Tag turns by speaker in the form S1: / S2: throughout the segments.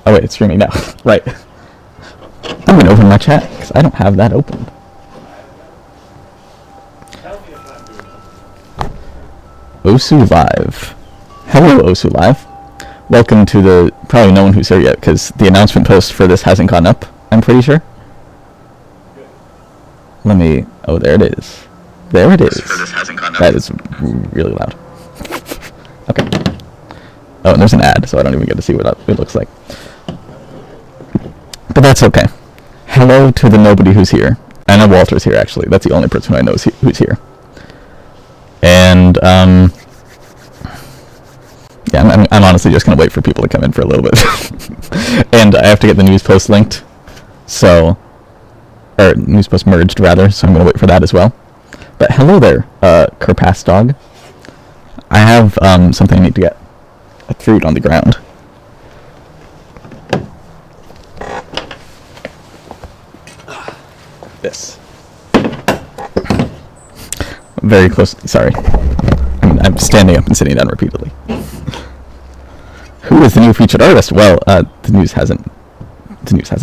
S1: Oh wait, it's streaming now. Right. I'm gonna open my chat because I don't have that open. Osulive. Hello, Osulive. Welcome to the... Probably no one who's here yet because the announcement post for this hasn't gone up, I'm pretty sure. Let me... Oh, there it is. There it is. That is really loud. Okay. Oh, and there's an ad, so I don't even get to see what it looks like. But that's okay. Hello to the nobody who's here. I know Walter's here, actually. That's the only person I know who's here. And, yeah, I'm honestly just going to wait for people to come in for a little bit. And I have to get the news post linked. So, or news post merged, rather, so I'm going to wait for that as well. But hello there, Kerpass Dog. I have something I need to get. A fruit on the ground. This. Very close. Sorry. I'm standing up and sitting down repeatedly. Who is the new featured artist? Well, the news hasn't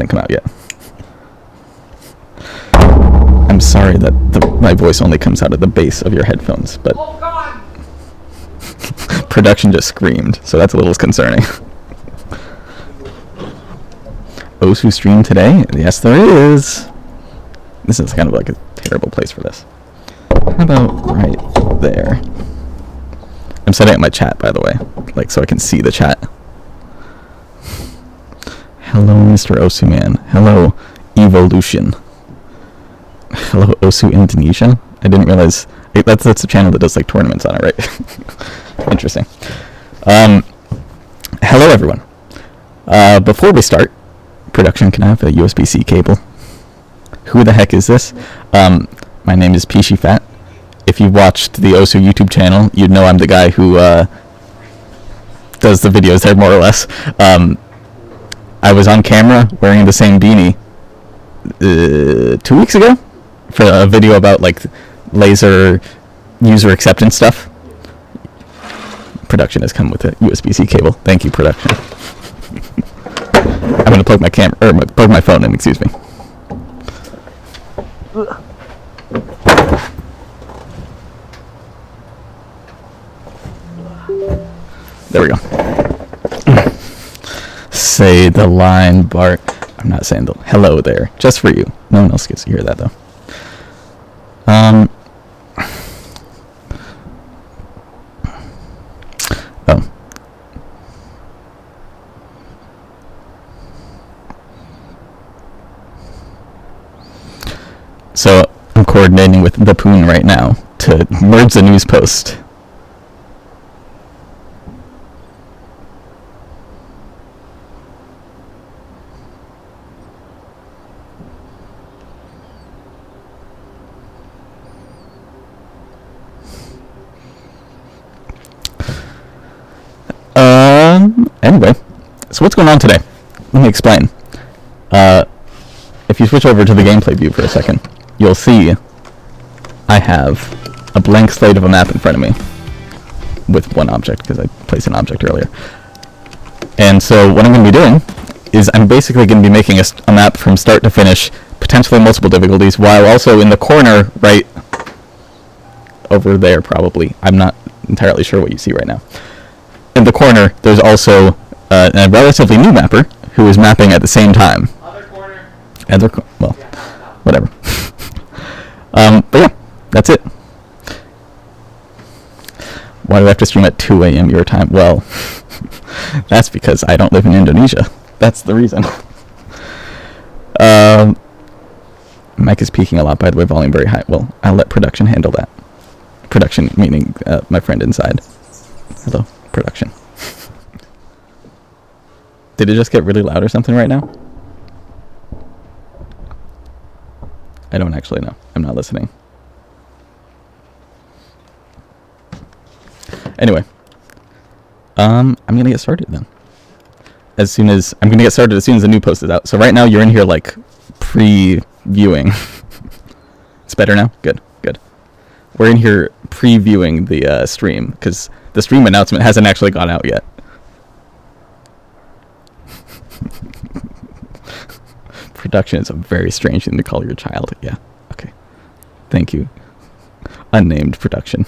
S1: come out yet. I'm sorry that my voice only comes out at the base of your headphones, but oh, God. Production just screamed, so that's a little concerning. Osu stream today? Yes, there is. This is kind of like a terrible place for this. How about right there? I'm setting up my chat, by the way, like so I can see the chat. Hello, Mr. Osu Man. Hello, Evolution. Hello, Osu Indonesia. I didn't realize that's a channel that does like tournaments on it, right? Interesting. Hello, everyone. Before we start, production, can I have a USB-C cable? Who the heck is this? My name is Peachy Fat. If you've watched the Osu YouTube channel, you'd know I'm the guy who does the videos there, more or less. I was on camera wearing the same beanie 2 weeks ago for a video about like laser user acceptance stuff. Production has come with a USB-C cable. Thank you, production. I'm gonna plug my plug my phone in. Excuse me. There we go. Say the line, Bart. I'm not saying the hello there. Just for you. No one else gets to hear that though. Oh. So I'm coordinating with the Poon right now to merge the news post. Anyway, so what's going on today? Let me explain. If you switch over to the gameplay view for a second, you'll see I have a blank slate of a map in front of me with one object, because I placed an object earlier. And so what I'm going to be doing is I'm basically going to be making a map from start to finish, potentially multiple difficulties, while also in the corner right over there, probably. I'm not entirely sure what you see right now. In the corner, there's also a relatively new mapper who is mapping at the same time. Other corner. Well, whatever. But yeah, that's it. Why do I have to stream at 2 a.m. your time? Well, that's because I don't live in Indonesia. That's the reason. Mic is peaking a lot, by the way, volume very high. Well, I'll let production handle that. Production meaning my friend inside. Hello, production. Did it just get really loud or something right now? I don't actually know. I'm not listening. Anyway, I'm gonna get started then. I'm gonna get started as soon as the new post is out. So right now you're in here like previewing. It's better now? Good. We're in here previewing the stream because the stream announcement hasn't actually gone out yet. Production is a very strange thing to call your child. Yeah. Okay. Thank you. Unnamed production.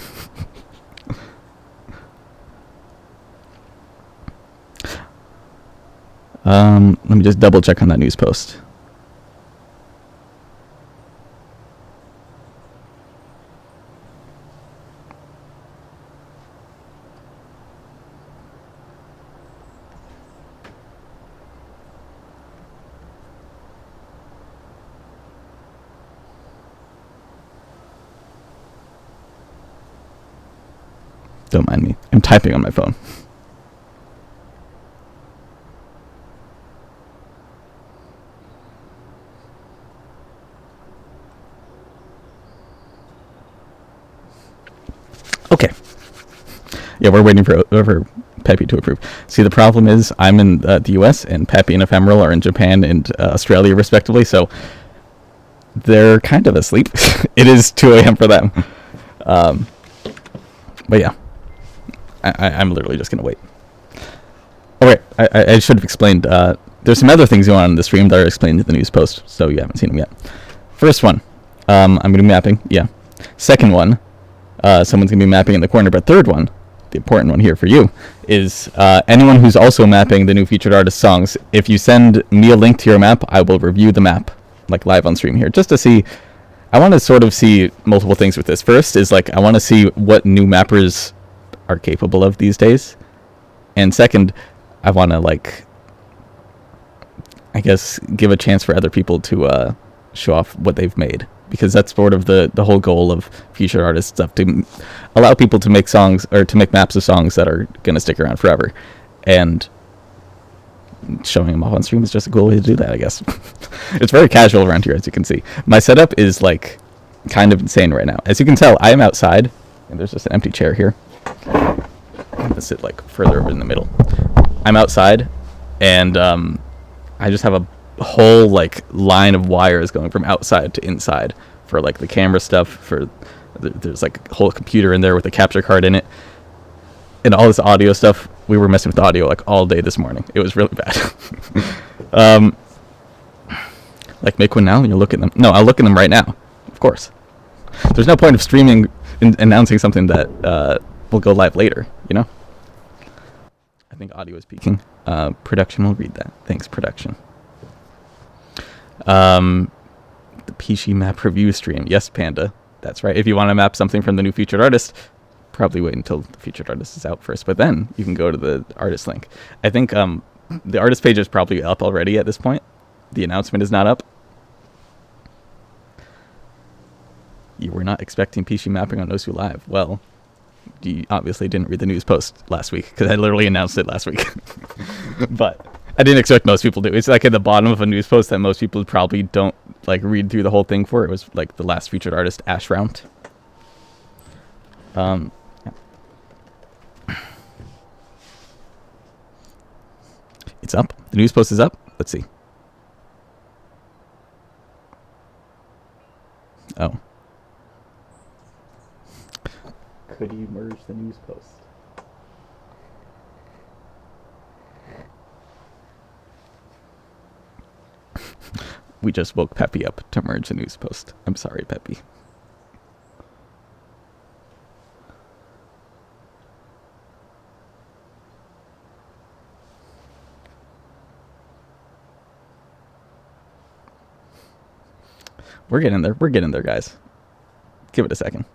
S1: Let me just double check on that news post. Don't mind me. I'm typing on my phone. Okay. Yeah, we're waiting for Peppy to approve. See, the problem is I'm in the US and Peppy and Ephemeral are in Japan and Australia, respectively, so they're kind of asleep. It is 2 a.m. for them. But yeah. I'm literally just going to wait. Okay, I should have explained. There's some other things going on in the stream that are explained in the news post, so you haven't seen them yet. First one, I'm going to be mapping. Yeah. Second one, someone's going to be mapping in the corner. But third one, the important one here for you, is anyone who's also mapping the new featured artist songs, if you send me a link to your map, I will review the map, like live on stream here, just to see. I want to sort of see multiple things with this. First is, like, I want to see what new mappers are capable of these days, and second, I want to, like, I guess, give a chance for other people to show off what they've made, because that's sort of the whole goal of featured artist stuff, to allow people to make songs, or to make maps of songs that are gonna stick around forever, and showing them off on stream is just a cool way to do that, I guess. It's very casual around here, as you can see. My setup is, like, kind of insane right now. As you can tell, I am outside, and there's just an empty chair here. I'm gonna sit, like, further over in the middle. I'm outside, and I just have a whole, like, line of wires going from outside to inside for, like, the camera stuff. For there's, like, a whole computer in there with a capture card in it, and all this audio stuff. We were messing with audio, like, all day this morning. It was really bad. Like, make one now and you'll look at them. No, I'll look at them right now, of course. There's no point of streaming and announcing something that will go live later, you know? I think audio is peaking. Production will read that. Thanks, production. The Pishi map review stream. Yes, Panda. That's right. If you want to map something from the new featured artist, probably wait until the featured artist is out first, but then you can go to the artist link. I think the artist page is probably up already at this point. The announcement is not up. You were not expecting Pishi mapping on osulive. Well, you obviously didn't read the news post last week, because I literally announced it last week. But I didn't expect most people to. It's like at the bottom of a news post that most people probably don't, like, read through the whole thing for. It was like the last featured artist, Ash Round. Yeah. It's up. The news post is up. Let's see. Oh. Could you merge the news post? We just woke Peppy up to merge the news post. I'm sorry, Peppy. We're getting there. We're getting there, guys. Give it a second.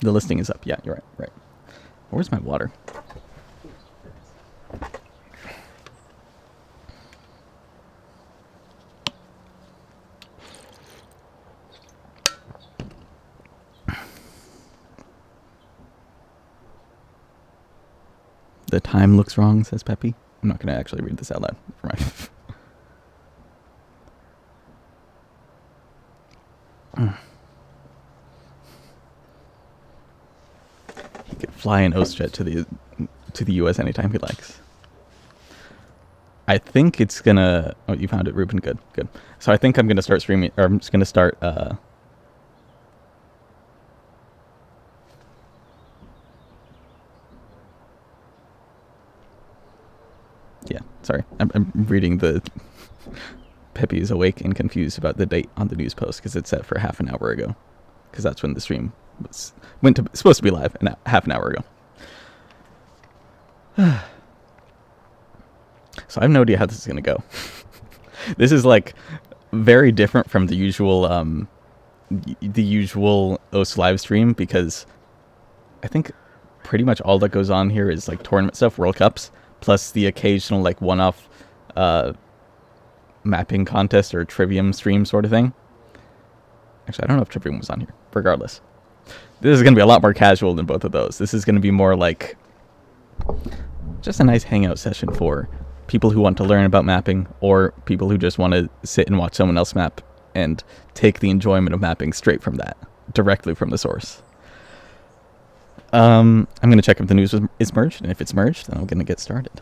S1: The listing is up. Yeah, you're right. Right. Where's my water? The time looks wrong, says Peppy. I'm not going to actually read this out loud. Never mind. He could fly an OSJet to the US anytime he likes. I think it's gonna. Oh, you found it, Ruben. Good, good. So I think I'm gonna start streaming, or I'm just gonna start. Yeah, sorry. I'm reading the... Peppy is awake and confused about the date on the news post because it's set for half an hour ago. Because that's when the stream was supposed to be live half an hour ago. So I have no idea how this is going to go. This is like very different from the usual OS live stream, because I think pretty much all that goes on here is like tournament stuff, World Cups, plus the occasional like one-off mapping contest or Trivium stream sort of thing. Actually, I don't know if Trivium was on here. Regardless, this is going to be a lot more casual than both of those. This is going to be more like just a nice hangout session for people who want to learn about mapping, or people who just want to sit and watch someone else map and take the enjoyment of mapping straight from that, directly from the source. I'm going to check if the news is merged, and if it's merged, then I'm going to get started.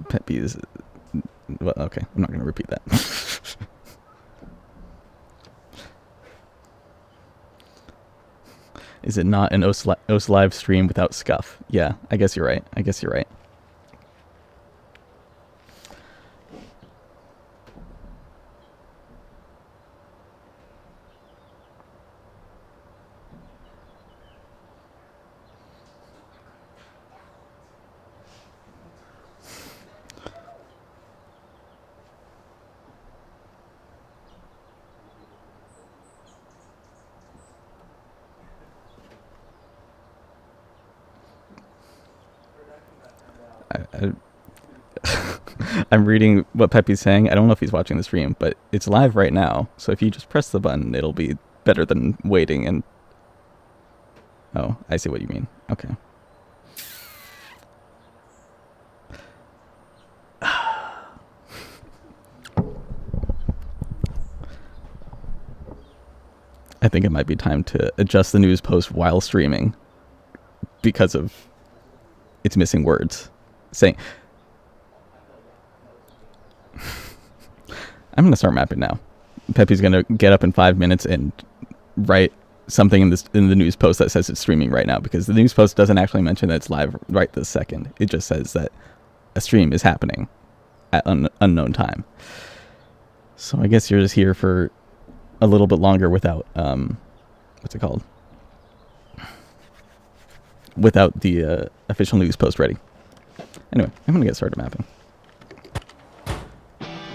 S1: Peppy is... Well, okay, I'm not going to repeat that. Is it not an OS live stream without scuff? Yeah, I guess you're right. I guess you're right. I'm reading what Peppy's saying. I don't know if he's watching the stream, but it's live right now. So if you just press the button, it'll be better than waiting and... Oh, I see what you mean. Okay. I think it might be time to adjust the news post while streaming because of its missing words. Saying... I'm going to start mapping now. Peppy's going to get up in 5 minutes and write something in the news post that says it's streaming right now, because the news post doesn't actually mention that it's live right this second. It just says that a stream is happening at unknown time. So I guess you're just here for a little bit longer without, what's it called? Without the official news post ready. Anyway, I'm going to get started mapping.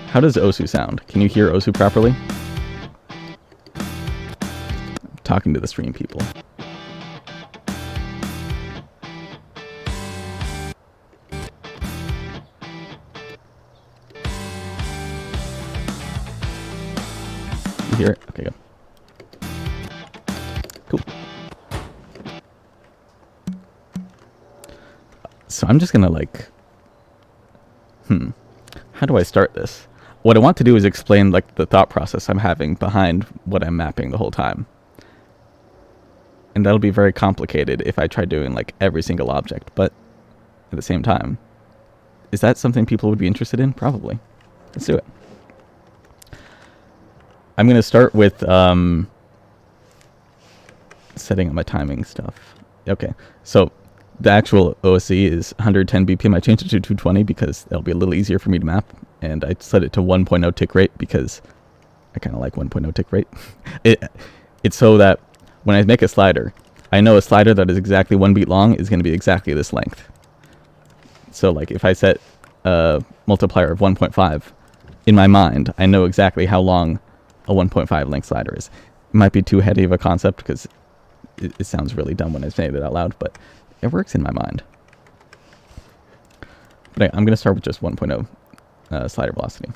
S1: How does Osu sound? Can you hear Osu properly? I'm talking to the stream people. You hear it? Okay, good. Cool. So I'm just gonna like... How do I start this? What I want to do is explain like the thought process I'm having behind what I'm mapping the whole time. And that'll be very complicated if I try doing like every single object, but at the same time, is that something people would be interested in? Probably. Let's do it. I'm going to start with setting up my timing stuff. Okay, so the actual OSE is 110 BPM. I changed it to 220 because that'll be a little easier for me to map. And I set it to 1.0 tick rate because I kind of like 1.0 tick rate. It's so that when I make a slider, I know a slider that is exactly 1 beat long is going to be exactly this length. So like if I set a multiplier of 1.5, in my mind, I know exactly how long a 1.5 length slider is. It might be too heady of a concept because it sounds really dumb when I say it out loud, but it works in my mind. But I'm going to start with just 1.0 slider velocity.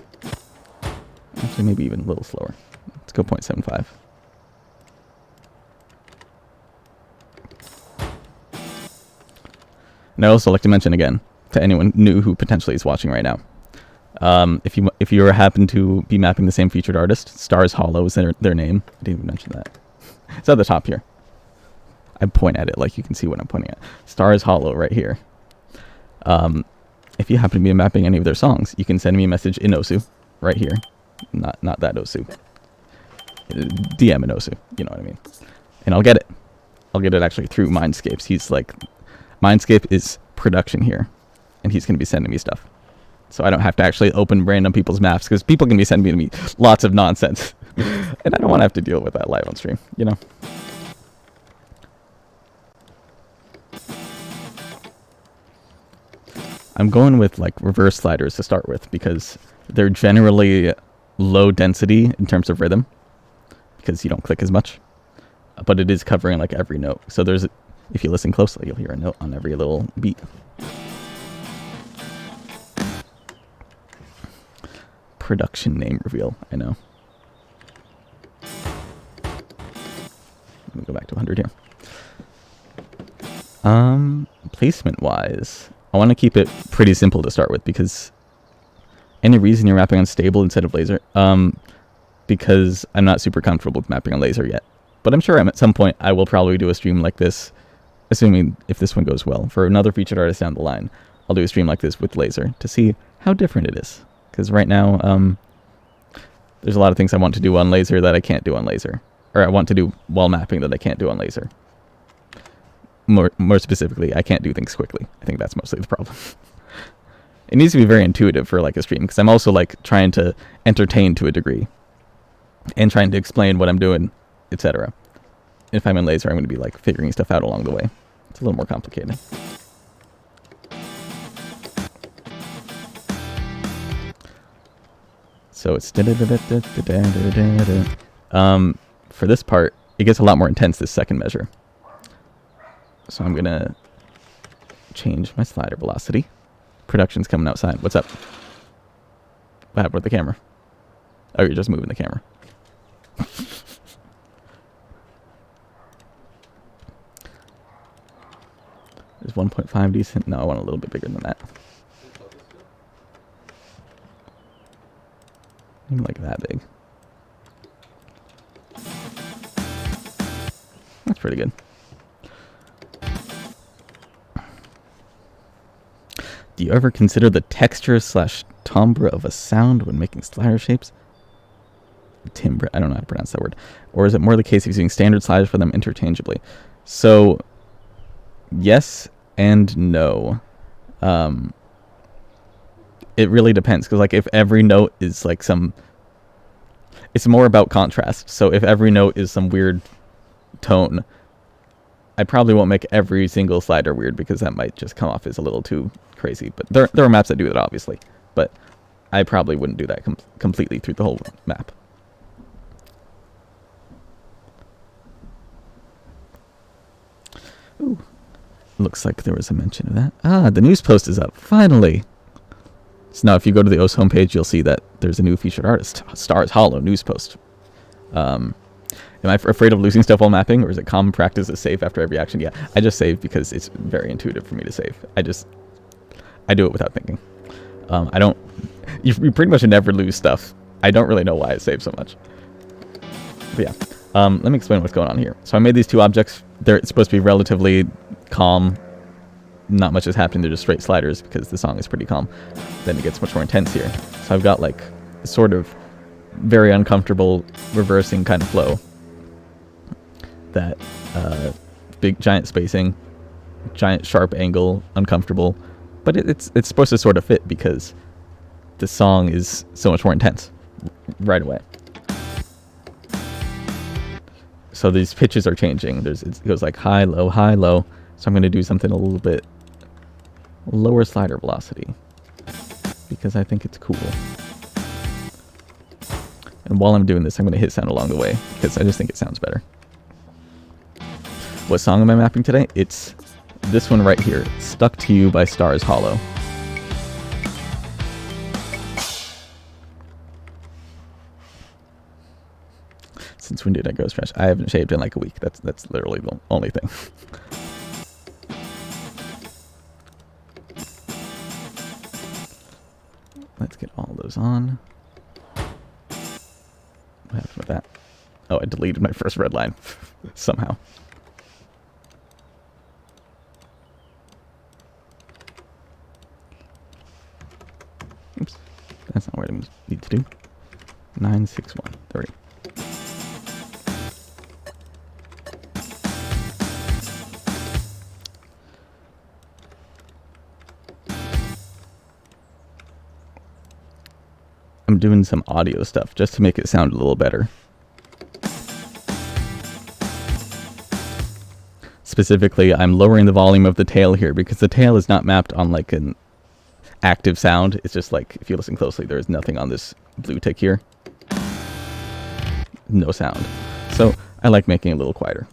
S1: Actually, maybe even a little slower. Let's go 0.75. And I also like to mention again to anyone new who potentially is watching right now, if you happen to be mapping the same featured artist, starshollow is their name. I didn't even mention that. It's at the top here. I point at it like you can see what I'm pointing at. Starshollow right here. If you happen to be mapping any of their songs, you can send me a message in Osu right here. Not that Osu. DM in Osu, you know what I mean. And I'll get it. I'll get it actually through Mindscapes. He's like, Mindscape is production here, and he's going to be sending me stuff. So I don't have to actually open random people's maps, because people can be sending me lots of nonsense. And I don't want to have to deal with that live on stream, you know? I'm going with like reverse sliders to start with, because they're generally low density in terms of rhythm, because you don't click as much. But it is covering like every note. So there's, if you listen closely, you'll hear a note on every little beat. Production name reveal, I know. Let me go back to 100 here. Placement wise, I want to keep it pretty simple to start with, because any reason you're mapping on stable instead of laser, because I'm not super comfortable with mapping on laser yet. But I'm sure at some point I will probably do a stream like this, assuming if this one goes well. For another featured artist down the line, I'll do a stream like this with laser to see how different it is. Because right now, there's a lot of things I want to do on laser that I can't do on laser. Or I want to do while mapping that I can't do on laser. More specifically, I can't do things quickly. I think that's mostly the problem. It needs to be very intuitive for like a stream, because I'm also like trying to entertain to a degree. And trying to explain what I'm doing, etc. If I'm in laser, I'm going to be like figuring stuff out along the way. It's a little more complicated. So it's for this part, it gets a lot more intense this second measure. So I'm going to change my slider velocity. Production's coming outside. What's up? What happened with the camera? Oh, you're just moving the camera. Is 1.5 decent? No, I want a little bit bigger than that. Maybe like that big. That's pretty good. Do you ever consider the texture / timbre of a sound when making slider shapes? Timbre, I don't know how to pronounce that word. Or is it more the case of using standard sliders for them interchangeably? So, yes and no. It really depends, because like if every note is like some, it's more about contrast. So if every note is some weird tone, I probably won't make every single slider weird, because that might just come off as a little too crazy. But there are maps that do that, obviously, but I probably wouldn't do that completely through the whole map. Ooh. Looks like there was a mention of that. Ah, the news post is up, finally. So now if you go to the OS homepage, you'll see that there's a new featured artist, Starshollow news post. Am I afraid of losing stuff while mapping, or is it common practice to save after every action? Yeah, I just save because it's very intuitive for me to save. I do it without thinking. You pretty much never lose stuff. I don't really know why I save so much. But yeah, let me explain what's going on here. So I made these two objects. They're supposed to be relatively calm. Not much is happening. They're just straight sliders, because the song is pretty calm. Then it gets much more intense here. So I've got like a sort of very uncomfortable reversing kind of flow. That big giant spacing, giant sharp angle, uncomfortable, but it's supposed to sort of fit, because the song is so much more intense right away. So these pitches are changing. It goes like high, low, high, low. So I'm going to do something a little bit lower slider velocity, because I think it's cool. And while I'm doing this, I'm going to hit sound along the way, because I just think it sounds better. What song am I mapping today? It's this one right here, Stuck to You by Starshollow. Since when did I go stretch? I haven't shaved in like a week. That's literally the only thing. Let's get all those on. What happened with that? Oh, I deleted my first red line somehow. 96130. I'm doing some audio stuff just to make it sound a little better. Specifically, I'm lowering the volume of the tail here because the tail is not mapped on like an active sound. It's just like, if you listen closely, there's nothing on this blue tick here. No sound. So I like making it a little quieter.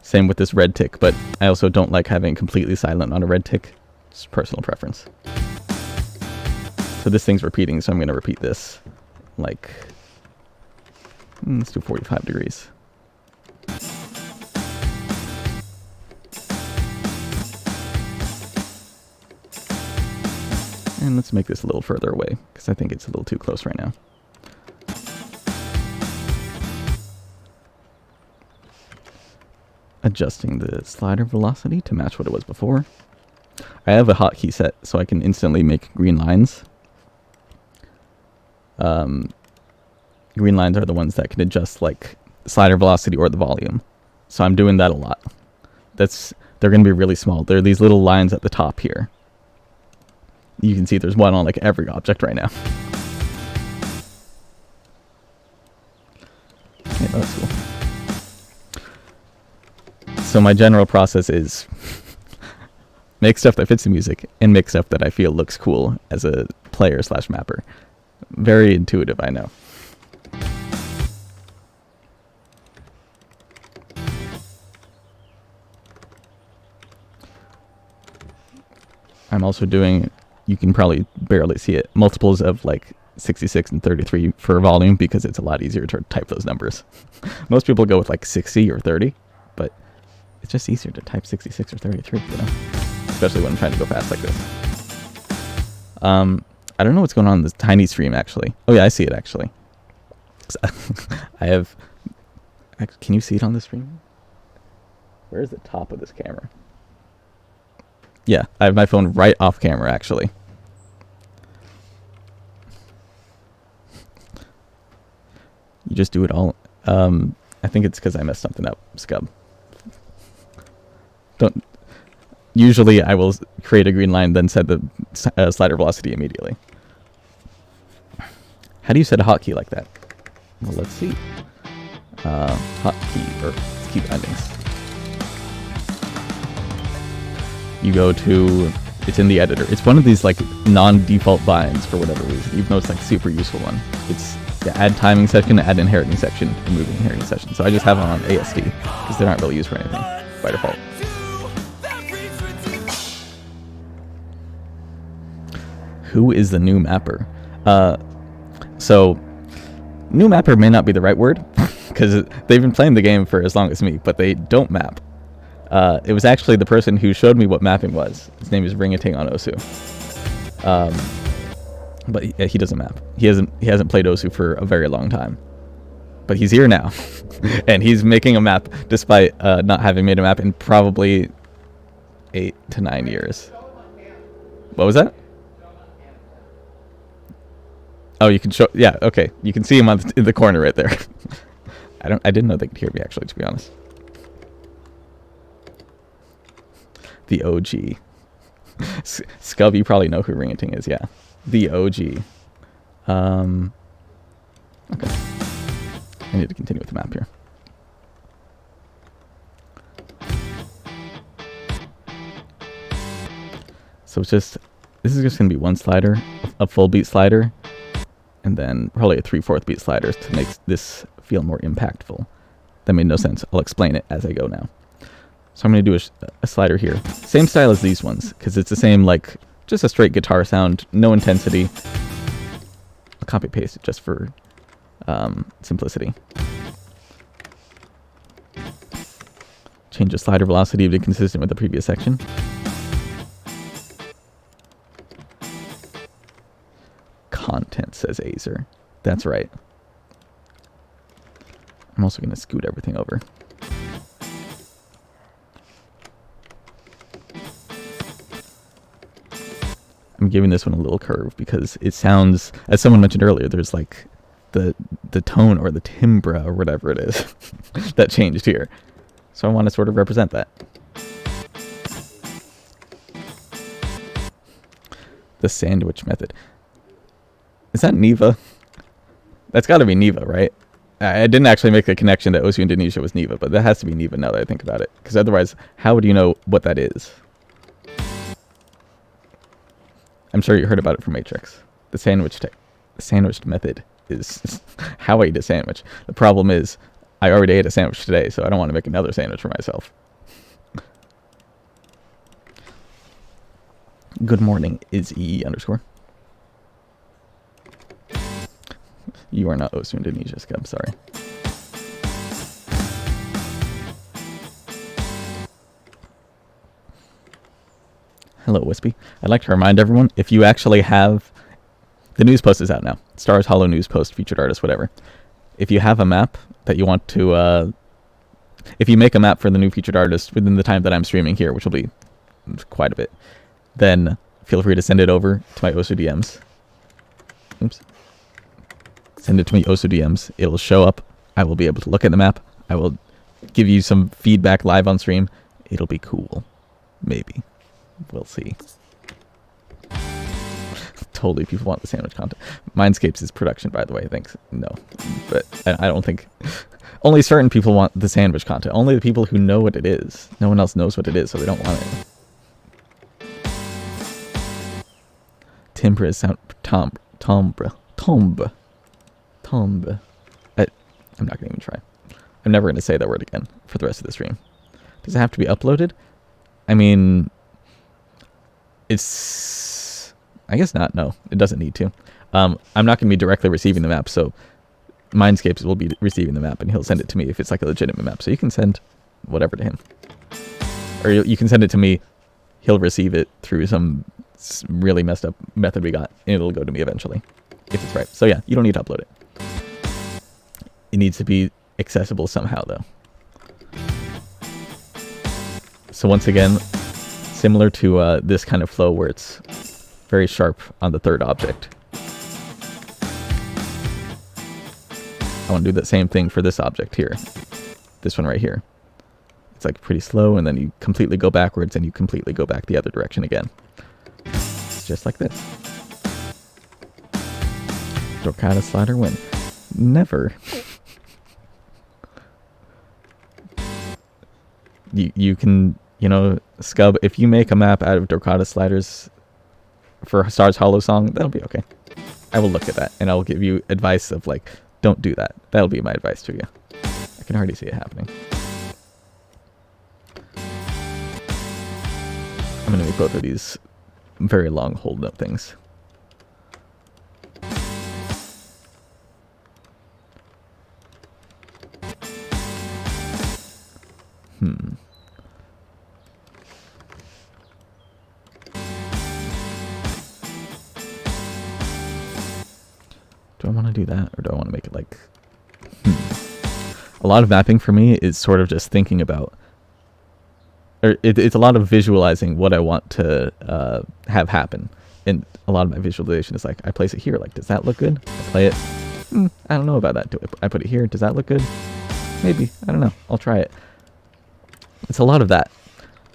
S1: Same with this red tick, but I also don't like having completely silent on a red tick. It's personal preference. So this thing's repeating, so I'm going to repeat this. Like, let's do 45 degrees. And let's make this a little further away, because I think it's a little too close right now. Adjusting the slider velocity to match what it was before. I have a hotkey set, so I can instantly make green lines. Green lines are the ones that can adjust like the slider velocity or the volume. So I'm doing that a lot. They're going to be really small. There are these little lines at the top here. You can see there's one on like every object right now. Yeah, that's cool. So my general process is make stuff that fits the music and make stuff that I feel looks cool as a player / mapper. Very intuitive, I know. I'm also doing, you can probably barely see it, multiples of like 66 and 33 for volume because it's a lot easier to type those numbers. Most people go with like 60 or 30, but it's just easier to type 66 or 33, you know? Especially when I'm trying to go fast like this. I don't know what's going on in this tiny stream, actually. Oh yeah, I see it, actually. Can you see it on the stream? Where's the top of this camera? Yeah, I have my phone right off camera, actually. You just do it all. I think it's because I messed something up, Scub. Usually I will create a green line, then set the slider velocity immediately. How do you set a hotkey like that? Well, let's see. Hotkey, or key bindings. You go to, it's in the editor. It's one of these like non-default binds for whatever reason, even though it's like super useful one. It's the add timing section, add inheriting section, removing inheriting section. So I just have it on AST because they're not really used for anything by default. Who is the new mapper? So new mapper may not be the right word because they've been playing the game for as long as me, but they don't map. It was actually the person who showed me what mapping was. His name is Ringating on Osu. But he doesn't map. He hasn't played Osu for a very long time. But he's here now. And he's making a map despite not having made a map in probably 8 to 9 years. What was that? Oh, you can show, yeah, okay. You can see him in the corner right there. I didn't know they could hear me, actually, to be honest. The OG. Scub, you probably know who Ringating is, yeah. The OG. Okay. I need to continue with the map here. So it's just, this is just going to be one slider, a full beat slider, and then probably a 3/4 beat slider to make this feel more impactful. That made no sense. I'll explain it as I go now. So I'm going to do a slider here. Same style as these ones, because it's the same, like, just a straight guitar sound, no intensity. I'll copy paste it just for simplicity. Change the slider velocity to be consistent with the previous section. Content, says Azer. That's right. I'm also going to scoot everything over. I'm I'm giving this one a little curve because it sounds, as someone mentioned earlier, there's like the tone or the timbre or whatever it is that changed here. So I want to sort of represent that. The sandwich method. Is that Neva? That's got to be Neva, right? I didn't actually make the connection that Osu Indonesia was Neva, but that has to be Neva now that I think about it. Because otherwise, how would you know what that is? I'm sure you heard about it from Matrix. The sandwich method is how I eat a sandwich. The problem is, I already ate a sandwich today, so I don't want to make another sandwich for myself. Good morning, is _. You are not Osu Indonesia, Scub, sorry. Hello, Wispy. I'd like to remind everyone, if you actually have... The news post is out now. starshollow news post, featured artist, whatever. If you have a map that you want to... if you make a map for the new featured artist within the time that I'm streaming here, which will be quite a bit, then feel free to send it over to my Osu DMs. Oops. Send it to me, Osu DMs. It will show up. I will be able to look at the map. I will give you some feedback live on stream. It'll be cool. Maybe. We'll see. Totally people want the sandwich content. Mindscapes is production, by the way. Thanks. No. But I don't think... Only certain people want the sandwich content. Only the people who know what it is. No one else knows what it is, so they don't want it. Timbre is sound... Tombre. I'm not going to even try. I'm never going to say that word again for the rest of the stream. Does it have to be uploaded? I mean... It's... I guess not. No, it doesn't need to. I'm not going to be directly receiving the map, so Mindscapes will be receiving the map, and he'll send it to me if it's like a legitimate map. So you can send whatever to him. Or you can send it to me. He'll receive it through some really messed up method we got, and it'll go to me eventually, if it's right. So yeah, you don't need to upload it. It needs to be accessible somehow, though. So once again, similar to this kind of flow where it's very sharp on the third object. I want to do that same thing for this object here. This one right here. It's like pretty slow, and then you completely go backwards, and you completely go back the other direction again. Just like this. Dorcata slider win. Never. You can, you know, Scub, if you make a map out of Dorcata sliders for a starshollow song, that'll be okay. I will look at that, and I'll give you advice of, like, don't do that. That'll be my advice to you. I can already see it happening. I'm going to make both of these very long hold note things. Do I want to do that, or do I want to make it like... A lot of mapping for me is sort of just thinking about... Or it's a lot of visualizing what I want to have happen. And a lot of my visualization is like, I place it here, like, does that look good? I play it. I don't know about that. Do I put it here? Does that look good? Maybe. I don't know. I'll try it. It's a lot of that.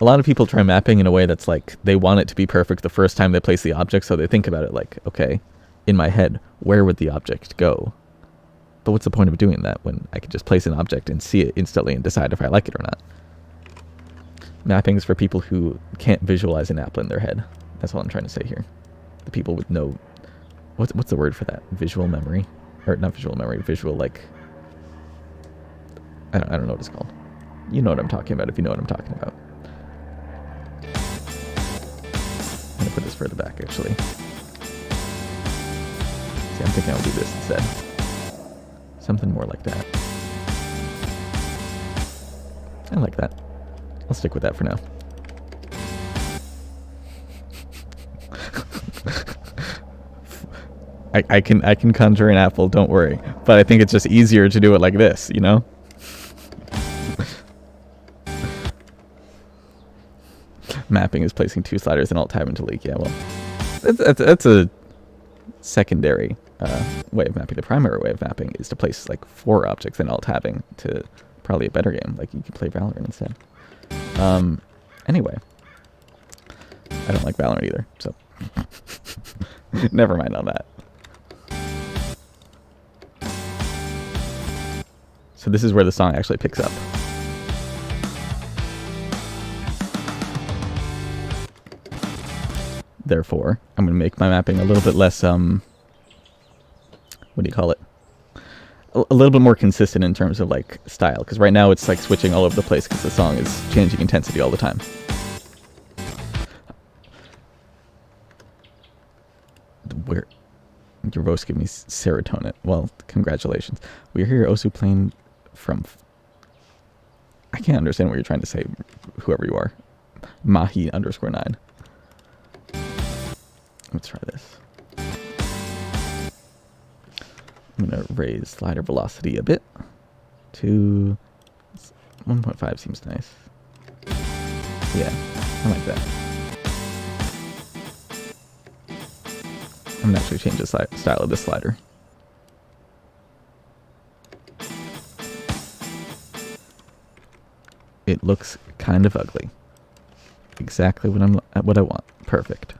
S1: A lot of people try mapping in a way that's like, they want it to be perfect the first time they place the object, so they think about it like, okay, in my head, where would the object go? But what's the point of doing that when I could just place an object and see it instantly and decide if I like it or not? Mapping is for people who can't visualize an apple in their head. That's all I'm trying to say here. The people with no... What's the word for that? Visual memory? Or not visual memory, visual, like... I don't know what it's called. You know what I'm talking about if you know what I'm talking about. I'm going to put this further back, actually. See, I'm thinking I'll do this instead. Something more like that. I like that. I'll stick with that for now. I can conjure an apple, don't worry. But I think it's just easier to do it like this, you know? Mapping is placing two sliders and alt tab into leak. Yeah, well, That's a secondary way of mapping. The primary way of mapping is to place like 4 objects in alt-tabbing to probably a better game. Like you can play Valorant instead. Anyway, I don't like Valorant either, so never mind on that. So this is where the song actually picks up. Therefore, I'm going to make my mapping a little bit less, what do you call it? A little bit more consistent in terms of, like, style. Because right now it's, like, switching all over the place because the song is changing intensity all the time. Where? Your voice gave me serotonin. Well, congratulations. We hear Osu playing from... I can't understand what you're trying to say, whoever you are. Mahi_9. Let's try this. I'm going to raise slider velocity a bit to 1.5 seems nice. Yeah, I like that. I'm going to actually change the style of this slider. It looks kind of ugly. Exactly what I want. Perfect.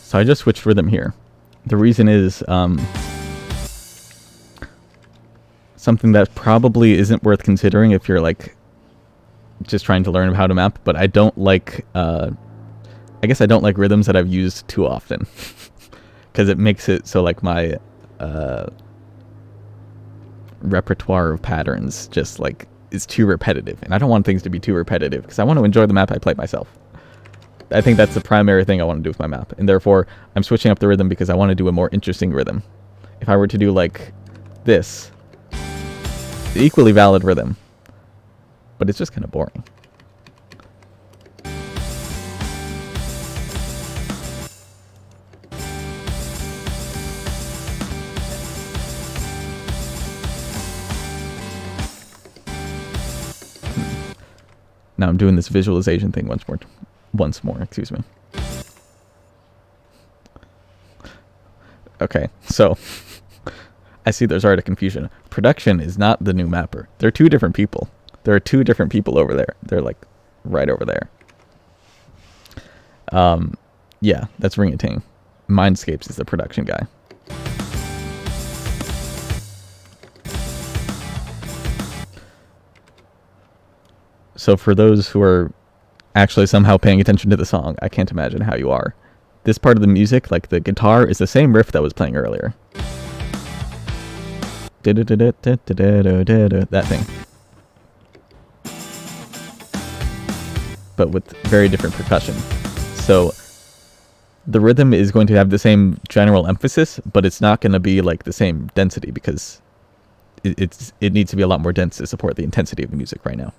S1: So I just switched rhythm here. The reason is something that probably isn't worth considering if you're like just trying to learn how to map, but I don't like I guess I don't like rhythms that I've used too often because it makes it so like my repertoire of patterns just like is too repetitive, and I don't want things to be too repetitive because I want to enjoy the map I play myself. I think that's the primary thing I want to do with my map, and therefore I'm switching up the rhythm because I want to do a more interesting rhythm. If I were to do like this, the equally valid rhythm, but it's just kind of boring. Now I'm doing this visualization thing once more, excuse me. Okay, so I see there's already confusion. Production is not the new mapper. They're 2 different people. There are 2 different people over there. They're like right over there. Yeah, that's Ring-a-Ting. Mindscapes is the production guy. So for those who are actually somehow paying attention to the song, I can't imagine how you are. This part of the music, like the guitar, is the same riff that was playing earlier. That thing. But with very different percussion. So the rhythm is going to have the same general emphasis, but it's not going to be like the same density because it needs to be a lot more dense to support the intensity of the music right now.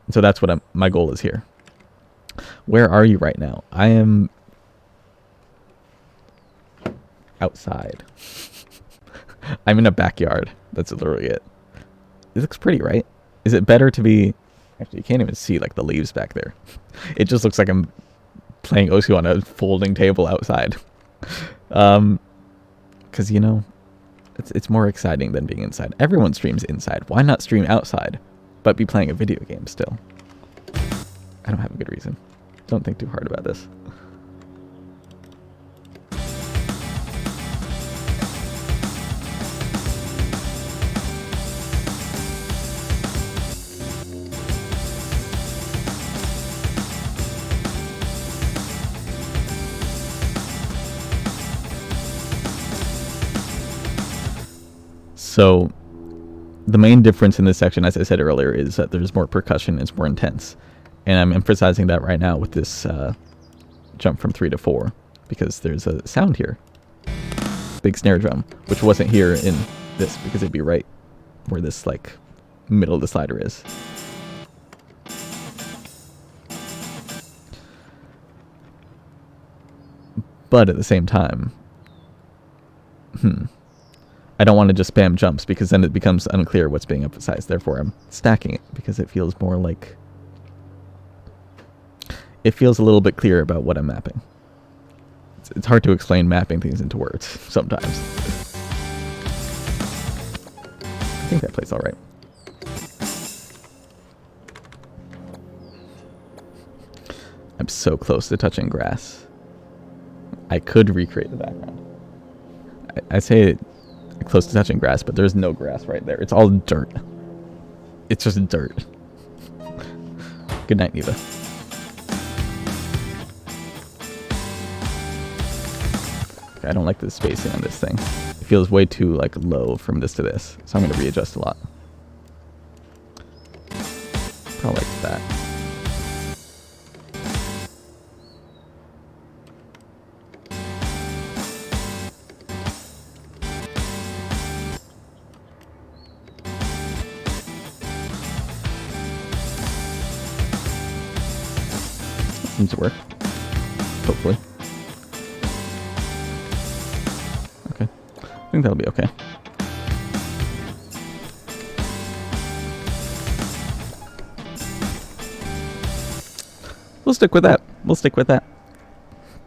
S1: And so that's what my goal is here. Where are you right now? I am outside. I'm in a backyard. That's literally it. It looks pretty, right? Is it better to be... Actually, you can't even see like the leaves back there. It just looks like I'm playing Osu on a folding table outside. Because, you know, it's more exciting than being inside. Everyone streams inside. Why not stream outside, but be playing a video game still? I don't have a good reason. Don't think too hard about this. So the main difference in this section, as I said earlier, is that there's more percussion, it's more intense. And I'm emphasizing that right now with this jump from 3 to 4, because there's a sound here. Big snare drum, which wasn't here in this, because it'd be right where this like middle of the slider is. But at the same time, I don't want to just spam jumps because then it becomes unclear what's being emphasized. Therefore, I'm stacking it because it feels more like... It feels a little bit clearer about what I'm mapping. It's hard to explain mapping things into words sometimes. I think that plays all right. I'm so close to touching grass. I could recreate the background. I say close to touching grass, but there's no grass right there. It's all dirt. It's just dirt. Good night, Neva. Okay, I don't like the spacing on this thing. It feels way too like low from this to this, so I'm going to readjust a lot. Probably like that. Seems to work. Hopefully. Okay. I think that'll be okay. We'll stick with that. We'll stick with that.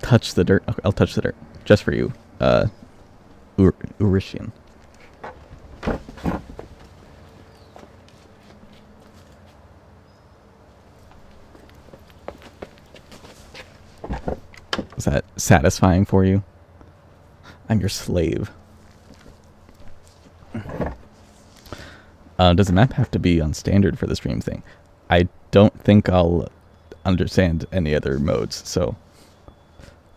S1: Touch the dirt. Okay, I'll touch the dirt. Just for you. Urishian. Is that satisfying for you? I'm your slave. Does the map have to be on standard for the stream thing? I don't think I'll understand any other modes, so...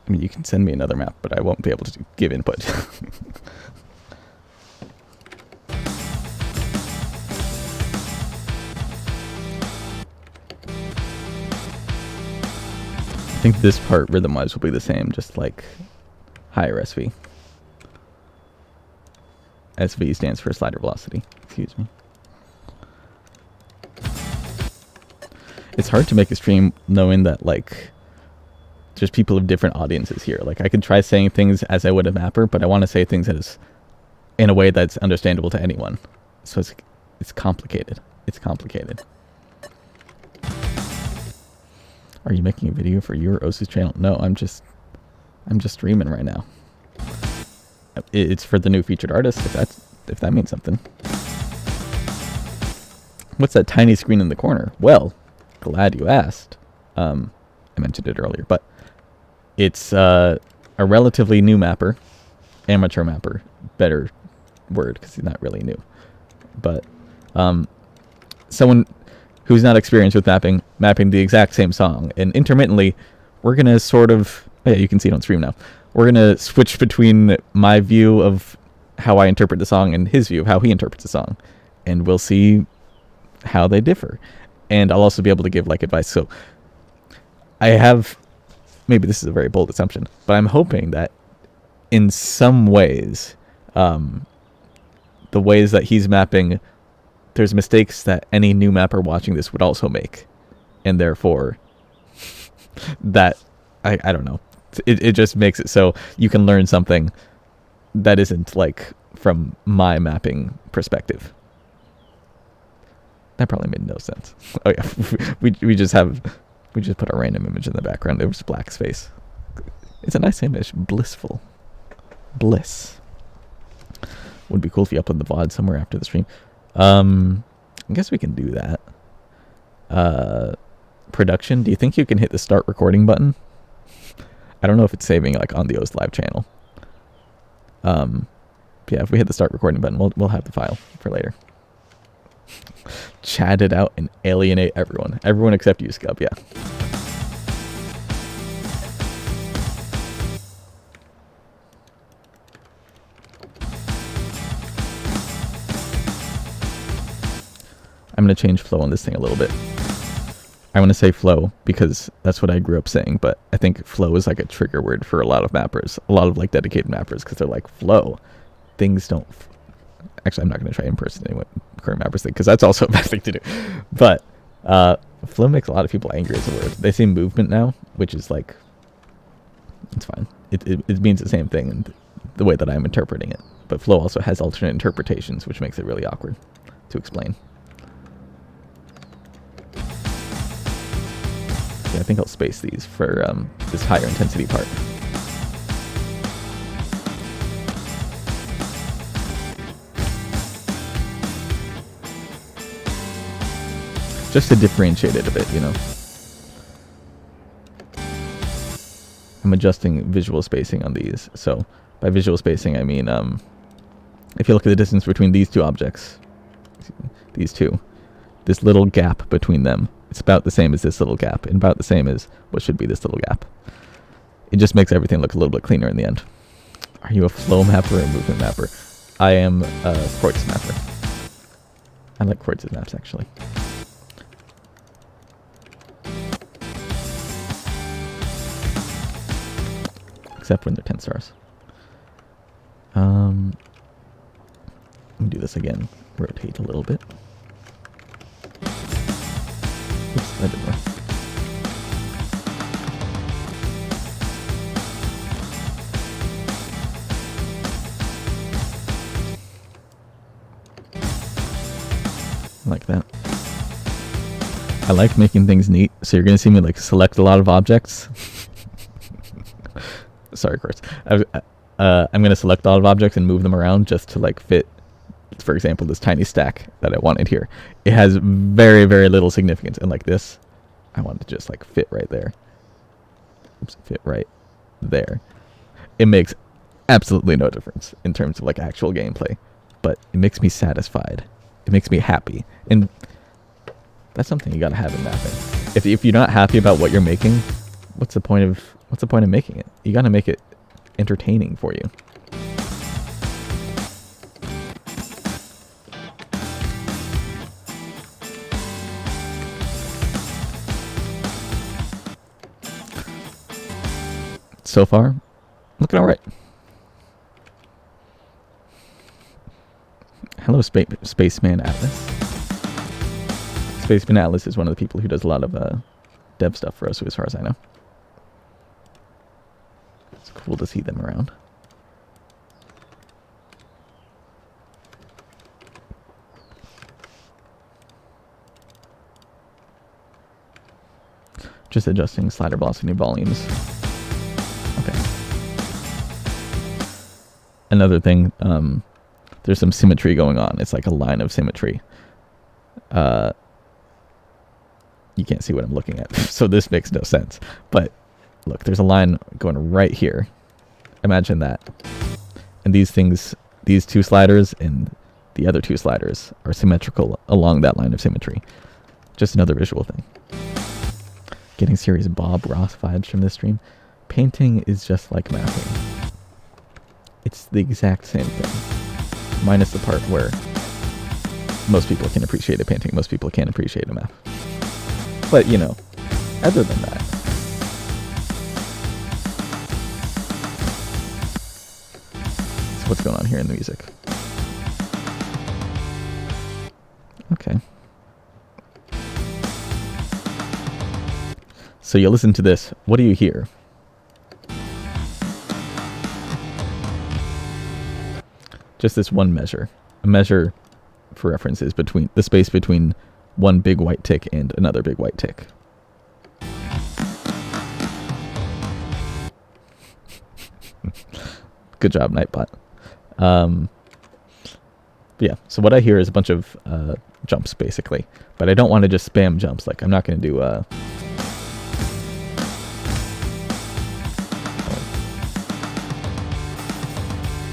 S1: I mean, you can send me another map, but I won't be able to give input. I think this part rhythm-wise will be the same, just like higher SV. SV stands for slider velocity. Excuse me. It's hard to make a stream knowing that, like, there's people of different audiences here. Like, I could try saying things as I would a mapper, but I want to say things as in a way that's understandable to anyone. So it's complicated. It's complicated. Are you making a video for your Osu's channel? No, I'm just streaming right now. It's for the new featured artist, if that means something. What's that tiny screen in the corner? Well, glad you asked. I mentioned it earlier, but it's a relatively new mapper, amateur mapper, better word because he's not really new, but someone who's not experienced with mapping the exact same song, and intermittently we're gonna sort of, yeah, you can see it on stream now. We're gonna switch between my view of how I interpret the song and his view of how he interprets the song, and we'll see how they differ. And I'll also be able to give like advice. So I have, maybe this is a very bold assumption, but I'm hoping that in some ways, the ways that he's mapping, there's mistakes that any new mapper watching this would also make, and therefore that I don't know, it just makes it so you can learn something that isn't like from my mapping perspective. That probably made no sense. Oh yeah, we just put a random image in the background. There was black space. It's a nice image. Blissful. Bliss. Would be cool if you upload the VOD somewhere after the stream. I guess we can do that. Production, do you think you can hit the start recording button? I don't know if it's saving like on the osulive channel. Yeah, if we hit the start recording button, we'll have the file for later. Chat it out and alienate everyone. Everyone except you, Scub, yeah. I'm going to change flow on this thing a little bit. I want to say flow because that's what I grew up saying, but I think flow is like a trigger word for a lot of mappers, a lot of like dedicated mappers, because they're like, flow. Things don't... Actually, I'm not going to try impersonating what current mappers think, because that's also a bad thing to do. But flow makes a lot of people angry as a word. They say movement now, which is like... It's fine. it means the same thing in the way that I'm interpreting it. But flow also has alternate interpretations, which makes it really awkward to explain. Yeah, I think I'll space these for this higher intensity part. Just to differentiate it a bit, you know. I'm adjusting visual spacing on these. So by visual spacing, I mean, if you look at the distance between these two objects, these two, this little gap between them, it's about the same as this little gap, and about the same as what should be this little gap. It just makes everything look a little bit cleaner in the end. Are you a flow mapper or a movement mapper? I am a quartz mapper. I like quartz's maps, actually. Except when they're 10 stars. Let me do this again. Rotate a little bit. Oops, that didn't work. Like that. I like making things neat, so you're gonna see me like select a lot of objects. Sorry, Quartz. I'm going to select a lot of objects and move them around just to like fit, for example, this tiny stack that I wanted here. It has very, very little significance. And like this, I want it to just like fit right there. Oops, fit right there. It makes absolutely no difference in terms of like actual gameplay, but it makes me satisfied. It makes me happy. And that's something you got to have in mapping. If you're not happy about what you're making, what's the point of making it? You gotta make it entertaining for you. So far, looking alright. Hello, Spaceman Atlas. Spaceman Atlas is one of the people who does a lot of dev stuff for us, as far as I know. It's cool to see them around. Just adjusting slider velocity and volumes. Okay. Another thing, there's some symmetry going on. It's like a line of symmetry. You can't see what I'm looking at, so this makes no sense. But look, there's a line going right here. Imagine that. And these things, these two sliders and the other two sliders are symmetrical along that line of symmetry. Just another visual thing. Getting serious Bob Ross vibes from this stream. Painting is just like mapping. It's the exact same thing. Minus the part where most people can appreciate a painting, most people can't appreciate a map. But, you know, other than that. So what's going on here in the music? Okay. So you listen to this. What do you hear? Just this one measure. A measure, for reference, is between the space between one big white tick and another big white tick. Good job, Nightbot. Yeah, so what I hear is a bunch of jumps, basically. But I don't want to just spam jumps. Like, I'm not going to do...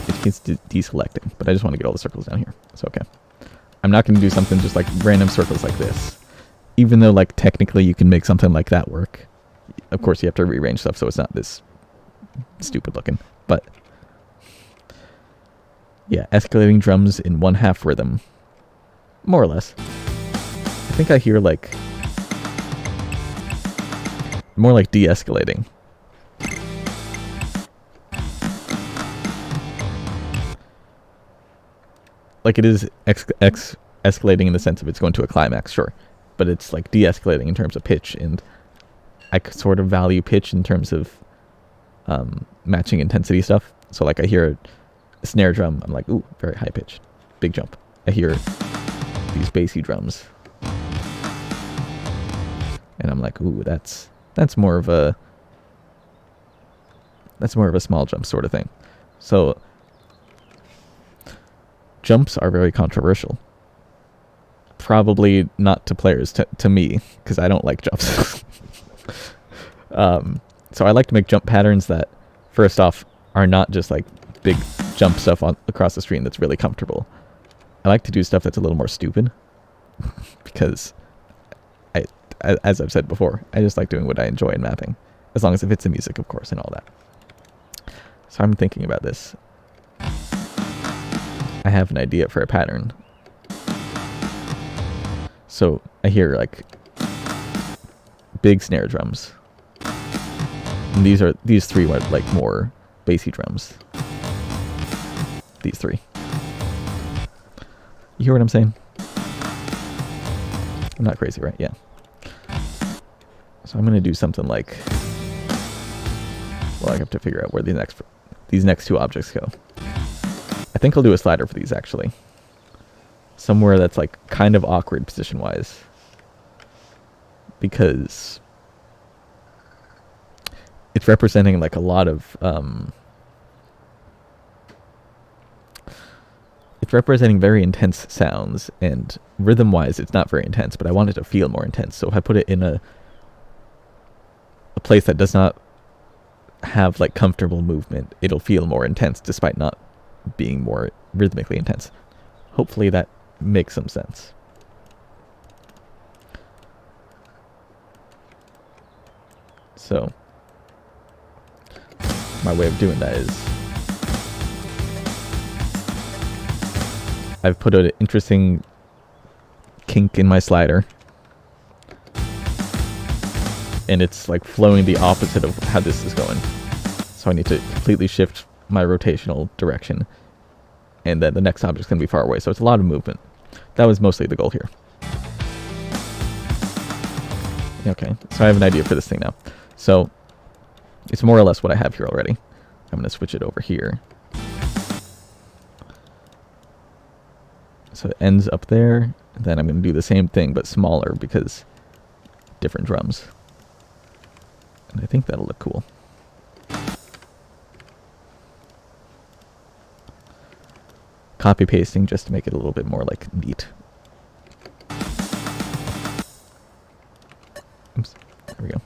S1: it keeps deselecting, but I just want to get all the circles down here. So, okay. I'm not going to do something just like random circles like this. Even though, like, technically you can make something like that work. Of course, you have to rearrange stuff so it's not this stupid looking. But, yeah, escalating drums in 1/2 rhythm. More or less. I think I hear, like, more like de-escalating. Like, it is escalating in the sense of it's going to a climax, sure. But it's, like, de-escalating in terms of pitch, and I could sort of value pitch in terms of matching intensity stuff. So like I hear a snare drum, I'm like, ooh, very high pitched, big jump. I hear these bassy drums, and I'm like, ooh, that's more of a small jump sort of thing. So jumps are very controversial. Probably not to players, to me, because I don't like jumps. So I like to make jump patterns that, first off, are not just like big jump stuff across the screen that's really comfortable. I like to do stuff that's a little more stupid, because as I've said before, I just like doing what I enjoy in mapping, as long as it fits the music, of course, and all that. So I'm thinking about this. I have an idea for a pattern. So I hear like big snare drums. And these three are like more bassy drums. These three. You hear what I'm saying? I'm not crazy, right? Yeah. So I'm gonna do something like, well, I have to figure out where these next two objects go. I think I'll do a slider for these, actually. Somewhere that's like kind of awkward position-wise, because it's representing like a lot of it's representing very intense sounds, and rhythm-wise it's not very intense, but I want it to feel more intense. So if I put it in a place that does not have like comfortable movement, it'll feel more intense despite not being more rhythmically intense. Hopefully that makes some sense. So my way of doing that is I've put an interesting kink in my slider, and it's like flowing the opposite of how this is going. So I need to completely shift my rotational direction, and then the next object's going to be far away. So it's a lot of movement. That was mostly the goal here. Okay, so I have an idea for this thing now. So it's more or less what I have here already. I'm going to switch it over here. So it ends up there. Then I'm going to do the same thing, but smaller, because different drums. And I think that'll look cool. Copy pasting just to make it a little bit more like neat. Oops, there we go.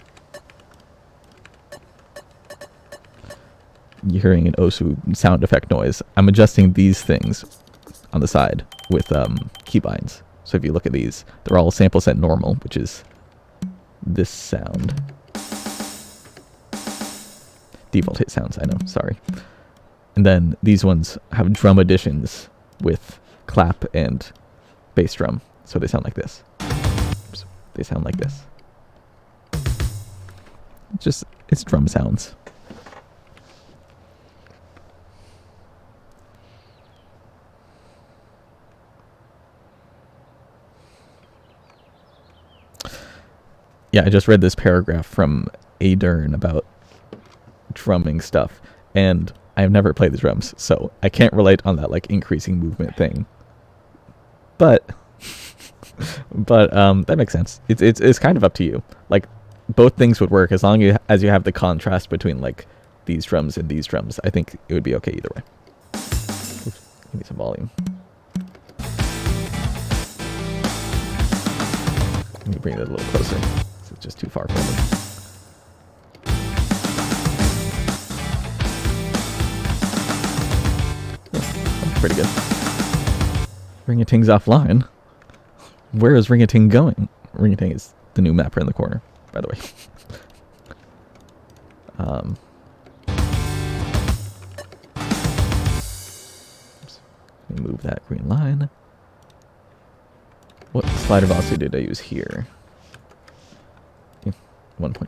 S1: You're hearing an Osu sound effect noise. I'm adjusting these things on the side with keybinds. So if you look at these, they're all sample set normal, which is this sound. Default hit sounds, I know, sorry. And then these ones have drum additions with clap and bass drum. So they sound like this. Oops, they sound like this. It's drum sounds. Yeah, I just read this paragraph from Adern about drumming stuff, and I've never played the drums, so I can't relate on that like increasing movement thing. But that makes sense. It's kind of up to you. Like, both things would work as long as you have the contrast between like these drums and these drums. I think it would be okay either way. Oops, give me some volume. Let me bring it a little closer. It's just too far for me. Pretty good. Ring-a-ting's offline. Where is Ring-a-ting going? Ring-a-ting is the new mapper in the corner, by the way. Oops. Let me move that green line. What slider velocity did I use here? 1.2.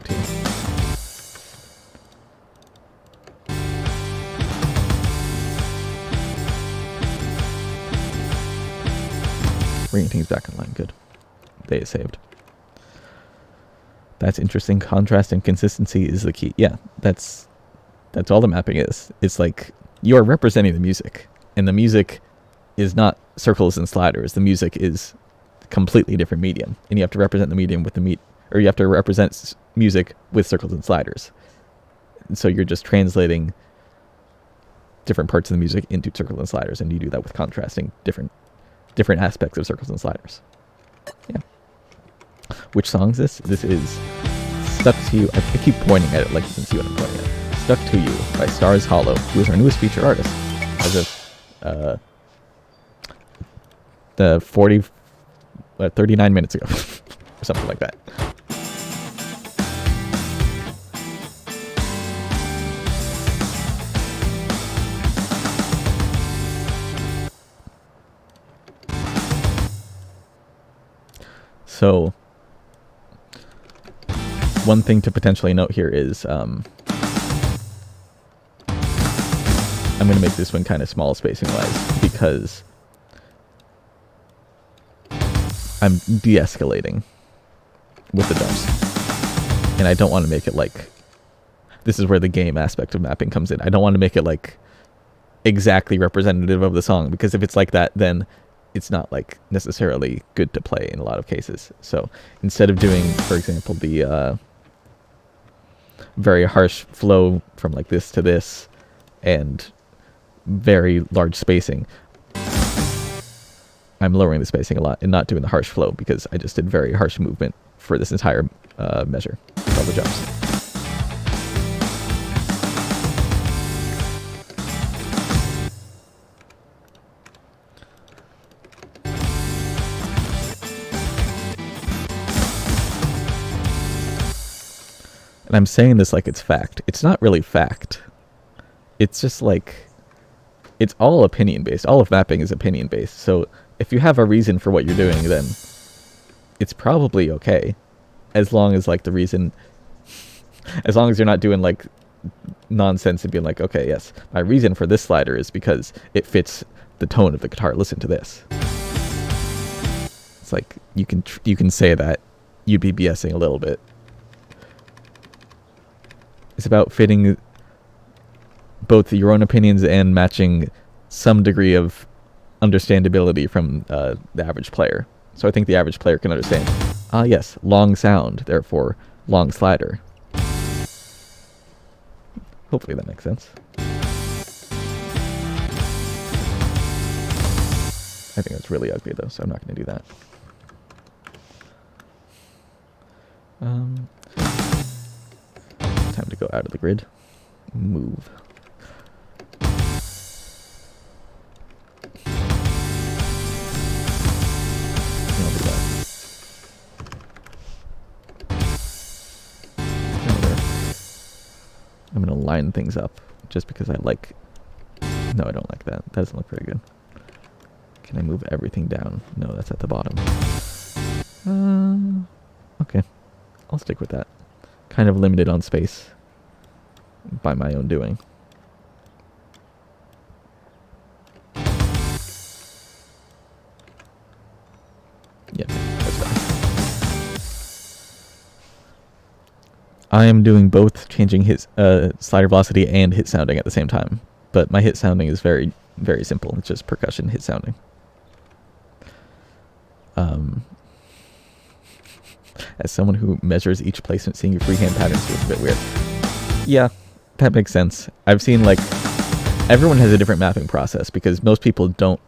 S1: Ring-a-ting's back online. Good. They is saved. That's interesting. Contrast and consistency is the key. Yeah, that's That's all the mapping is. It's like you are representing the music, and the music is not circles and sliders. The music is completely different medium, and you have to represent the medium with or you have to represent music with circles and sliders. And so you're just translating different parts of the music into circles and sliders, and you do that with contrasting different aspects of circles and sliders. Yeah. Which song is this? This is Stuck to You. I keep pointing at it like you can see what I'm pointing at. Stuck to You by Starshollow, who is our newest featured artist as of the 39 minutes ago or something like that. So one thing to potentially note here is I'm going to make this one kind of small spacing wise because I'm de-escalating with the jumps, and I don't want to make it like, this is where the game aspect of mapping comes in. I don't want to make it like exactly representative of the song, because if it's like that, then it's not like necessarily good to play in a lot of cases. So instead of doing, for example, the very harsh flow from like this to this and very large spacing, I'm lowering the spacing a lot and not doing the harsh flow, because I just did very harsh movement for this entire measure, all the jumps. And I'm saying this like it's fact. It's not really fact. It's just like, it's all opinion based. All of mapping is opinion based. So if you have a reason for what you're doing, then it's probably okay. As long as like the reason, as long as you're not doing like nonsense and being like, okay, yes, my reason for this slider is because it fits the tone of the guitar. Listen to this. It's like, you can say that, you'd be BSing a little bit. It's about fitting both your own opinions and matching some degree of understandability from the average player. So I think the average player can understand, yes, long sound, therefore long slider. Hopefully that makes sense. I think that's really ugly though, so I'm not going to do that. Time to go out of the grid. Move. I'll do that. I'm gonna line things up just because I like. No, I don't like that. That doesn't look very good. Can I move everything down? No, that's at the bottom. Okay. I'll stick with that. Kind of limited on space by my own doing. Yeah, that's fine. I am doing both, changing hit slider velocity and hit sounding at the same time. But my hit sounding is very, very simple. It's just percussion hit sounding. As someone who measures each placement, seeing your freehand patterns feels a bit weird. Yeah, that makes sense. I've seen, like, everyone has a different mapping process, because most people don't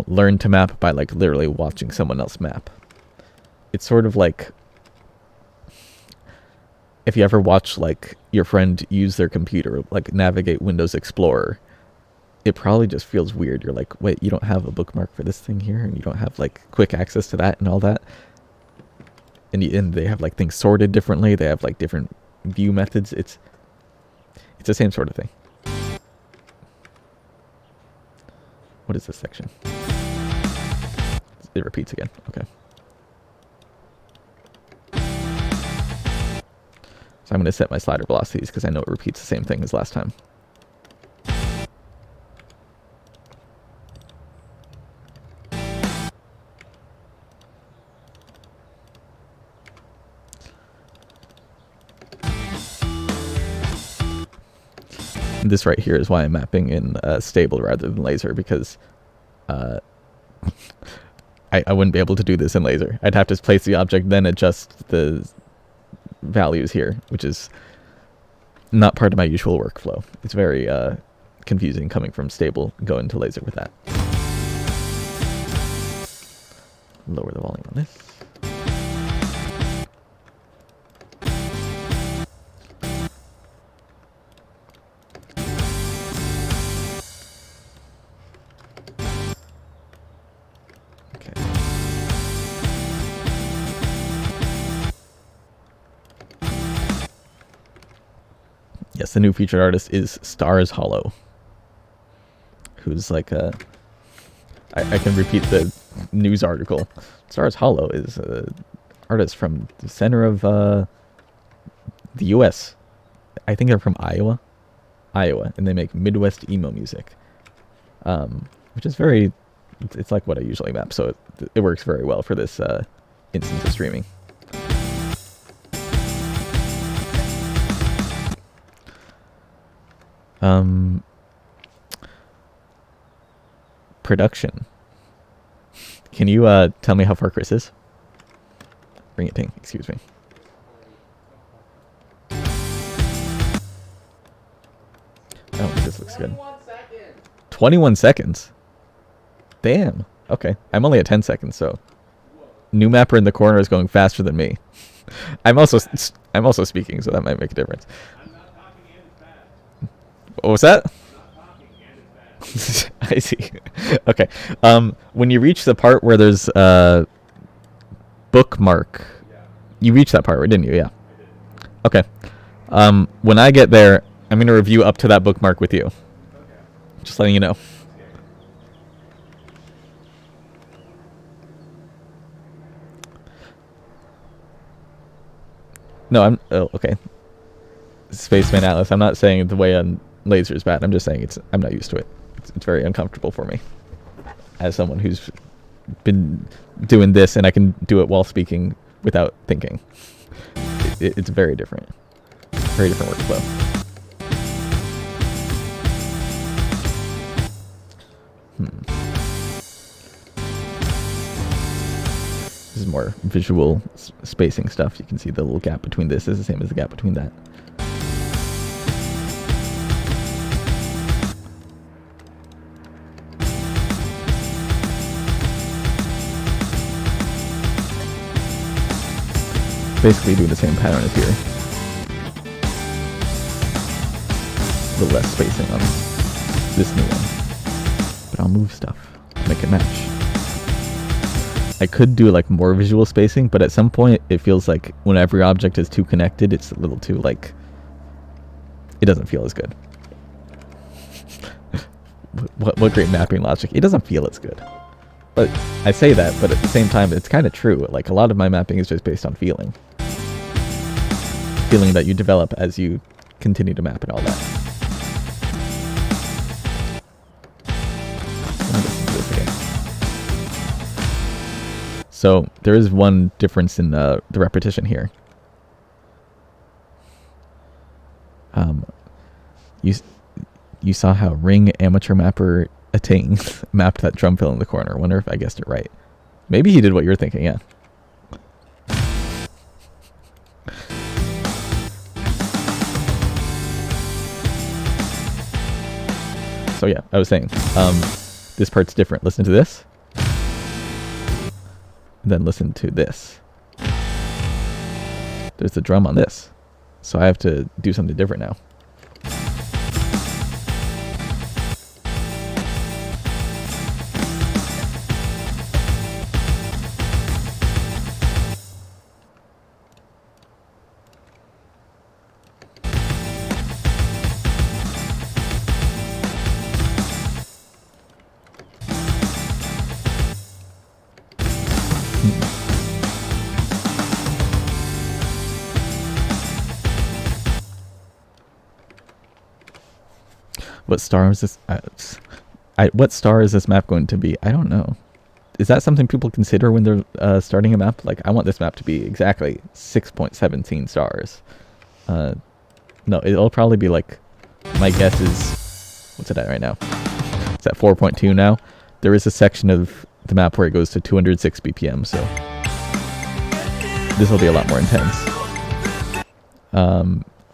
S1: learn to map by, like, literally watching someone else map. It's sort of like if you ever watch, like, your friend use their computer, like, navigate Windows Explorer, it probably just feels weird. You're like, wait, you don't have a bookmark for this thing here, and you don't have, like, quick access to that and all that. And they have, like, things sorted differently. They have, like, different view methods. It's the same sort of thing. What is this section? It repeats again. Okay. So I'm going to set my slider velocities because I know it repeats the same thing as last time. This right here is why I'm mapping in stable rather than laser, because I wouldn't be able to do this in laser. I'd have to place the object, then adjust the values here, which is not part of my usual workflow. It's very confusing coming from stable, going to laser with that. Lower the volume on this. Yes, the new featured artist is Starshollow, who's like a... I can repeat the news article. Starshollow is an artist from the center of the U.S. I think they're from Iowa, and they make Midwest emo music, which is very... It's like what I usually map, so it works very well for this instance of streaming. Production. Can you tell me how far Chris is? Bring it, Ting. Excuse me. Oh, this looks good. 21 seconds. Damn. Okay. I'm only at 10 seconds, so new mapper in the corner is going faster than me. I'm also speaking, so that might make a difference. What was that? I see. Okay. When you reach the part where there's bookmark, you reached that part, right? Didn't you? Yeah. Okay. When I get there, I'm gonna review up to that bookmark with you. Just letting you know. No, oh, okay. Spaceman Atlas. I'm not saying the way on laser is bad. I'm just saying I'm not used to it. It's very uncomfortable for me as someone who's been doing this, and I can do it while speaking without thinking. It's very different workflow. This is more visual spacing stuff. You can see the little gap between this is the same as the gap between that. Basically doing the same pattern as here. A little less spacing on this new one. But I'll move stuff, make it match. I could do like more visual spacing, but at some point it feels like when every object is too connected, it's a little too like... It doesn't feel as good. What great mapping logic. It doesn't feel as good. But I say that, but at the same time, it's kind of true. Like, a lot of my mapping is just based on feeling. Feeling that you develop as you continue to map and all that. So, there is one difference in the repetition here. You saw how Ring Amateur Mapper Attain mapped that drum fill in the corner. Wonder if I guessed it right. Maybe he did what you're thinking, yeah. So yeah, I was saying, this part's different. Listen to this. Then listen to this. There's the drum on this. So I have to do something different now. What star is this? What star is this map going to be? I don't know. Is that something people consider when they're starting a map? Like, I want this map to be exactly 6.17 stars. No, it'll probably be like my guess is, what's it at right now? It's at 4.2 now. There is a section of the map where it goes to 206 BPM, so this will be a lot more intense.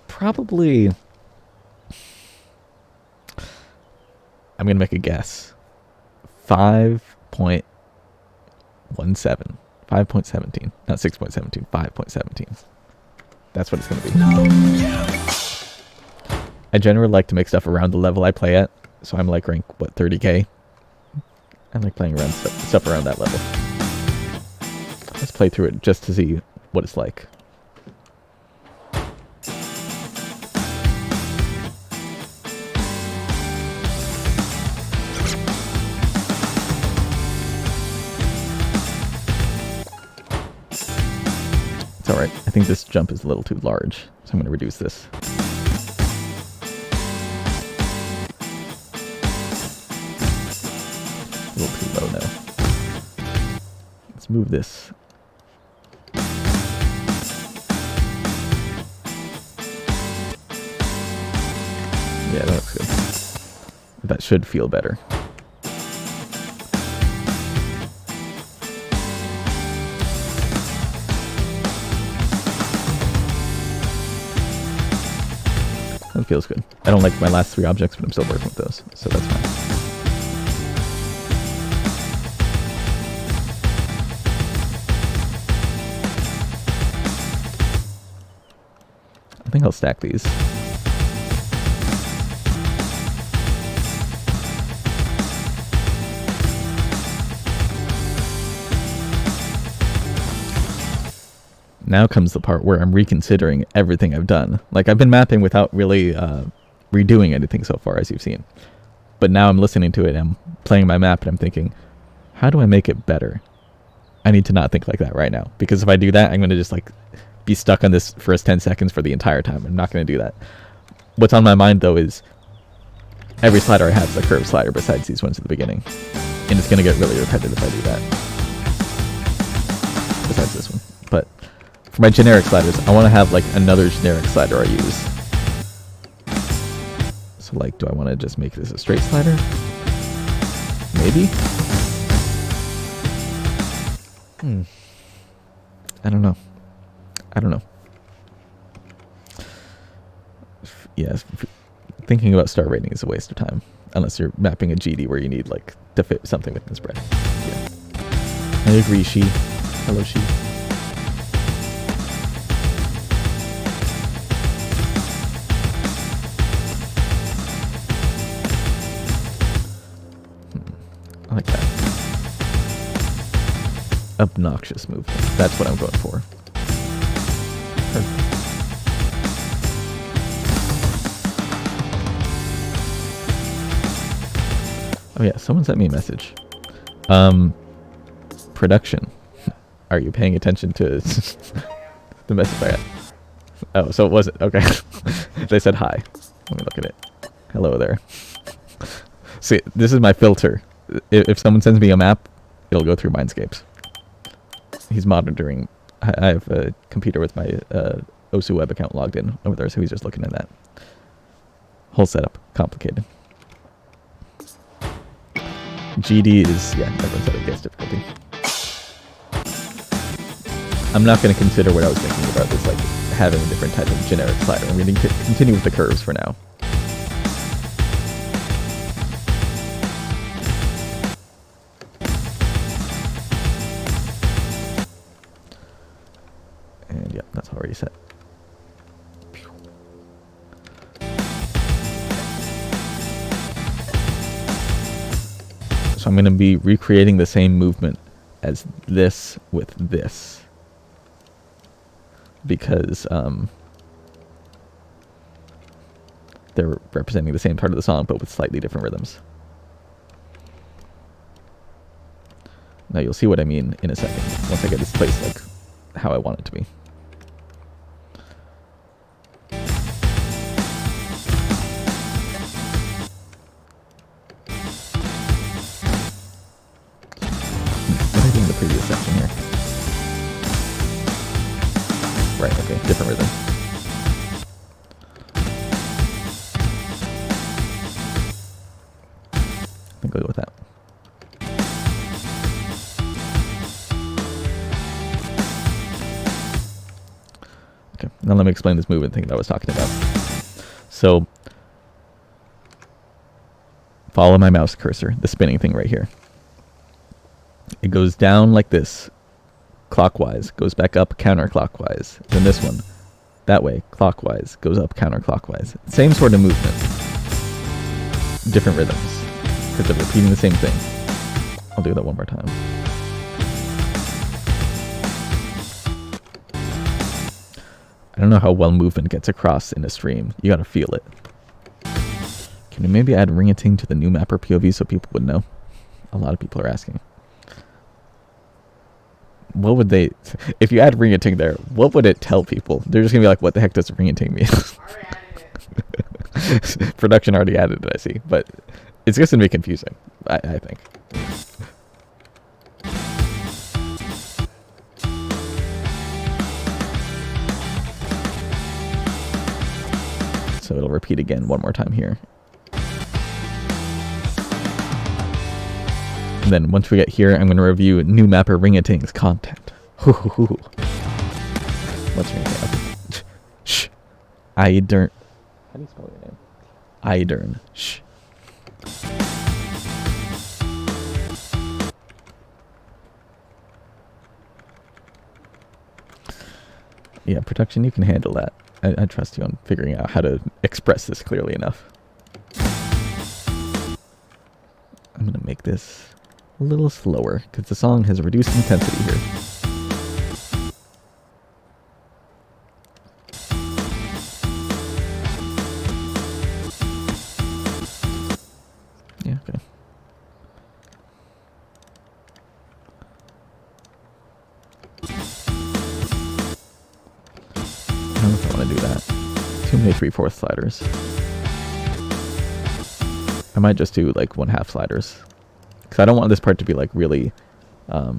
S1: Probably, I'm gonna make a guess. 5.17, 5.17, not 6.17, 5.17. That's what it's gonna be. I generally like to make stuff around the level I play at, so I'm like rank, what, 30k? I like playing around stuff around that level. Let's play through it just to see what it's like. It's alright. I think this jump is a little too large, so I'm going to reduce this. A little too low now. Let's move this. Yeah, that looks good. That should feel better. That feels good. I don't like my last 3 objects, but I'm still working with those, so that's fine. I think I'll stack these. Now comes the part where I'm reconsidering everything I've done. Like, I've been mapping without really redoing anything so far, as you've seen. But now I'm listening to it, and I'm playing my map, and I'm thinking, how do I make it better? I need to not think like that right now. Because if I do that, I'm going to just, like, be stuck on this first 10 seconds for the entire time. I'm not going to do that. What's on my mind, though, is every slider I have is a curved slider besides these ones at the beginning. And it's going to get really repetitive if I do that. Besides this one. But for my generic sliders, I want to have, like, another generic slider I use. So, like, do I want to just make this a straight slider? Maybe? I don't know. Yeah, thinking about star rating is a waste of time. Unless you're mapping a GD where you need, like, to fit something within spread. Yeah. I agree, She. Hello, She. I like that. Obnoxious movement. That's what I'm going for. Perfect. Oh yeah, someone sent me a message. Production. Are you paying attention to the message I got? Oh, so it wasn't. Okay. They said hi. Let me look at it. Hello there. See, this is my filter. If someone sends me a map, it'll go through Mindscapes. He's monitoring. I have a computer with my Osu web account logged in over there, so he's just looking at that. Whole setup. Complicated. GD is, yeah, everyone said it gets difficulty. I'm not going to consider what I was thinking about this, like, having a different type of generic slider. I'm going to continue with the curves for now. And, yeah, that's already set. So I'm going to be recreating the same movement as this with this. Because they're representing the same part of the song, but with slightly different rhythms. Now you'll see what I mean in a second, once I get this placed like how I want it to be. What did I do in the previous section here? Right, okay, different rhythm. Now let me explain this movement thing that I was talking about. So, follow my mouse cursor, the spinning thing right here. It goes down like this, clockwise, goes back up counterclockwise. Then this one, that way, clockwise, goes up counterclockwise. Same sort of movement. Different rhythms, because they're repeating the same thing. I'll do that one more time. I don't know how well movement gets across in a stream. You gotta feel it. Can you maybe add ring-a-ting to the new mapper POV so people would know? A lot of people are asking. What would they... If you add ring-a-ting there, what would it tell people? They're just gonna be like, what the heck does ring-a-ting mean? Production already added it, I see. But it's just gonna be confusing, I think. So it'll repeat again one more time here. And then once we get here, I'm going to review new mapper ring-a-ting's content. What's ring-a-ting? Shh. Idern. How do you spell your name? Idern. Shh. Yeah, production, you can handle that. I trust you on figuring out how to express this clearly enough. I'm going to make this a little slower, because the song has reduced intensity here. Yeah, okay. I don't know if I want to do that. Too many 3/4 sliders. I might just do like 1/2 sliders. Because I don't want this part to be like really... I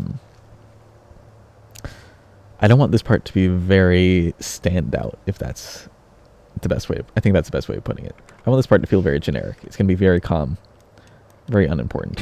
S1: don't want this part to be very standout, if that's the best way. I think that's the best way of putting it. I want this part to feel very generic. It's going to be very calm. Very unimportant.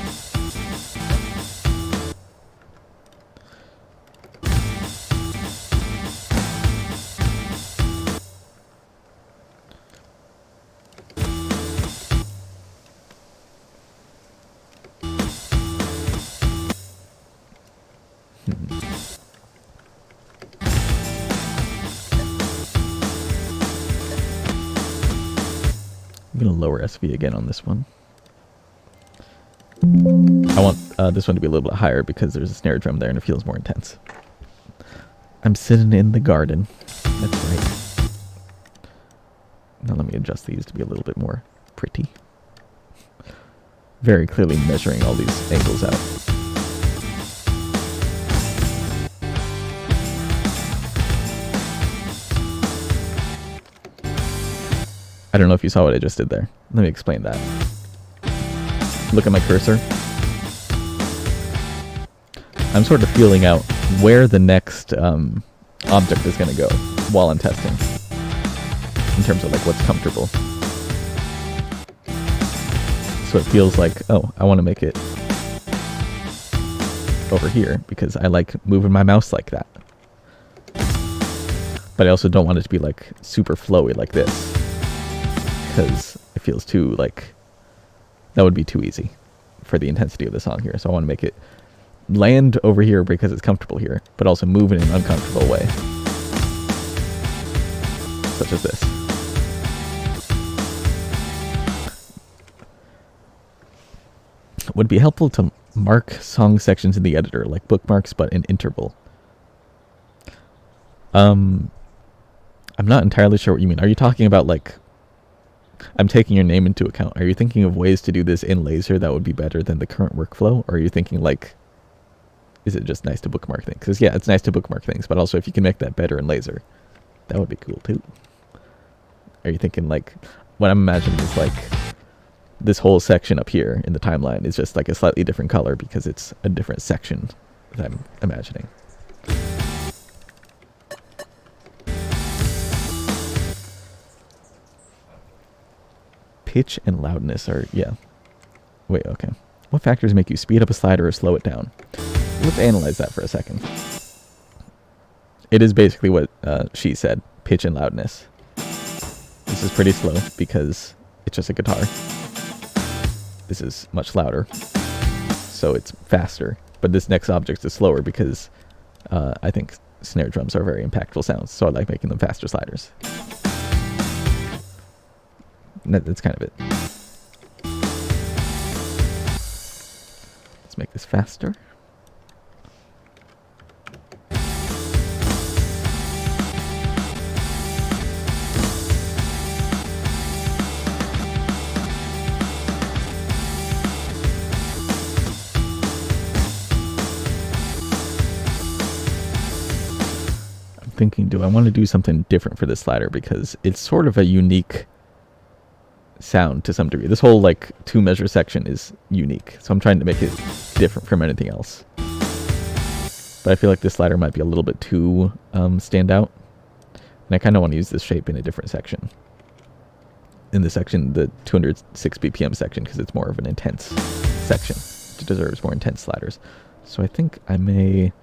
S1: I'm going to lower SV again on this one. I want this one to be a little bit higher because there's a snare drum there and it feels more intense. I'm sitting in the garden. That's right. Now let me adjust these to be a little bit more pretty. Very clearly measuring all these angles out. I don't know if you saw what I just did there. Let me explain that. Look at my cursor. I'm sort of feeling out where the next object is going to go while I'm testing. In terms of like what's comfortable. So it feels like, oh, I want to make it over here because I like moving my mouse like that. But I also don't want it to be like super flowy like this. Because it feels too, like, that would be too easy for the intensity of the song here. So I want to make it land over here because it's comfortable here, but also move in an uncomfortable way. Such as this. Would be helpful to mark song sections in the editor, like bookmarks, but in interval. I'm not entirely sure what you mean. Are you talking about, like, I'm taking your name into account. Are you thinking of ways to do this in laser that would be better than the current workflow? Or are you thinking like, is it just nice to bookmark things? Because yeah, it's nice to bookmark things, but also if you can make that better in laser, that would be cool too. Are you thinking like, what I'm imagining is like, this whole section up here in the timeline is just like a slightly different color because it's a different section that I'm imagining. Pitch and loudness are, yeah. Wait, okay. What factors make you speed up a slider or slow it down? Let's analyze that for a second. It is basically what she said. pitch and loudness. This is pretty slow because it's just a guitar. This is much louder, so it's faster. But this next object is slower because I think snare drums are very impactful sounds, so I like making them faster sliders. That's kind of it. Let's make this faster. Thinking, do I want to do something different for this slider, because it's sort of a unique sound to some degree. This whole like 2 measure section is unique, so I'm trying to make it different from anything else. But I feel like this slider might be a little bit too stand out, and I kind of want to use this shape in a different section. In the section, the 206 BPM section, because it's more of an intense section. It deserves more intense sliders. So I think I may...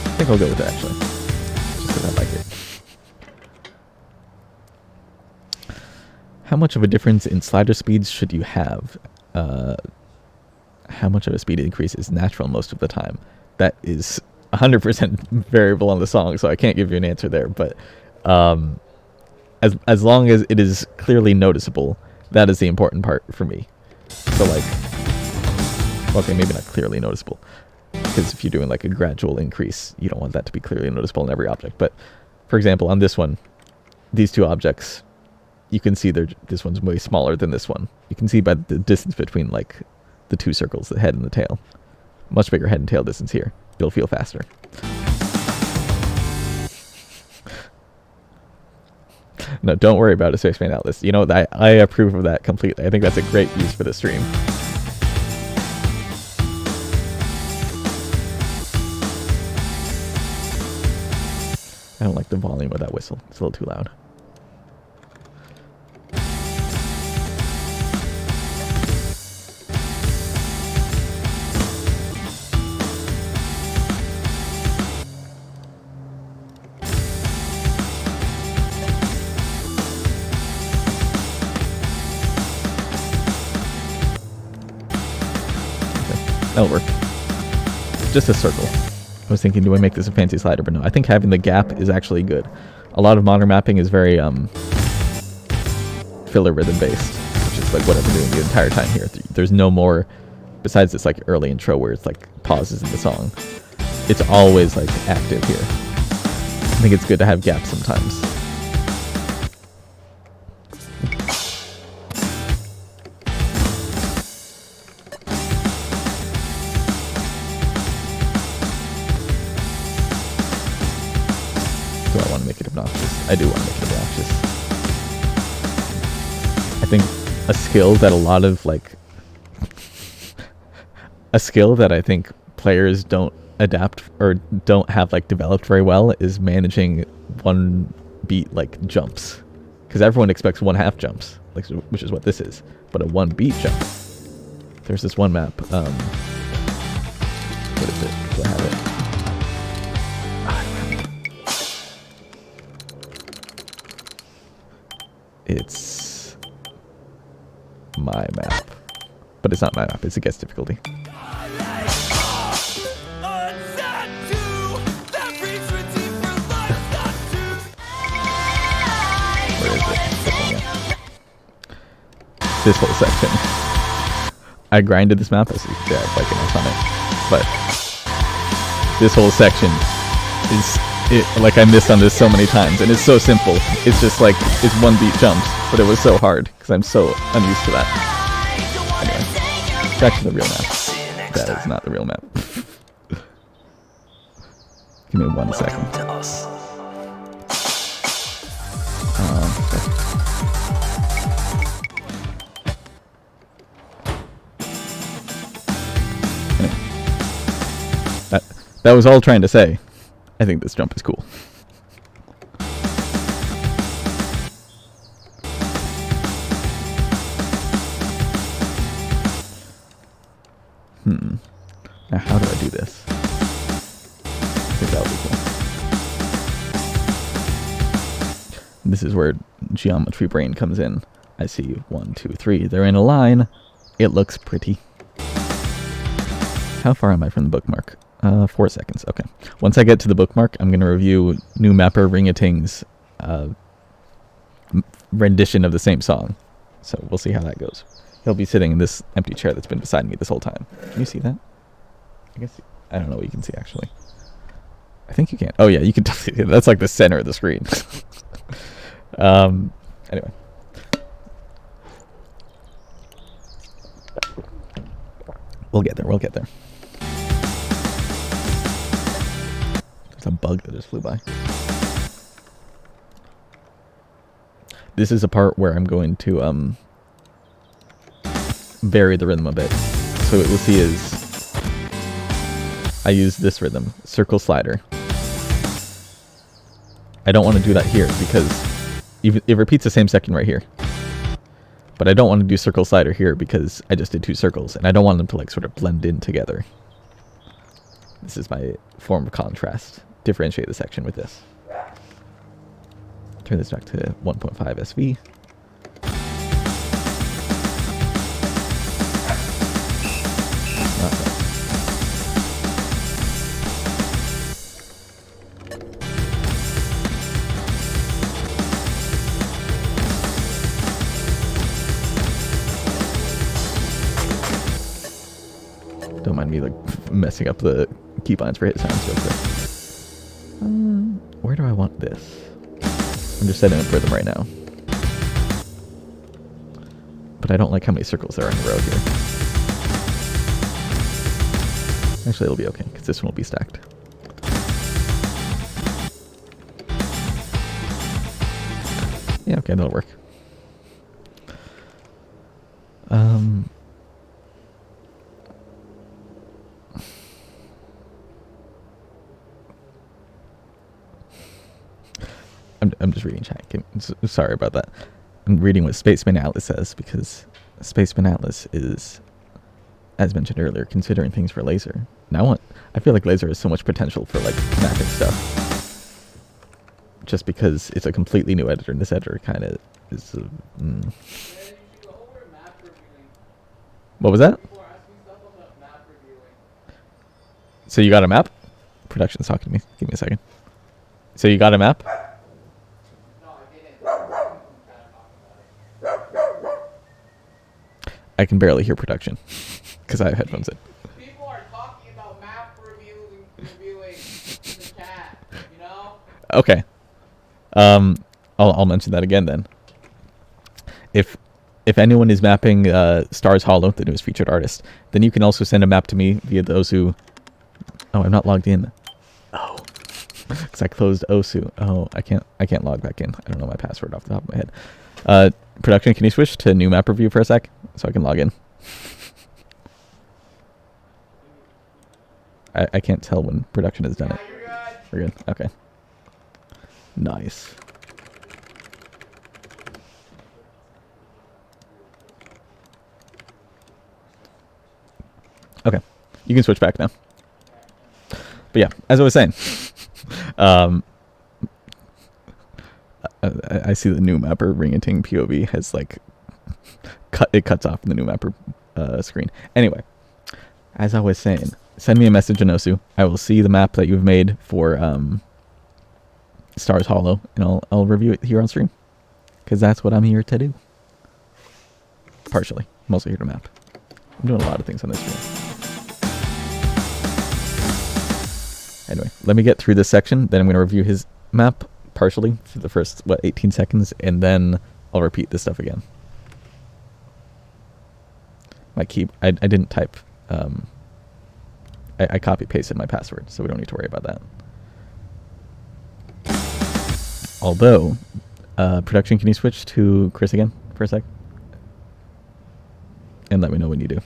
S1: I think I'll go with it, actually, just because I like it. How much of a difference in slider speeds should you have? How much of a speed increase is natural most of the time? That is 100% variable on the song, so I can't give you an answer there. But as long as it is clearly noticeable, that is the important part for me. So like, okay, maybe not clearly noticeable, because if you're doing like a gradual increase, you don't want that to be clearly noticeable in every object. But for example, on this one, these 2 objects, you can see this one's way smaller than this one. You can see by the distance between like the 2 circles, the head and the tail. Much bigger head and tail distance here. You'll feel faster. No, don't worry about a spaceman outlist. You know, I approve of that completely. I think that's a great use for the stream. I don't like the volume of that whistle. It's a little too loud. That'll work. Just a circle. I was thinking, do I make this a fancy slider? But no, I think having the gap is actually good. A lot of modern mapping is very filler rhythm based, which is like what I've been doing the entire time here. There's no more, besides this like early intro where it's like pauses in the song. It's always like active here. I think it's good to have gaps sometimes. I do want to make it obnoxious. I think a skill that a lot of like... a skill that I think players don't adapt or don't have like developed very well is managing 1 beat like jumps. Because everyone expects 1/2 jumps, like, which is what this is. But a 1 beat jump. There's this one map. What is it? Do I have it? It's my map, but it's not my map. It's a guess difficulty. Where is it? This whole section. I grinded this map. I see like an X on it, but this whole section is. Like I missed on this so many times, and it's so simple. It's just like, it's 1 beat jumps, but it was so hard, because I'm so unused to that. Anyway, back to the real map. That is not the real map. Give me 1 second. Anyway. That was all trying to say. I think this jump is cool. Now how do I do this? I think that would be cool. This is where geometry brain comes in. I see 1, 2, 3. They're in a line. It looks pretty. How far am I from the bookmark? 4 seconds. Okay. Once I get to the bookmark, I'm going to review new mapper Ringating's rendition of the same song. So we'll see how that goes. He'll be sitting in this empty chair that's been beside me this whole time. Can you see that? I guess I don't know what you can see actually. I think you can. Oh yeah, you can definitely see it. That's like the center of the screen. Anyway. We'll get there. We'll get there. There's a bug that just flew by. This is a part where I'm going to vary the rhythm a bit. So what we'll see is I use this rhythm, circle slider. I don't want to do that here because it repeats the same second right here. But I don't want to do circle slider here because I just did 2 circles and I don't want them to like sort of blend in together. This is my form of contrast. Differentiate the section with this. Turn this back to 1.5 SV. Don't mind me like messing up the keybinds for hit sounds real quick. Where do I want this? I'm just setting up rhythm right now. But I don't like how many circles there are in a row here. Actually, it'll be okay, because this one will be stacked. Yeah, okay, that'll work. I'm just reading chat. Sorry about that. I'm reading what Spaceman Atlas says because Spaceman Atlas is, as mentioned earlier, considering things for laser. Now I feel like laser has so much potential for like mapping stuff. Just because it's a completely new editor, and this editor kind of is. What was that? So you got a map? Production's talking to me. Give me a second. So you got a map? I can barely hear production because I have headphones in.
S2: People are talking about map reviews and reviewing in the chat, you know?
S1: Okay. I'll mention that again then. If anyone is mapping Starshollow, the newest featured artist, then you can also send a map to me via the Osu. Oh, I'm not logged in. Oh, because I closed Osu. Oh, I can't log back in. I don't know my password off the top of my head. Production, can you switch to new map review for a sec so I can log in? I can't tell when production has done it.
S2: You're good.
S1: We're good. Okay. Nice. Okay, you can switch back now. But yeah, as I was saying, I see the new mapper Ringating POV has like it cuts off in the new mapper screen. Anyway, as I was saying, send me a message in Osu. I will see the map that you've made for Starshollow, and I'll review it here on stream, because that's what I'm here to do. Partially, I'm also here to map. I'm doing a lot of things on this stream. Anyway, let me get through this section, then I'm going to review his map partially for the first, 18 seconds, and then I'll repeat this stuff again. I didn't type, I copy-pasted my password, so we don't need to worry about that. Although, production, can you switch to Chris again for a sec? And let me know when you do.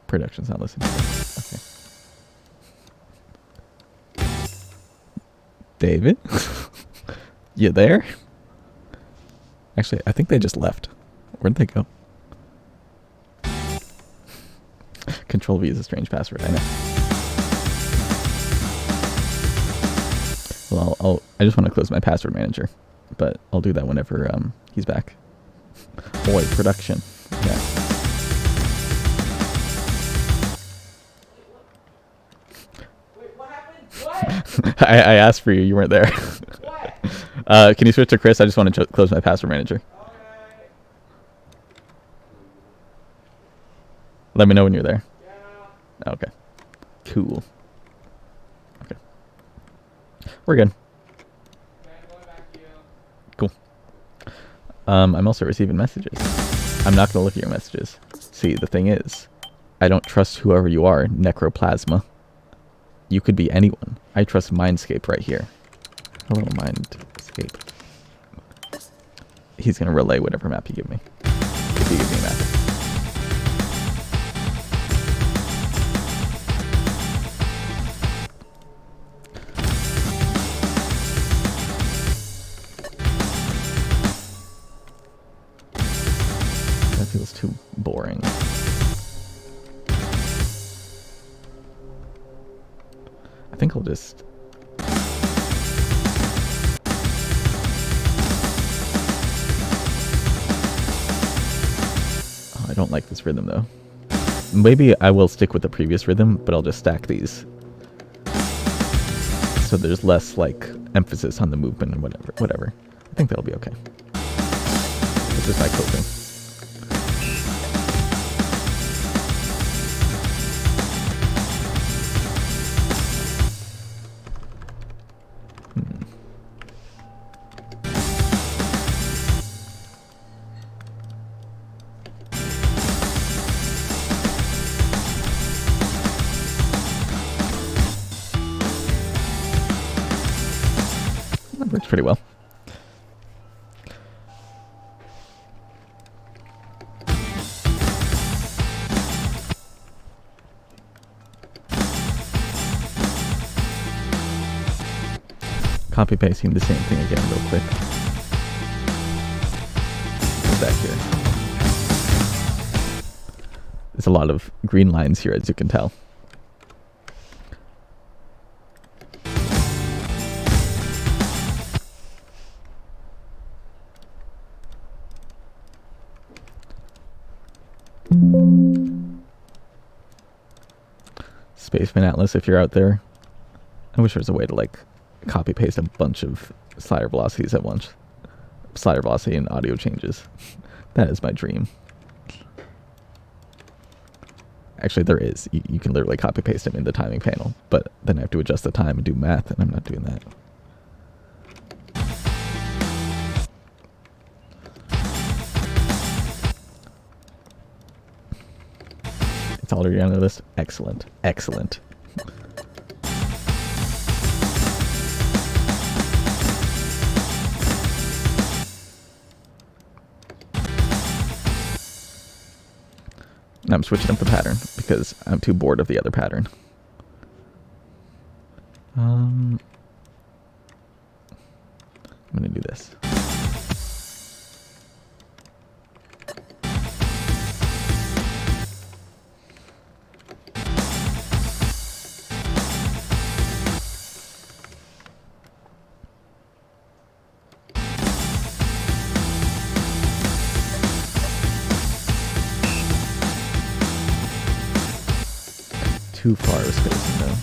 S1: Production's not listening. Okay. David? You there? Actually, I think they just left. Where'd they go? Control V is a strange password, I know. Well, I just want to close my password manager, but I'll do that whenever he's back. Boy, production. Yeah.
S2: Wait, what happened? What?
S1: I asked for you. You weren't there.
S2: What?
S1: Can you switch to Chris? I just want to close my password manager.
S2: Okay.
S1: Let me know when you're there.
S2: Yeah.
S1: Okay. Cool. Okay. We're good.
S2: Okay, I'm going back to you.
S1: Cool. I'm also receiving messages. I'm not going to look at your messages. See, the thing is, I don't trust whoever you are, Necroplasma. You could be anyone. I trust Mindscape right here. Hello, Mindscape. He's going to relay whatever map you give me. If you give me a map. That feels too boring. I think I'll just... Oh, I don't like this rhythm though. Maybe I will stick with the previous rhythm, but I'll just stack these. So there's less like emphasis on the movement and whatever. I think that'll be okay. This is my coping. That works pretty well. Copy pasting the same thing again real quick. Go back here. There's a lot of green lines here, as you can tell. Spaceman Atlas, if you're out there. I wish there was a way to like copy paste a bunch of slider velocities at once. Slider velocity and audio changes. That is my dream. Actually, there is. You can literally copy paste them in the timing panel, but then I have to adjust the time and do math, and I'm not doing that. It's already on the list. Excellent. Excellent. Now I'm switching up the pattern because I'm too bored of the other pattern. I'm gonna do this. Too far of spacing though.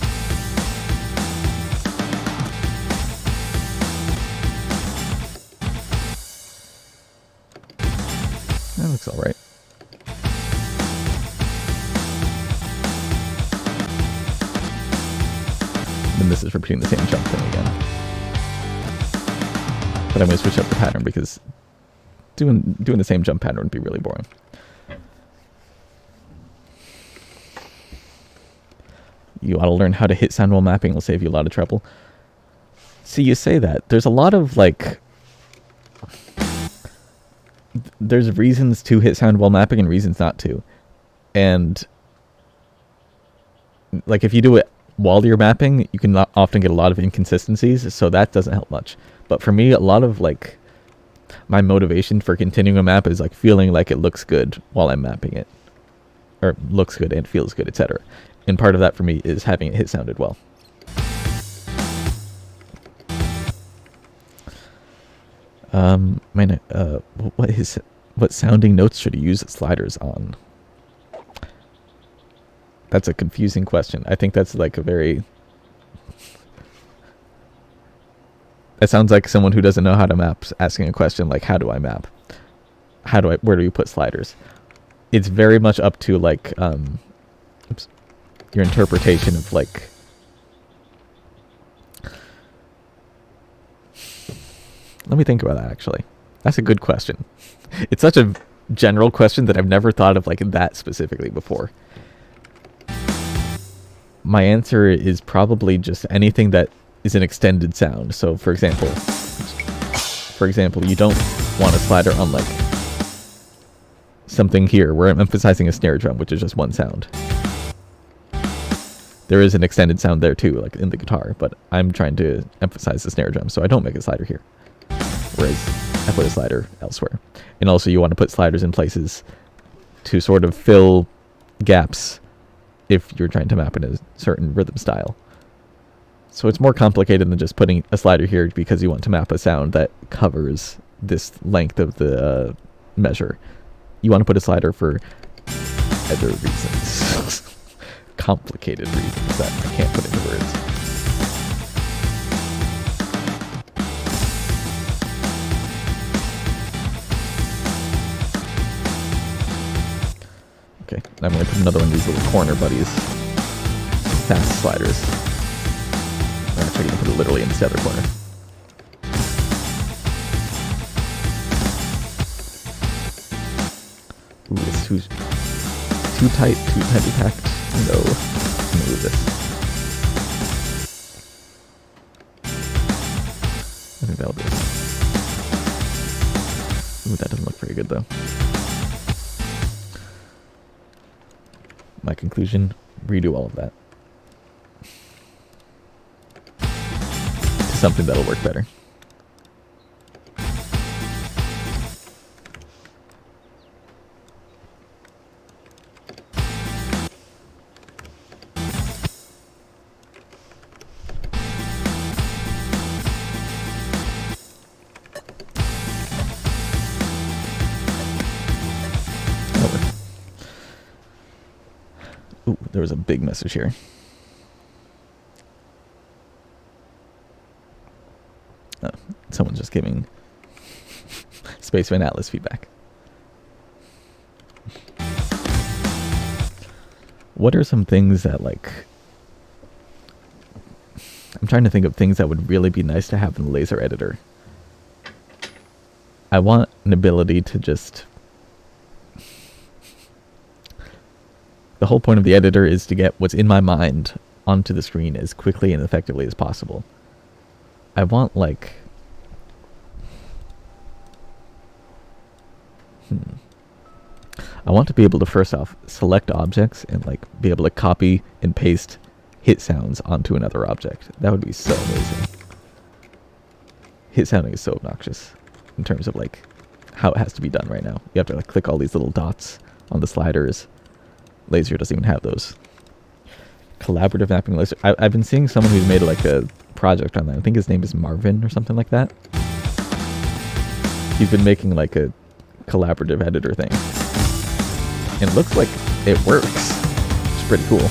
S1: That looks alright. Then this is repeating the same jump thing again. But I'm going to switch up the pattern because doing the same jump pattern would be really boring. You ought to learn how to hit sound while mapping. It'll save you a lot of trouble. See, you say that. There's a lot of, like... There's reasons to hit sound while mapping and reasons not to. And... like, if you do it while you're mapping, you can often get a lot of inconsistencies, so that doesn't help much. But for me, a lot of, like... my motivation for continuing a map is, like, feeling like it looks good while I'm mapping it. or looks good and feels good, etc. And part of that for me is having it hit sounded well. What sounding notes should you use sliders on? That's a confusing question. I think that's like a very... That sounds like someone who doesn't know how to map asking a question like, how do I map? Where do you put sliders? It's very much up to like, your interpretation of like... Let me think about that, actually. That's a good question. It's such a general question that I've never thought of like that specifically before. My answer is probably just anything that is an extended sound. So for example, you don't want a slider on like something here where I'm emphasizing a snare drum, which is just one sound. There is an extended sound there too, like in the guitar, but I'm trying to emphasize the snare drum, so I don't make a slider here. Whereas I put a slider elsewhere. And also you want to put sliders in places to sort of fill gaps if you're trying to map in a certain rhythm style. So it's more complicated than just putting a slider here because you want to map a sound that covers this length of the measure. You want to put a slider for other reasons. Complicated reasons that I can't put into words. Okay, I'm going to put another one of these little corner buddies. Fast sliders. I'm actually going to put it literally in the other corner. Ooh, it's too tight, too tightly packed. No, I'm going to move this. I think that'll do it. Ooh, that doesn't look very good though. My conclusion, redo all of that to something that'll work better. Ooh, there was a big message here. Oh, someone's just giving Spaceman Atlas feedback. What are some things that, like... I'm trying to think of things that would really be nice to have in the laser editor. I want an ability to just... The whole point of the editor is to get what's in my mind onto the screen as quickly and effectively as possible. I want, like... I want to be able to, first off, select objects and, like, be able to copy and paste hit sounds onto another object. That would be so amazing. Hit sounding is so obnoxious in terms of, like, how it has to be done right now. You have to, like, click all these little dots on the sliders. Laser doesn't even have those. Collaborative mapping laser. I've been seeing someone who's made like a project on that. I think his name is Marvin or something like that. He's been making like a collaborative editor thing. And it looks like it works. It's pretty cool.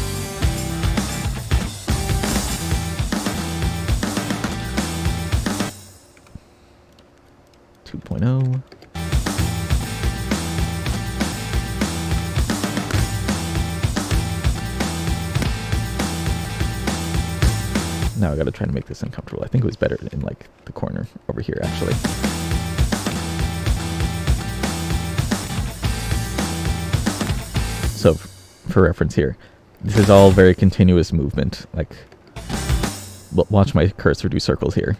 S1: Now I gotta try to make this uncomfortable. I think it was better in like the corner over here actually. So for reference here, this is all very continuous movement. Like, watch my cursor do circles here.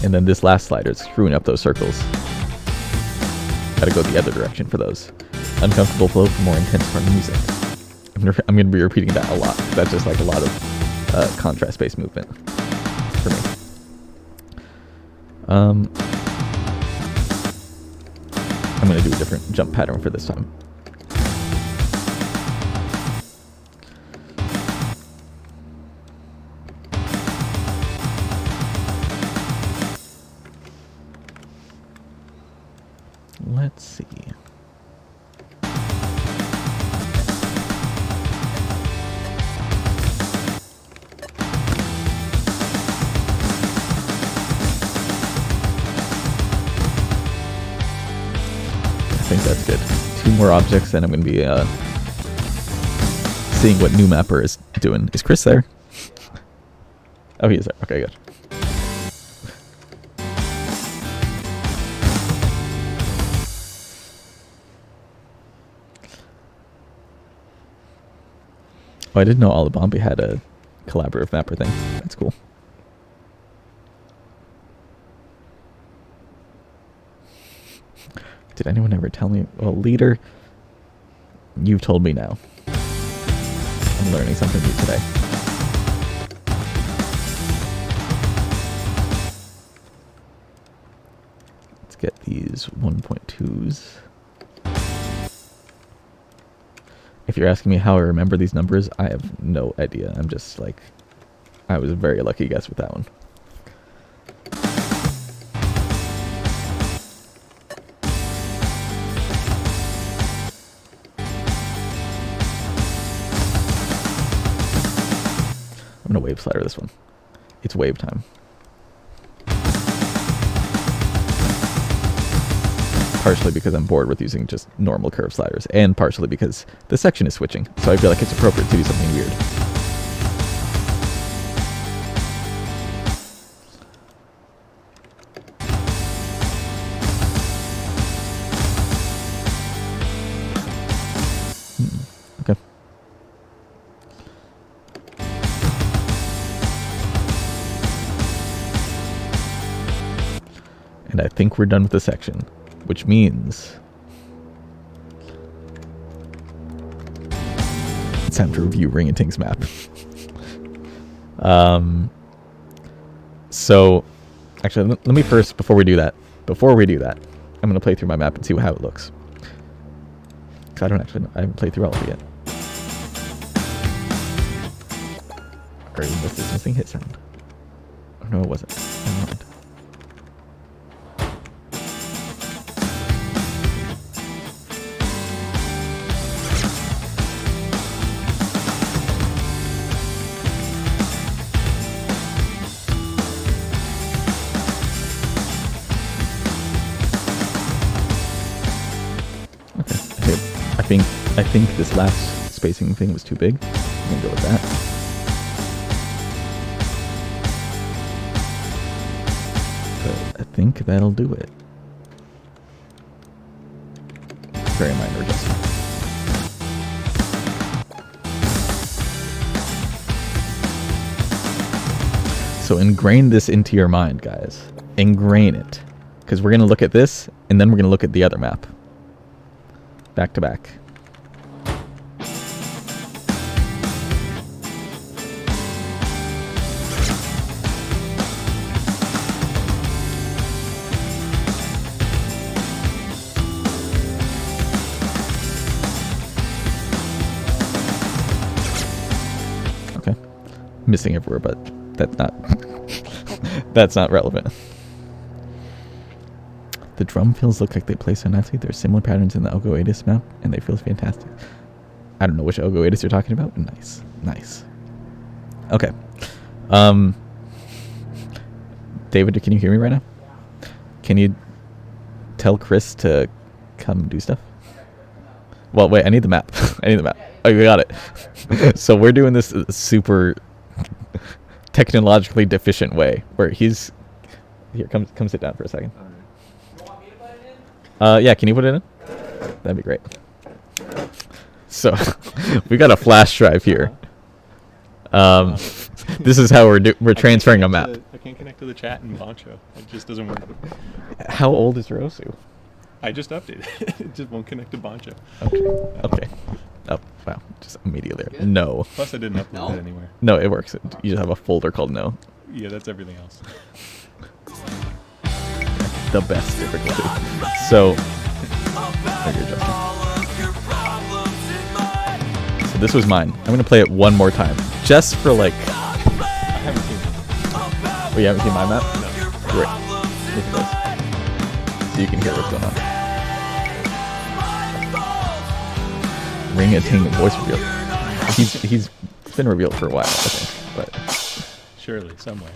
S1: And then this last slider is screwing up those circles. Gotta go the other direction for those. Uncomfortable flow for more intense part of music. I'm gonna be repeating that a lot. That's just like a lot of contrast-based movement for me. I'm gonna do a different jump pattern for this time. more objects, and I'm going to be seeing what new mapper is doing. Is Chris there? Oh, he is there. Okay, good. Oh, I didn't know Alabambi had a collaborative mapper thing. That's cool. Did anyone ever tell me? Well, leader, you've told me now. I'm learning something new today. Let's get these 1.2s. If you're asking me how I remember these numbers, I have no idea. I'm just like, I was a very lucky guess with that one. I'm gonna wave slider this one. It's wave time. Partially because I'm bored with using just normal curve sliders, and partially because the section is switching, so I feel like it's appropriate to do something weird. Okay. And I think we're done with the section. Which means it's time to review Ring and Ting's map. So actually, let me first, before we do that, I'm going to play through my map and see how it looks. Because I haven't played through all of it yet. Or was this missing hit sound? Oh, no, it wasn't. Never mind. I think this last spacing thing was too big. I'm gonna go with that. But I think that'll do it. Very minor adjustment. So ingrain this into your mind, guys. Ingrain it. Because we're gonna look at this, and then we're gonna look at the other map. Back to back. Okay. Missing everywhere, but that's not that's not relevant. The drum fills look like they play so nicely. There are similar patterns in the Ogoatis map, and they feel fantastic. I don't know which Ogoatis you're talking about. Nice. Nice. Okay. David, can you hear me right now? Can you tell Chris to come do stuff? Well, wait, I need the map. I need the map. Oh, you got it. So we're doing this super technologically deficient way, where he's... Here, come sit down for a second. Yeah, can you put it in? That'd be great. So, we got a flash drive here. This is how we're transferring a map.
S3: I can't connect to the chat in Boncho. It just doesn't work.
S1: How old is your Osu?
S3: I just updated it. It just won't connect to Boncho.
S1: Okay. Okay. Oh, wow. Just immediately there. No.
S3: Plus, I didn't upload it anywhere.
S1: No, it works. You just have a folder called no.
S3: Yeah, that's everything else.
S1: The best difficulty. So, so this was mine. I'm gonna play it one more time, just for like.
S3: I haven't seen it.
S1: Oh, you haven't seen my map?
S3: No.
S1: Great. Look at this. So you can hear what's going on. Ring a Ting voice reveal. He's been revealed for a while, I think, but
S3: Surely, somewhere.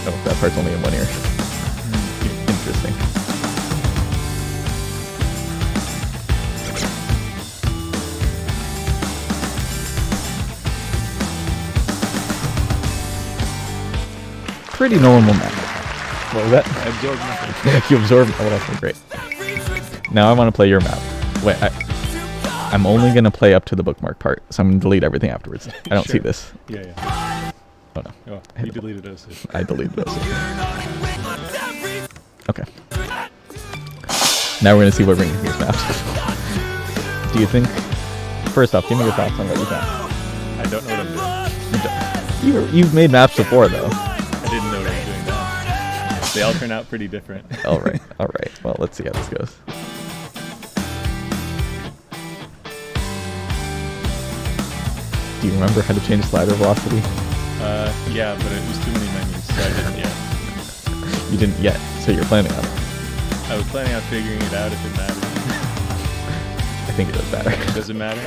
S1: oh, that part's only in one ear. Interesting. Pretty normal map. What was that?
S3: I absorbed nothing.
S1: You absorbed. Oh, that's great. Now I want to play your map. Wait, I'm only gonna play up to the bookmark part, so I'm gonna delete everything afterwards. I don't see
S3: Sure.
S1: this.
S3: Yeah, yeah.
S1: Oh no.
S3: Oh, you deleted those.
S1: I deleted those. Okay. Now we're gonna see what brings these maps. Do you think? First off, give me your thoughts on what you got.
S3: I don't know what I'm doing.
S1: You've made maps before though.
S3: I didn't know what I was doing now. They all turn out pretty different.
S1: All right. All right. Well, let's see how this goes. Do you remember how to change slider velocity?
S3: Yeah, but it was too many menus, so I didn't yet.
S1: You didn't yet, so you're planning on it.
S3: I was planning on figuring it out if it mattered.
S1: I think it does matter.
S3: Does it matter?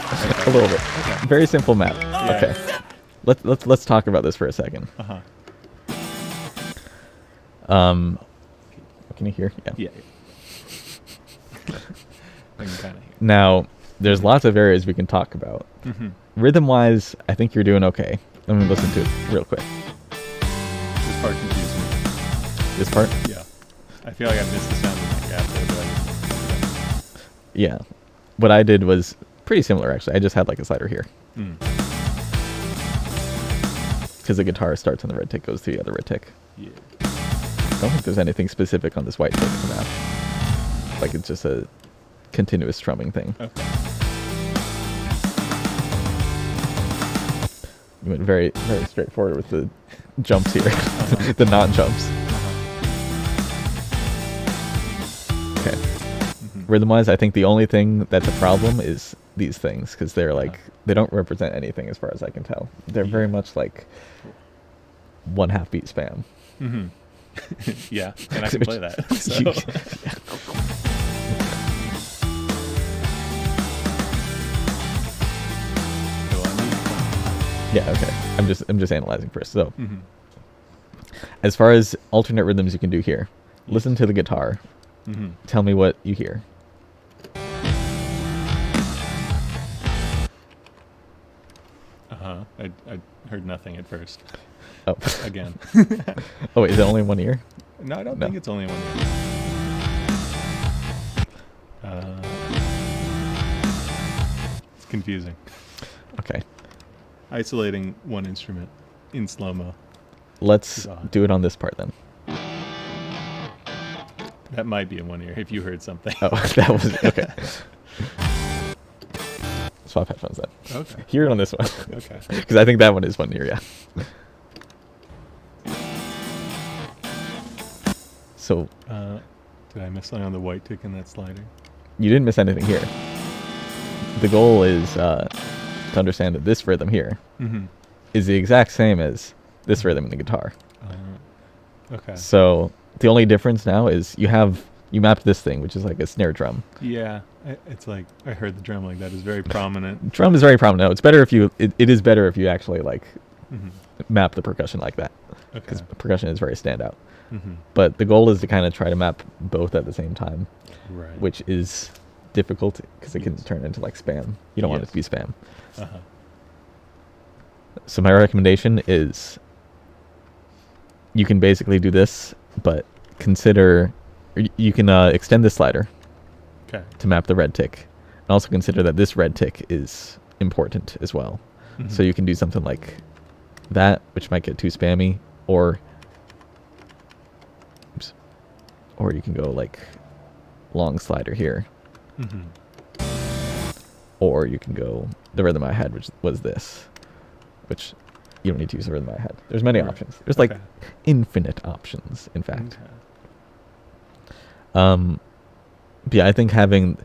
S1: A little bit.
S3: Okay.
S1: Very simple map.
S3: Yeah.
S1: Okay. Let's talk about this for a second.
S3: Uh-huh.
S1: Can you hear? Yeah.
S3: Yeah. I can kind of hear.
S1: Now, there's lots of areas we can talk about.
S3: Mm-hmm.
S1: Rhythm-wise, I think you're doing okay. Let me listen to it real quick.
S3: This part confused me.
S1: This part?
S3: Yeah. I feel like I missed the sound of my gap there, but
S1: Yeah. What I did was pretty similar, actually. I just had like a slider here. Because the guitar starts on the red tick, goes to the other red tick.
S3: Yeah.
S1: I don't think there's anything specific on this white tick in the map. Like it's just a continuous strumming thing.
S3: Okay.
S1: You went very, very straightforward with the jumps here. The non-jumps. Okay. Rhythm-wise, I think the only thing that's a problem is these things, because they're like, they don't represent anything as far as I can tell. They're very much like 1/2 beat spam.
S3: Mm-hmm. Yeah, and I can play that. So.
S1: Yeah, okay. I'm just analyzing first. So, as far as alternate rhythms you can do here, listen to the guitar. Tell me what you hear.
S3: I heard nothing at first.
S1: Oh.
S3: Again.
S1: Oh, wait, is it only one ear?
S3: No, I don't think it's only one ear. It's confusing.
S1: Okay.
S3: Isolating one instrument in slow-mo.
S1: Let's do it on this part then.
S3: That might be in one ear if you heard something.
S1: Oh, that was okay. Swap headphones then.
S3: Okay.
S1: Hear it on this one.
S3: Okay.
S1: Because I think that one is one ear, yeah. So,
S3: did I miss something on the white tick in that slider?
S1: you didn't miss anything here. The goal is to understand that this rhythm here is the exact same as this rhythm in the guitar.
S3: Okay.
S1: So the only difference now is you mapped this thing, which is like a snare drum.
S3: Yeah, it's like I heard the drum like that is very prominent.
S1: Drum is very prominent. No, it's better if you. It is better if you actually like map the percussion like that, because percussion is very standout. But the goal is to kind of try to map both at the same time,
S3: Right.
S1: which is difficult because it can turn into like spam. You don't want it to be spam. So my recommendation is you can basically do this, but consider you can extend this slider to map the red tick, and also consider that this red tick is important as well. So you can do something like that, which might get too spammy, or you can go like long slider here, or you can go the rhythm I had, which was this, which you don't need to use the rhythm I had. There's many options. There's like infinite options, in fact. But yeah, I think having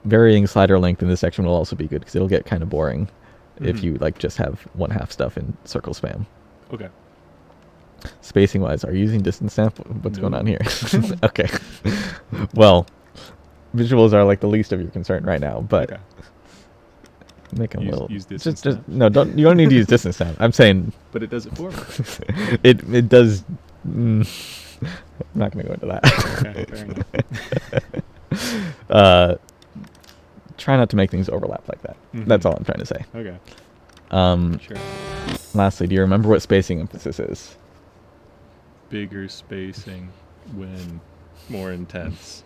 S1: varying slider length in this section will also be good, because it'll get kind of boring if you like just have 1/2 stuff in circle spam.
S3: Okay.
S1: Spacing wise, are you using distance stamp? What's going on here? Okay. Well, visuals are like the least of your concern right now, but make them a little.
S3: Use distance
S1: just no, don't. You don't need to use distance stamp. I'm saying.
S3: But it does it for me.
S1: It does. I'm not going to go into that.
S3: Okay, fair enough.
S1: Try not to make things overlap like that. That's all I'm trying to say.
S3: Okay. Sure.
S1: Lastly, do you remember what spacing emphasis is?
S3: Bigger spacing when more intense.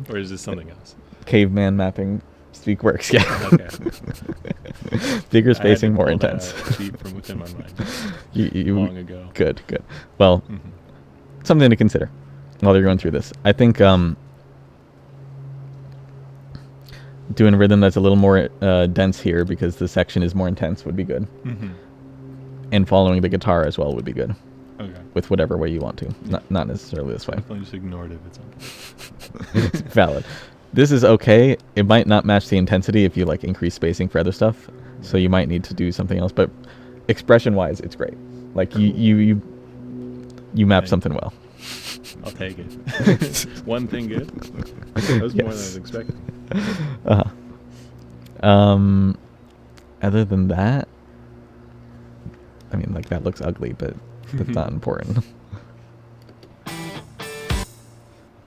S3: Or is this something else?
S1: Caveman mapping speak works, yeah.
S3: Okay.
S1: Bigger
S3: I had to
S1: spacing, more
S3: pull that
S1: intense.
S3: deep from within my mind.
S1: You
S3: Long ago.
S1: Good. Well, something to consider while you're going through this. I think doing a rhythm that's a little more dense here because the section is more intense would be good. And following the guitar as well would be good.
S3: Okay.
S1: With whatever way you want to. Not necessarily this way.
S3: Definitely just ignored it at some point.
S1: It's valid. This is okay. It might not match the intensity if you like increase spacing for other stuff. So you might need to do something else. But expression-wise, it's great. Like you map something well.
S3: I'll take it. One thing good. That was more than I was expecting.
S1: Other than that, I mean, like that looks ugly, but that's not important.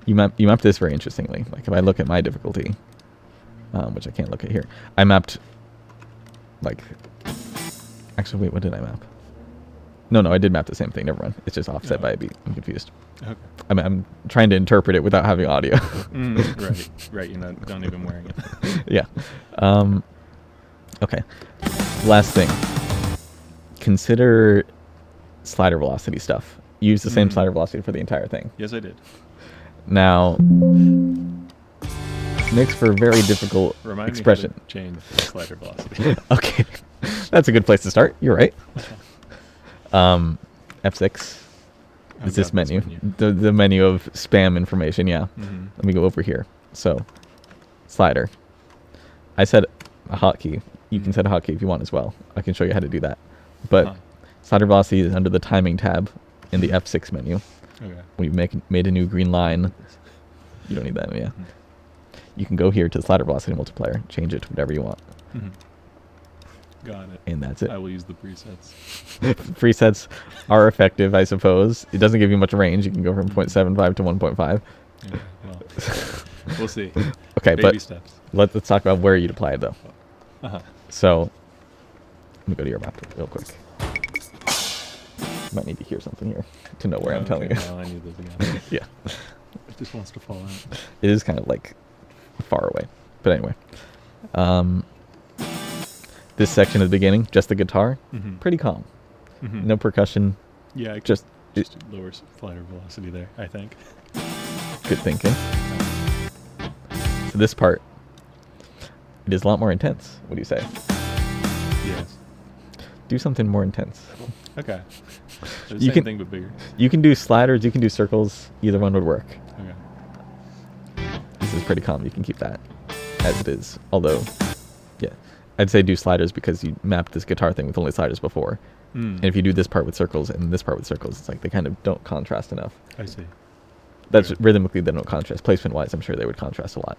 S1: You map this very interestingly. Like if I look at my difficulty, which I can't look at here, I mapped like. Actually, wait, what did I map? No, I did map the same thing. Never mind. It's just offset by a beat. I'm confused.
S3: Okay.
S1: I'm trying to interpret it without having audio.
S3: Right. You're not even wearing it.
S1: Yeah. Okay. Last thing. Consider slider velocity stuff. Use the same slider velocity for the entire thing.
S3: Yes, I did.
S1: Now, makes for a very difficult
S3: Remind
S1: expression.
S3: me how to change the slider velocity.
S1: Okay. That's a good place to start. You're right. F6 is this menu. The menu of spam information, yeah. Let me go over here. So, slider. I said a hotkey. You can set a hotkey if you want as well. I can show you how to do that. But slider velocity is under the timing tab in the F6 menu.
S3: Okay.
S1: We made a new green line. You don't need that, yeah. You can go here to the slider velocity multiplier, change it to whatever you want.
S3: Got it.
S1: And that's it.
S3: I will use the presets.
S1: Presets are effective, I suppose. It doesn't give you much range. You can go from 0.75 to 1.5.
S3: Yeah, well, we'll see.
S1: Okay,
S3: Baby
S1: but
S3: steps.
S1: let's talk about where you'd apply it, though. So, let me go to your map real quick. Might need to hear something here to know where I'm telling you.
S3: Well, I need this again.
S1: Yeah.
S3: It just wants to fall out.
S1: It is kind of like far away. But anyway. This section at the beginning, just the guitar, pretty calm. No percussion.
S3: Yeah,
S1: just
S3: lower slider velocity there, I think.
S1: Good thinking. So this part, it is a lot more intense. What do you say?
S3: Yes.
S1: Do something more intense.
S3: Okay. So
S1: You
S3: same
S1: can-
S3: thing but bigger.
S1: You can do sliders, you can do circles. Either one would work.
S3: Okay.
S1: This is pretty calm. You can keep that as it is. Although, yeah, I'd say do sliders because you mapped this guitar thing with only sliders before. And if you do this part with circles and this part with circles, it's like they kind of don't contrast enough.
S3: I see.
S1: That's
S3: Okay.
S1: rhythmically they don't contrast. Placement-wise, I'm sure they would contrast a lot.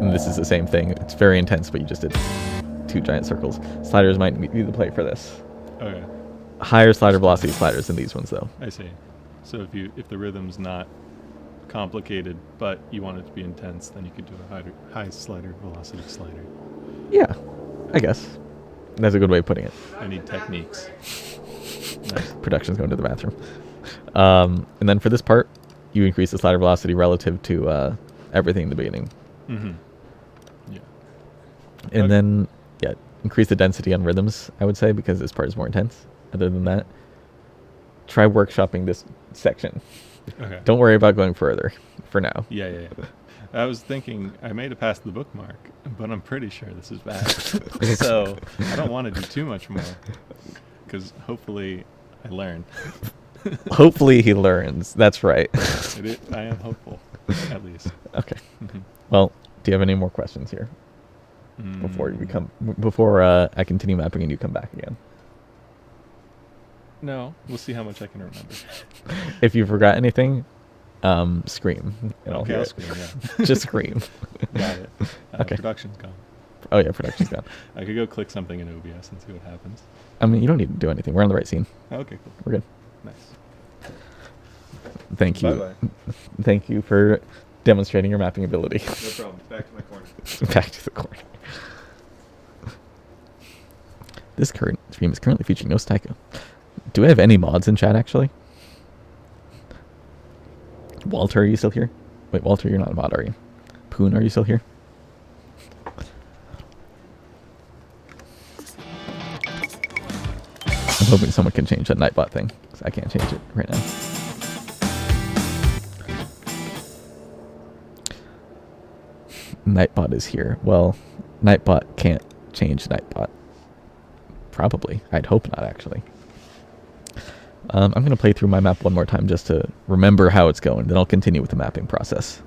S1: And this is the same thing. It's very intense, but you just did two giant circles. Sliders might be the play for this.
S3: Okay.
S1: Higher slider velocity sliders than these ones, though.
S3: I see. So if the rhythm's not complicated, but you want it to be intense, then you could do a high slider velocity slider.
S1: Yeah, I guess. That's a good way of putting it.
S3: I need techniques. Nice.
S1: Production's going to the bathroom. And then for this part, you increase the slider velocity relative to everything in the beginning.
S3: Yeah.
S1: And
S3: Okay.
S1: then, yeah, increase the density on rhythms, I would say, because this part is more intense. Other than that, try workshopping this section.
S3: Okay.
S1: Don't worry about going further for now.
S3: Yeah. I was thinking I made it past the bookmark, but I'm pretty sure this is bad. So I don't want to do too much more, because hopefully I learn.
S1: Hopefully he learns. That's right.
S3: I am hopeful, at least.
S1: Okay. Well, do you have any more questions here before I continue mapping and you come back again?
S3: No, we'll see how much I can remember.
S1: If you forgot anything, scream. And
S3: Okay,
S1: hear
S3: I'll
S1: it.
S3: scream, yeah.
S1: Just scream.
S3: Got it.
S1: Okay.
S3: Production's gone.
S1: Oh yeah, production's gone.
S3: I could go click something in OBS and see what happens.
S1: I mean, you don't need to do anything. We're on the right scene.
S3: Okay, cool.
S1: We're good.
S3: Nice.
S1: Thank you.
S3: Bye-bye.
S1: Thank you for demonstrating your mapping ability.
S3: No problem. Back to my corner.
S1: Back to the corner. This current stream is currently featuring no Styko. Do I have any mods in chat, actually? Walter, are you still here? Wait, Walter, you're not a mod, are you? Poon, are you still here? I'm hoping someone can change that Nightbot thing, because I can't change it right now. Nightbot is here. Well, Nightbot can't change Nightbot. Probably. I'd hope not, actually. I'm going to play through my map one more time just to remember how it's going. Then I'll continue with the mapping process.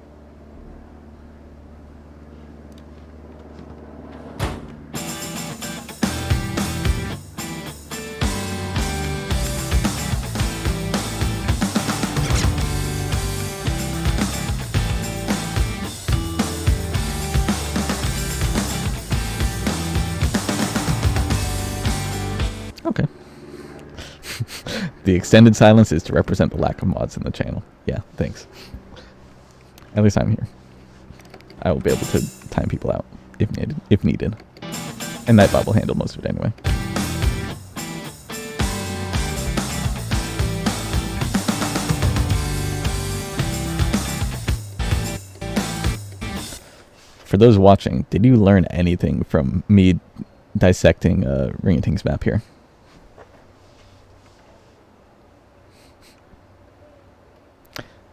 S1: Okay. The extended silence is to represent the lack of mods in the channel. Yeah, thanks. At least I'm here. I will be able to time people out if needed. And Nightbot will handle most of it anyway. For those watching, did you learn anything from me dissecting Ringating's map here?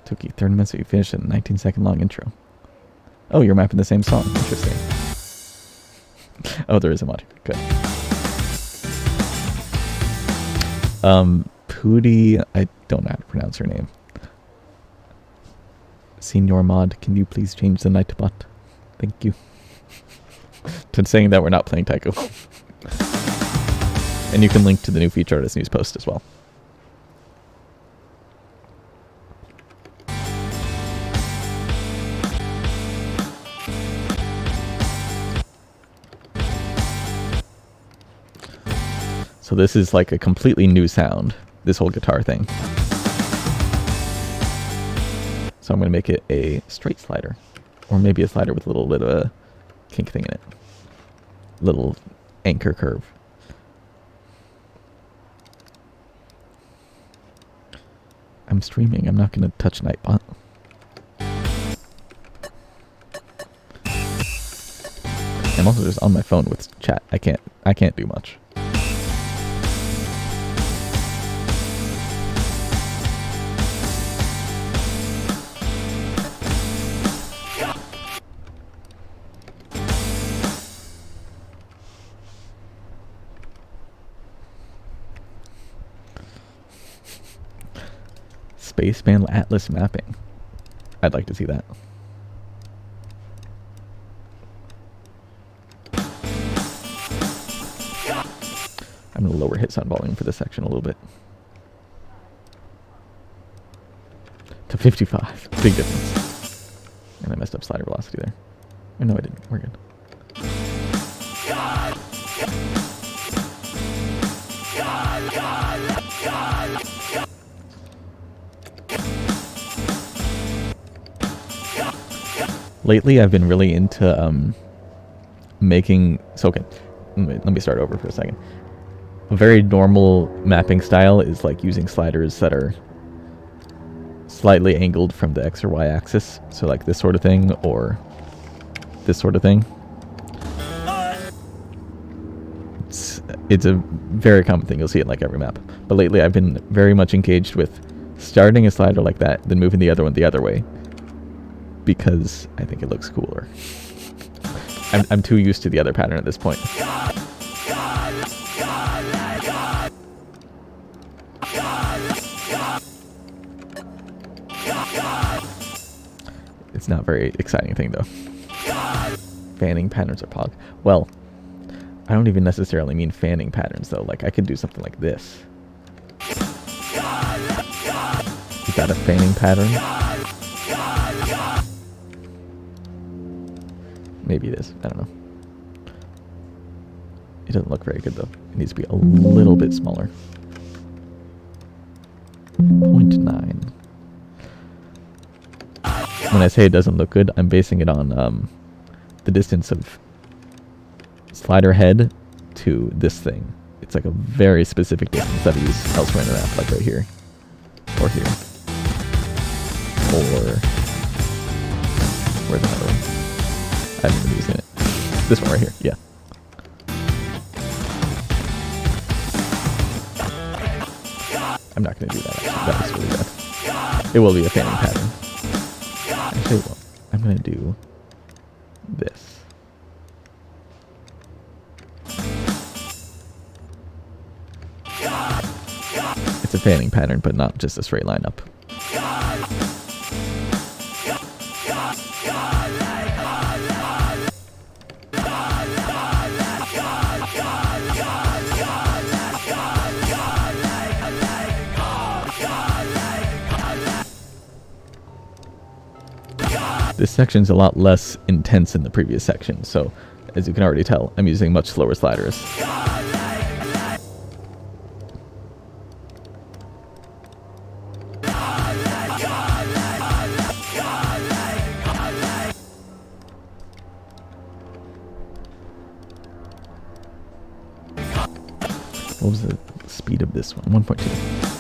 S1: Took you 30 minutes, so you finished a 19-second long intro. Oh, you're mapping the same song. Interesting. Oh, there is a mod. Good. Pooty, I don't know how to pronounce her name. Senior Mod, can you please change the Nightbot? Thank you. To saying that we're not playing Tycho. And you can link to the new feature artist news post as well. So this is like a completely new sound, this whole guitar thing. So I'm going to make it a straight slider. Or maybe a slider with a little bit of a kink thing in it. Little anchor curve. I'm streaming, I'm not going to touch Nightbot. I'm also just on my phone with chat. I can't do much. Spaceman Atlas mapping. I'd like to see that. I'm going to lower hit sound volume for this section a little bit. To 55. Big difference. And I messed up slider velocity there. Oh, no, I didn't. We're good. Lately, I've been really into making... So, okay, let me start over for a second. A very normal mapping style is like using sliders that are slightly angled from the X or Y axis. So like this sort of thing, or this sort of thing. It's a very common thing. You'll see it in like every map. But lately, I've been very much engaged with starting a slider like that, then moving the other one the other way. Because I think it looks cooler. I'm too used to the other pattern at this point. It's not a very exciting thing though. Fanning patterns are pog. Well, I don't even necessarily mean fanning patterns though. Like I could do something like this. Is that a fanning pattern? Maybe it is. I don't know. doesn't look very good though. It needs to be a little bit smaller. 0.9. When I say it doesn't look good, I'm basing it on the distance of slider head to this thing. It's like a very specific distance that I use elsewhere in the map, like right here. Or here. Or... where's another one? I haven't been using it. This one right here, yeah. I'm not going to do that, actually. That was really bad. It will be a fanning pattern. Actually, well, I'm going to do this. It's a fanning pattern, but not just a straight line up. This section's a lot less intense than the previous section, so as you can already tell, I'm using much slower sliders. What was the speed of this one? 1.2.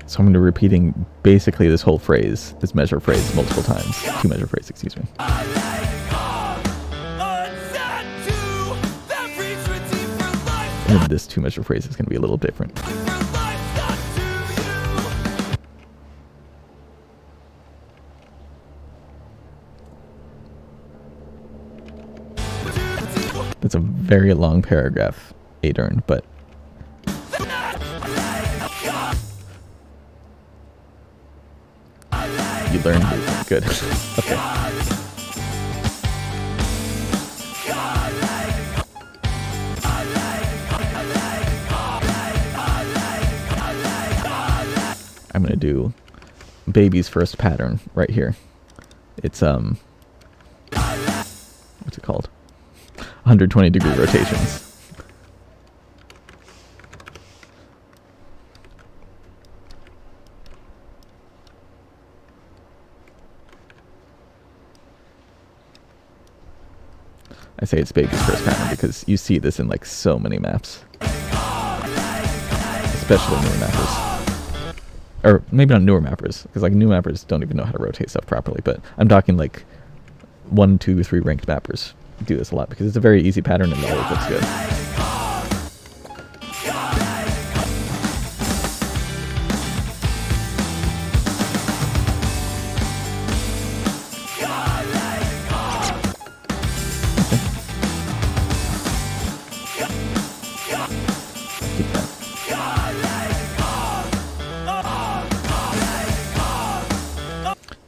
S1: So I'm going to be repeating basically this whole phrase, this measure phrase, multiple times. Two measure phrase, excuse me. And then this two measure phrase is going to be a little different. That's a very long paragraph, Adern, but you learned movement. Good. Okay. I'm gonna do baby's first pattern right here. It's what's it called? 120-degree rotations. I say it's baby's first pattern because you see this in like so many maps. Especially newer mappers. Or maybe not newer mappers, because like new mappers don't even know how to rotate stuff properly, but I'm talking like 1, 2, 3 ranked mappers do this a lot because it's a very easy pattern and it always looks good.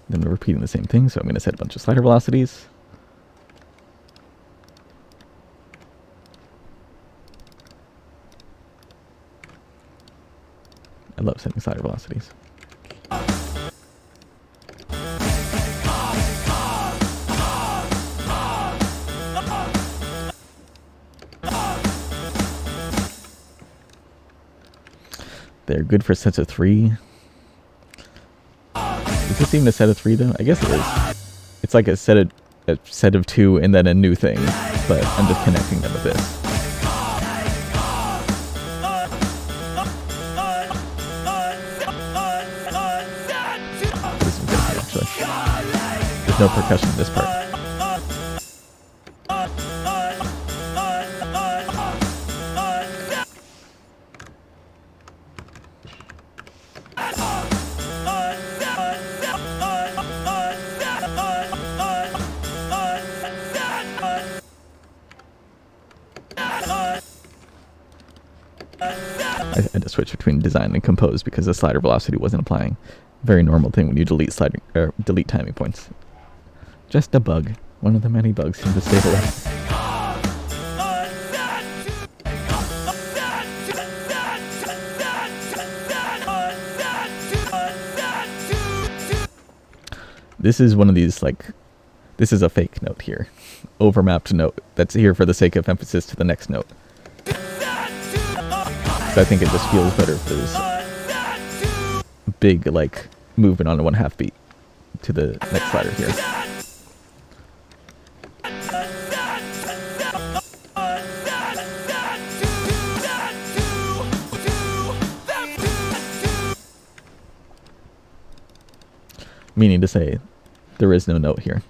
S1: Then we're repeating the same thing, so I'm going to set a bunch of slider velocities. I love setting slider velocities. They're good for sets of 3. Is this even a set of 3 though? I guess it is. It's like a set of 2 and then a new thing, but I'm just connecting them with this. This is good actually. There's no percussion in this part. I had to switch between design and compose because the slider velocity wasn't applying. Very normal thing when you delete delete timing points. Just a bug. One of the many bugs in the stabilizer. This is one of these, like, this is a fake note here. Overmapped note that's here for the sake of emphasis to the next note. So I think it just feels better if there's big, like, movement on a 1/2 beat to the next slider here. Meaning to say, there is no note here.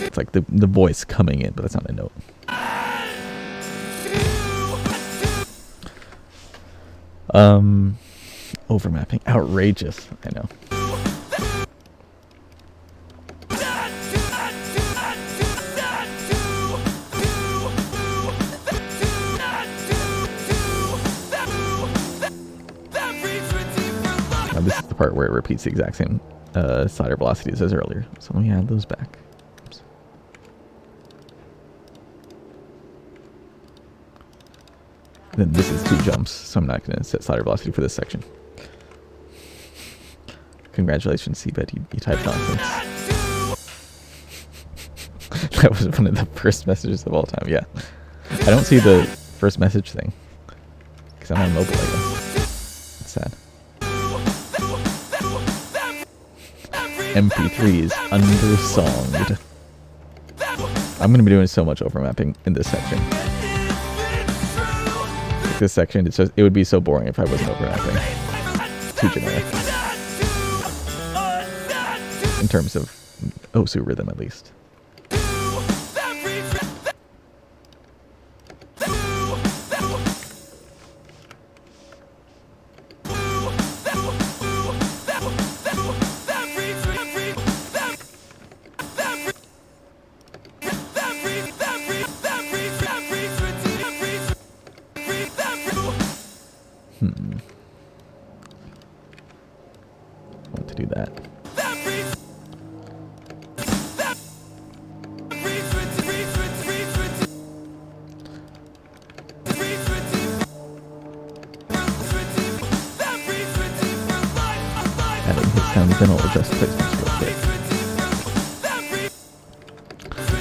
S1: It's like the voice coming in, but that's not a note. Overmapping. Outrageous. I know. Now this is the part where it repeats the exact same slider velocities as earlier. So let me add those back. Oops. Then this is 2 jumps, so I'm not going to set slider velocity for this section. Congratulations, Seabed, you typed nonsense. That was one of the first messages of all time, yeah. I don't see the first message thing, because I'm on mobile, I guess. It's sad. MP3s undersonged. I'm going to be doing so much overmapping in this section. Like this section, it's just, it would be so boring if I wasn't overmapping. Too generic. In terms of Osu rhythm, at least. Want to do that. Adding his sound, then I'll adjust placements real quick.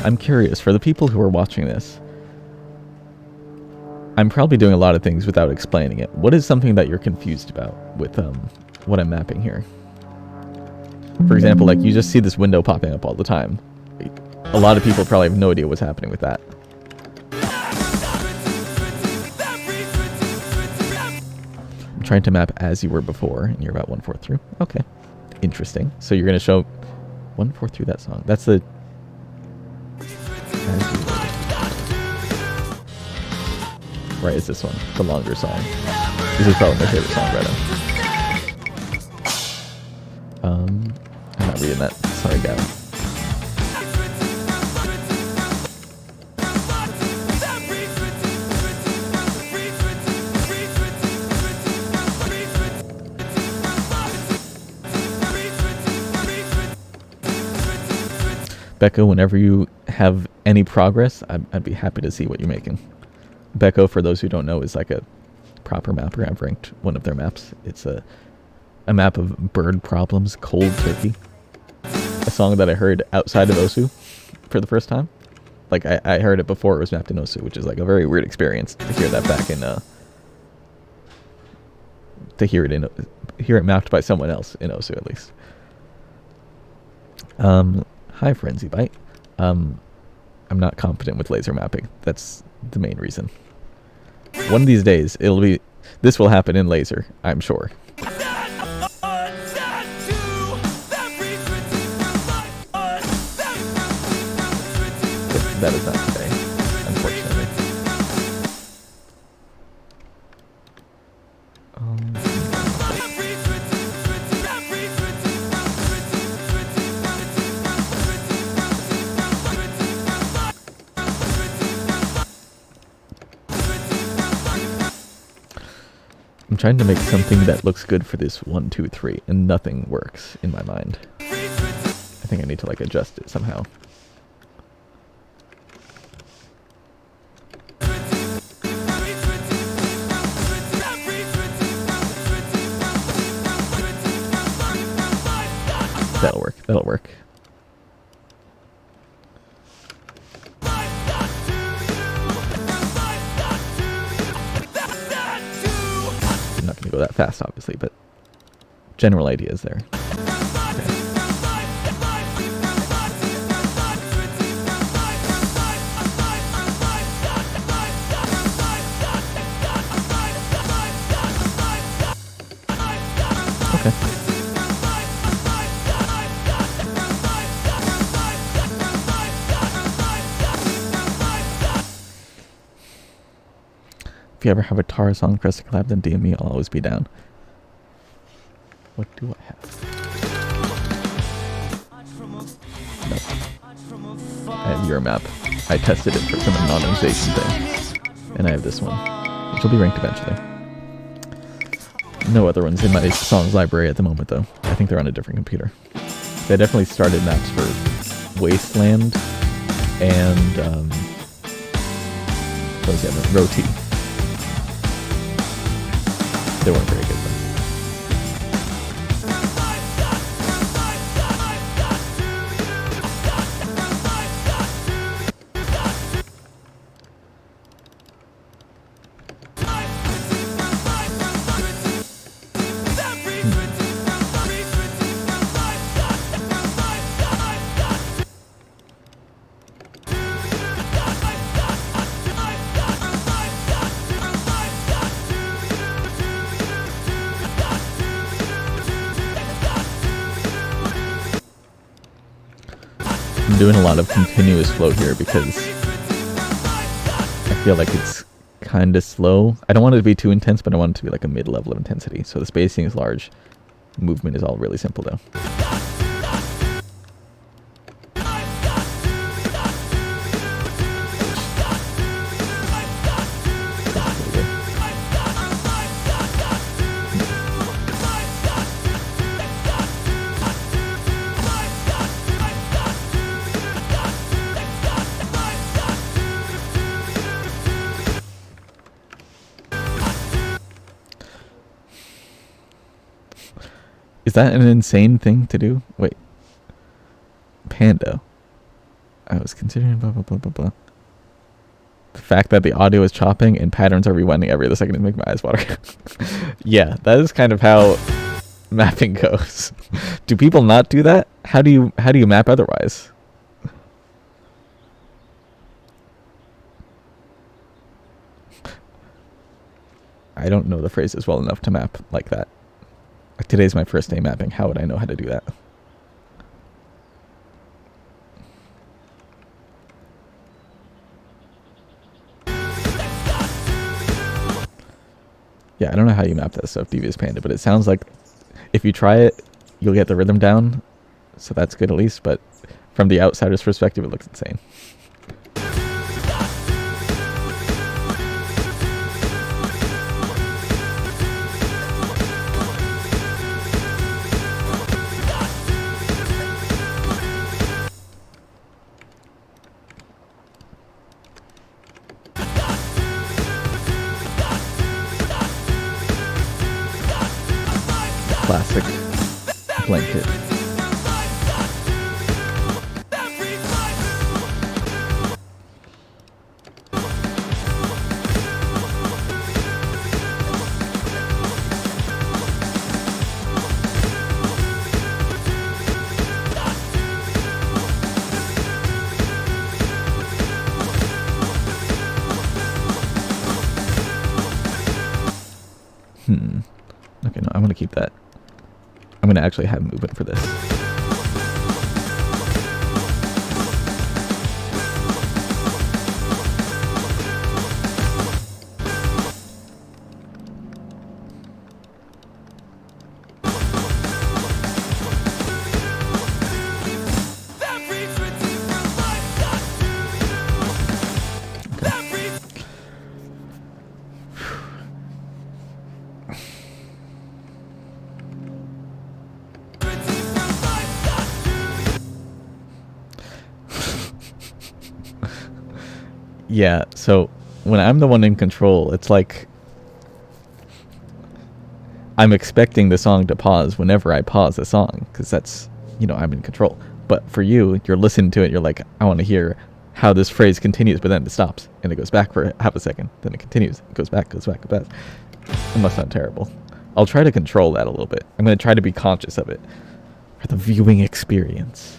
S1: I'm curious, for the people who are watching this, I'm probably doing a lot of things without explaining it. What is something that you're confused about with what I'm mapping here? For example, like you just see this window popping up all the time. A lot of people probably have no idea what's happening with that. I'm trying to map as you were before, and you're about 1/4 through. Okay, interesting. So you're going to show 1/4 through that song. That's the... Right, it's this one, the longer song. This is probably my favorite song right now. I'm not reading that. Sorry, guy. Becca, whenever you have any progress, I'd be happy to see what you're making. Becco, for those who don't know, is like a proper mapper. I've ranked one of their maps. It's a map of bird problems, cold turkey. A song that I heard outside of Osu for the first time. Like I heard it before it was mapped in Osu, which is like a very weird experience to hear that back in to hear it mapped by someone else in Osu at least. Hi Frenzy Bite. I'm not competent with laser mapping. That's the main reason. One of these days, this will happen in laser, I'm sure. That is not today, unfortunately. I'm trying to make something that looks good for this 1, 2, 3, and nothing works in my mind. I think I need to like adjust it somehow. That'll work. That'll work. I'm not going to go that fast, obviously, but general idea is there. Okay. If you ever have a Tara song request to collab, then DM me. I'll always be down. What do I have? Nope. I have your map. I tested it for some anonymization thing. And I have this one, which will be ranked eventually. No other ones in my songs library at the moment, though. I think they're on a different computer. They definitely started maps for Wasteland and what was the other? Roti. They weren't very good, though. I'm doing a lot of continuous flow here because I feel like it's kind of slow. I don't want it to be too intense, but I want it to be like a mid-level of intensity. So the spacing is large. Movement is all really simple, though. Is that an insane thing to do? Wait. Panda. I was considering blah blah blah blah blah. The fact that the audio is chopping and patterns are rewinding every other second to make my eyes water. Yeah, that is kind of how mapping goes. Do people not do that? How do you map otherwise? I don't know the phrases well enough to map like that. Like today's my first day mapping. How would I know how to do that? Yeah, I don't know how you map that stuff, Devious Panda, but it sounds like if you try it, you'll get the rhythm down. So that's good at least, but from the outsider's perspective, it looks insane. Classic blanket. Okay, no, I'm gonna keep that. I'm gonna actually have movement for this. Yeah, so when I'm the one in control, it's like I'm expecting the song to pause whenever I pause the song, because that's you know, I'm in control. But for you, you're listening to it, you're like, I want to hear how this phrase continues, but then it stops, and it goes back for half a second, then it continues, it goes back, goes back, goes back. It must sound terrible. I'll try to control that a little bit. I'm going to try to be conscious of it for the viewing experience.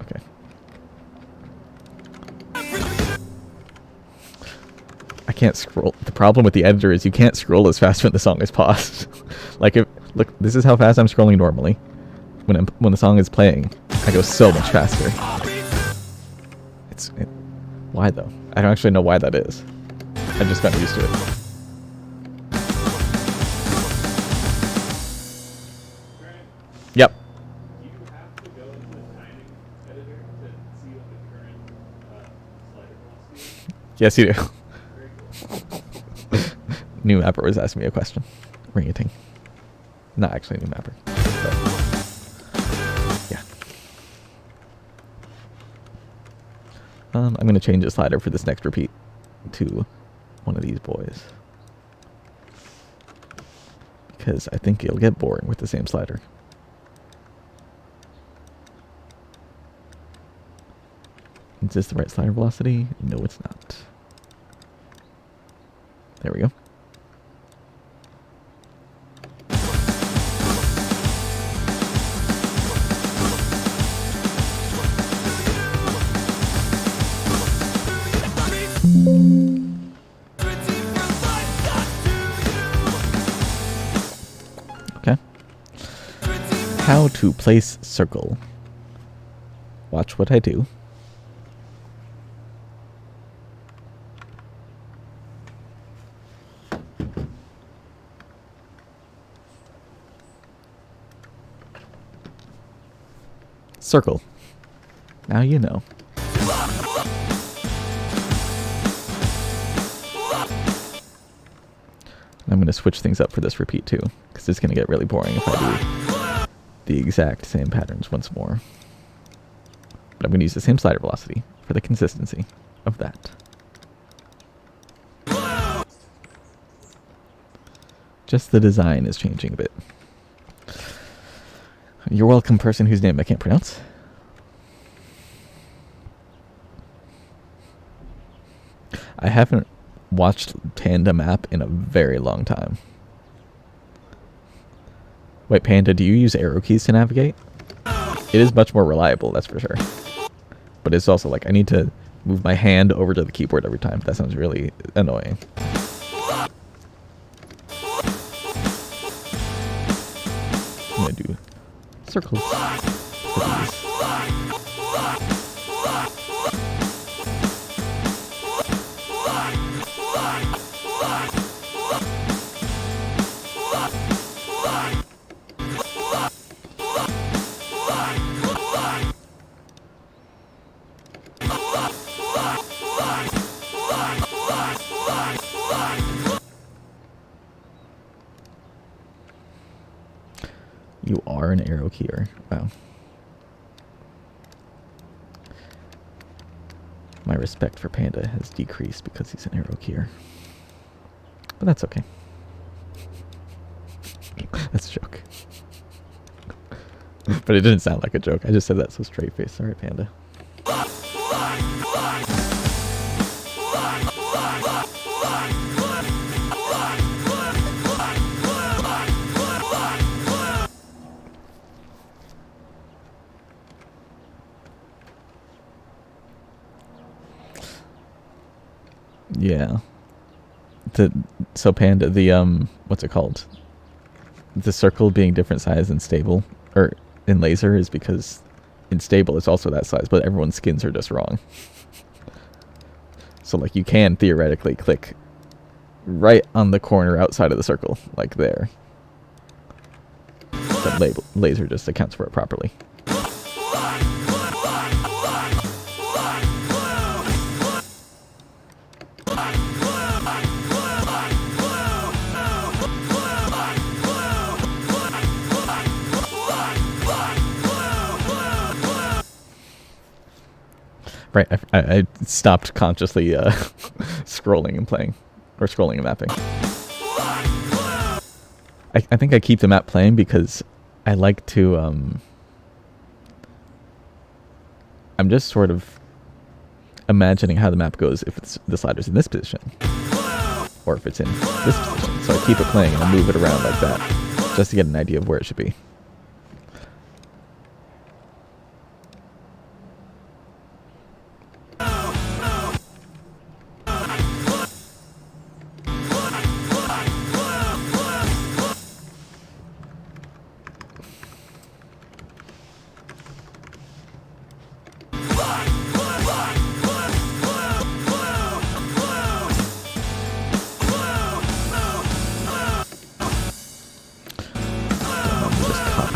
S1: Okay. I can't scroll. The problem with the editor is you can't scroll as fast when the song is paused. Like, look, this is how fast I'm scrolling normally. When the song is playing, I go so much faster. Why though? I don't actually know why that is. I just got used to it. Yep.
S3: Do you have to go into the timing editor to see what the current slider velocity is?
S1: Yes, you do.
S3: Very cool.
S1: New mapper was asking me a question. Ring-a-ting. Not actually a new mapper. But yeah. I'm going to change the slider for this next repeat to one of these boys. Because I think it'll get boring with the same slider. Is this the right slider velocity? No, it's not. There we go. Okay. How to place circle. Watch what I do. Circle. Now you know. I'm going to switch things up for this repeat too, because it's going to get really boring if I do the exact same patterns once more. But I'm going to use the same slider velocity for the consistency of that. Just the design is changing a bit. You're welcome, person whose name I can't pronounce. I haven't watched Panda map in a very long time. Wait, Panda, do you use arrow keys to navigate? It is much more reliable, that's for sure. But it's also like I need to move my hand over to the keyboard every time. That sounds really annoying. I'm gonna do circles for these. You are an arrow keyer. Wow. My respect for Panda has decreased because he's an arrow keyer. But that's okay. That's a joke. But it didn't sound like a joke. I just said that so straight face. Sorry, Panda. Yeah. So Panda, what's it called? The circle being different size in stable, or in laser, is because in stable it's also that size, but everyone's skins are just wrong. So like you can theoretically click right on the corner outside of the circle, like there. But laser just accounts for it properly. Right, I stopped consciously scrolling and playing, or scrolling and mapping. I think I keep the map playing because I like to I'm just sort of imagining how the map goes if it's the slider's in this position or if it's in this position. So I keep it playing and I move it around like that just to get an idea of where it should be.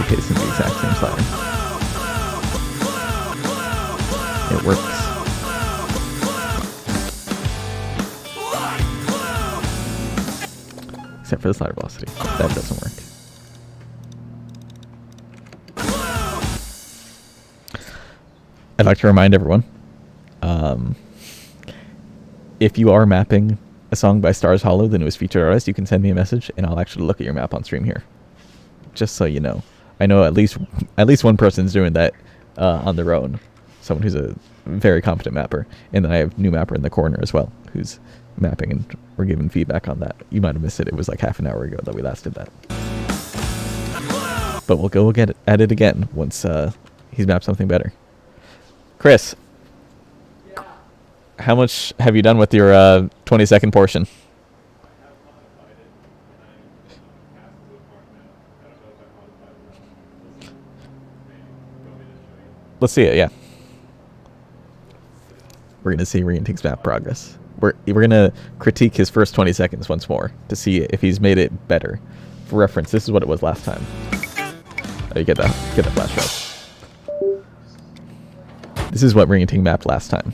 S1: Pasting the exact same slider. It works. Except for the slider velocity. That doesn't work. I'd like to remind everyone, if you are mapping a song by starshollow, the newest featured artist, you can send me a message and I'll actually look at your map on stream here. Just so you know. I know at least one person's doing that on their own. Someone who's a very competent mapper. And then I have new mapper in the corner as well, who's mapping, and we're giving feedback on that. You might have missed it. It was like half an hour ago that we last did that. But we'll go get at it again once he's mapped something better. Chris,
S2: Yeah.
S1: how much have you done with your 20-second portion? Let's see it, yeah. We're gonna see Rinting's map progress. We're gonna critique his first 20 seconds once more to see if he's made it better. For reference, this is what it was last time. Oh, you get that flash drive. This is what Rinting mapped last time.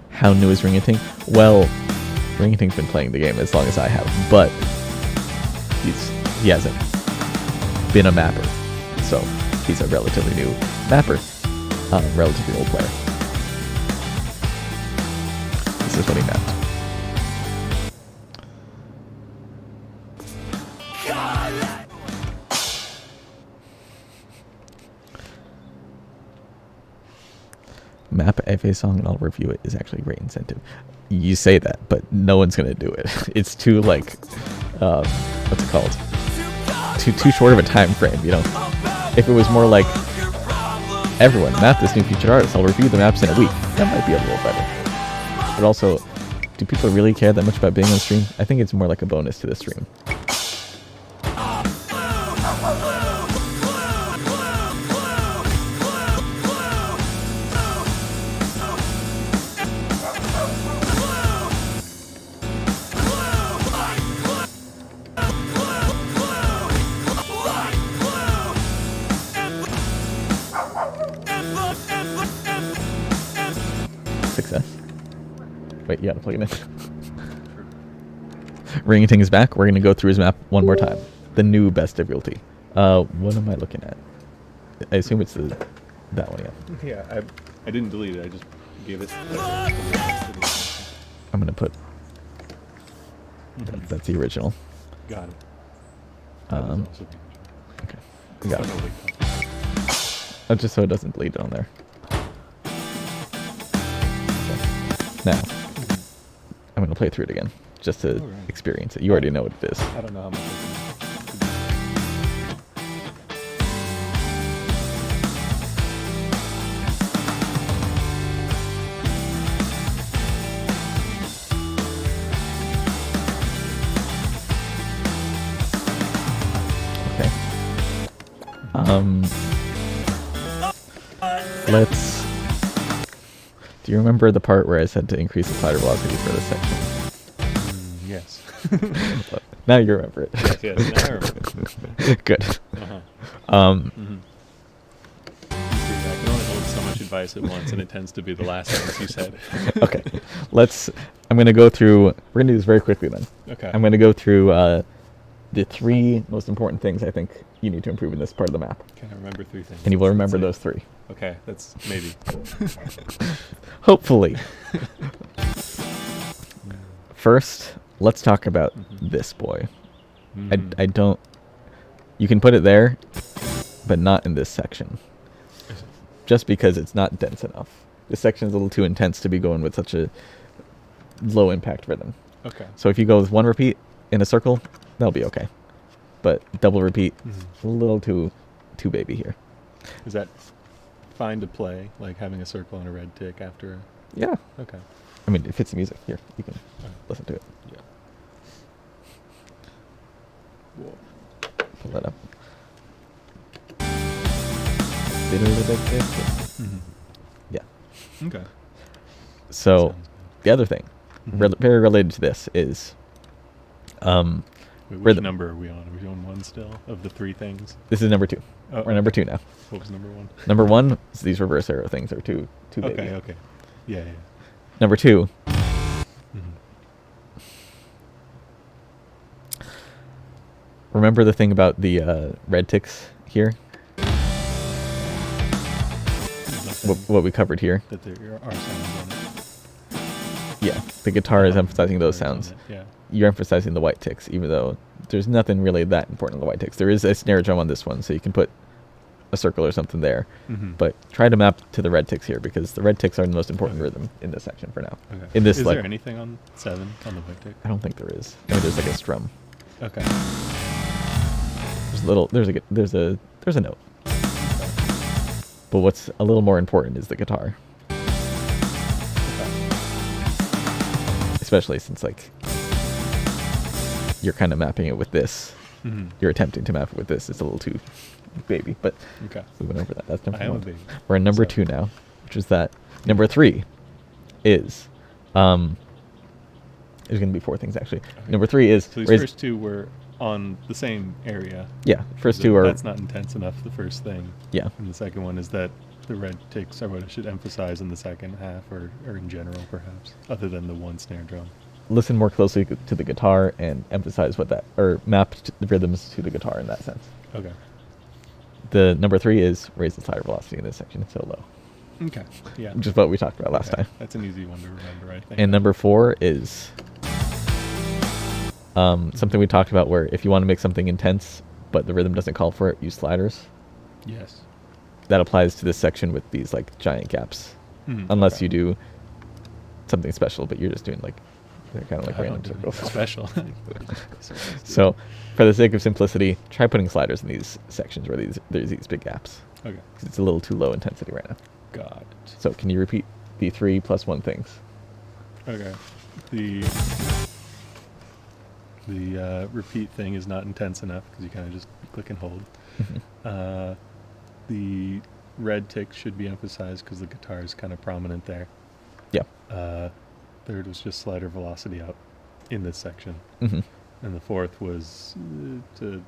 S1: How new is Rinting? Well, Rinting's been playing the game as long as I have, but he hasn't been a mapper, so he's a relatively new mapper. Relatively old player. This is what he mapped. Map a FA song and I'll review it is actually a great incentive. You say that, but no one's gonna do it. It's too like, what's it called? Too short of a time frame, you know. If it was more like, everyone map this new featured artist, I'll review the maps in a week, that might be a little better. But also, do people really care that much about being on stream? I think it's more like a bonus to the stream. Success. Wait, you gotta plug it in. Rinting is back. We're gonna go through his map one more time. The new best difficulty. What am I looking at? I assume it's that one, yeah.
S3: Yeah, I didn't delete it. I just gave it.
S1: I'm gonna put. That's the original.
S3: Got it.
S1: Okay. We got it. Just so it doesn't bleed on there. Now, I'm going to play through it again, just to experience it. You already know what it is.
S3: I don't know how much.
S1: Okay. Let's... Do you remember the part where I said to increase the slider velocity for this section?
S3: Yes.
S1: Now you remember it.
S3: Yes, now I remember.
S1: Good.
S3: I can only hold so much advice at once, and it tends to be the last things you said.
S1: Okay. I'm going to go through... We're going to do this very quickly then.
S3: Okay.
S1: I'm going to go through the 3 most important things I think you need to improve in this part of the map.
S3: Can I remember 3 things?
S1: And you will remember those 3.
S3: Okay, that's maybe.
S1: Hopefully. First, let's talk about this boy. I don't... You can put it there. but not in this section. Just because it's not dense enough. This section is a little too intense to be going with such a low impact rhythm.
S3: Okay.
S1: So if you go with one repeat in a circle, that'll be okay. But double repeat, a little too baby here.
S3: Is that fine to play, like having a circle and a red tick after?
S1: Yeah.
S3: Okay.
S1: I mean, it fits the music. Here, you can
S3: Alright.
S1: listen to it.
S3: Yeah. Whoa.
S1: Pull that up. Yeah.
S3: Okay.
S1: So
S3: Sounds
S1: the other thing, very related to this, is
S3: good. Wait, which
S1: rhythm.
S3: number are we on? Are we on one still of the three things?
S1: This is number 2.
S3: Oh,
S1: We're number 2 now.
S3: What was number 1?
S1: Number 1 is these reverse arrow things are too baby.
S3: Okay. Okay. Yeah. Yeah.
S1: Number 2,
S3: Mhm.
S1: remember the thing about the red ticks here? What we covered here?
S3: That there are sounds on it.
S1: Yeah, the guitar is
S3: Yeah,
S1: emphasizing those
S3: guitars on
S1: sounds.
S3: it, yeah.
S1: You're emphasizing the white ticks, even though there's nothing really that important in the white ticks. There is a snare drum on this one, so you can put a circle or something there.
S3: Mhm.
S1: But try to map to the red ticks here, because the red ticks are the most important rhythm in this section for now.
S3: Okay.
S1: In this,
S3: is
S1: like,
S3: there anything on 7 on the white tick?
S1: I don't think there is. I mean, there's like a strum.
S3: Okay.
S1: There's a little. There's a note. But what's a little more important is the guitar, especially since like you're kind of mapping it with this.
S3: Mhm.
S1: You're attempting to map it with this. It's a little too baby, but
S3: Okay.
S1: we went over that. That's number
S3: I am a
S1: 1.
S3: baby.
S1: We're in number
S3: So-
S1: 2 now, which is that. Number 3 is there's going to be 4 things actually.
S3: Okay.
S1: Number 3 is
S3: So these
S1: raise-
S3: first two were on the same area.
S1: yeah, first
S3: So
S1: 2 are
S3: That's not intense enough, the first thing.
S1: yeah.
S3: And the second one is that the red ticks are what I should emphasize in the second half, or in general, perhaps, other than the one snare drum.
S1: Listen more closely to the guitar and emphasize what that, or map the rhythms to the guitar in that sense.
S3: Okay.
S1: The number 3 is raise the slider velocity in this section so low,
S3: Okay. Yeah.
S1: which is what we talked about last
S3: Okay.
S1: time.
S3: That's an easy one to remember, I think.
S1: And number 4 is something we talked about, where if you want to make something intense but the rhythm doesn't call for it, use sliders.
S3: Yes.
S1: That applies to this section with these like giant gaps,
S3: Mhm.
S1: unless
S3: Okay.
S1: you do something special, but you're just doing like they're kind of like
S3: I
S1: random
S3: don't do anything
S1: circles.
S3: special.
S1: So, for the sake of simplicity, try putting sliders in these sections where there's these big gaps,
S3: Okay.
S1: 'cause it's a little too low intensity right now.
S3: Got it.
S1: So, can you repeat the 3 plus 1 things?
S3: Okay. The repeat thing is not intense enough because you kind of just click and hold. The red tick should be emphasized because the guitar is kind of prominent there.
S1: Yeah.
S3: Third was just slider velocity out in this section.
S1: hmm
S3: And the fourth was to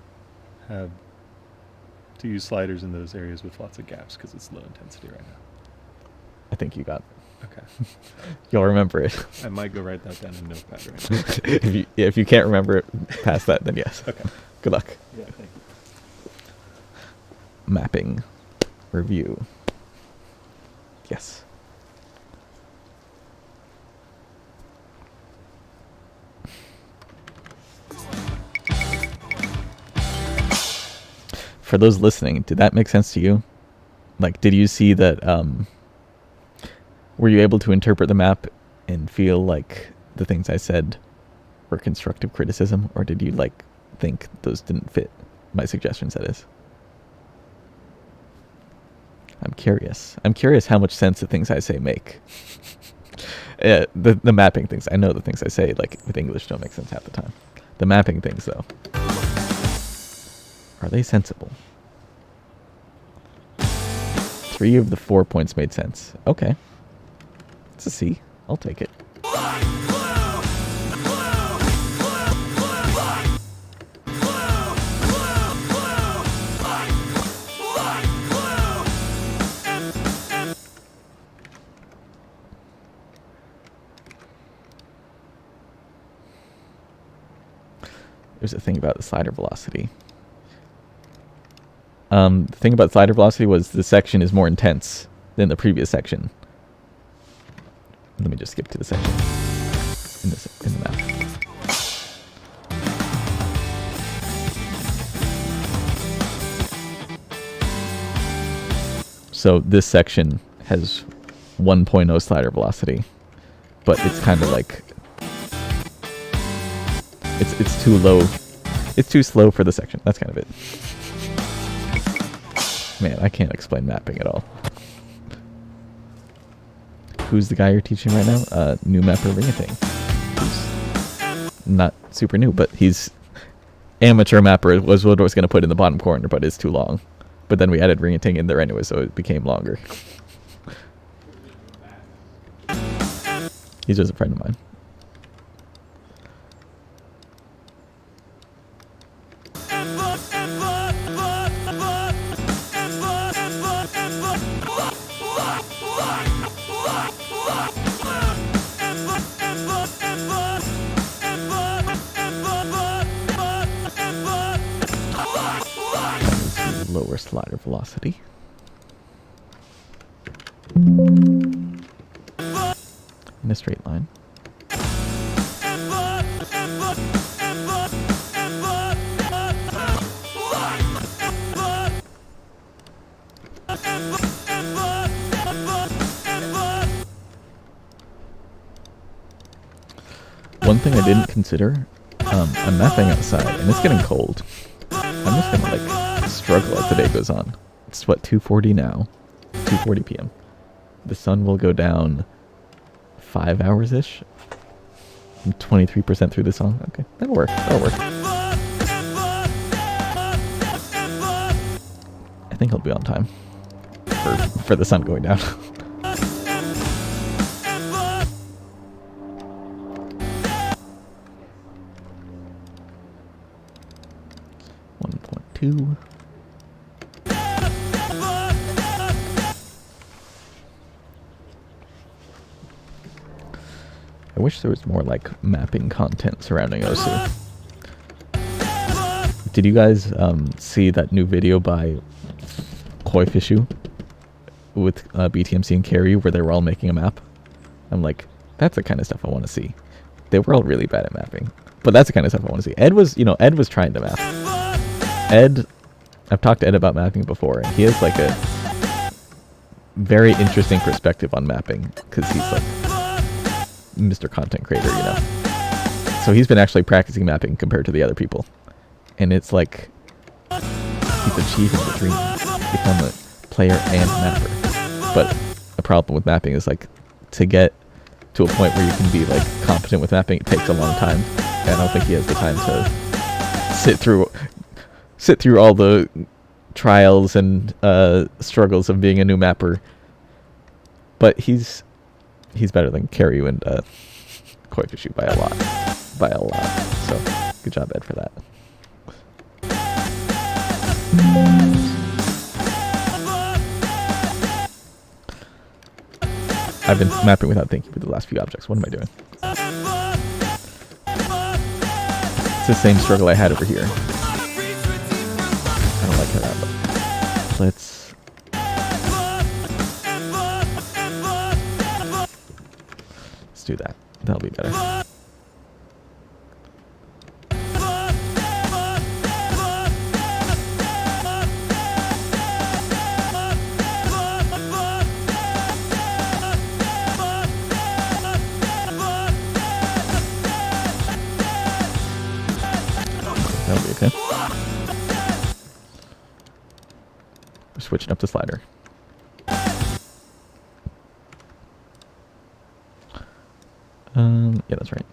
S3: use sliders in those areas with lots of gaps because it's low intensity right now.
S1: I think you got it.
S3: Okay.
S1: You'll remember it.
S3: I might go write that down in Notepad right now.
S1: if you can't remember it past that, then yes.
S3: Okay.
S1: Good luck.
S3: Yeah, thank you.
S1: Mapping. Review. Yes. For those listening, did that make sense to you? Like, did you see that, were you able to interpret the map and feel like the things I said were constructive criticism, or did you, like, think those didn't fit my suggestions, that is? I'm curious. I'm curious how much sense the things I say make. The mapping things, I know the things I say, like, with English don't make sense half the time. The mapping things, though. Are they sensible? 3 of the 4 points made sense. Okay. It's a C. I'll take it. There's a thing about the slider velocity. The thing about slider velocity was the section is more intense than the previous section. Let me just skip to the section in the map. So this section has 1.0 slider velocity, but it's kind of like it's too low. It's too slow for the section. That's kind of it. Man, I can't explain mapping at all. Who's the guy you're teaching right now? New mapper Ringating. Who's not super new, but he's amateur mapper was what I was going to put in the bottom corner, but it's too long. But then we added Ringating in there anyway, so it became longer. He's just a friend of mine. Lower slider velocity. In a straight line. One thing I didn't consider, I'm mapping outside and it's getting cold. I'm just gonna like struggle as the day goes on. It's what, 2:40 now, 2:40 p.m. The sun will go down 5 hours-ish. I'm 23% through the song. Okay, that'll work. That'll work. I think I'll be on time for the sun going down. 1.2. I wish there was more like mapping content surrounding Osu. Did you guys see that new video by Koi Fishu with BTMC and Carrie where they were all making a map? I'm like, that's the kind of stuff I want to see. They were all really bad at mapping, but that's the kind of stuff I want to see. Ed was trying to map. Ed, I've talked to Ed about mapping before, and he has like a very interesting perspective on mapping because he's like Mr. Content Creator, you know. So he's been actually practicing mapping compared to the other people, and it's like he's achieving the dream, become a player and mapper. But the problem with mapping is like to get to a point where you can be like competent with mapping, it takes a long time, and I don't think he has the time to sit through all the trials and struggles of being a new mapper. But he's better than Karyu and Koi Fishu by a lot. So good job, Ed, for that. I've been mapping without thinking with the last few objects. What am I doing? It's the same struggle I had over here. I don't like how that looks. Let's do that. That'll be better. That'll be okay. We're switching up the slider. Yeah, that's right.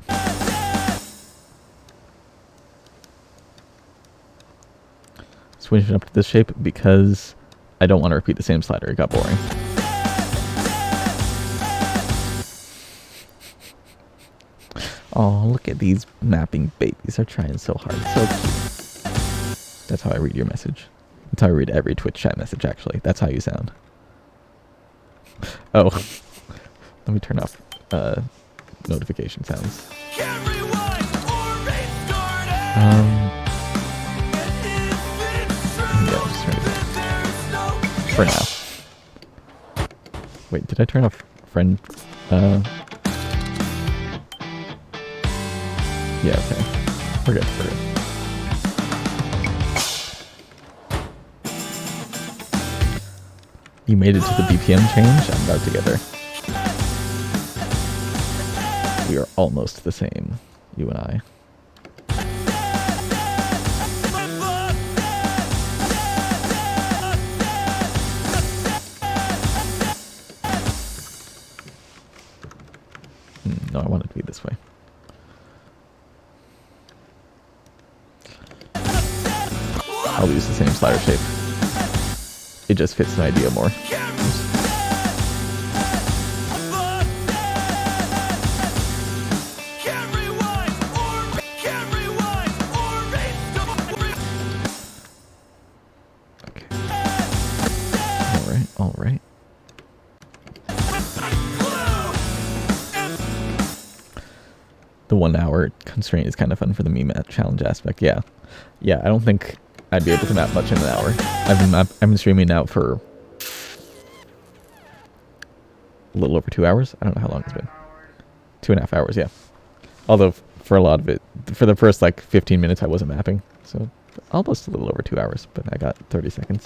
S1: Switching up to this shape because I don't want to repeat the same slider. It got boring. Oh, look at these mapping babies. They're trying so hard. So cute. That's how I read your message. That's how I read every Twitch chat message, actually. That's how you sound. Oh. Let me turn off notification sounds. Yeah, just turn it off. For now. Wait, did I turn off friend? Yeah, okay. We're good, we're good. You made it to the BPM change? I'm about to get there. We are almost the same, you and I. No, I want it to be this way. I'll use the same slider shape. It just fits the idea more. Okay. All right. The 1 hour constraint is kind of fun for the meme challenge aspect. Yeah, I don't think I'd be able to map much in an hour. I've been streaming now for a little over 2 hours. I don't know how long it's been. 2.5 hours, yeah. Although for a lot of it, for the first like 15 minutes, I wasn't mapping, so almost a little over 2 hours. But I got 30 seconds.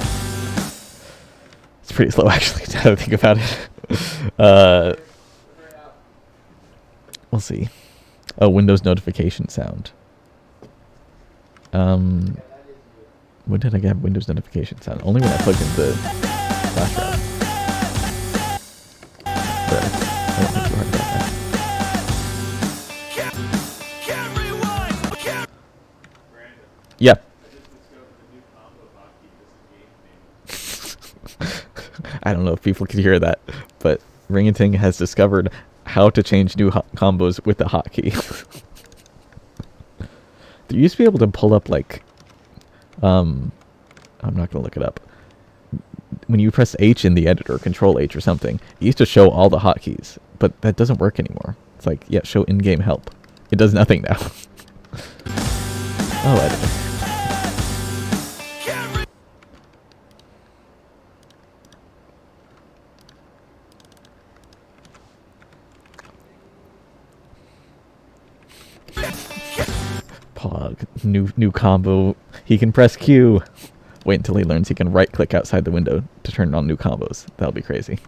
S1: It's pretty slow actually. Now that I think about it. We'll see. Oh, Windows notification sound. When did I get Windows notification sound? Only when I plugged in the flash drive. But I don't think too hard about that. Yeah. I don't know if people could hear that, but Ringating has discovered how to change new combos with the hotkey. You used to be able to pull up like, I'm not gonna look it up. When you press H in the editor, Control H or something, it used to show all the hotkeys, but that doesn't work anymore. It's like, yeah, show in-game help. It does nothing now. Oh, editor. Pog. New combo. He can press Q. Wait until he learns he can right-click outside the window to turn on new combos. That'll be crazy.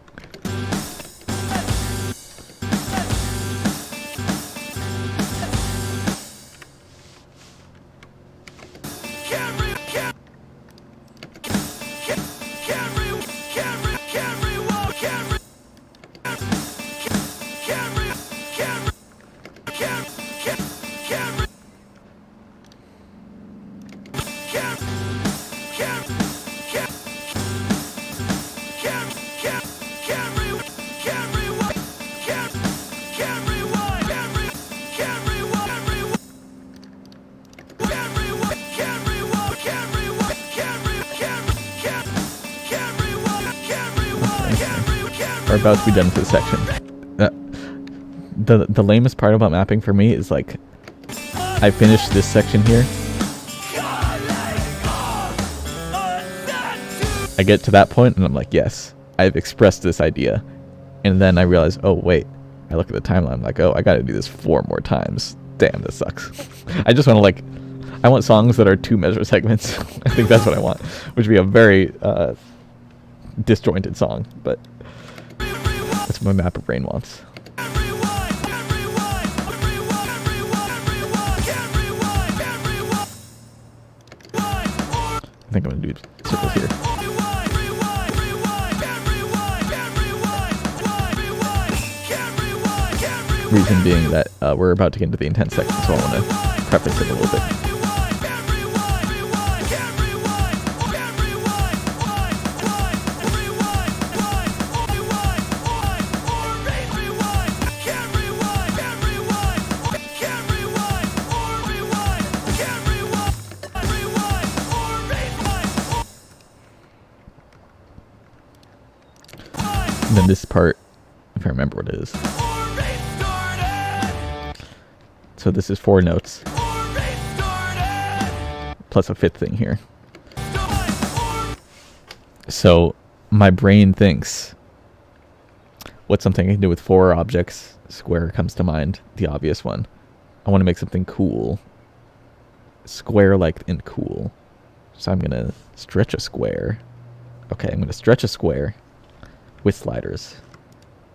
S1: We're about to be done with this section. The lamest part about mapping for me is like, I finished this section here. I get to that point and I'm like, yes, I've expressed this idea. And then I realize, oh wait, I look at the timeline, I'm like, oh, I gotta do this 4 more times. Damn, this sucks. I just want to like, I want songs that are 2 measure segments. I think that's what I want, which would be a very disjointed song, but that's what my mapper brain wants. I think I'm gonna do circles here. Reason being that we're about to get into the intense section, so I want to preface it a little bit. And then this part, if I remember what it is. So this is 4 notes. Plus a 5th thing here. So my brain thinks, what's something I can do with 4 objects? Square comes to mind, the obvious one. I want to make something cool. Square-like and cool. So I'm going to stretch a square. Okay, I'm going to stretch a square. with sliders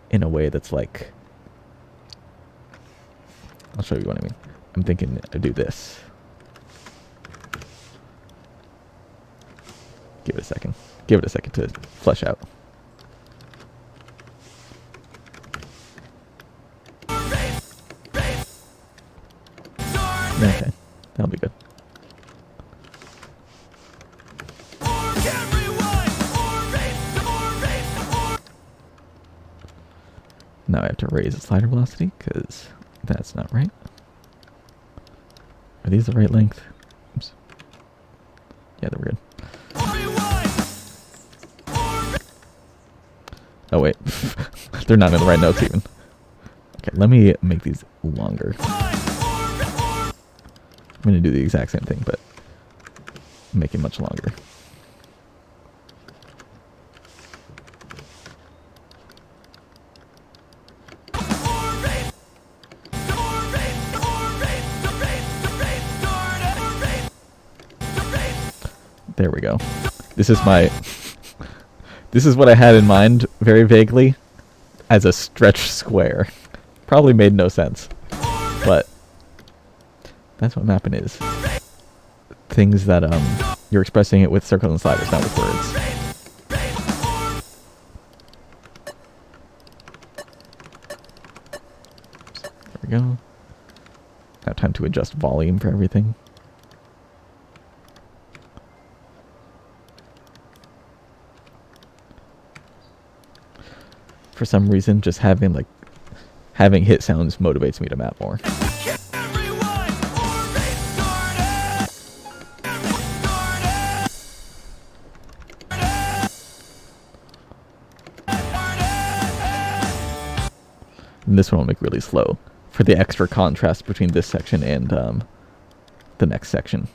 S1: in a way that's like, I'll show you what I mean. I'm thinking I do this. Give it a second. Give it a second to flesh out. Okay, that'll be good. Now I have to raise the slider velocity, because that's not right. Are these the right length? Oops. Yeah, they're good. Oh wait, they're not in the right notes even. Okay, let me make these longer. I'm going to do the exact same thing, but make it much longer. There we go. This is my... This is what I had in mind, very vaguely, as a stretch square. Probably made no sense. But that's what mapping is. Things that, you're expressing it with circles and sliders, not with words. There we go. Now time to adjust volume for everything. For some reason, just having hit sounds motivates me to map more. And this one will make really slow for the extra contrast between this section and the next section.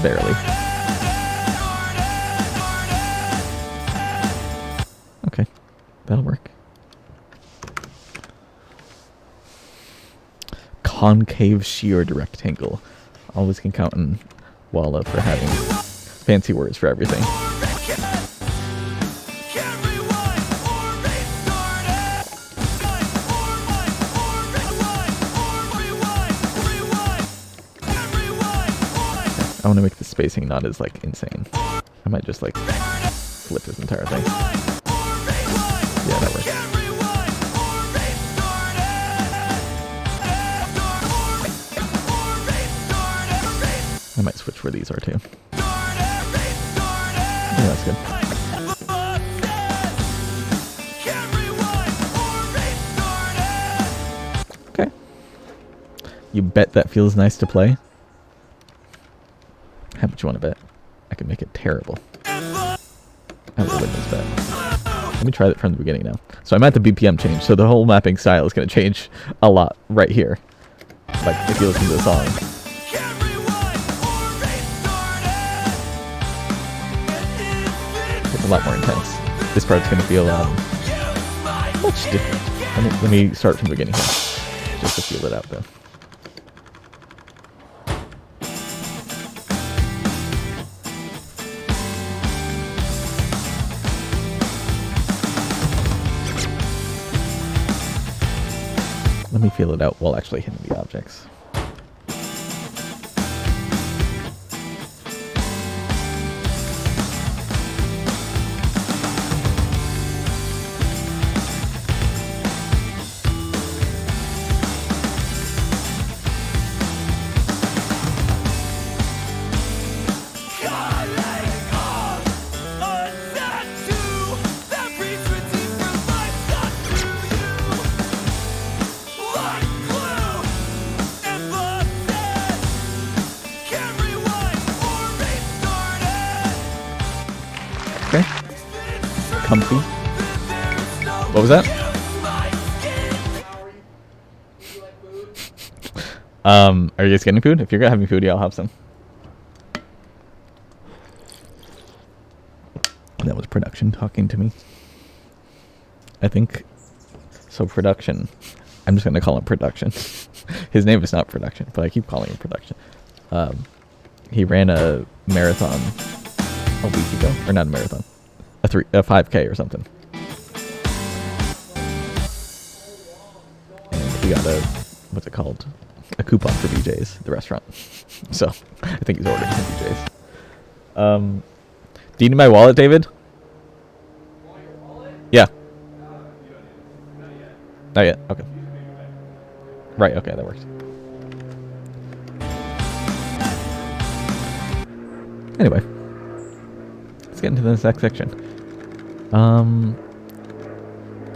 S1: Barely. Okay, that'll work. Concave sheared rectangle. Always can count on Walla for having fancy words for everything. I want to make the spacing not as, like, insane. I might just, like, flip this entire thing. Yeah, that works. I might switch where these are, too. Yeah, that's good. Okay. You bet that feels nice to play? How much you want to bet? I can make it terrible. I will win this bet. Let me try that from the beginning now. So I'm at the BPM change, so the whole mapping style is going to change a lot right here. Like, if you listen to the song. It's a lot more intense. This part's going to feel much different. Let me start from the beginning here, just to feel it out, though. Let me feel it out while actually hitting the objects. Comfy. What was that? Are you guys getting food? If you're having food, yeah, I'll have some. That was production talking to me. I think so. Production I'm just gonna call him Production. His name is not Production, but I keep calling him Production. He ran a marathon a week ago, or not a marathon, a 5K or something. And he got what's it called? A coupon for BJ's, the restaurant. So I think he's ordering from BJ's. Do you need my wallet, David? Yeah. Not yet. Okay. Right. Okay, that works. Anyway, let's get into the next section.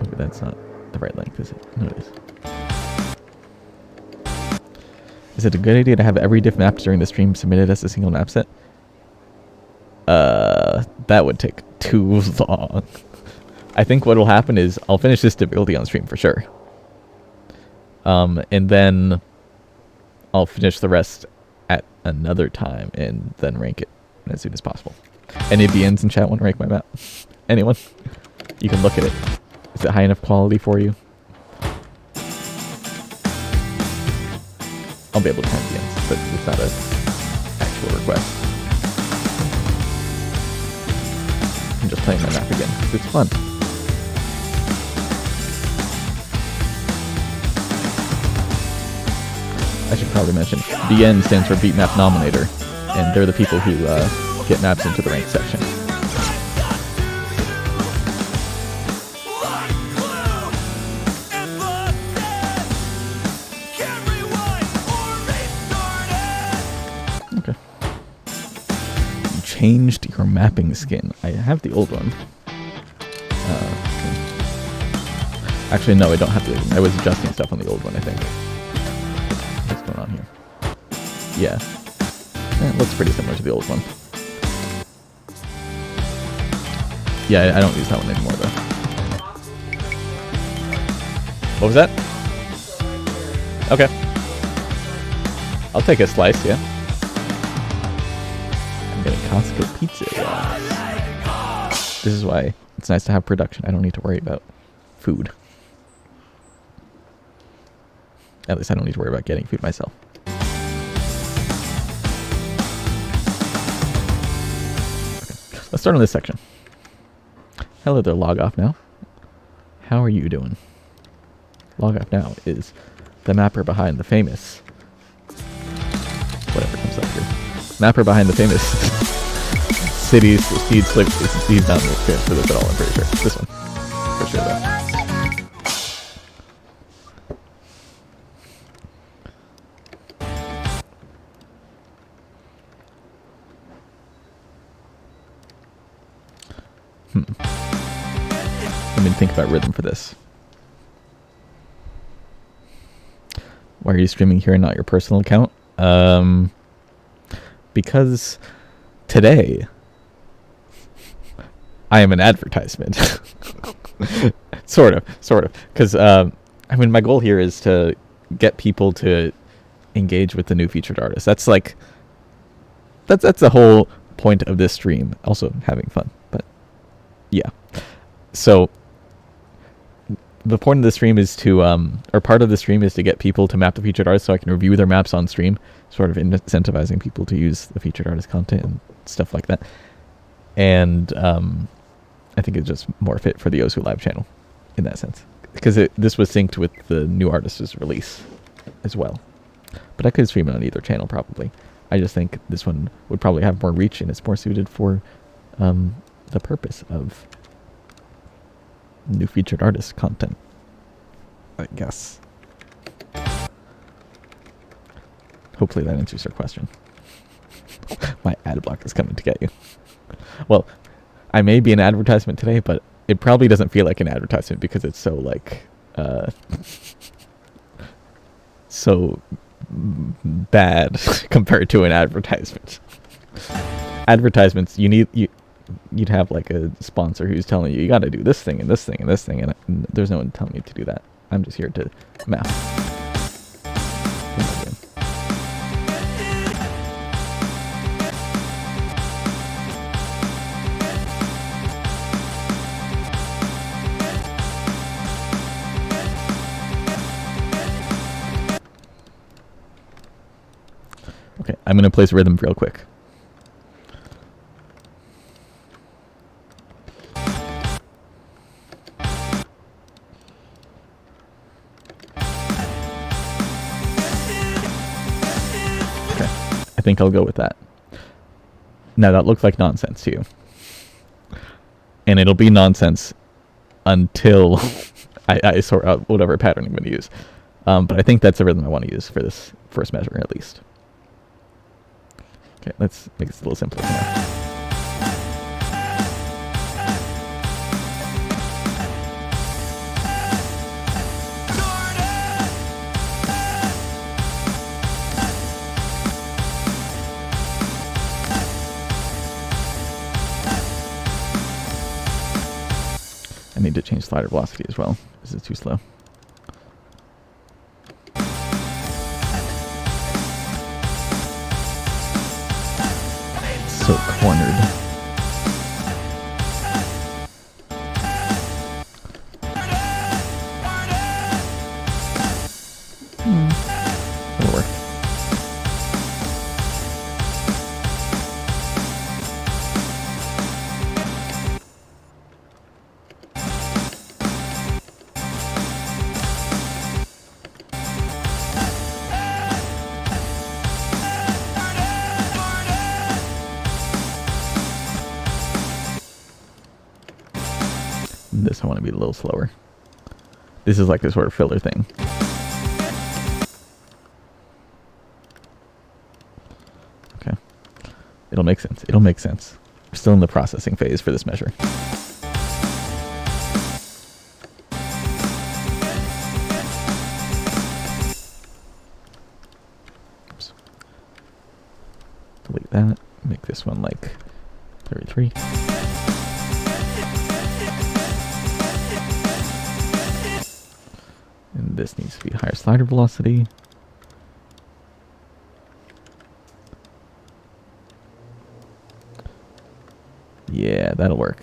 S1: Okay, that's not the right length, is it? No, it is. Is it a good idea to have every diff map during the stream submitted as a single map set? That would take too long. I think what will happen is I'll finish this difficulty on stream for sure. And then I'll finish the rest at another time and then rank it as soon as possible. Any BNs in chat want to rank my map? Anyone? You can look at it. Is it high enough quality for you? I'll be able to count BNs, but it's not an actual request. I'm just playing my map again because it's fun. I should probably mention, BN stands for Beat Map Nominator, and they're the people who get maps into the ranked section. Okay. You changed your mapping skin. I have the old one. Actually, no, I don't have the old one. I was adjusting stuff on the old one, I think. What's going on here? Yeah. It looks pretty similar to the old one. Yeah, I don't use that one anymore, though. What was that? Okay. I'll take a slice, yeah. I'm getting Costco pizza. This is why it's nice to have production. I don't need to worry about food. At least I don't need to worry about getting food myself. Okay, let's start on this section. Hello there, log off now. How are you doing? Log off now is the mapper behind the famous... whatever comes up here. Mapper behind the famous cities, seed slip, he's not the experience for this at all, I'm pretty sure. This one. For sure, though. Let me think about rhythm for this. Why are you streaming here and not your personal account? Because today I am an advertisement. sort of. Because I mean, my goal here is to get people to engage with the new featured artist. That's like that's the whole point of this stream. Also having fun, but yeah. So the point of the stream is to, or part of the stream is to get people to map the featured artist so I can review their maps on stream, sort of incentivizing people to use the featured artist content and stuff like that. And I think it's just more fit for the osulive channel in that sense. Because this was synced with the new artist's release as well. But I could stream it on either channel probably. I just think this one would probably have more reach and it's more suited for the purpose of new featured artist content, I guess. Hopefully that answers your question. My ad block is coming to get you. Well, I may be an advertisement today, but it probably doesn't feel like an advertisement because it's so like so bad compared to an advertisement. Advertisements, you'd have like a sponsor who's telling you got to do this thing and this thing and this thing, and there's no one telling you to do that. I'm just here to map. I'm going to place rhythm real quick. Okay, I think I'll go with that. Now that looks like nonsense to you. And it'll be nonsense until I sort out whatever pattern I'm going to use. But I think that's the rhythm I want to use for this first measure, at least. Okay, let's make this a little simpler for now. I need to change slider velocity as well. This is too slow. It's so cornered. That'll work. This I want to be a little slower. This is like a sort of filler thing. Okay. It'll make sense. It'll make sense. We're still in the processing phase for this measure. Oops. Delete that. Make this one like 33. And this needs to be higher slider velocity. Yeah, that'll work.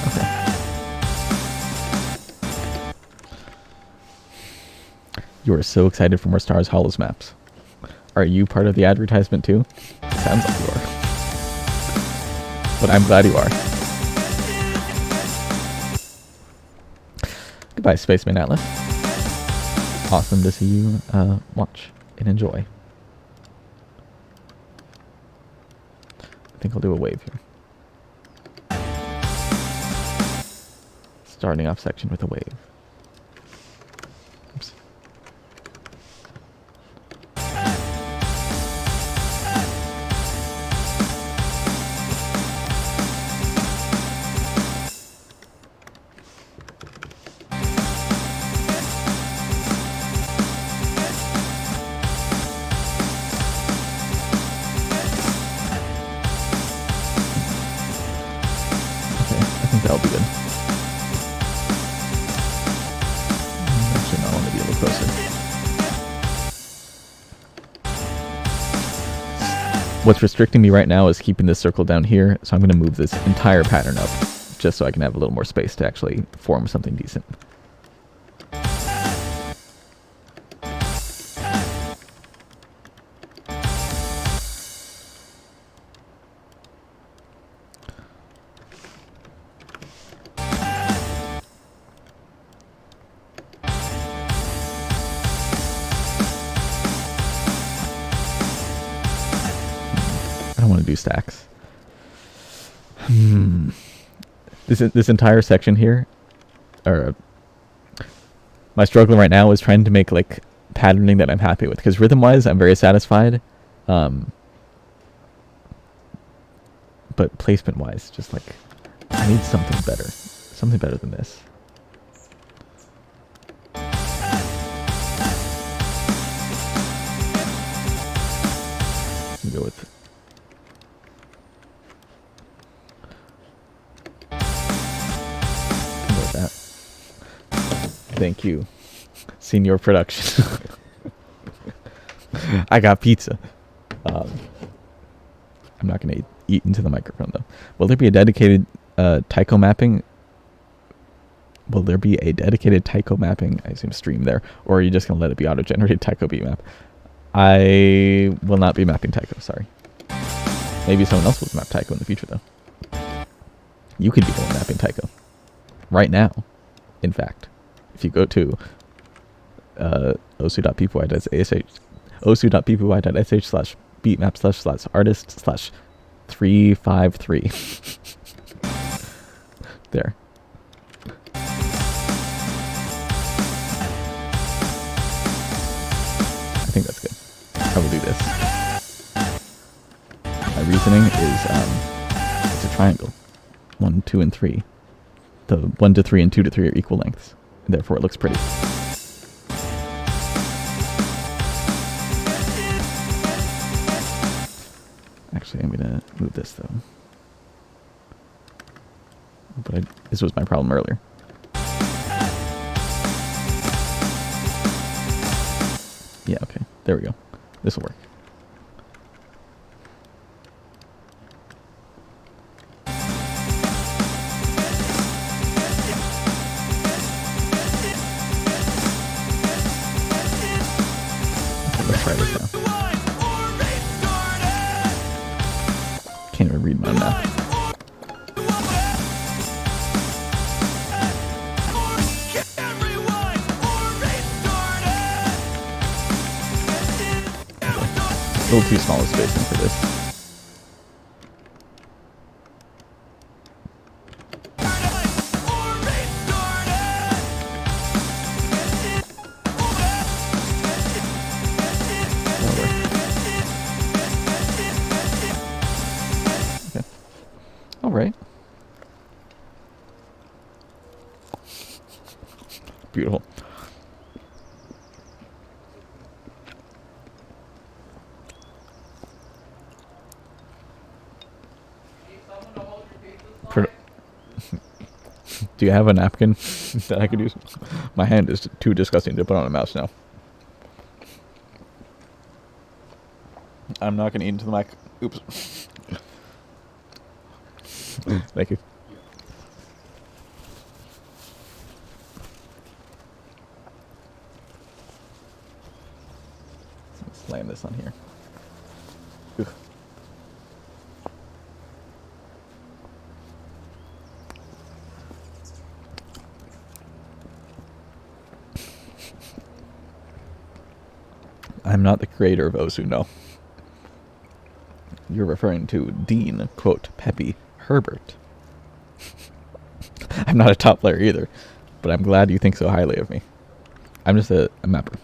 S1: Okay. You are so excited for more Stars Hollows maps. Are you part of the advertisement too? Sounds like you are. But I'm glad you are. Goodbye, Spaceman Atlas. Awesome to see you watch and enjoy. I think I'll do a wave here. Starting off section with a wave. Oops. That'll be good. Actually, no, I want to be a little closer. What's restricting me right now is keeping this circle down here, so I'm going to move this entire pattern up, just so I can have a little more space to actually form something decent. I want to do stacks. This entire section here, or my struggle right now is trying to make like patterning that I'm happy with, because rhythm-wise I'm very satisfied, but placement-wise, just like I need something better than this. Go with. That. Thank you, Senior Production. I got pizza. I'm not gonna eat into the microphone though. Will there be a dedicated Tycho mapping. Will there be a dedicated Tycho mapping, I assume, stream there? Or are you just going to let it be auto-generated Tycho beat map? I will not be mapping Tycho, sorry. Maybe someone else will map Tycho in the future, though. You could be the one mapping Tycho. Right now, in fact. If you go to osu.ppy.sh/beatmap/artist/353. There. I think that's good. I will do this. My reasoning is it's a triangle. 1, 2, and 3. The 1 to 3 and 2 to 3 are equal lengths. And therefore it looks pretty. Actually, I'm gonna move this though. But this was my problem earlier. Yeah, okay. There we go. This will work. Okay, let's try this now. Can't even read my map. A little too small a spacing for this. Okay. All right. Beautiful. Do you have a napkin that I could use? My hand is too disgusting to put on a mouse now. I'm not going to eat into the mic. Oops. Thank you. Let's slam this on here. Ugh. I'm not the creator of Osu, no. You're referring to Dean, quote, Peppy Herbert. I'm not a top player either, but I'm glad you think so highly of me. I'm just a mapper.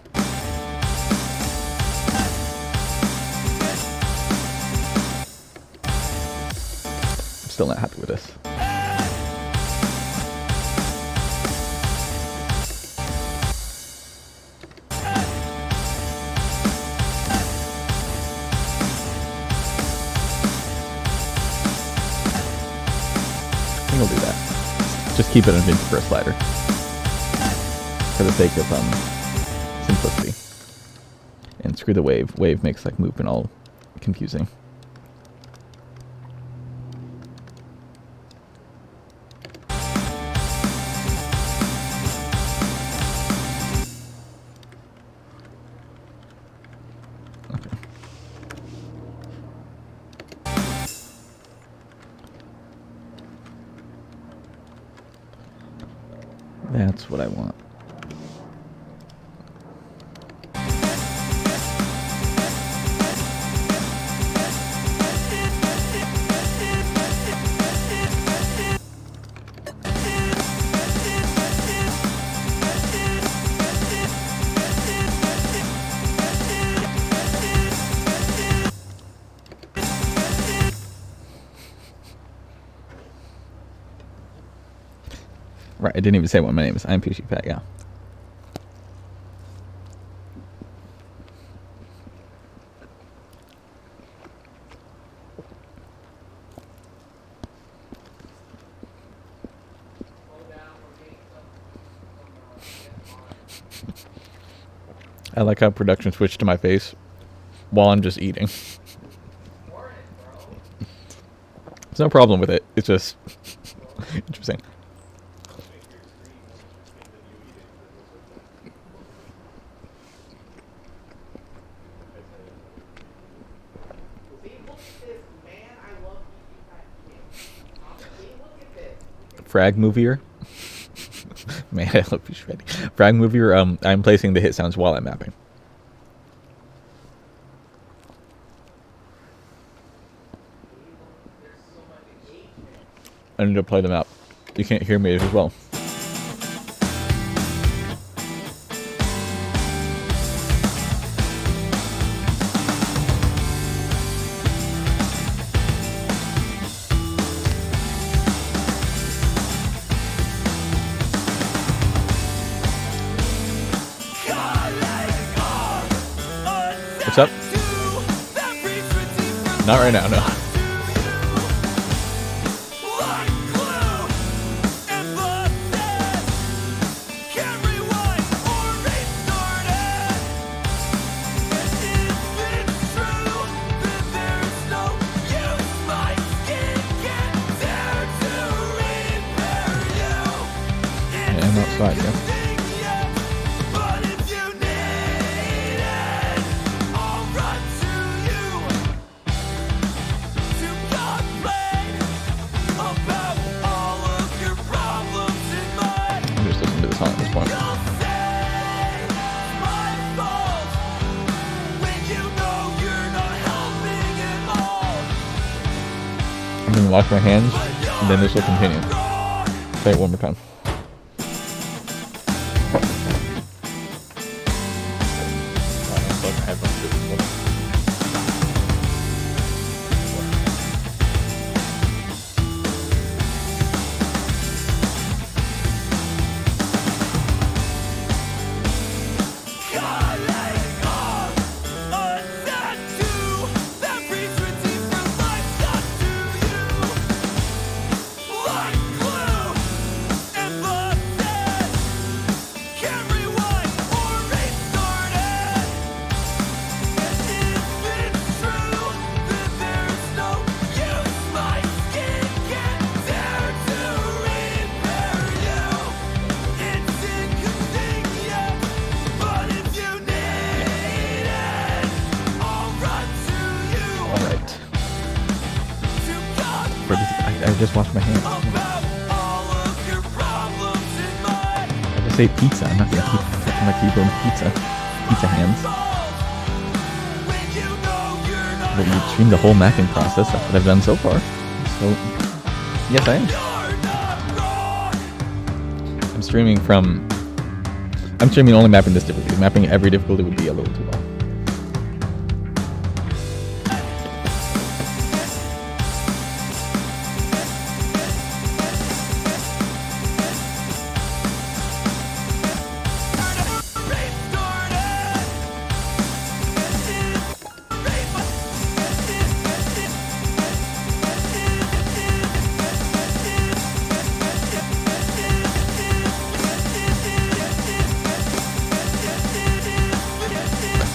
S1: I'm still not happy with this. We'll do that. Just keep it an inch for a slider. For the sake of simplicity. And screw the wave. Wave makes like movement all confusing. That's what I want. Right, I didn't even say what my name is. I'm Pushy Pat, yeah. I like how production switched to my face while I'm just eating. There's no problem with it. It's just Interesting.
S2: See, look at this, man. I love eating. See, look at this.
S1: Frag movier. Man, I love you, Shreddy. Frag movier. I'm placing the hit sounds while I'm mapping. I need to play them out. You can't hear me as well. What's up? Not right now, no. I'm outside, yeah. I'm just listening to the song at this point. I'm gonna wash my hands, and then this will continue. Say it one more time. I just washed my hands. I just ate pizza. I'm not gonna keep on pizza hands. But you stream the whole mapping process. That's what I've done so far. So yes, I am. I'm streaming only mapping this difficulty. Mapping every difficulty would be a little too long.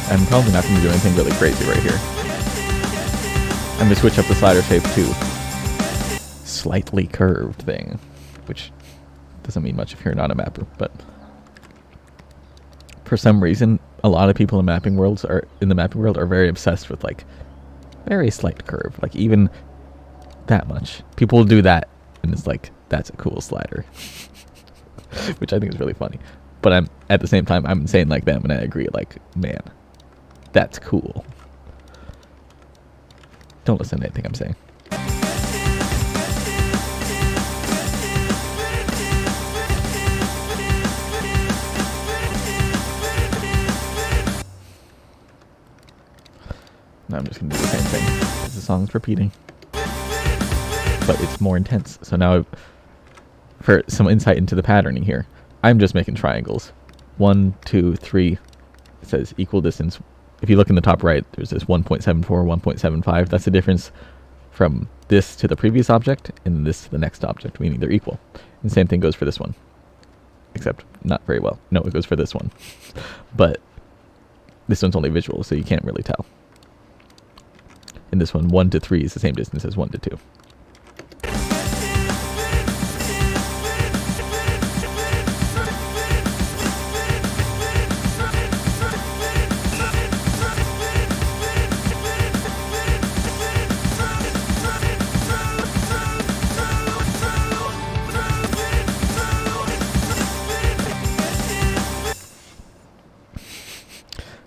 S1: I'm probably not going to do anything really crazy right here. I'm going to switch up the slider shape to slightly curved thing, which doesn't mean much if you're not a mapper, but for some reason, a lot of people in the mapping world are very obsessed with like very slight curve, like even that much. People will do that, and it's like that's a cool slider, which I think is really funny. But I'm at the same time I'm saying like them, and I agree. Like, man, that's cool. Don't listen to anything I'm saying. Now I'm just going to do the same thing. The song's repeating. But it's more intense. So now, for some insight into the patterning here, I'm just making triangles. 1, 2, 3. It says equal distance. If you look in the top right, there's this 1.74, 1.75. That's the difference from this to the previous object and this to the next object, meaning they're equal. And the same thing goes for this one. Except not very well. No, it goes for this one. But this one's only visual, so you can't really tell. In this one, 1 to 3 is the same distance as 1 to 2.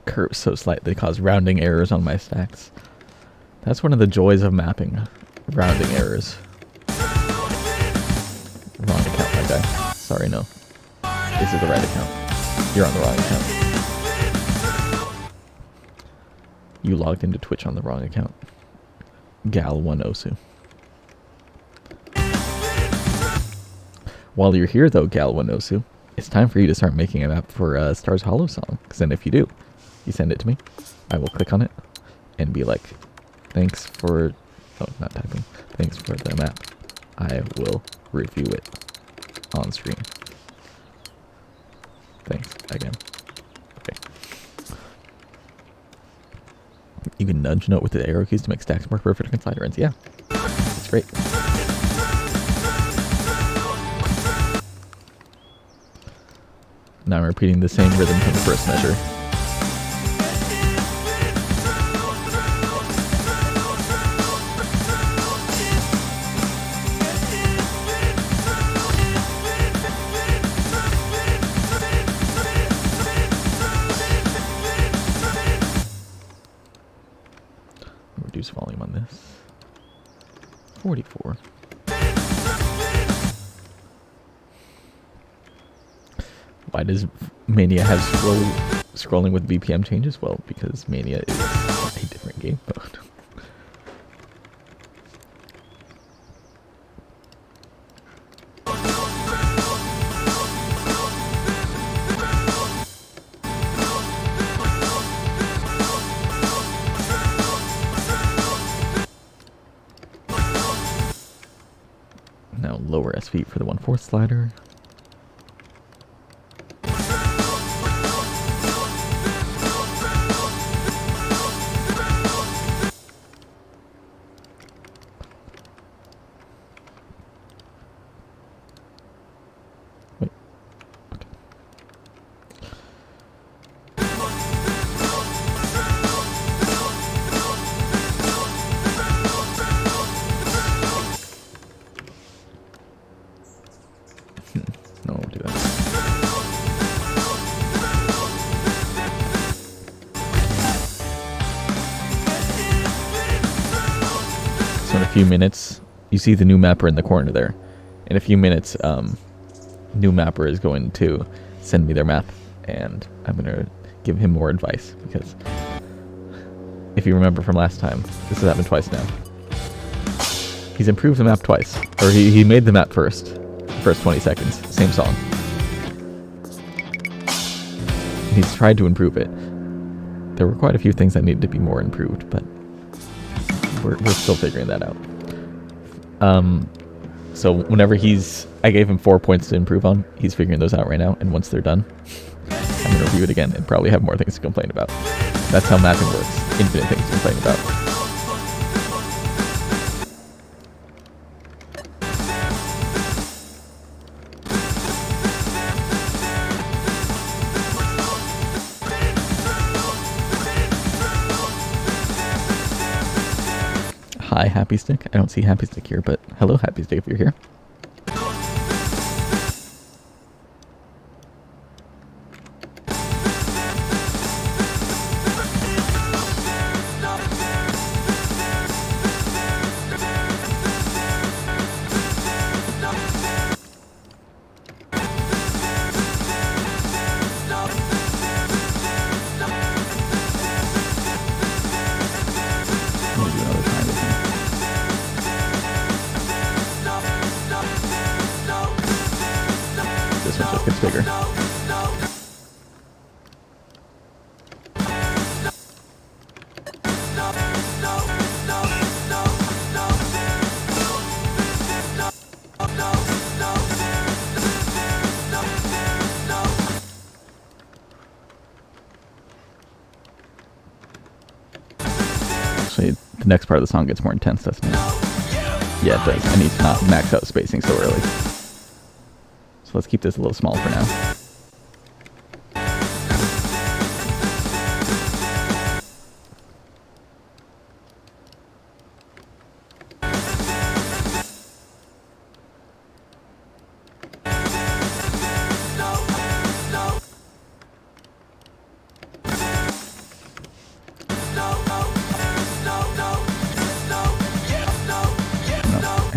S1: curves so slight they cause rounding errors on my stacks. That's one of the joys of mapping. Rounding errors. Wrong account, my guy. Sorry, no. This is the right account. You're on the wrong account. You logged into Twitch on the wrong account. Gal1osu. While you're here, though, Gal1osu, it's time for you to start making a map for starshollow song. Because then if you do, you send it to me. I will click on it and be like, thanks for... Oh, not typing. Thanks for the map. I will review it on stream. Thanks again. Okay. You can nudge note with the arrow keys to make stacks more perfect on slider ends. Yeah. It's great. Now I'm repeating the same rhythm from the first measure. Reduce volume on this. 44. Why does Mania have scrolling with BPM changes? Well, because Mania is a different game mode. Now lower SV for the 1/4 slider. Wait. Okay. No, we'll do that. So in a few minutes, you see the new mapper in the corner there. In a few minutes, new mapper is going to send me their map, and I'm going to give him more advice, because if you remember from last time, this has happened twice now. He's improved the map twice, or he made the map first 20 seconds, same song. He's tried to improve it. There were quite a few things that needed to be more improved, but we're still figuring that out. So whenever I gave him 4 points to improve on, he's figuring those out right now, and once they're done, I'm gonna review it again and probably have more things to complain about. That's how mapping works. Infinite things to complain about. Hi, Happy Stick. I don't see Happy Stick here, but hello, Happy Stick, if you're here. I'm gonna do another triangle thing. This one just gets bigger. Actually, the next part of the song gets more intense, doesn't it? Yeah, it does. I need to not max out spacing so early. So let's keep this a little small for now.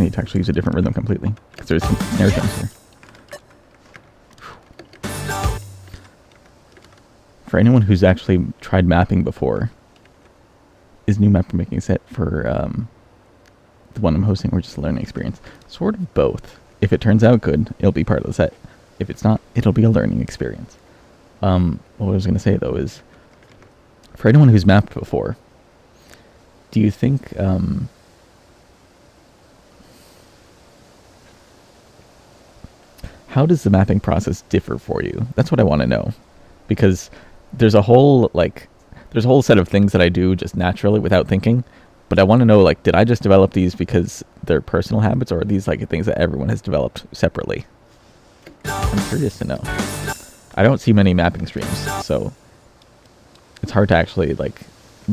S1: need to actually use a different rhythm completely, because there's some snare drums here. For anyone who's actually tried mapping before, is new map making set for the one I'm hosting, or just a learning experience? Sort of both. If it turns out good, it'll be part of the set. If it's not, it'll be a learning experience. What I was going to say, though, is for anyone who's mapped before, do you think how does the mapping process differ for you? That's what I want to know, because there's a whole set of things that I do just naturally without thinking, but I want to know, like, did I just develop these because they're personal habits, or are these like things that everyone has developed separately? I'm curious to know. I don't see many mapping streams, so it's hard to actually like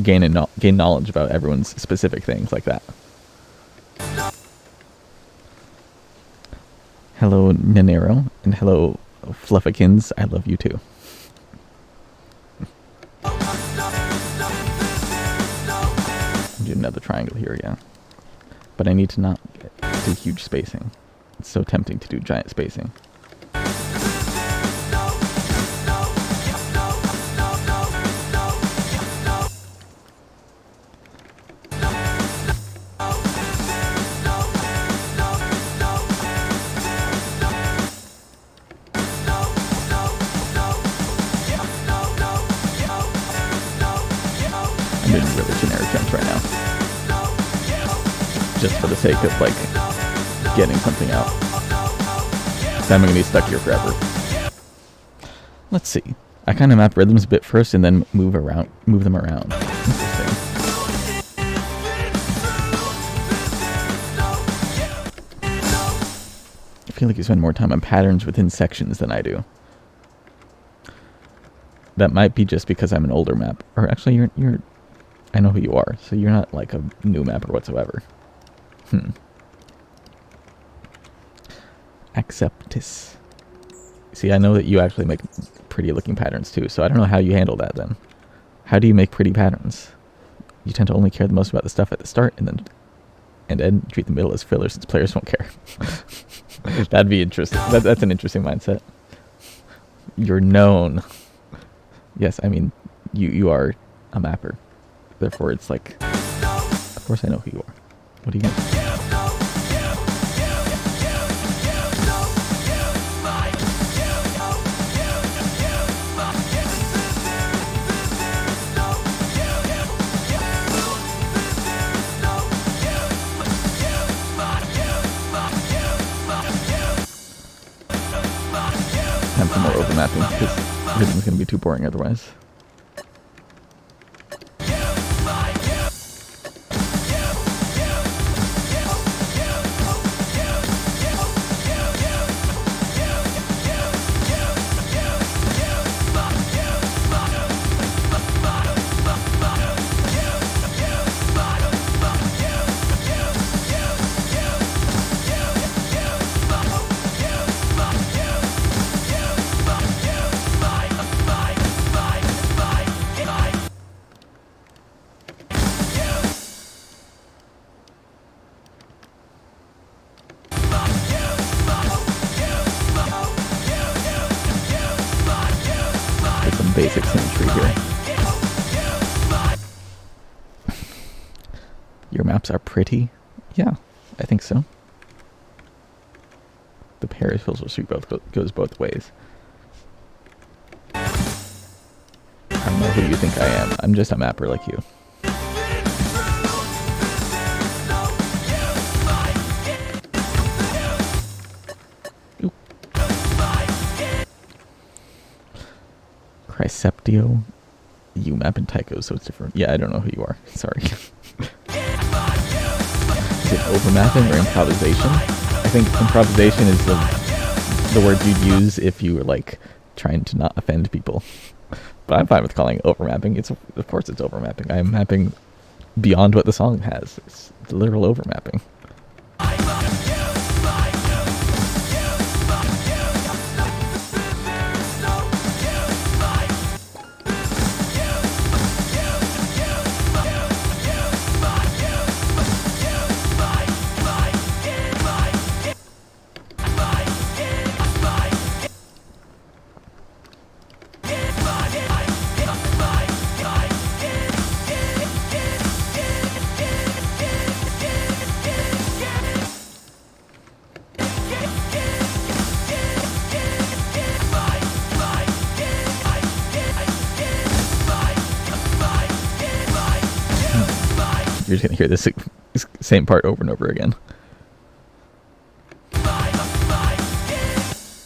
S1: gain knowledge about everyone's specific things like that. Hello Nanero, and hello Fluffykins, I love you too. Do another triangle here, yeah. But I need to not do huge spacing. It's so tempting to do giant spacing. I'm doing really generic jumps right now, just for the sake of like getting something out. So I'm gonna be stuck here forever. Let's see. I kind of map rhythms a bit first, and then move them around. Interesting. I feel like you spend more time on patterns within sections than I do. That might be just because I'm an older map, or actually, you're. I know who you are, so you're not like a new mapper whatsoever. Acceptis. See, I know that you actually make pretty looking patterns too, so I don't know how you handle that then. How do you make pretty patterns? You tend to only care the most about the stuff at the start, and then treat the middle as filler since players won't care. That'd be interesting. That's an interesting mindset. You're known. Yes, I mean, you are a mapper. Therefore, it's like, of course I know who you are. What do you mean? Time for more overmapping, because rhythm's going to be too boring otherwise. Basic symmetry here. Your maps are pretty? Yeah, I think so. The Paris filter suite goes both ways. I don't know who you think I am. I'm just a mapper like you. Chryceptio, you map in Tycho, so it's different. Yeah, I don't know who you are. Sorry. Is it overmapping or improvisation? I think improvisation is the word you'd use if you were like trying to not offend people. But I'm fine with calling it overmapping. Of course it's overmapping. I'm mapping beyond what the song has. It's literal overmapping. You're just gonna hear this same part over and over again.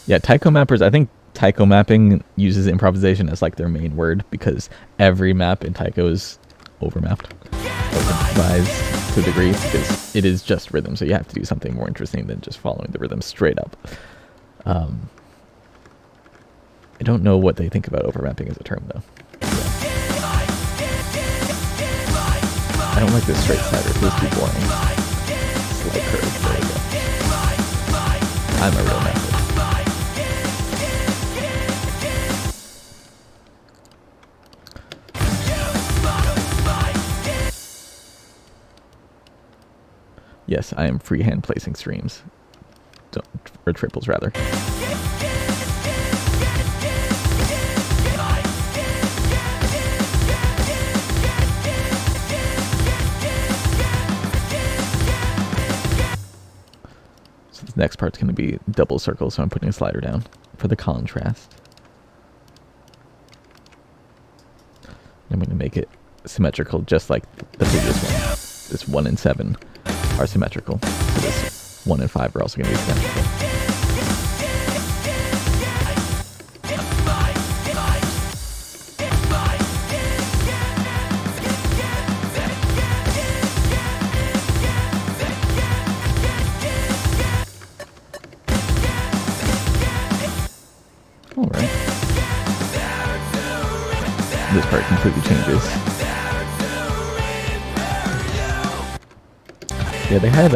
S1: Yeah, taiko mappers. I think taiko mapping uses improvisation as like their main word because every map in taiko is overmapped, improvised to a degree because it is just rhythm. So you have to do something more interesting than just following the rhythm straight up. I don't know what they think about overmapping as a term though. I don't like this straight slider. It feels too boring. Slight curve. There we go. I'm a real mapper. Yes, I am freehand placing streams. Or triples, rather. So this next part's going to be double circle, so I'm putting a slider down for the contrast. I'm going to make it symmetrical, just like the previous one. This 1 and 7 are symmetrical. So this 1 and 5 are also going to be symmetrical. Alright. This part completely changes. Yeah, they had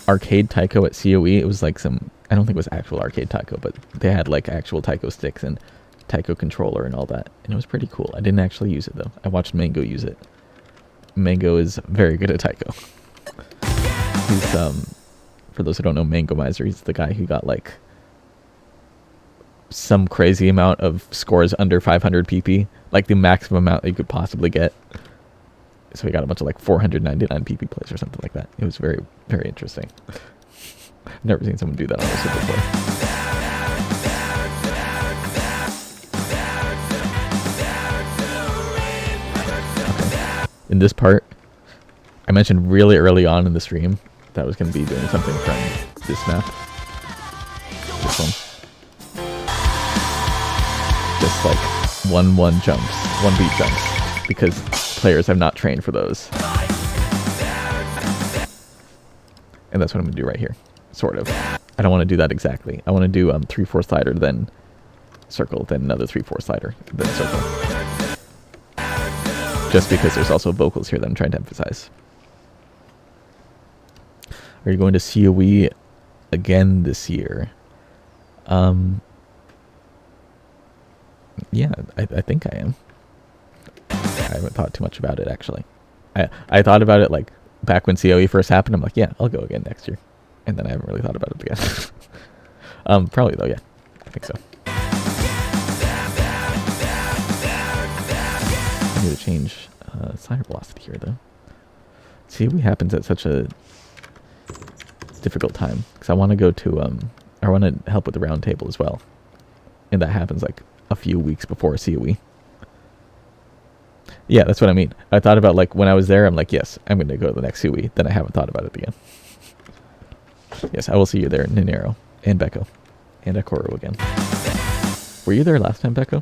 S1: arcade taiko at COE. It was like some, I don't think it was actual arcade taiko, but they had like actual taiko sticks and taiko controller and all that. And it was pretty cool. I didn't actually use it though. I watched Mango use it. Mango is very good at taiko. He's, for those who don't know, Mango Miser, he's the guy who got like some crazy amount of scores under 500 PP, like the maximum amount that you could possibly get. So he got a bunch of like 499 PP plays or something like that. It was very, very interesting. I've never seen someone do that on a Super before. Okay. In this part, I mentioned really early on in the stream that I was going to be doing something from this map. This one. Just like 1-1 jumps, 1-beat jumps, because players have not trained for those. And that's what I'm going to do right here, sort of. I don't want to do that exactly. I want to do 3/4 slider, then circle, then another 3/4 slider, then circle. Just because there's also vocals here that I'm trying to emphasize. Are you going to COE again this year? Yeah, I think I am. I haven't thought too much about it, actually. I thought about it, like, back when COE first happened. I'm like, yeah, I'll go again next year. And then I haven't really thought about it again. Probably, though, yeah. I think so. I need to change slider velocity here, though. COE happens at such a difficult time. Because I want to go to, I want to help with the round table as well. And that happens, like, a few weeks before COE. Yeah, that's what I mean. I thought about, like, when I was there, I'm like, yes, I'm going to go to the next COE. Then I haven't thought about it again. Yes, I will see you there, Ninero, and Becco, and Akoro again. Were you there last time, Becco?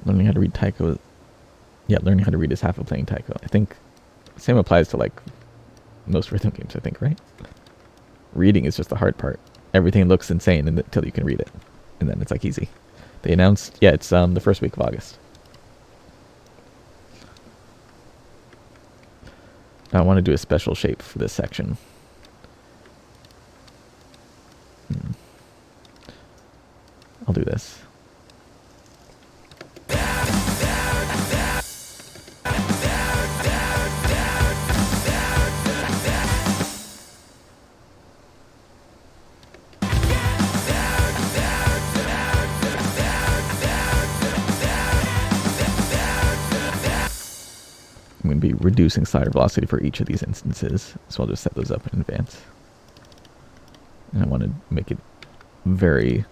S1: Learning how to read taiko. Yeah, learning how to read is half of playing taiko. I think same applies to like most rhythm games, I think, right? Reading is just the hard part. Everything looks insane until you can read it. And then it's like easy. They announced, yeah, it's the first week of August. Now I want to do a special shape for this section. I'll do this. I'm going to be reducing slider velocity for each of these instances, so I'll just set those up in advance. And I want to make it very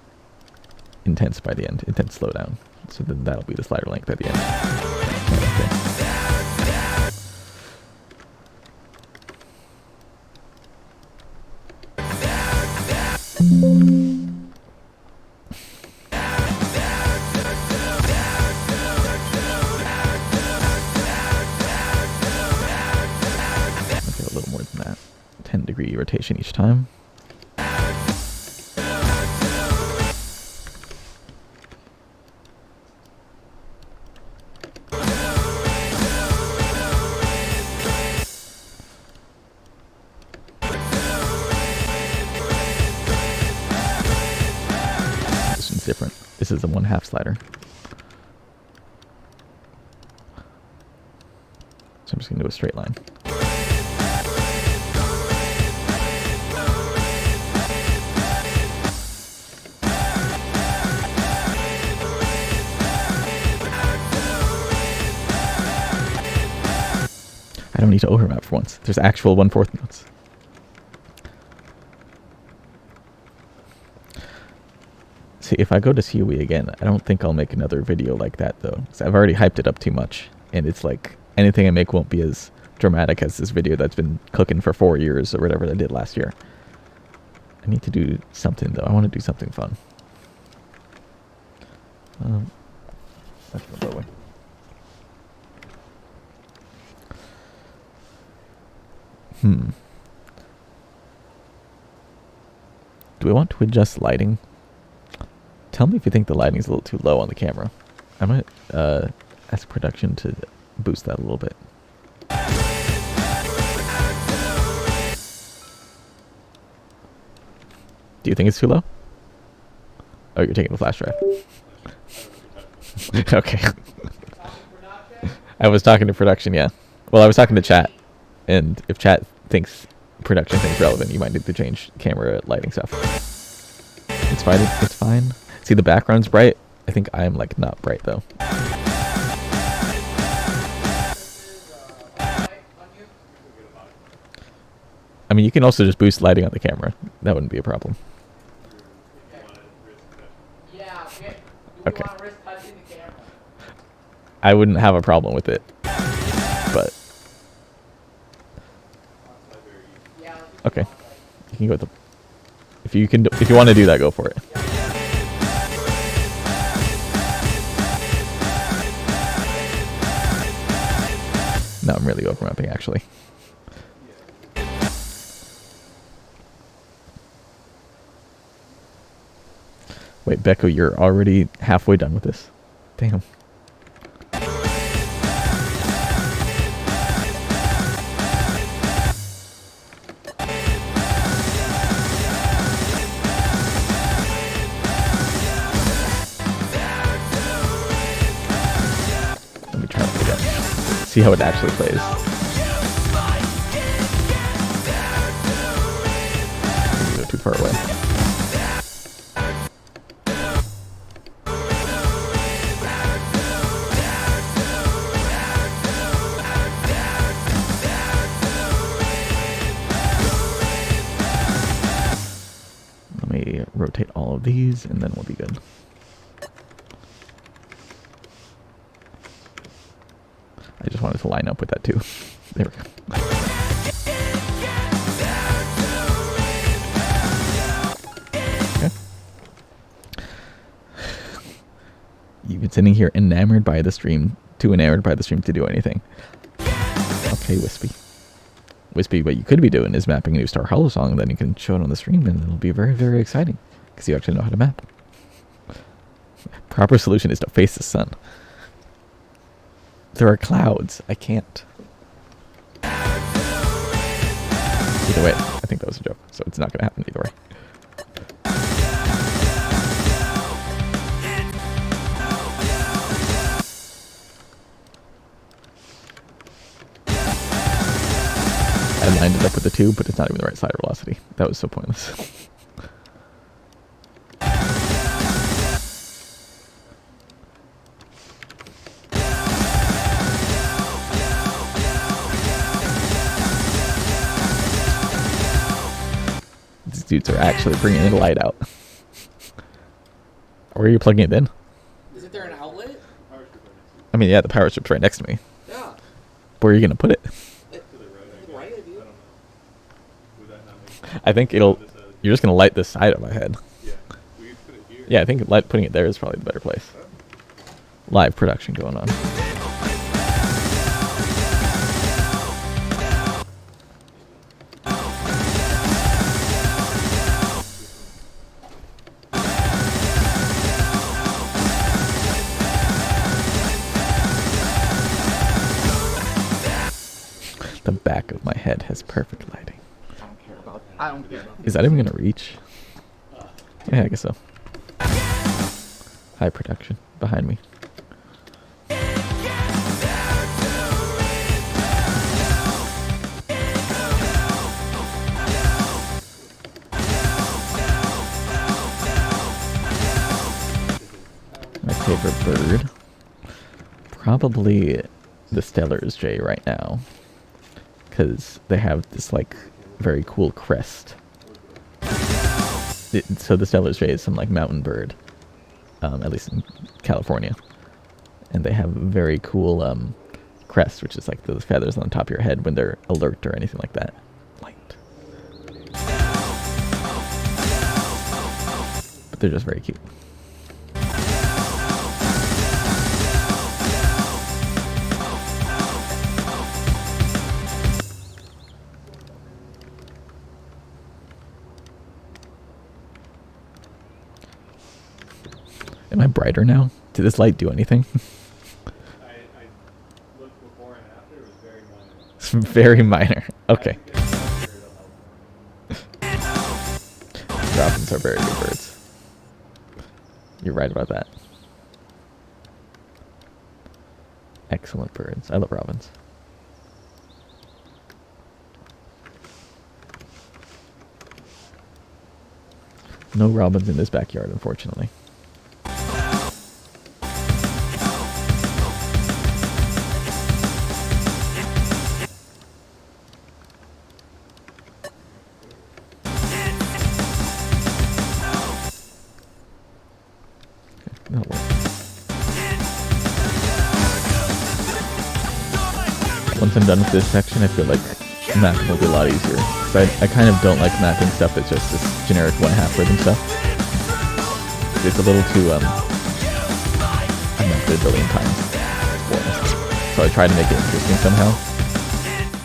S1: intense by the end, intense slowdown. So then that'll be the slider length at the end. Okay, a little more than that. 10-degree rotation each time. Different. This is a 1/2 slider. So I'm just going to do a straight line. I don't need to overmap for once. There's actual 1/4 notes. See, if I go to CUE again, I don't think I'll make another video like that, though. 'Cause I've already hyped it up too much. And it's like, anything I make won't be as dramatic as this video that's been cooking for 4 years or whatever I did last year. I need to do something, though. I want to do something fun. That's the low way. Do we want to adjust lighting? Tell me if you think the lighting is a little too low on the camera. I might ask production to boost that a little bit. Do you think it's too low? Oh, you're taking the flash drive. Okay. I was talking to production, yeah. Well, I was talking to chat. And if chat thinks production thinks relevant, you might need to change camera lighting stuff. It's fine. It's fine. See, the background's bright. I think I'm like not bright though. I mean, you can also just boost lighting on the camera. That wouldn't be a problem. Okay. I wouldn't have a problem with it. But okay. You can go with the if you want to do that, go for it. No, I'm really overmapping actually. Wait, Becco, you're already halfway done with this. Damn. Let me try it again. See how it actually plays. Go too far away. Rotate all of these and then we'll be good. I just wanted to line up with that too. There we go. Okay. You've been sitting here enamored by the stream, too enamored by the stream to do anything. Okay, Wispy. Wispy, what you could be doing is mapping a new starshollow song, and then you can show it on the stream, and it'll be very, very exciting, because you actually know how to map. Proper solution is to face the sun. There are clouds. I can't. Either way, I think that was a joke, so it's not going to happen either way. I lined it up with the 2, but it's not even the right slider velocity. That was so pointless. dudes are actually bringing the light out. Where are you plugging it in?
S2: Isn't there an outlet?
S1: I mean, yeah, the power strip's right next to me.
S2: Yeah.
S1: Where are you gonna put it?
S2: Right, dude.
S1: I think it'll. You're just gonna light this side of my head. Yeah, I think putting it there is probably the better place. Live production going on. The back of my head has perfect lighting.
S2: I don't care about
S1: Is that even gonna reach? Yeah, I guess so. High production behind me. My favorite bird? Probably the Stellar's jay right now. Because they have this, like, very cool crest. So the Stellar's jay is some, like, mountain bird. At least in California. And they have a very cool crest, which is like those feathers on the top of your head when they're alert or anything like that. Light. But they're just very cute. Am I brighter now? Did this light do anything?
S3: I looked before and after. It was very minor.
S1: It's very minor. Okay. Robins are very good birds. You're right about that. Excellent birds. I love robins. No robins in this backyard, unfortunately. That'll work. Once I'm done with this section, I feel like mapping will be a lot easier. 'Cause I kind of don't like mapping stuff that's just this generic 1/2 rhythm stuff. It's a little too, I've mapped it a billion times. It's boring. So I try to make it interesting somehow.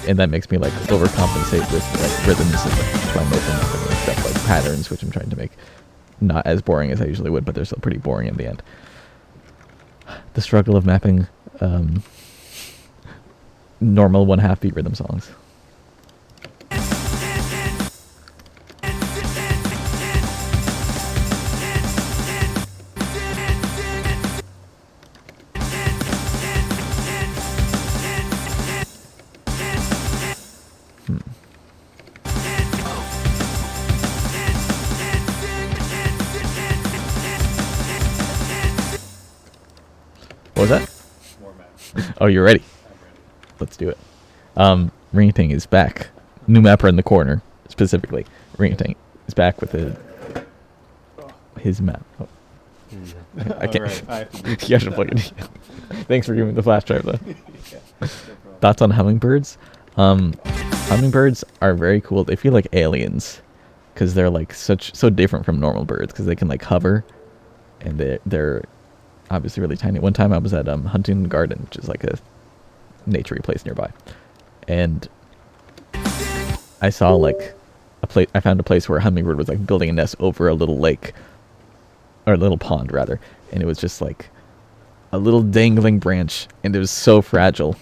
S1: And that makes me, like, overcompensate with, like, rhythms and try making mapping and stuff like patterns, which I'm trying to make not as boring as I usually would, but they're still pretty boring in the end. The struggle of mapping normal 1/2 beat rhythm songs. What was that?
S3: More maps.
S1: Oh, you're ready.
S3: I'm ready.
S1: Let's do it. Ringtang is back. New mapper in the corner, specifically. Ringtang is back with his map. Oh. I can't.
S3: Alright, I have to
S1: You have to plug it in. Thanks for giving me the flash drive, though.
S3: Yeah, no problem.
S1: Thoughts on hummingbirds? Hummingbirds are very cool. They feel like aliens because they're like so different from normal birds because they can like hover, and they're obviously really tiny. One time I was at Huntington Garden, which is like a naturey place nearby, and I saw like I found a place where a hummingbird was like building a nest over a little lake, or a little pond rather, and it was just like a little dangling branch, and it was so fragile.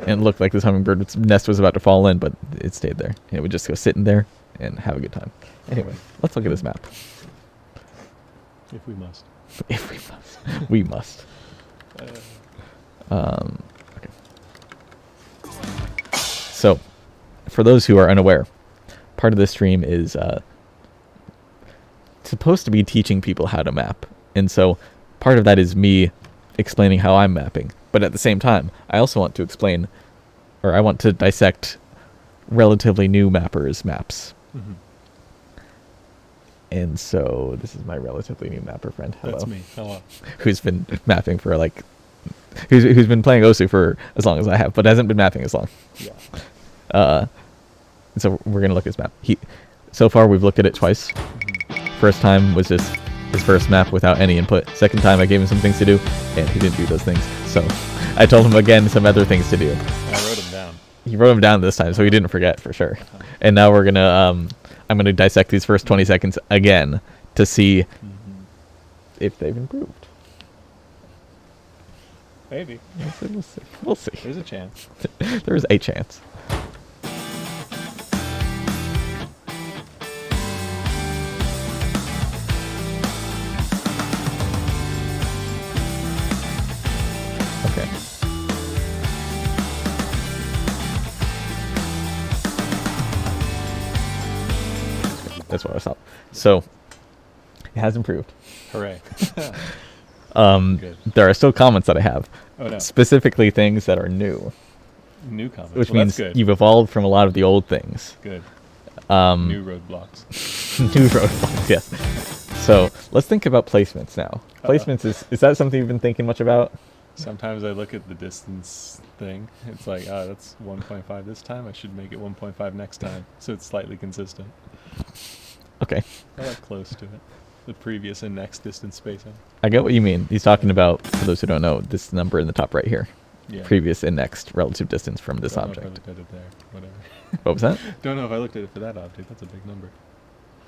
S1: And it looked like this hummingbird's nest was about to fall in, but it stayed there. And it would just go sitting there and have a good time. Anyway, let's look at this map.
S3: If we must.
S1: If we must. We must. Okay. So, for those who are unaware, part of this stream is supposed to be teaching people how to map. And so, part of that is me explaining how I'm mapping. But at the same time, I also want to explain, or I want to dissect relatively new mappers' maps.
S3: Mm-hmm.
S1: And so this is my relatively new mapper friend. Hello.
S3: That's me. Hello.
S1: Who's been mapping for like, who's been playing Osu for as long as I have, but hasn't been mapping as long.
S3: Yeah.
S1: So we're gonna look at his map. So far we've looked at it twice. First time was just his first map without any input. Second time I gave him some things to do, and he didn't do those things. So I told him again some other things to do.
S3: I wrote them down.
S1: He wrote them down this time, so he didn't forget for sure. And now we're gonna, I'm gonna dissect these first 20 seconds again to see if they've improved.
S3: Maybe.
S1: We'll see. We'll see.
S3: There's a chance.
S1: There is a chance. Okay. That's what I thought. So it has improved.
S3: Hooray. Good.
S1: There are still comments that I have.
S3: Oh, no.
S1: Specifically things that are new.
S3: New comments.
S1: Which
S3: Well,
S1: means
S3: that's good.
S1: you've evolved from a lot of the old things.
S3: Good. New roadblocks.
S1: New roadblocks, yes. So let's think about placements now. Placements is that something you've been thinking much about?
S3: Sometimes I look at the distance thing. It's like, oh, that's 1.5 this time. I should make it 1.5 next time. So it's slightly consistent.
S1: Okay.
S3: I like close to it. The previous and next distance spacing.
S1: I get what you mean. He's talking about, for those who don't know, this number in the top right here.
S3: Yeah.
S1: Previous and next relative distance from this
S3: Don't know if I
S1: object.
S3: looked at it there. Whatever.
S1: What was that?
S3: Don't know if I looked at it for that object. That's a big number.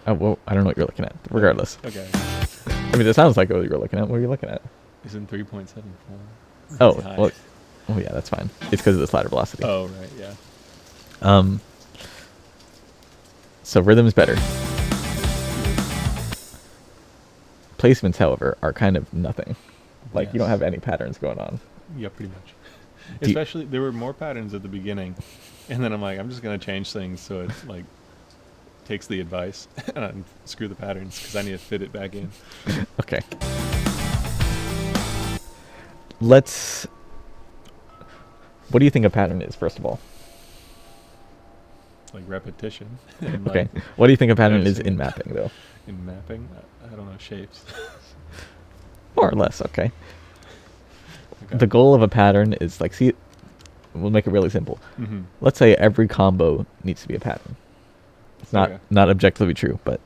S1: Oh, well, I don't know what you're looking at. Regardless.
S3: Okay.
S1: I mean, it sounds like what you're looking at. What are you looking at?
S3: Isn't 3.74?
S1: Oh,
S3: High.
S1: well, oh yeah, that's fine. It's because of the slider velocity.
S3: Oh, right, yeah.
S1: So rhythm's better. Placements, however, are kind of nothing. Like, you don't
S3: Yes.
S1: have any patterns going on.
S3: Yeah, pretty much.
S1: Do you-
S3: Especially, there were more patterns at the beginning. And then I'm like, I'm just going to change things so it, like, takes the advice and screw the patterns because I need to fit it back in.
S1: Okay. Let's... What do you think a pattern is, first of all?
S3: Like repetition. And
S1: Okay.
S3: like
S1: What do you think a pattern is
S3: noticing
S1: in
S3: it.
S1: mapping, though?
S3: in mapping, I don't know, shapes.
S1: More or less, okay.
S3: Okay.
S1: The goal of a pattern is, like, see... We'll make it really simple.
S3: Mm-hmm.
S1: Let's say every combo needs to be a pattern. It's not
S3: Okay.
S1: not objectively true, but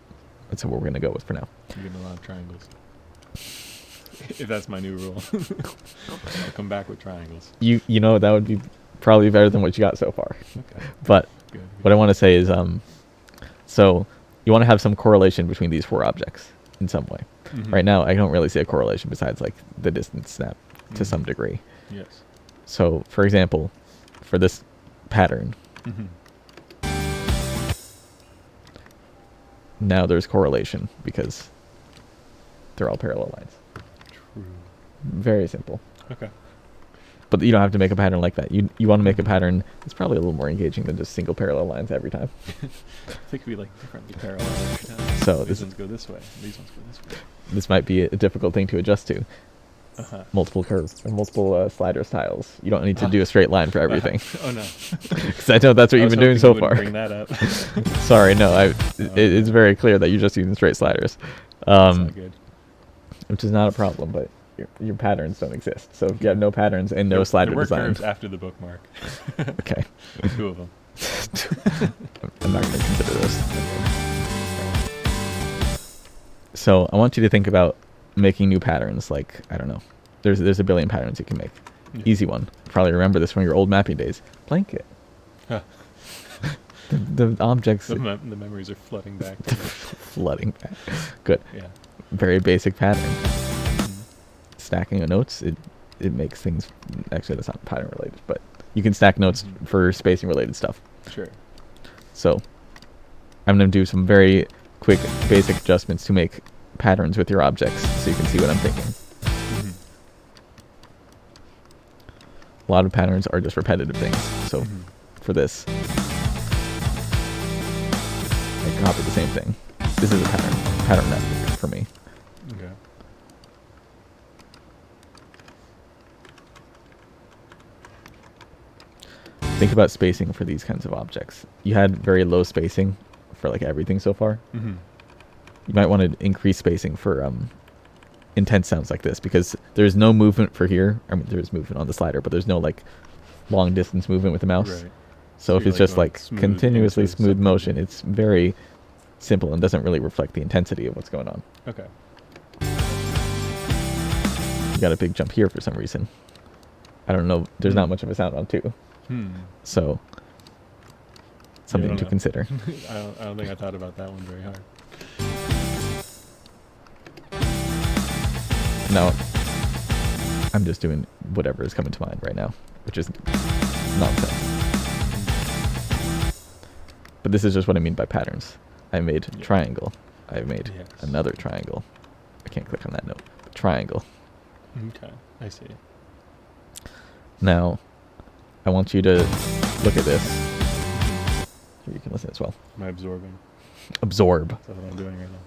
S1: that's what we're going to go with for now.
S3: I'm getting a lot of triangles. If that's my new rule. I'll come back with triangles.
S1: You know, that would be probably better than what you got so far.
S3: Okay.
S1: But
S3: Good.
S1: what I want to say is, so you want to have some correlation between these four objects in some way.
S3: Mhm.
S1: Right now, I don't really see a correlation besides like the distance snap to
S3: Mhm.
S1: some degree.
S3: Yes.
S1: So, for example, for this pattern,
S3: Mm-hmm.
S1: now there's correlation because they're all parallel lines.
S3: True.
S1: Very simple.
S3: Okay.
S1: But you don't have to make a pattern like that. You want to make a pattern that's probably a little more engaging than just single parallel lines every time.
S3: They could be like differently parallel every time.
S1: So
S3: these
S1: this-
S3: ones go this way. These ones go this way.
S1: This might be a difficult thing to adjust to.
S3: Uh-huh.
S1: Multiple curves or multiple slider styles. You don't need to do a straight line for everything.
S3: Oh no.
S1: Because I know that's what
S3: I
S1: you've
S3: was
S1: been doing
S3: hoping
S1: so
S3: you wouldn't
S1: far.
S3: Bring that up.
S1: Sorry, no. It's very clear that you're just using straight sliders,
S3: That's not good.
S1: which is not a problem. But your patterns don't exist. So if you have no patterns and no slider
S3: there were
S1: design,
S3: curves after the bookmark.
S1: okay,
S3: 2 of them.
S1: I'm not going to consider those. So I want you to think about making new patterns. Like, I don't know. There's a billion patterns you can make.
S3: Yeah.
S1: Easy one. Probably remember this from your old mapping days. Blanket.
S3: Huh.
S1: The objects
S3: The memories are flooding back. To me.
S1: flooding back. Good.
S3: Yeah.
S1: Very basic pattern.
S3: Mhm.
S1: Stacking of notes, it makes things, actually that's not pattern related, but you can stack notes
S3: Mhm.
S1: for spacing related stuff.
S3: Sure.
S1: So I'm going to do some very quick basic adjustments to make patterns with your objects so you can see what I'm thinking.
S3: Mhm.
S1: A lot of patterns are just repetitive things. So
S3: Mhm.
S1: for this, I copy the same thing. This is a pattern network for me.
S3: Okay.
S1: Think about spacing for these kinds of objects. You had very low spacing for like everything so far.
S3: Mm-hmm.
S1: you might want to increase spacing for intense sounds like this, because there's no movement for here. I mean, there's movement on the slider, but there's no like long distance movement with the mouse.
S3: Right.
S1: So if
S3: you're,
S1: it's just
S3: going
S1: like
S3: smooth
S1: continuously
S3: into
S1: smooth
S3: something.
S1: motion, it's very simple and doesn't really reflect the intensity of what's going on.
S3: Okay.
S1: You got a big jump here for some reason. I don't know. There's not much of a sound on 2. So something
S3: don't
S1: to
S3: know.
S1: consider.
S3: I don't think I thought about that one very hard.
S1: No, I'm just doing whatever is coming to mind right now, which is nonsense. But this is just what I mean by patterns. I made
S3: Yeah.
S1: triangle. I made
S3: Yes.
S1: another triangle. I can't click on that note. Triangle.
S3: Okay, I see.
S1: Now, I want you to look at this. Here, you can listen as well.
S3: Am I absorbing?
S1: Absorb.
S3: That's what I'm doing right now.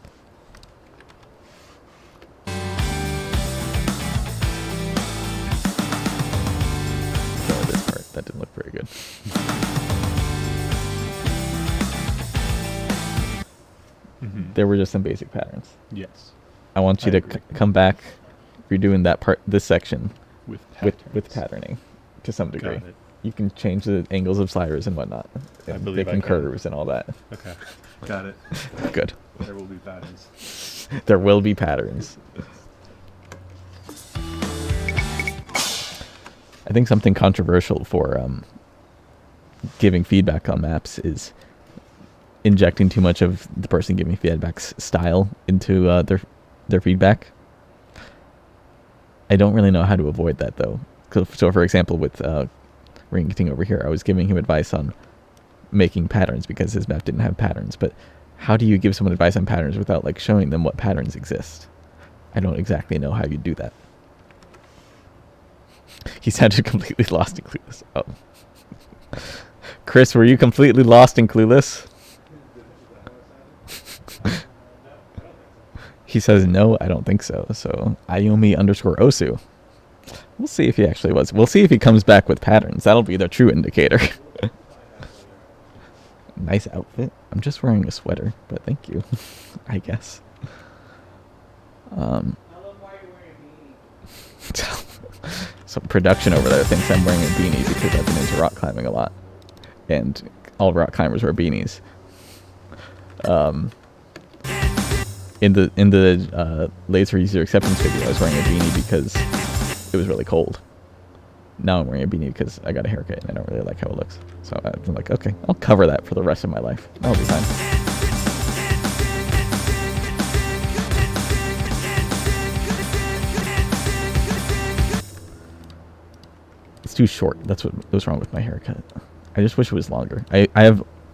S1: Ignore this part. That didn't look very good. There were just some basic patterns.
S3: Yes.
S1: I want you
S3: I
S1: to
S3: agree.
S1: come back. You're doing that part, this section,
S3: With
S1: with
S3: patterns.
S1: patterning to some degree.
S3: Got it.
S1: You can change the angles of sliders and whatnot.
S3: I
S1: and
S3: believe I
S1: picking
S3: can.
S1: curves and all that.
S3: Okay. Got it.
S1: Good.
S3: There will be patterns.
S1: There will be patterns. I think something controversial for giving feedback on maps is injecting too much of the person giving feedback's style into their feedback. I don't really know how to avoid that though. So for example, with Ringating over here, I was giving him advice on making patterns because his map didn't have patterns. But how do you give someone advice on patterns without like showing them what patterns exist? I don't exactly know how you do that. He sounded completely lost and clueless. Oh. Chris, were you completely lost and clueless? He says, no, I don't think so. So, Ayumi_Osu. We'll see if he actually was. We'll see if he comes back with patterns. That'll be the true indicator. Nice outfit. I'm just wearing a sweater, but thank you. I guess.
S2: I love why you're wearing a beanie.
S1: So production over there thinks I'm wearing a beanie because I've been into rock climbing a lot. And all rock climbers wear beanies. In the laser user acceptance video, I was wearing a beanie because it was really cold. Now I'm wearing a beanie because I got a haircut and I don't really like how it looks. So I'm like, okay, I'll cover that for the rest of my life. That'll be fine. It's too short. That's what was wrong with my haircut. I just wish it was longer. I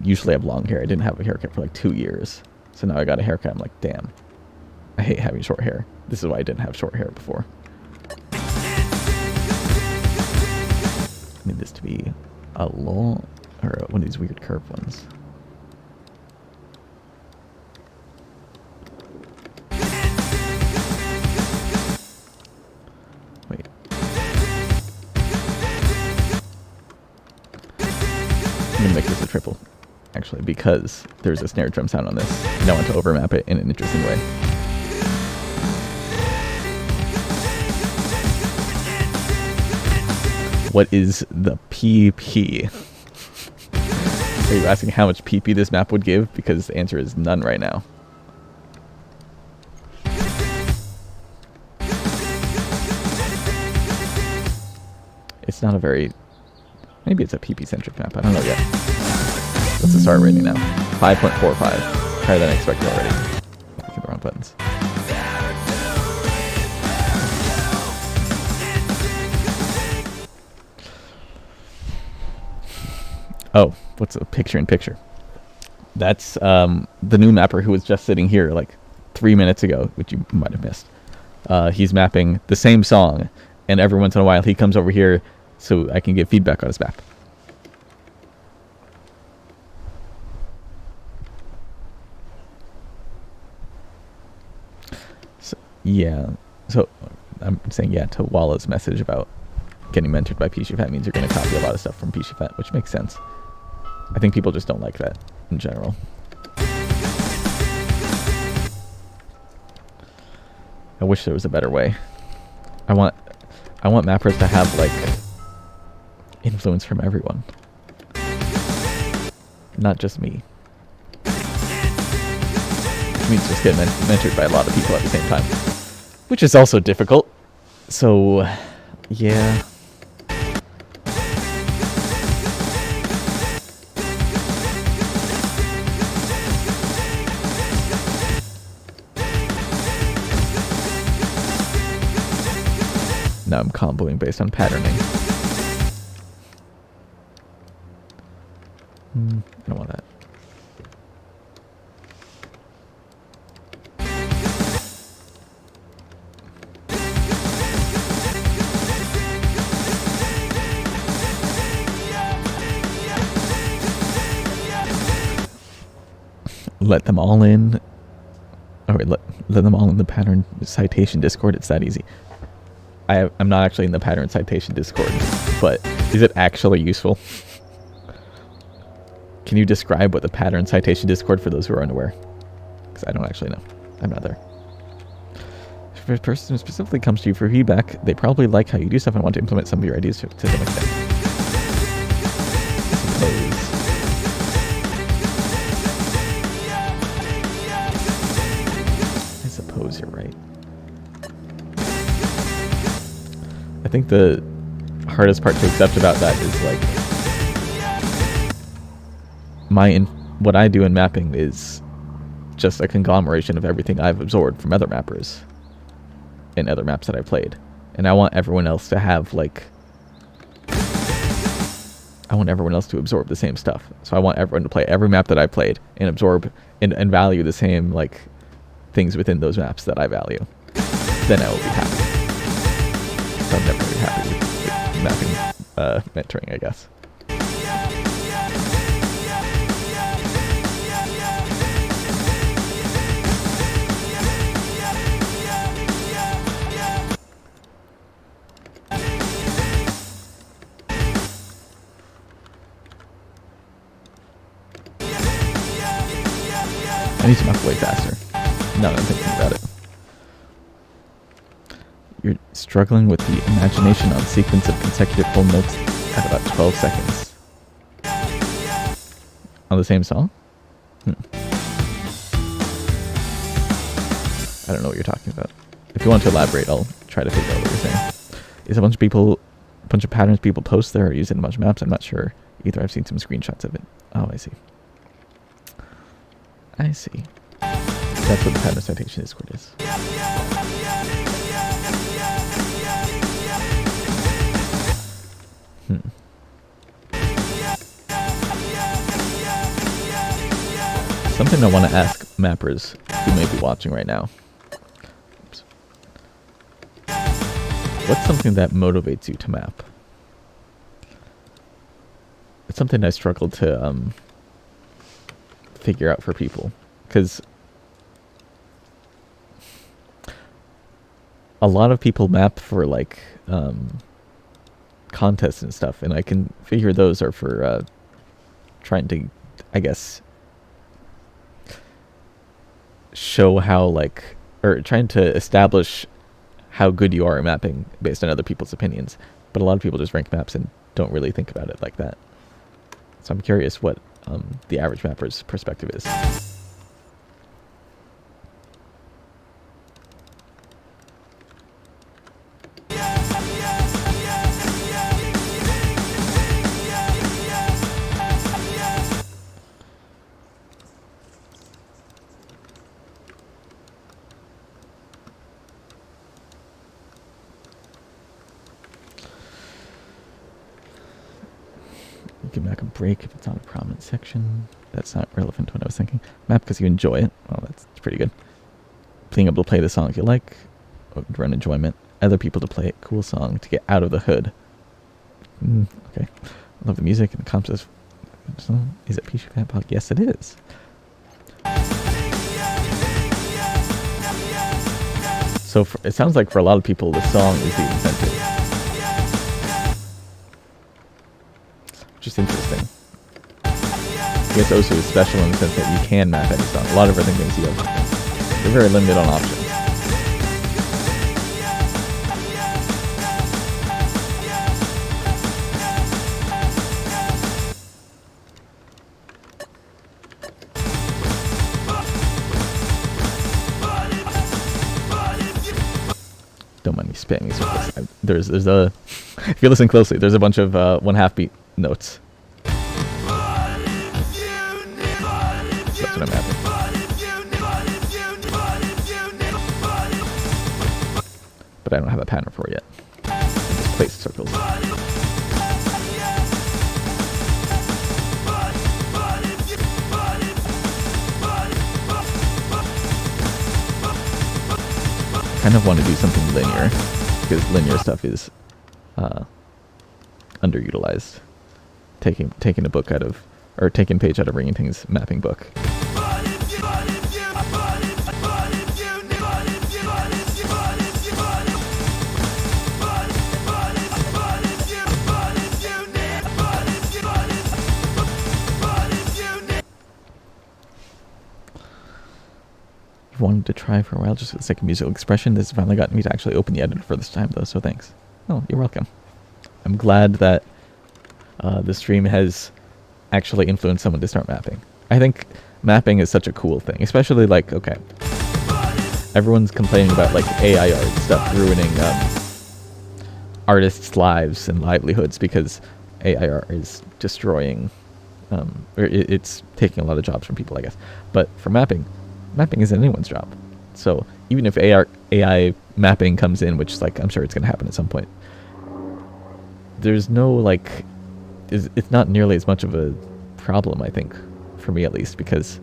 S1: usually have long hair. I didn't have a haircut for like 2 years. So now I got a haircut. I'm like, damn. I hate having short hair. This is why I didn't have short hair before. I need this to be a long, or one of these weird curved ones. Wait. I'm gonna make this a triple, actually, because there's a snare drum sound on this, and I want to overmap it in an interesting way. What is the PP? Are you asking how much PP this map would give? Because the answer is none right now. It's not a very... Maybe it's a PP-centric map. I don't know yet. What's the start rating now? 5.45. Higher than I expected already. Clicking the wrong buttons. Oh, what's a picture-in-picture? That's the new mapper who was just sitting here like 3 minutes ago, which you might have missed. He's mapping the same song, and every once in a while he comes over here so I can get feedback on his map. So, yeah. So I'm saying yeah to Walla's message about getting mentored by Pishifat means you're going to copy a lot of stuff from Pishifat, which makes sense. I think people just don't like that in general. wish there was a better way. I want mappers to have like influence from everyone, not just me. Which means just get mentored by a lot of people at the same time, which is also difficult. So, yeah. Now I'm comboing based on patterning. I don't want that. Let them all in. Oh wait, let them all in the pattern citation Discord. It's that easy. I'm not actually in the pattern citation Discord, but is it actually useful? Can you describe what the pattern citation Discord for those who are unaware? Because I don't actually know. I'm not there. If a person specifically comes to you for feedback, they probably like how you do stuff and want to implement some of your ideas to some extent. I suppose you're right. I think the hardest part to accept about that is like what I do in mapping is just a conglomeration of everything I've absorbed from other mappers in other maps that I played, and I want everyone else to have like to absorb the same stuff. So I want everyone to play every map that I played and absorb and value the same like things within those maps that I value. Then I will be happy. I'm never really happy with mapping mentoring, I guess. I need to map way faster. Now that I'm thinking about it. You're struggling with the imagination on sequence of consecutive whole notes at about 12 seconds. On the same song? I don't know what you're talking about. If you want to elaborate, I'll try to figure out what you're saying. Is a bunch of patterns people post there or use in a bunch of maps? I'm not sure either. I've seen some screenshots of it. Oh, I see. I see. That's what the pattern citation Discord is. Something I want to ask mappers who may be watching right now. Oops. What's something that motivates you to map? It's something I struggle to figure out for people, because a lot of people map for like contests and stuff, and I can figure those are for trying to, I guess, show how like, or trying to establish how good you are at mapping based on other people's opinions. But a lot of people just rank maps and don't really think about it like that. So I'm curious what the average mapper's perspective is. Give Map a break if it's on a prominent section. That's not relevant to what I was thinking. Map because you enjoy it. Well, that's pretty good. Being able to play the songs you like, run enjoyment. Other people to play a cool song to get out of the hood. Okay. I love the music and the concept. Is it Pichu Fat Pog? Yes, it is. So it sounds like for a lot of people, the song is the incentive. Just interesting. I guess Osu is special in the sense that you can map any song. A lot of other things you have, they're very limited on options. spamming circles. There's a if you listen closely, there's a bunch of 1/2 beat notes. That's what I'm having. But I don't have a pattern for it yet. I just place circles. I kind of want to do something linear, because linear stuff is underutilized. Taking a book out of, or taking a page out of Ring Thing's mapping book. Wanted to try for a while just for the sake of musical expression. This finally got me to actually open the editor for this time, though, so thanks. Oh, you're welcome. I'm glad that the stream has actually influenced someone to start mapping. I think mapping is such a cool thing, especially like, okay, everyone's complaining about like AI art and stuff ruining artists' lives and livelihoods because AI art is destroying, or it's taking a lot of jobs from people, I guess. But for mapping isn't anyone's job. So even if AI mapping comes in, which is like, I'm sure it's going to happen at some point, there's no like, it's not nearly as much of a problem, I think, for me at least, because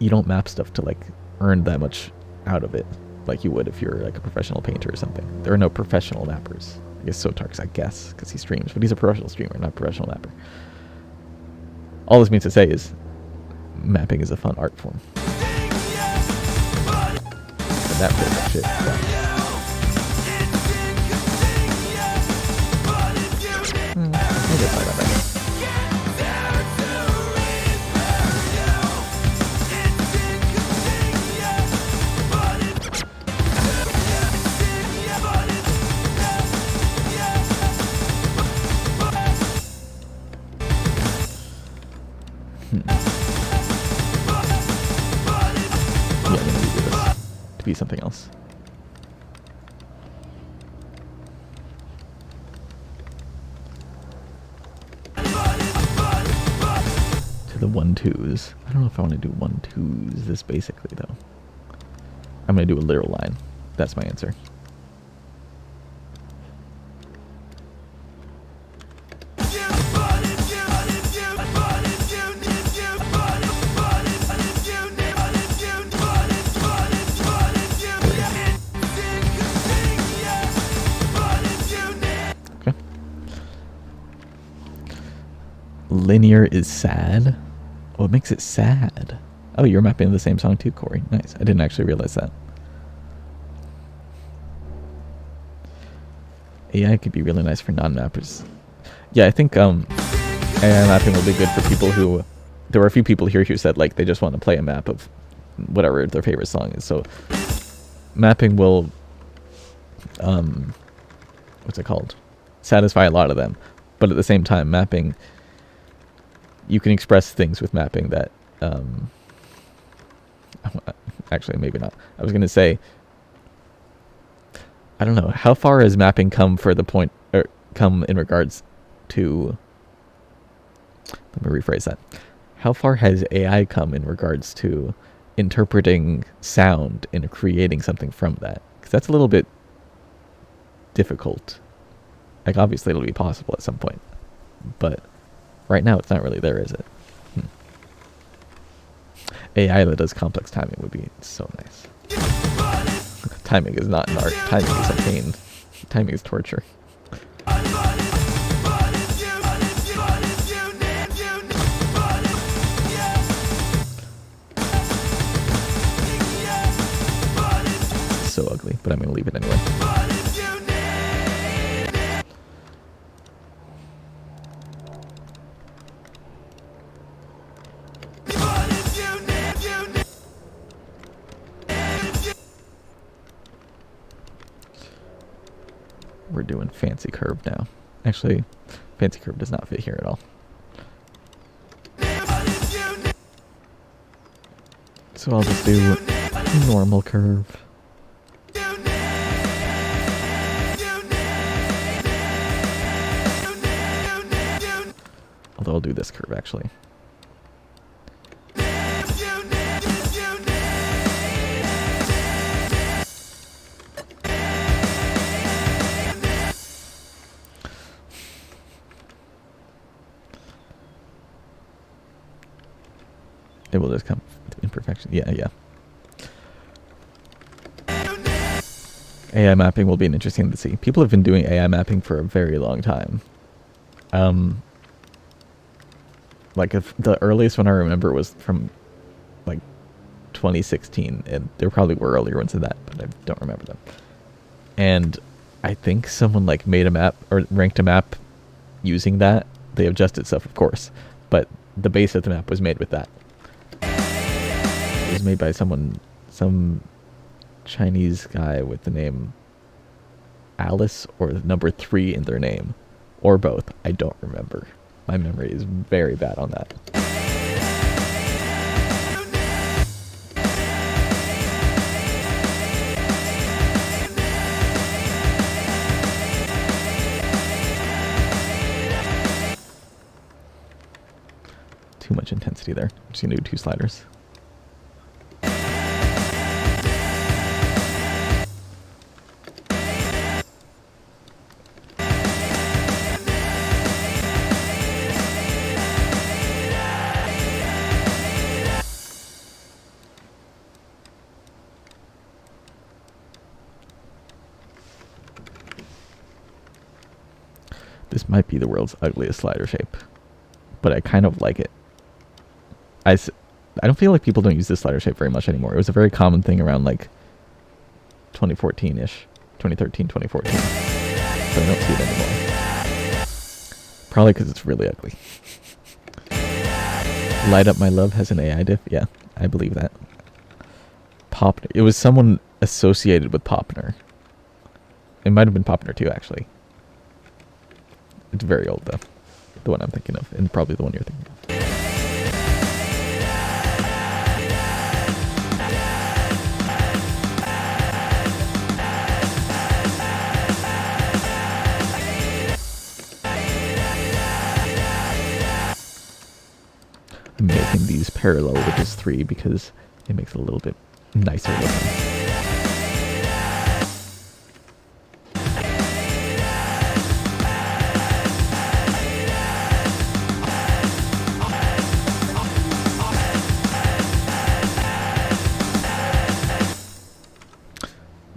S1: you don't map stuff to like earn that much out of it like you would if you're like a professional painter or something. There are no professional mappers. I guess Sotark's, I guess, because he streams, but he's a professional streamer, not a professional mapper. All this means to say is mapping is a fun art form. And that pretty much it. I'll get by that right. Yeah, I'm gonna redo this to be something else. To the 1-2s. I don't know if I want to do 1-2s this basically though. I'm gonna do a literal line. That's my answer. Linear is sad? What makes it sad? Oh, you're mapping the same song too, Corey. Nice. I didn't actually realize that. AI could be really nice for non-mappers. Yeah, I think AI mapping will be good for people who... There were a few people here who said like they just want to play a map of whatever their favorite song is. So mapping will... what's it called? Satisfy a lot of them. But at the same time, mapping... You can express things with mapping that, actually, maybe not. I was going to say, I don't know, how far has mapping come for the point, or come in regards to, let me rephrase that. How far has AI come in regards to interpreting sound and creating something from that? Because that's a little bit difficult. Like, obviously it'll be possible at some point, but... Right now, it's not really there, is it? AI that does complex timing would be so nice. Timing is not an art. Timing is a pain. Timing is torture. It's so ugly, but I'm going to leave it anyway. We're doing fancy curve now. Actually, fancy curve does not fit here at all. So I'll just do normal curve. Although I'll do this curve actually. It will just come to imperfection. Yeah, yeah. AI mapping will be interesting to see. People have been doing AI mapping for a very long time. Like if the earliest one I remember was from like 2016, and there probably were earlier ones than that, but I don't remember them. And I think someone like made a map or ranked a map using that. They adjusted stuff, of course, but the base of the map was made with that. It was made by some Chinese guy with the name Alice or the number 3 in their name, or both. I don't remember. My memory is very bad on that. Too much intensity there. I'm just gonna do 2 sliders. This might be the world's ugliest slider shape, but I kind of like it. I don't feel like people don't use this slider shape very much anymore. It was a very common thing around like 2014-ish, 2013, 2014. But I don't see it anymore. Probably because it's really ugly. Light Up My Love has an AI diff? Yeah, I believe that. Popner. It was someone associated with Popner. It might have been Popner too, actually. It's very old though. The one I'm thinking of, and probably the one you're thinking of. I'm making these parallel with this 3 because it makes it a little bit nicer looking.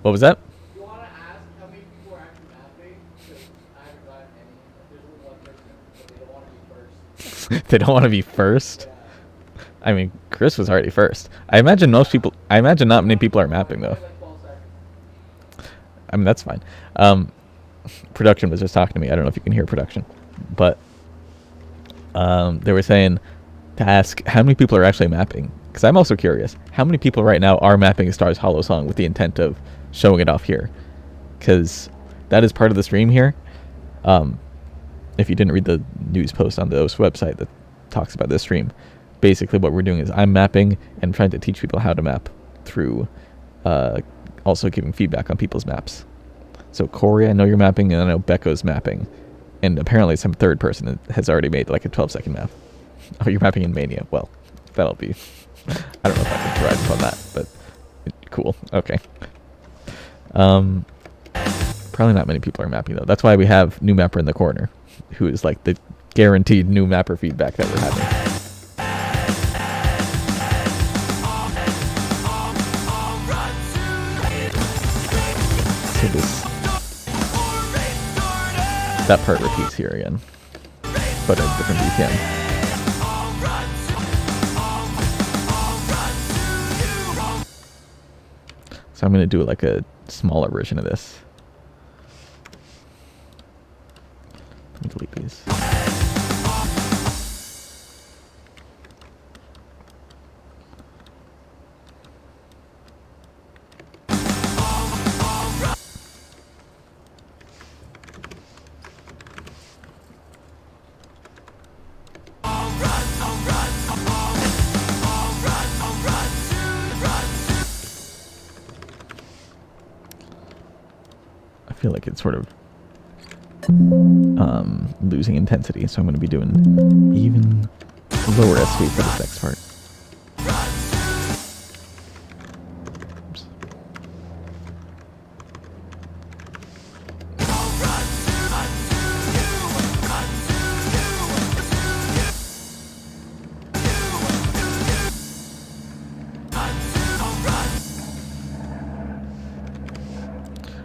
S1: What was that?
S2: You want to ask how many people are actually mapping? Because I haven't gotten any. There's only one person, but they don't want to be first.
S1: They don't want to be first?
S2: Yeah.
S1: I mean, Chris was already first. I imagine not many people are mapping though.
S2: Like 12 seconds.
S1: I mean, that's fine. Production was just talking to me. I don't know if you can hear production, but they were saying to ask how many people are actually mapping. Because I'm also curious, how many people right now are mapping a Starshollow song with the intent of showing it off here? Because that is part of the stream here. If you didn't read the news post on the OS website that talks about this stream, basically what we're doing is I'm mapping and trying to teach people how to map through also giving feedback on people's maps. So Corey, I know you're mapping, and I know Becco's mapping. And apparently some third person has already made like a 12-second map. Oh, you're mapping in Mania. Well, that'll be... I don't know if I can provide on that, but cool. Okay. Probably not many people are mapping though. That's why we have new mapper in the corner, who is like the guaranteed new mapper feedback that we're having. So that part repeats here again, but at a different BPM. So I'm going to do like a smaller version of this. Let me delete these. I feel like it's sort of losing intensity, so I'm going to be doing even lower SV for this next part. Oops.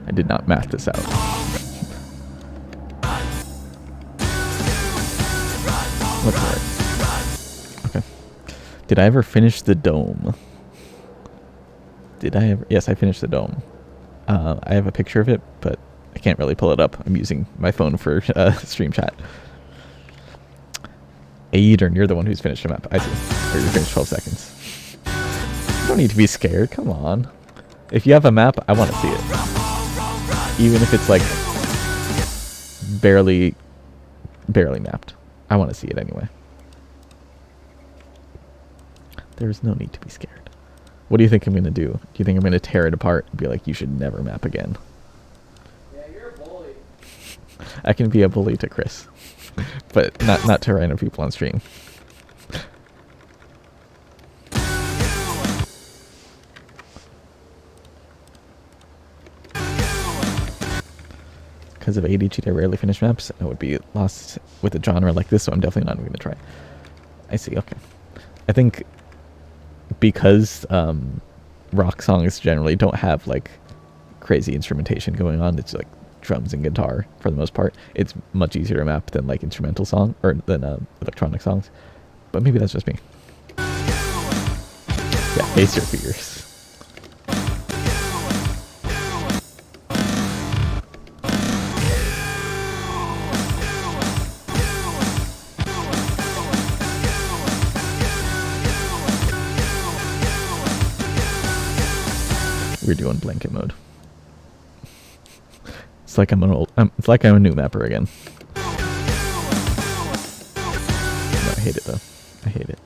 S1: I did not math this out. What's right? Okay. Did I ever finish the dome? Did I ever? Yes, I finished the dome. I have a picture of it, but I can't really pull it up. I'm using my phone for stream chat. Aiden, you're the one who's finished the map. I see. Or you finished 12 seconds. You don't need to be scared. Come on. If you have a map, I want to see it. Even if it's like barely mapped. I want to see it anyway. There's no need to be scared. What do you think I'm going to do? Do you think I'm going to tear it apart and be like, you should never map again?
S2: Yeah, you're a bully.
S1: I can be a bully to Chris. But not to random people on stream. Because of ADHD, I rarely finish maps. I would be lost with a genre like this, so I'm definitely not going to try. I see, okay. I think because rock songs generally don't have like crazy instrumentation going on, it's like drums and guitar for the most part. It's much easier to map than like instrumental song or than electronic songs. But maybe that's just me. Yeah, face your fears. We're doing blanket mode. It's like I'm it's like I'm a new mapper again. No, I hate it though. I hate it.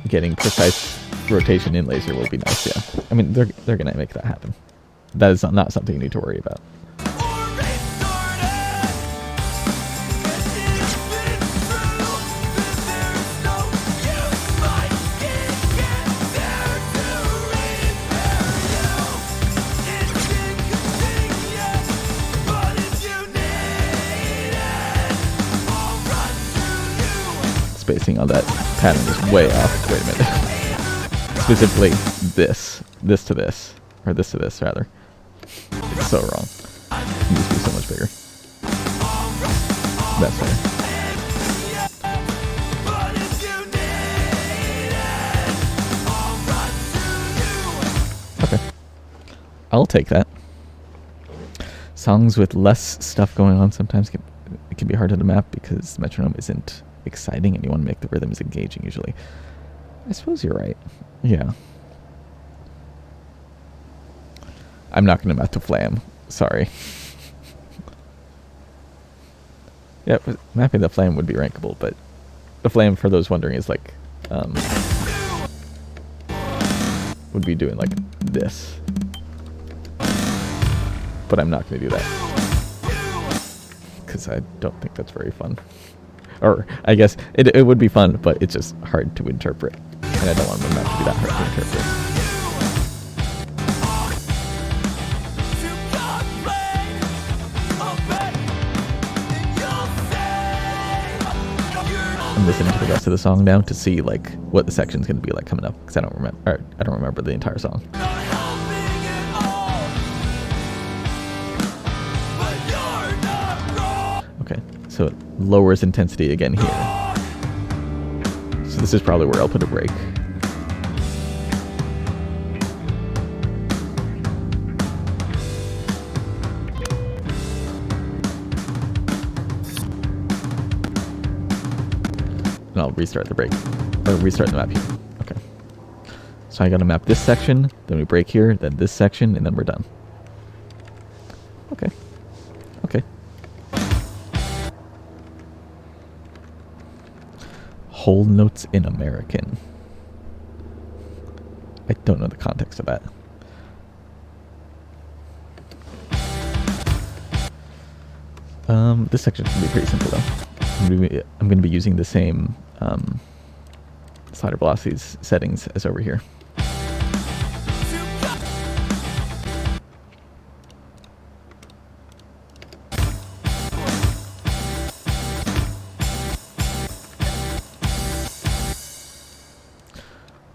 S1: Getting precise rotation in laser will be nice, yeah. I mean, they're gonna make that happen. That is not something you need to worry about. Spacing on that pattern is way off. Wait a minute. Specifically this to this, or this to this rather. It's so wrong. It needs to be so much bigger. That's better. Okay. I'll take that. Songs with less stuff going on sometimes it can be harder to map because the metronome isn't exciting and you want to make the rhythms engaging usually. I suppose you're right. Yeah. I'm not going to map to Flam. Sorry. Yeah, mapping the Flam would be rankable, but the Flam, for those wondering, is like, would be doing like this. But I'm not going to do that. Because I don't think that's very fun. Or, I guess, it would be fun, but it's just hard to interpret. And I don't want my map to be that hard to interpret. I'm listening to the rest of the song now to see like what the section's gonna be like coming up because I don't remember the entire song. Okay, so it lowers intensity again here. So this is probably where I'll put a break. And I'll restart the break, or restart the map here. Okay. So I gotta map this section, then we break here, then this section, and then we're done. Okay. Okay. Whole notes in American. I don't know the context of that. This section should be pretty simple though. I'm gonna be using the same slider velocities settings as over here.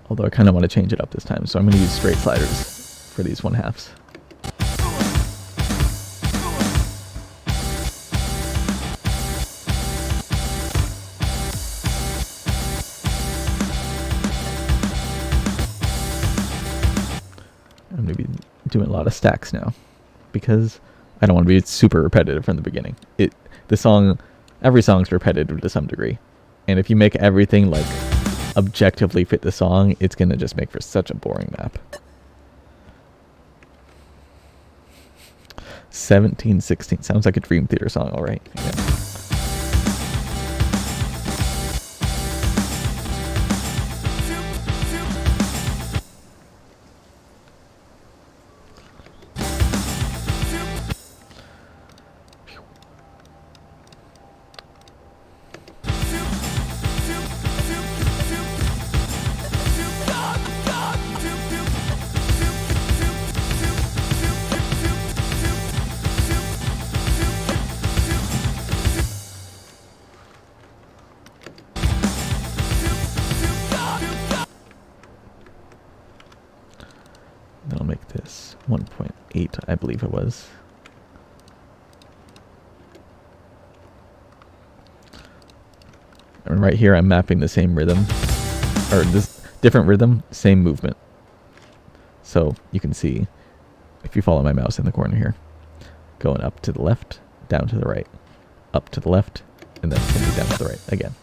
S1: Although I kind of want to change it up this time, so I'm going to use straight sliders for these 1/2s. I'm going to be doing a lot of stacks now, because I don't want to be super repetitive from the beginning. Every song's repetitive to some degree, and if you make everything like objectively fit the song, it's gonna just make for such a boring map. 1716 sounds like a Dream Theater song, all right. Yeah. Then I'll make this 1.8, I believe it was. And right here I'm mapping the same rhythm, or this different rhythm, same movement. So you can see, if you follow my mouse in the corner here, going up to the left, down to the right, up to the left, and then it's going to be down to the right again.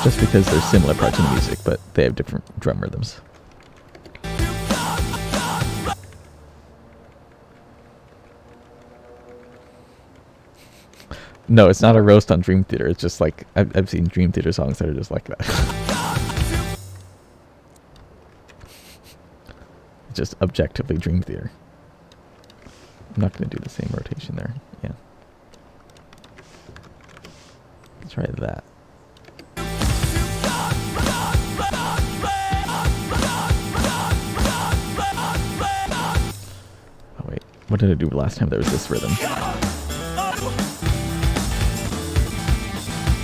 S1: Just because they're similar parts of the music, but they have different drum rhythms. No, it's not a roast on Dream Theater. It's just like, I've seen Dream Theater songs that are just like that. Just objectively Dream Theater. I'm not going to do the same rotation there. Yeah. Let's try that. Oh wait, what did I do last time there was this rhythm?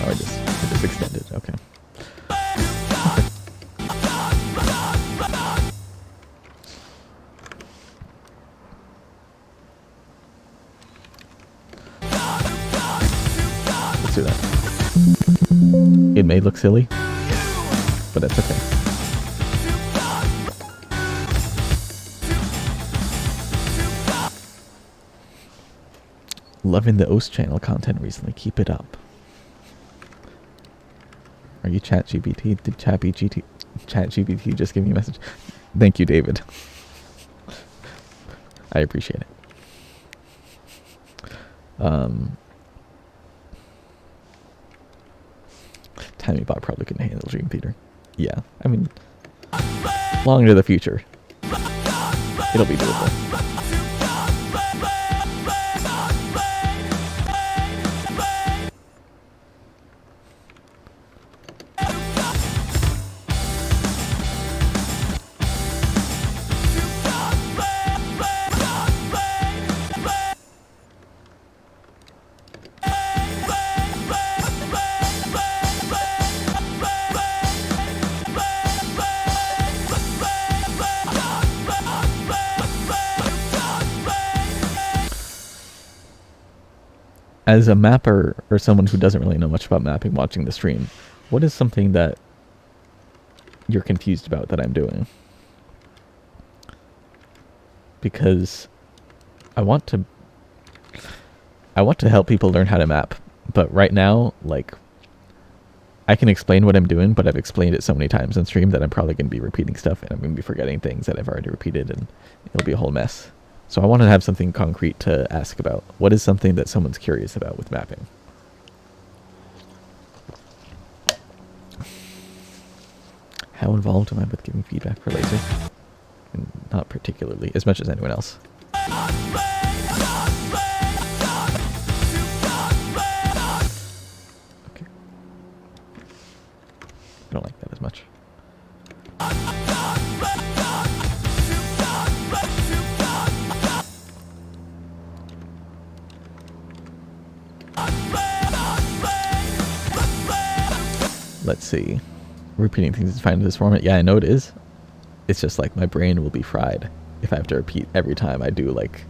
S1: Oh, I just extended. Okay. Let's do that. It may look silly, but that's okay. Loving the OS channel content recently. Keep it up. Are you ChatGPT? Did ChatGPT just give me a message? Thank you, David. I appreciate it. Timmy Bot probably couldn't handle Dream Theater. Yeah, I mean, long into the future, it'll be doable. As a mapper, or someone who doesn't really know much about mapping watching the stream, what is something that you're confused about that I'm doing? Because I want to help people learn how to map, but right now, like, I can explain what I'm doing, but I've explained it so many times on stream that I'm probably going to be repeating stuff, and I'm going to be forgetting things that I've already repeated, and it'll be a whole mess. So I want to have something concrete to ask about. What is something that someone's curious about with mapping? How involved am I with giving feedback for laser? Not particularly, as much as anyone else. Okay. I don't like that as much. Let's see. Repeating things is fine in this format. Yeah, I know it is. It's just like my brain will be fried if I have to repeat every time I do like...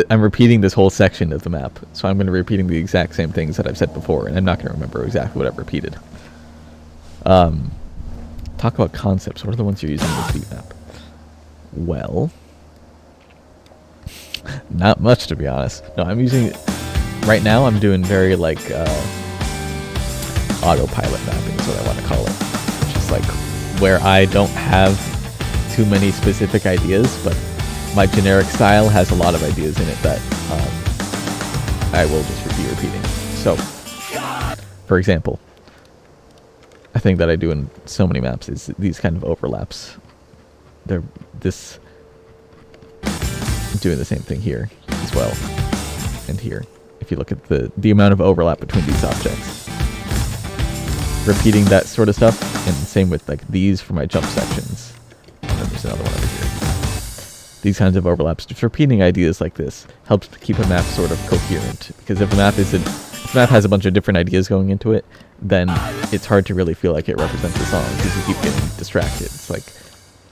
S1: I'm repeating this whole section of the map, so I'm going to be repeating the exact same things that I've said before, and I'm not going to remember exactly what I've repeated. Talk about concepts. What are the ones you're using in this beat map? Well... not much, to be honest. No, I'm using... Right now, I'm doing very, like, autopilot mapping is what I want to call it. Just like where I don't have too many specific ideas, but my generic style has a lot of ideas in it that I will just be repeating. So, for example, a thing that I do in so many maps is these kind of overlaps. They're doing the same thing here as well, and here. If you look at the amount of overlap between these objects. Repeating that sort of stuff, and same with like these for my jump sections. And then there's another one over here. These kinds of overlaps, just repeating ideas like this helps to keep a map sort of coherent. Because if a map has a bunch of different ideas going into it, then it's hard to really feel like it represents the song because you keep getting distracted. It's like,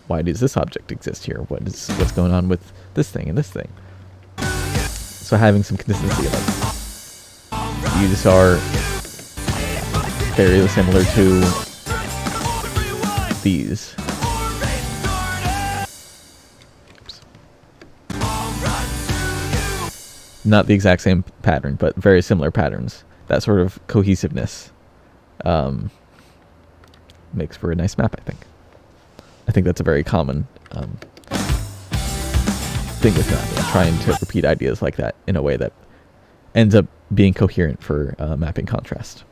S1: why does this object exist here? What's going on with this thing and this thing? So having some consistency, like these are very similar to these. Oops. Not the exact same pattern, but very similar patterns. That sort of cohesiveness makes for a nice map, I think. I think that's a very common thing with mapping, trying to repeat ideas like that in a way that ends up being coherent for mapping contrast.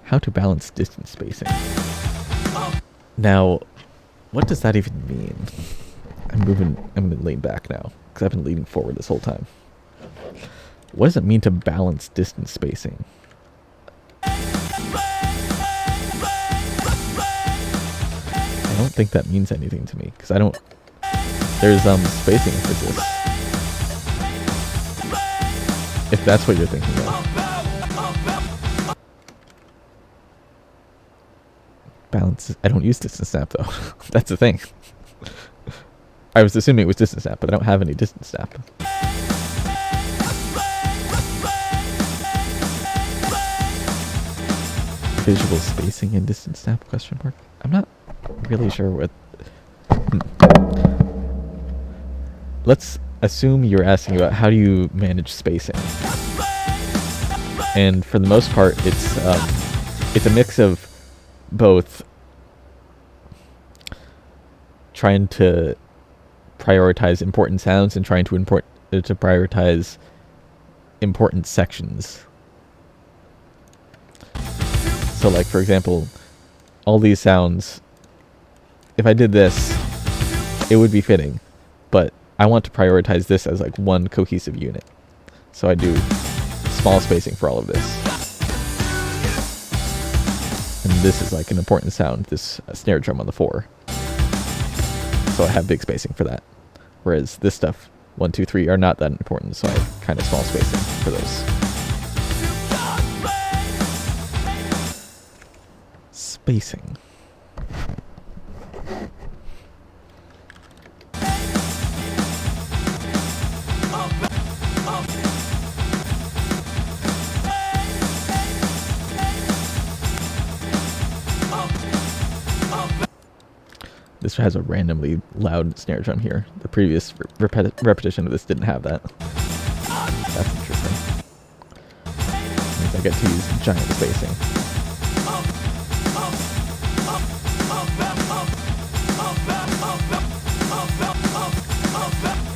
S1: How to balance distance spacing. Now, what does that even mean? I'm going to lean back now, because I've been leaning forward this whole time. What does it mean to balance distance spacing? I don't think that means anything to me, because I don't... There's spacing emphasis. If that's what you're thinking of. Balance. I don't use distance snap though. That's the thing. I was assuming it was distance snap, but I don't have any distance snap. Visual spacing and distance snap? Question mark. I'm not really sure what. Let's assume you're asking about how do you manage spacing, and for the most part, it's a mix of both trying to prioritize important sounds and trying to prioritize important sections. So like, for example, all these sounds, if I did this, it would be fitting, but I want to prioritize this as like one cohesive unit. So I do small spacing for all of this. And this is like an important sound, this snare drum on the 4. So I have big spacing for that. Whereas this stuff, 1, 2, 3, are not that important, so I have kind of small spacing for those. Spacing. This has a randomly loud snare drum here. The previous repetition of this didn't have that. That's interesting. Means I get to use giant spacing.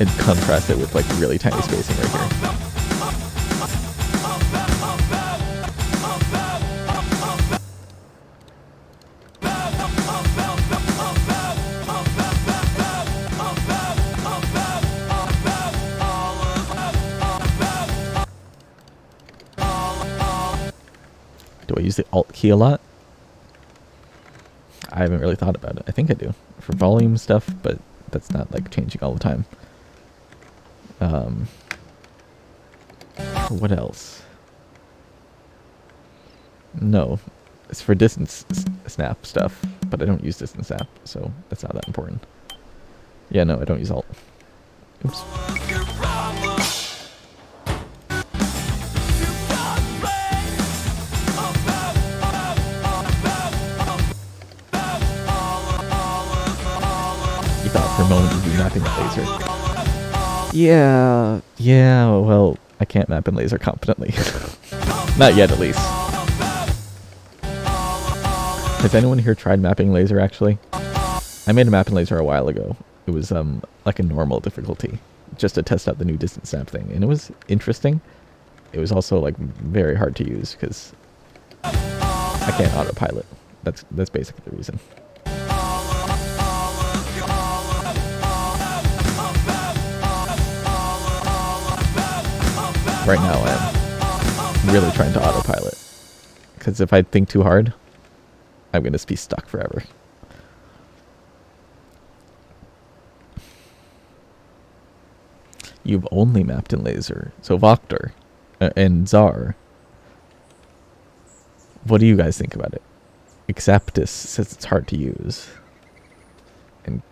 S1: and contrast it with like really tiny spacing right here. Do I use the Alt key a lot? I haven't really thought about it. I think I do. For volume stuff, but that's not like changing all the time. What else? No. It's for distance snap stuff, but I don't use distance snap, so that's not that important. Yeah, no, I don't use Alt. Oops. For a moment you'd be mapping with laser. Yeah, well, I can't map in laser competently. Not yet, at least. Has anyone here tried mapping laser, actually? I made a map in laser a while ago. It was, like a normal difficulty, just to test out the new distance snap thing, and it was interesting. It was also, like, very hard to use, because I can't autopilot. That's basically the reason. Right now I'm really trying to autopilot, because if I think too hard, I'm going to be stuck forever. You've only mapped in laser. So Voctor and Czar, what do you guys think about it? Exaptus says it's hard to use. And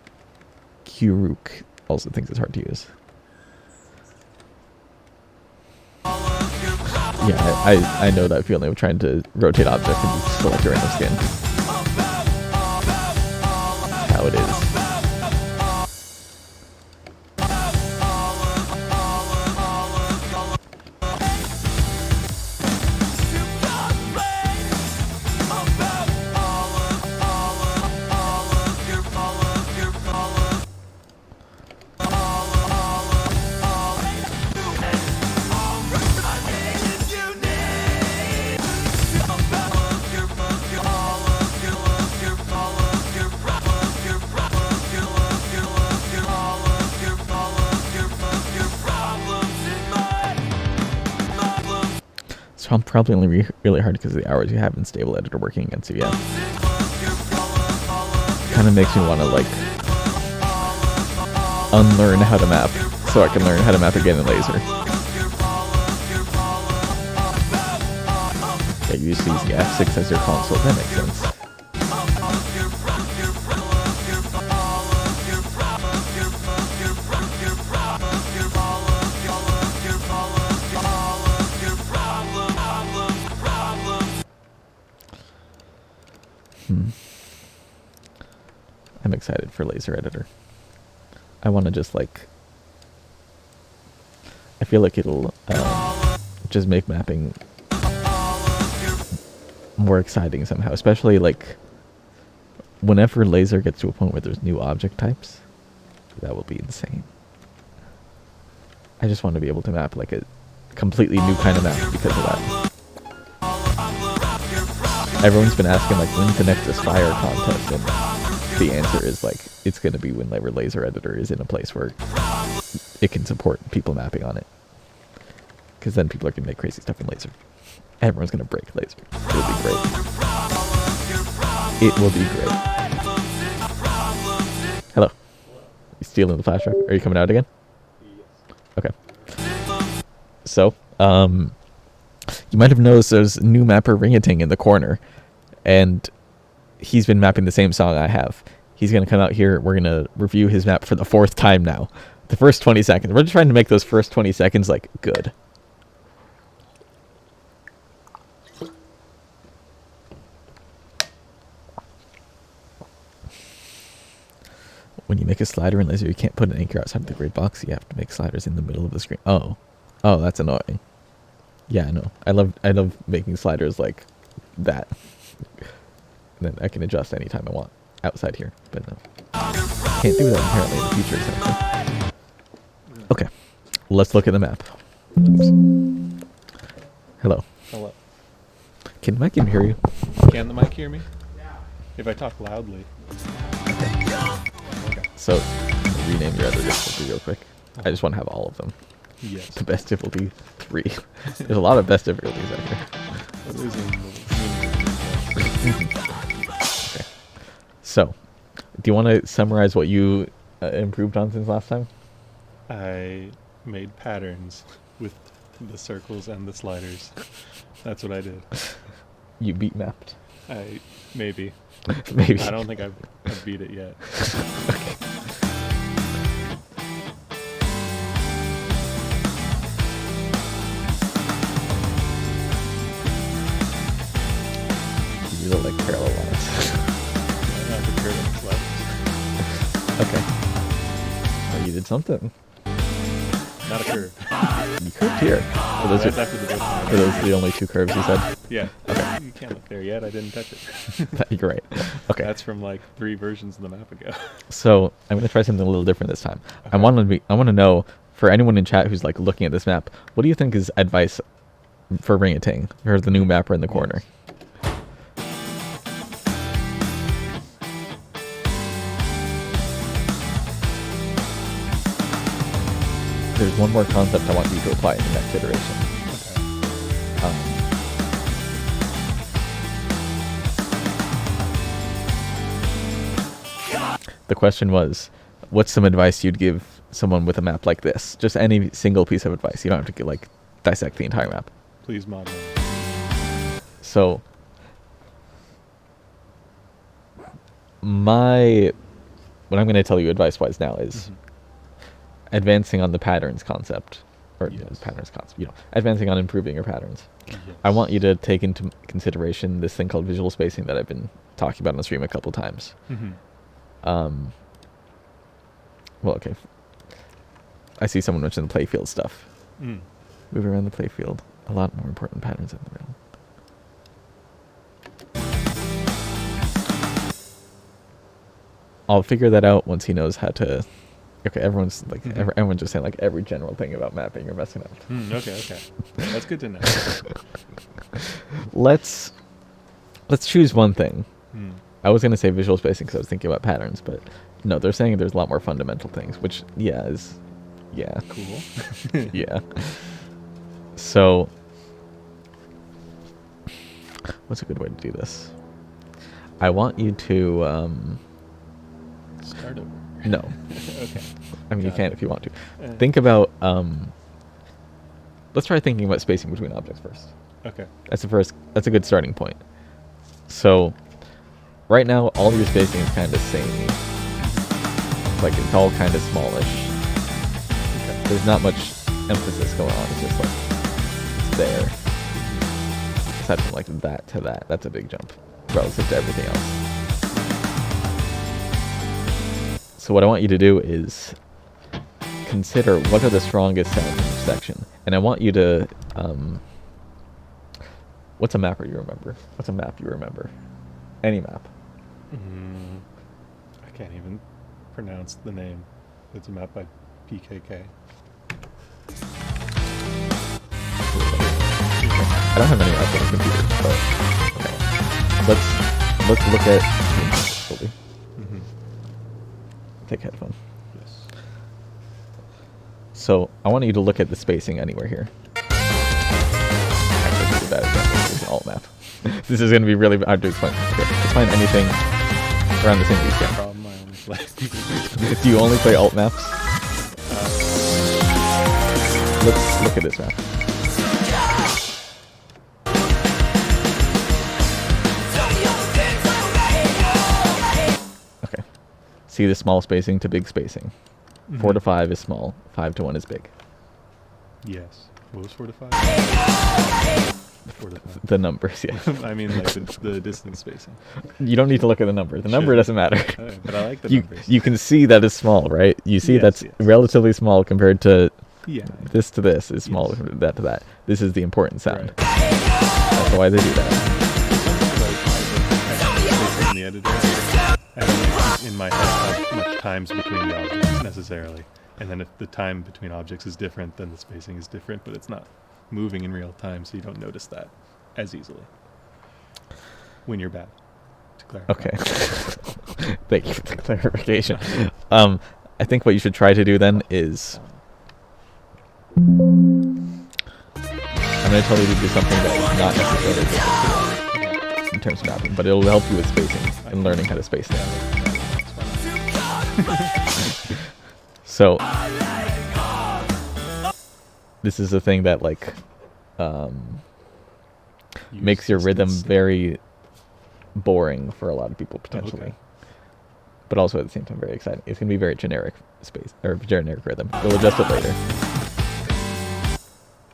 S1: Kuruk also thinks it's hard to use. Yeah, I know that feeling of trying to rotate object and select a random skin. That's how it is. So I'm probably only really hard because of the hours you have in stable editor working against you, yeah. Kind of makes me want to like unlearn how to map so I can learn how to map again in laser. Yeah, you used to use the F6 as your console, that makes sense. I'm excited for laser editor. I want to just like, I feel like it'll just make mapping more exciting somehow, especially like whenever laser gets to a point where there's new object types. That will be insane. I just want to be able to map like a completely new kind of map because of that. Everyone's been asking like when's the next Aspire contest, and the answer is like it's going to be whenever laser editor is in a place where it can support people mapping on it, because then people are going to make crazy stuff in laser. Everyone's going to break laser. It'll be great. It will be great. Hello. You stealing the flash drive? Are you coming out again? Okay. So, you might have noticed there's a new mapper Ringating in the corner, and he's been mapping the same song I have. He's going to come out here. We're going to review his map for the 4th time now. The first 20 seconds. We're just trying to make those first 20 seconds, like, good. When you make a slider in laser, you can't put an anchor outside of the grid box. You have to make sliders in the middle of the screen. Oh, that's annoying. Yeah, I know. I love making sliders like that. And then I can adjust anytime I want outside here. But no, can't do that apparently in the future. Exactly. Okay, let's look at the map. Oops. Hello.
S3: Hello.
S1: Can Mike even hear you?
S3: Can the mic hear me? If I talk loudly. Okay.
S1: So, rename your other difficulty real quick. I just want to have all of them.
S3: Yes.
S1: The best difficulty 3. There's a lot of best difficulties out here.
S3: That is in
S1: Okay. So, do you want to summarize what you improved on since last time?
S3: I made patterns with the circles and the sliders. That's what I did.
S1: You beat mapped.
S3: Maybe.
S1: Maybe.
S3: I don't think I've beat it yet.
S1: Okay. You look like parallel lines.
S3: I could curve and sliders.
S1: Okay. Well, you did something.
S3: Not a curve.
S1: You curved here. Are those,
S3: That's after the bookmark.
S1: are those the only 2 curves you said?
S3: Yeah.
S1: Okay.
S3: You can't look there yet. I didn't touch it.
S1: You're right. Okay.
S3: That's from like 3 versions of the map ago.
S1: So I'm gonna try something a little different this time.
S3: Okay.
S1: I want to know, for anyone in chat who's like looking at this map, what do you think is advice for Ring-a-Ting, or the new mapper in the corner? There's one more concept I want you to apply in the next iteration.
S3: Okay.
S1: The question was, what's some advice you'd give someone with a map like this? Just any single piece of advice. You don't have to like dissect the entire map.
S3: Please mod me.
S1: So, what I'm going to tell you advice-wise now is advancing on the patterns concept, or
S3: Yes.
S1: patterns concept, advancing on improving your patterns.
S3: Yes.
S1: I want you to take into consideration this thing called visual spacing that I've been talking about on the stream a couple times. Well, okay. I see someone mention the playfield stuff.
S3: Mm.
S1: Move around the playfield. A lot more important patterns in the real. I'll figure that out once he knows how to. Okay, everyone's like everyone's just saying like every general thing about mapping you're messing up.
S3: Okay. That's good to know.
S1: Let's choose one thing.
S3: Mm.
S1: I was gonna say visual spacing because I was thinking about patterns, but no, they're saying there's a lot more fundamental things, which is
S3: Cool.
S1: yeah. So, what's a good way to do this? I want you to
S3: Start over.
S1: no.
S3: Okay.
S1: I mean, you
S3: Got
S1: can
S3: it.
S1: if you want to. Think about let's try thinking about spacing between objects first.
S3: Okay.
S1: That's a good starting point. So, right now all of your spacing is kind of samey. Like it's all kind of smallish.
S3: Okay.
S1: There's not much emphasis going on. It's just like it's there. Aside from like that to that, that's a big jump relative to everything else. So what I want you to do is consider what are the strongest sounds in each section, and I want you to what's a mapper you remember? What's a map you remember? Any map.
S3: I can't even pronounce the name. It's a map by PKK.
S1: I don't have any maps on the computer, but okay. Let's look at. Take headphone.
S3: Yes.
S1: So I want you to look at the spacing anywhere here. Actually, this is a bad example. This is an alt map. This is going to be really hard to explain. Okay, let's find anything around the same piece again.
S3: Problem, I only play.
S1: Do you only play alt maps? Let's look at this map. Okay. See the small spacing to big spacing. 4 to 5 is small. 5 to 1 is big.
S3: Yes. What was 4 to 5? 4 to 5.
S1: The numbers, yeah.
S3: I mean, like the distance spacing.
S1: You don't need to look at the number. The number
S3: Sure.
S1: doesn't matter.
S3: Okay, but I like the
S1: You
S3: numbers.
S1: you can see that it's small, right? You see
S3: Yes,
S1: that's
S3: yes.
S1: relatively small compared to
S3: Yeah.
S1: this to this is small
S3: Yes.
S1: compared to that to that. This is the important sound.
S3: Right.
S1: That's why they do that.
S3: Like, in the editor, I don't in my head how much time's between the objects necessarily. And then if the time between objects is different, then the spacing is different, but it's not moving in real time, so you don't notice that as easily when you're bad. To clarify.
S1: Okay. Thank you for the clarification. I think what you should try to do then is I'm going to tell you to do something that is not necessarily different in terms of mapping, but it'll help you with spacing and learning how to space things. So this is a thing that like makes your rhythm very boring for a lot of people potentially.
S3: Okay.
S1: But also at the same time very exciting. It's going to be very generic space or generic rhythm. We'll adjust it later.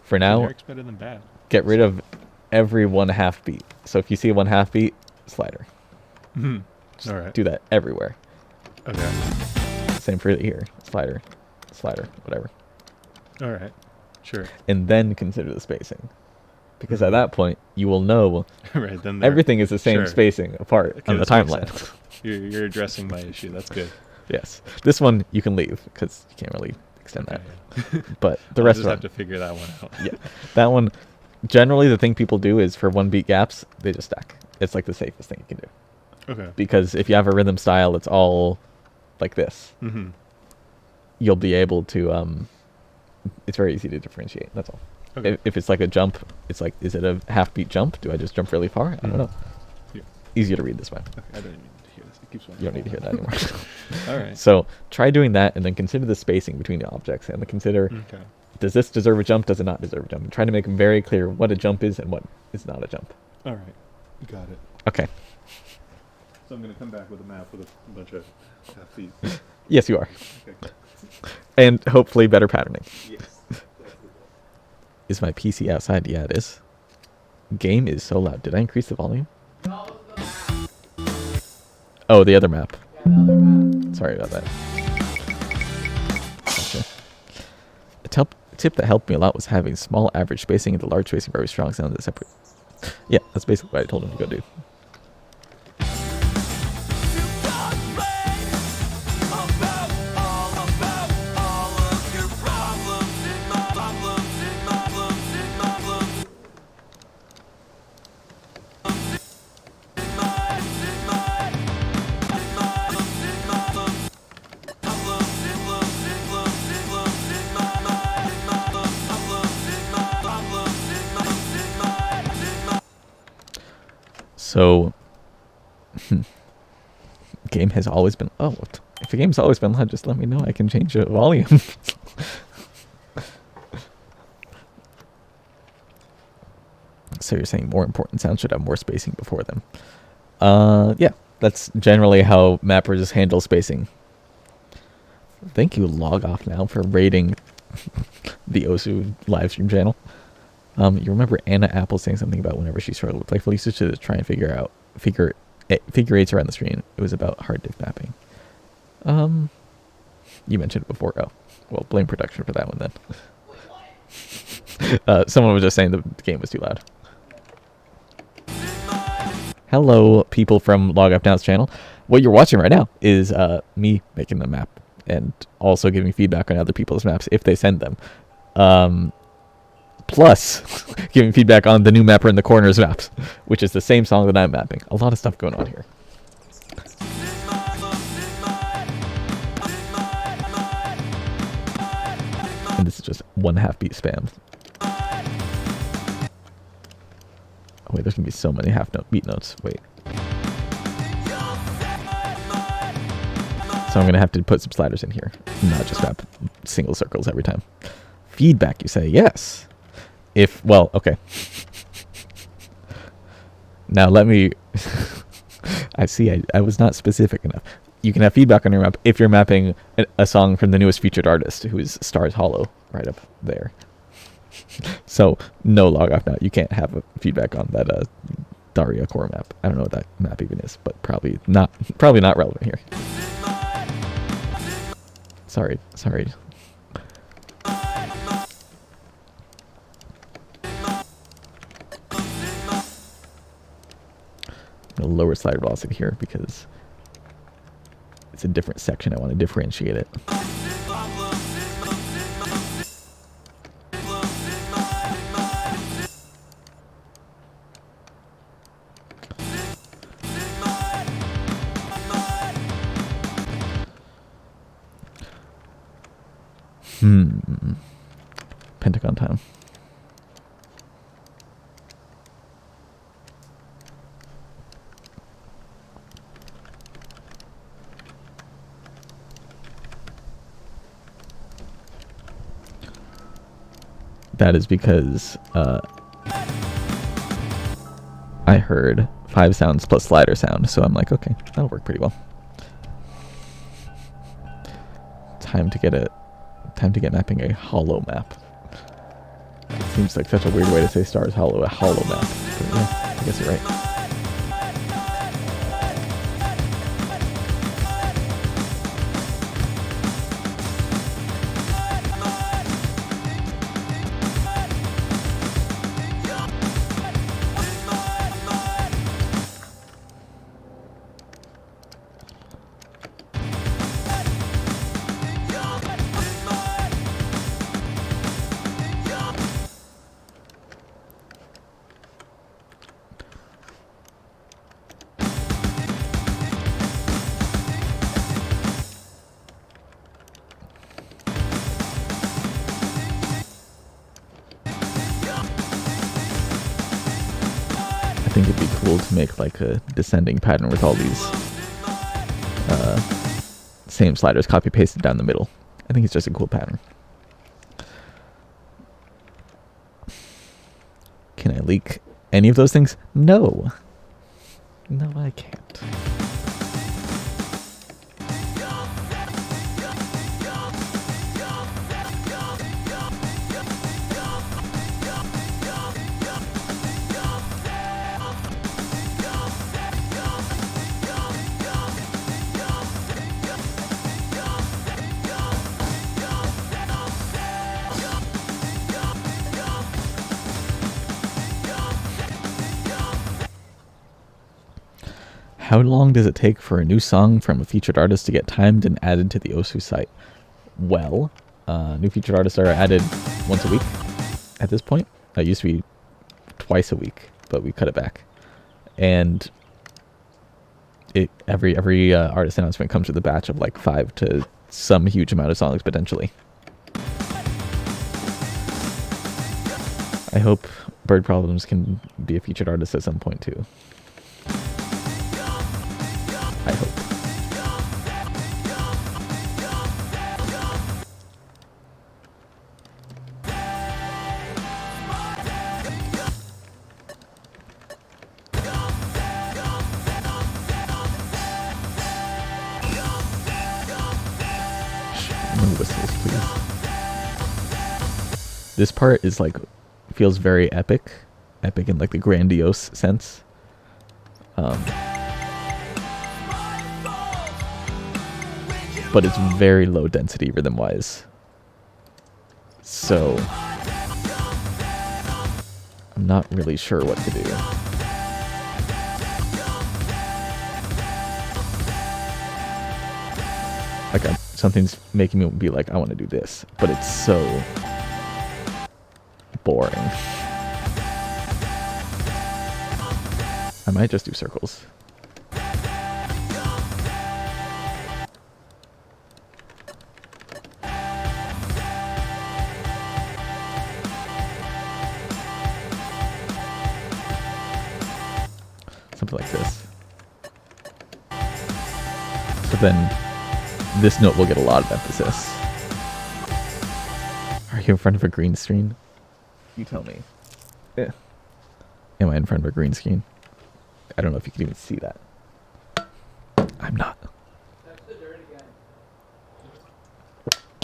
S1: For now,
S3: Generic's better than bad.
S1: get rid of every 1/2 beat. So if you see a 1/2 beat, slider.
S3: All right.
S1: Do that everywhere.
S3: Okay.
S1: Same for here. Slider, whatever.
S3: All right. Sure.
S1: And then consider the spacing. Because at that point, you will know
S3: Right. Then
S1: everything is the same
S3: sure.
S1: spacing apart
S3: Okay,
S1: on the
S3: this makes
S1: timeline.
S3: sense. You're addressing my issue. That's good.
S1: Yes. This one you can leave because you can't really extend that.
S3: Yeah.
S1: But the
S3: I'll
S1: rest
S3: just
S1: of
S3: have
S1: them,
S3: to figure that one out.
S1: yeah, that one. Generally, the thing people do is for 1 beat gaps, they just stack. It's like the safest thing you can do.
S3: Okay.
S1: Because if you have a rhythm style, it's all like this.
S3: Mm-hmm.
S1: You'll be able to. It's very easy to differentiate. That's all.
S3: Okay.
S1: If it's like a jump, it's like, is it a 1/2 beat jump? Do I just jump really far? I don't know.
S3: Yeah.
S1: Easier to read this way.
S3: Okay. I don't even need to hear this. It keeps
S1: You don't need to hear that anymore.
S3: All right.
S1: So try doing that, and then consider the spacing between the objects, and then consider.
S3: Okay.
S1: Does this deserve a jump? Does it not deserve a jump? And try to make it very clear what a jump is and what is not a jump.
S3: All right. Got it.
S1: Okay.
S3: So I'm gonna come back with a map with a bunch of half feet.
S1: Yes, you are.
S3: Okay.
S1: And hopefully better patterning.
S3: Yes.
S1: Is my PC outside? Yeah, it is. Game is so loud. Did I increase the volume? Oh, the other map. Sorry about that. Gotcha. A tip that helped me a lot was having small average spacing and the large spacing very strong sounds that separate. Yeah, that's basically what I told him to go do. So, game has always been. Oh, if a game's always been loud, just let me know. I can change the volume. So you're saying more important sounds should have more spacing before them. Yeah, that's generally how mappers handle spacing. Thank you, Log Off Now, for rating the Osu livestream channel. You remember Anna Apple saying something about whenever she struggled with playful usage to try and figure eights around the screen. It was about hard diff mapping. You mentioned it before. Oh, well, blame production for that one then. Someone was just saying the game was too loud. Hello, people from Log Up Now's channel. What you're watching right now is me making the map and also giving feedback on other people's maps if they send them. Plus, giving feedback on the new Mapper in the Corners maps, which is the same song that I'm mapping. A lot of stuff going on here. And this is just 1/2 beat spam. Oh wait, there's gonna be so many beat notes. Wait. So I'm gonna have to put some sliders in here, not just map single circles every time. Feedback, you say? Yes. Well, okay. Now let me. I see. I was not specific enough. You can have feedback on your map if you're mapping a song from the newest featured artist, who is Starshollow, right up there. So no Log Off Now. You can't have feedback on that Daria core map. I don't know what that map even is, but probably not relevant here. Sorry. I'm gonna lower slider velocity here because it's a different section. I want to differentiate it. Pentagon time. That is because I heard 5 sounds plus slider sound, so I'm like, okay, that'll work pretty well. Time to get mapping a hollow map. It seems like such a weird way to say stars hollow, a hollow map. But yeah, I guess you're right. I think it'd be cool to make like a descending pattern with all these same sliders copy pasted down the middle. I think it's just a cool pattern. Can I leak any of those things? No. No, I can't. How long does it take for a new song from a featured artist to get timed and added to the OSU site? Well, new featured artists are added once a week at this point. It used to be twice a week, but we cut it back. And every artist announcement comes with a batch of like 5 to some huge amount of songs potentially. I hope Bird Problems can be a featured artist at some point too. I hope. Move whistles, please. This part is like feels very epic in like the grandiose sense. But it's very low density rhythm wise. So I'm not really sure what to do. Like something's making me be like, I want to do this, but it's so boring. I might just do circles. Something like this. So then this note will get a lot of emphasis. Are you in front of a green screen? You tell me. Yeah. Am I in front of a green screen? I don't know if you can even see that. I'm not.
S2: Touch the dirt again.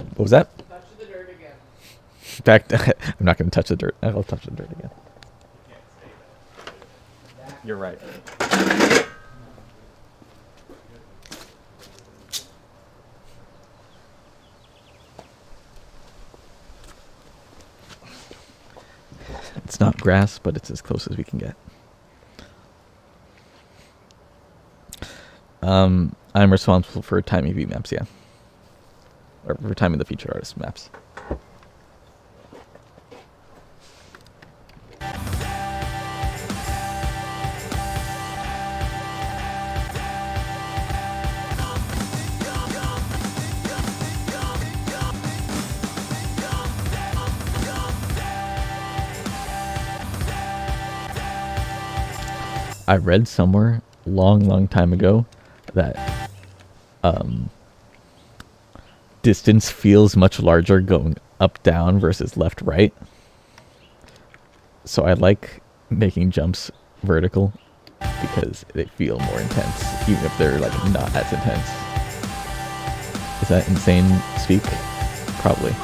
S1: What was that?
S2: Touch the dirt again.
S1: In fact, I'm not going to touch the dirt. I'll touch the dirt again. You're right. It's not grass, but it's as close as we can get. I'm responsible for timing V maps, yeah. Or for timing the featured artist maps. I read somewhere long time ago that distance feels much larger going up down versus left right. So I like making jumps vertical because they feel more intense, even if they're like not as intense. Is that insane speak? Probably.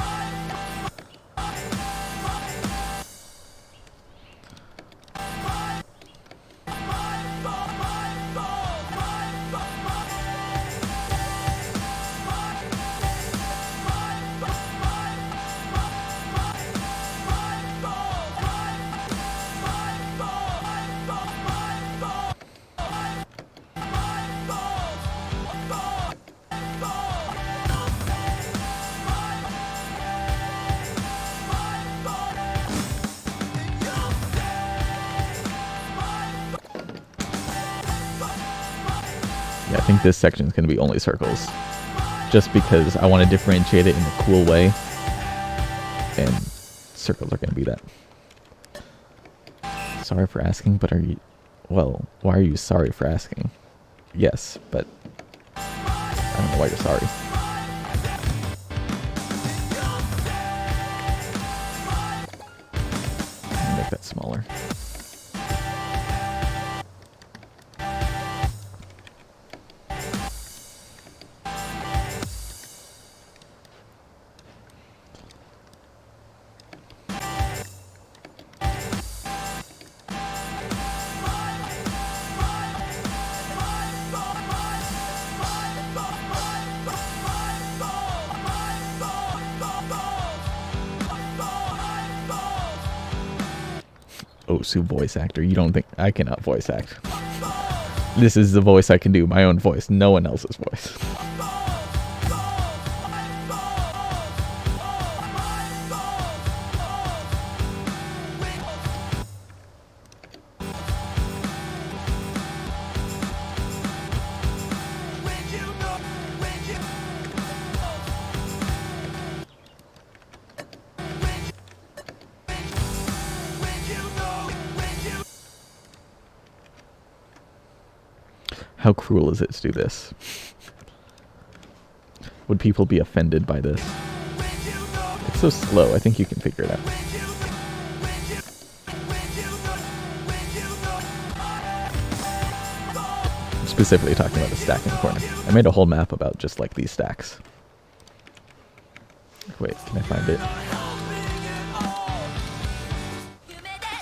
S1: Yeah, I think this section is going to be only circles. Just because I want to differentiate it in a cool way. And circles are going to be that. Sorry for asking, but are you... Well, why are you sorry for asking? Yes, but... I don't know why you're sorry. Make that smaller. Osu voice actor. You don't think I cannot voice act? This is the voice I can do, my own voice, no one else's voice. How cruel is it to do this? Would people be offended by this? It's so slow, I think you can figure it out. I'm specifically talking about the stack in the corner. I made a whole map about just like these stacks. Wait, can I find it?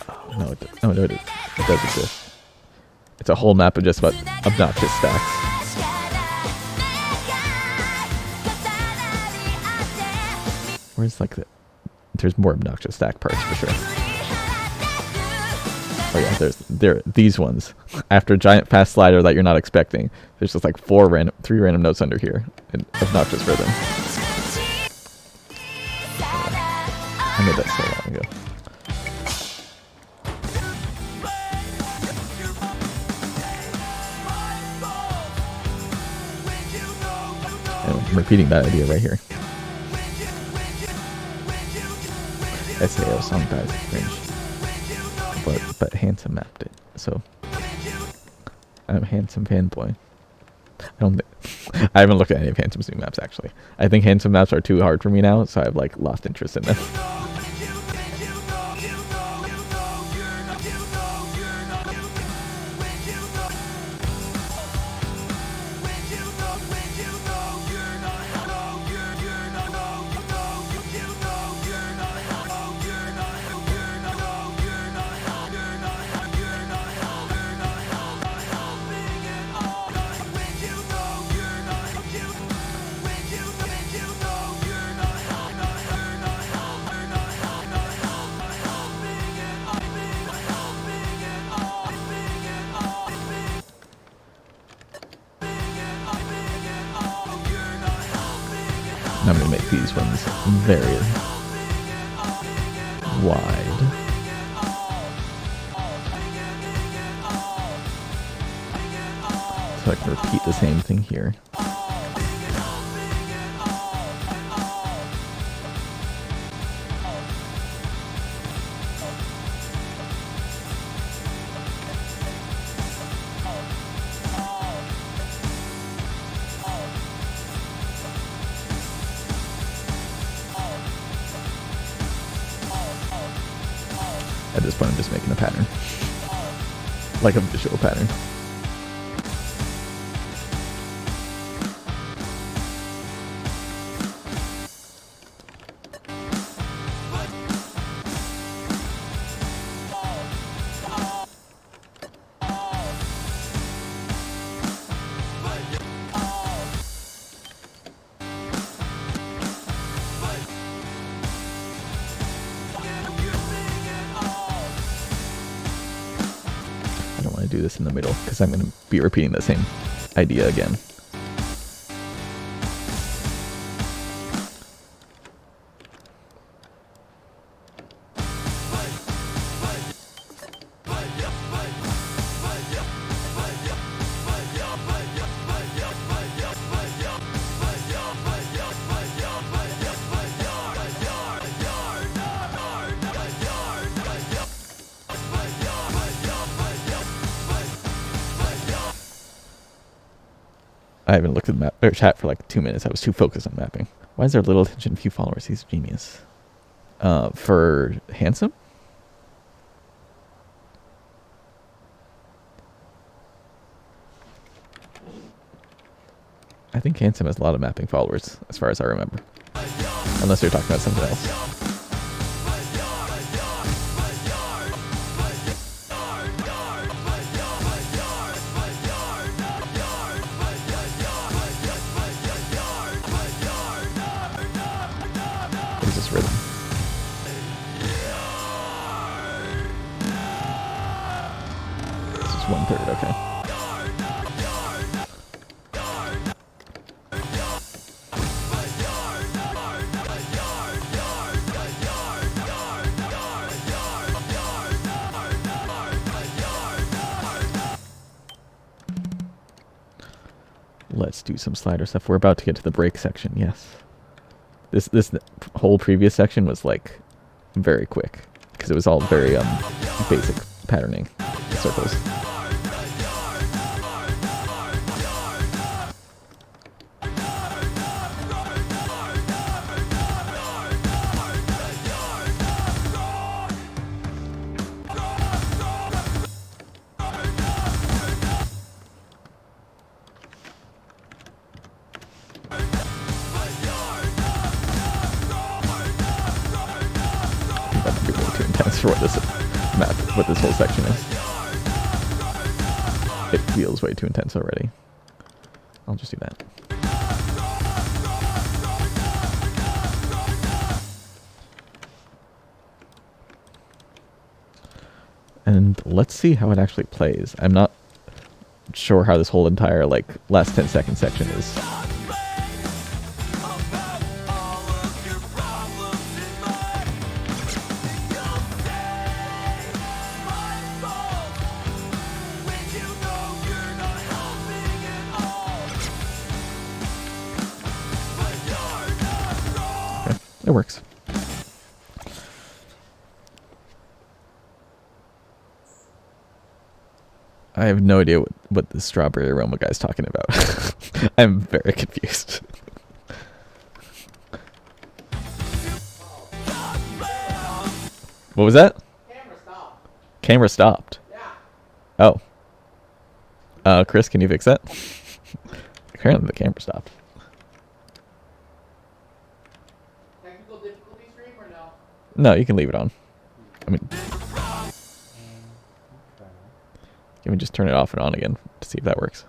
S1: Oh, no, it does exist. It's a whole map of just about obnoxious stacks. Where's like there's more obnoxious stack parts for sure. Oh yeah, there these ones. After a giant fast slider that you're not expecting, there's just like three random notes under here in obnoxious rhythm. I made that so long ago. I'm repeating that idea right here. SAO song dies cringe. But Handsome mapped it, so I'm a Handsome fanboy. I haven't looked at any of Handsome's new maps actually. I think Handsome maps are too hard for me now, so I've like lost interest in them. I'm going to make these ones very wide. So I can repeat the same thing here. At this point, I'm just making a pattern. Like a visual pattern. Do this in the middle because I'm going to be repeating the same idea again. I haven't looked at the map or chat for like 2 minutes. I was too focused on mapping. Why is there little attention, few followers? He's a genius. For handsome? I think handsome has a lot of mapping followers, as far as I remember. Unless you're talking about something else. Rhythm. This is 1/3, okay. Let's do some slider stuff. We're about to get to the break section, yes. This whole previous section was like very quick because it was all very basic patterning circles. For what this map, what this whole section is. It feels way too intense already. I'll just do that. And let's see how it actually plays. I'm not sure how this whole entire like last 10-second section is. It works. I have no idea what the strawberry aroma guy's talking about. I'm very confused. What was that?
S2: Camera stopped.
S1: Camera stopped.
S2: Yeah.
S1: Oh. Chris, can you fix that? Apparently the camera stopped.
S2: Technical difficulty stream or no?
S1: No, you can leave it on. I mean, can we just turn it off and on again to see if that works?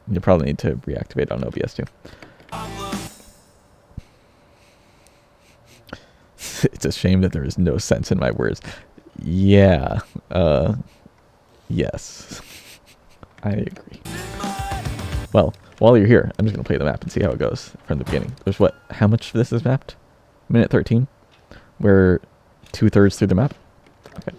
S1: You'll probably need to reactivate on OBS too. It's a shame that there is no sense in my words. Yeah. Yes. I agree. Well, while you're here, I'm just going to play the map and see how it goes from the beginning. There's what? How much of this is mapped? Minute 13? We're 2/3 through the map? Okay.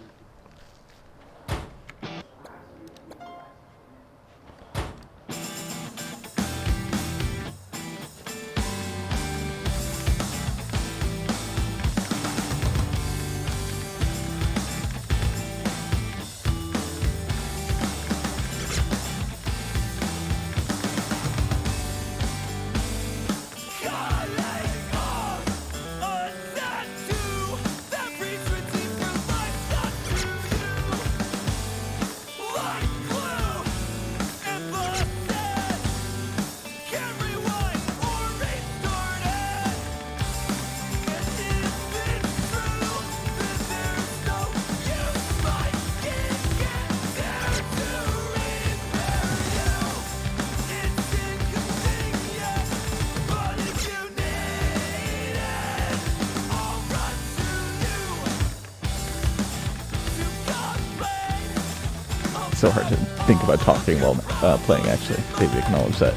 S1: so hard to think about talking while playing, actually. They acknowledge that.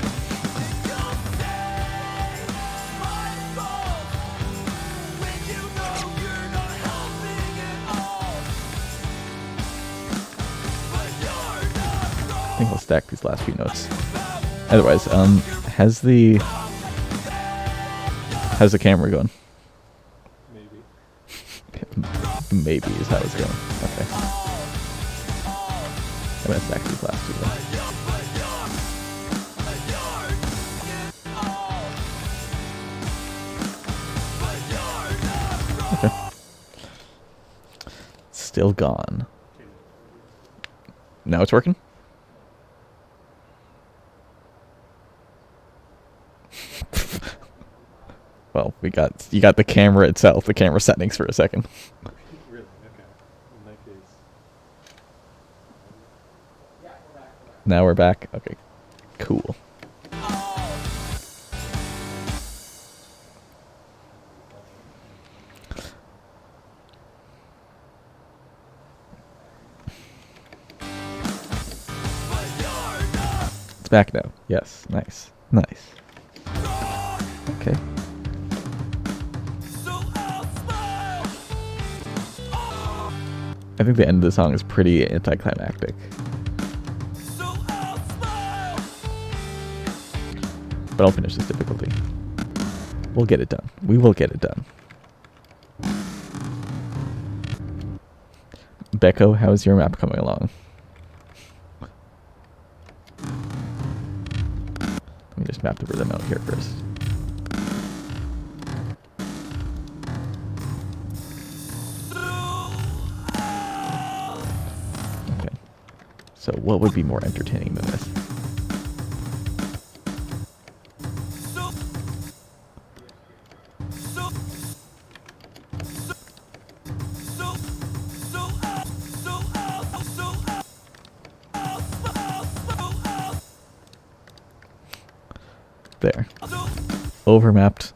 S1: I think I'll stack these last few notes. Otherwise, how's the camera going?
S3: Maybe.
S1: Maybe is how it's going. Okay. I'm gonna stack these last two then. Okay. Still gone. Now it's working? Well, you got the camera itself, the camera settings for a second.
S3: Really? Okay. In that case.
S1: Now we're back. Okay. Cool. It's back now. Yes. Nice. Nice. Okay. I think the end of the song is pretty anticlimactic. But I'll finish this difficulty. We'll get it done. We will get it done. Becco, how's your map coming along? Let me just map the rhythm out here first. Okay. So what would be more entertaining than this? There. Overmapped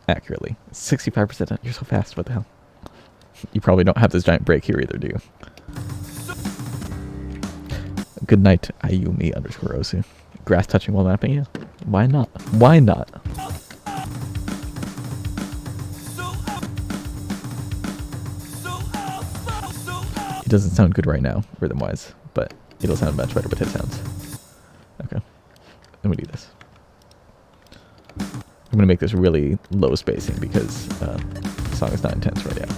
S1: accurately. 65% done. You're so fast. What the hell? You probably don't have this giant break here either, do you? Good night, Ayumi_Osu. Grass touching while mapping? Yeah. Why not? Why not? It doesn't sound good right now, rhythm-wise, but it'll sound much better with hit sounds. Okay. Let me do this. I'm going to make this really low spacing because the song is not intense right now.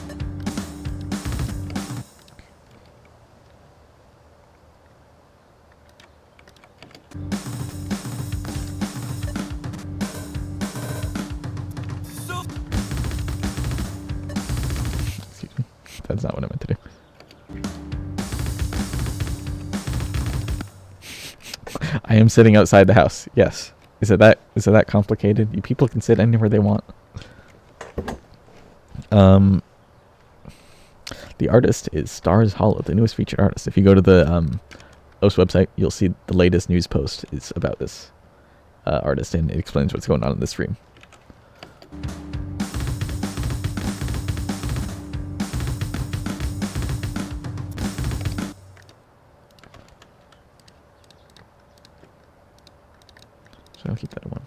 S1: Excuse me. That's not what I meant to do. I am sitting outside the house. Yes. Is it that complicated? You people can sit anywhere they want. The artist is starshollow, the newest featured artist. If you go to the OS website, you'll see the latest news post is about this artist, and it explains what's going on in the stream. So I'll keep that at 1.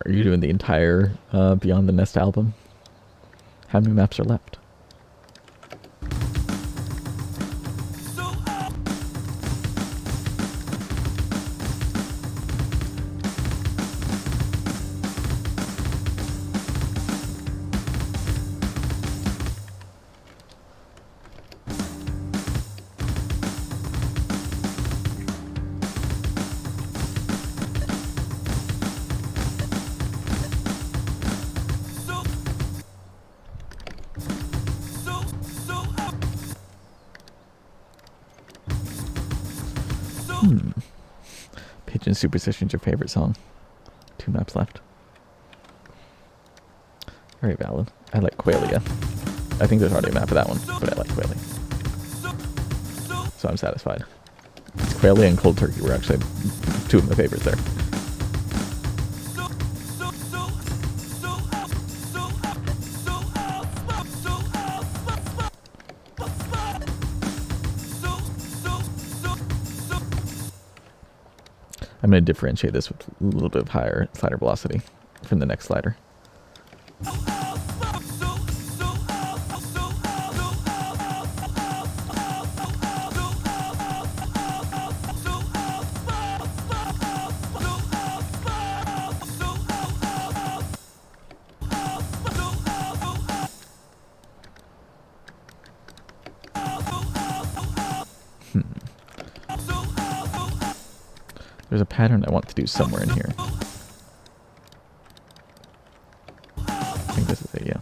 S1: Are you doing the entire Beyond the Nest album? How many maps are left? Pigeon Superstition's your favorite song. 2 maps left. Very valid. I like Qualia. I think there's already a map of that one, but I like Qualia. So I'm satisfied. Qualia and Cold Turkey were actually two of my favorites there. I'm going to differentiate this with a little bit of higher slider velocity from the next slider. There's a pattern I want to do somewhere in here. I think this is it, yeah.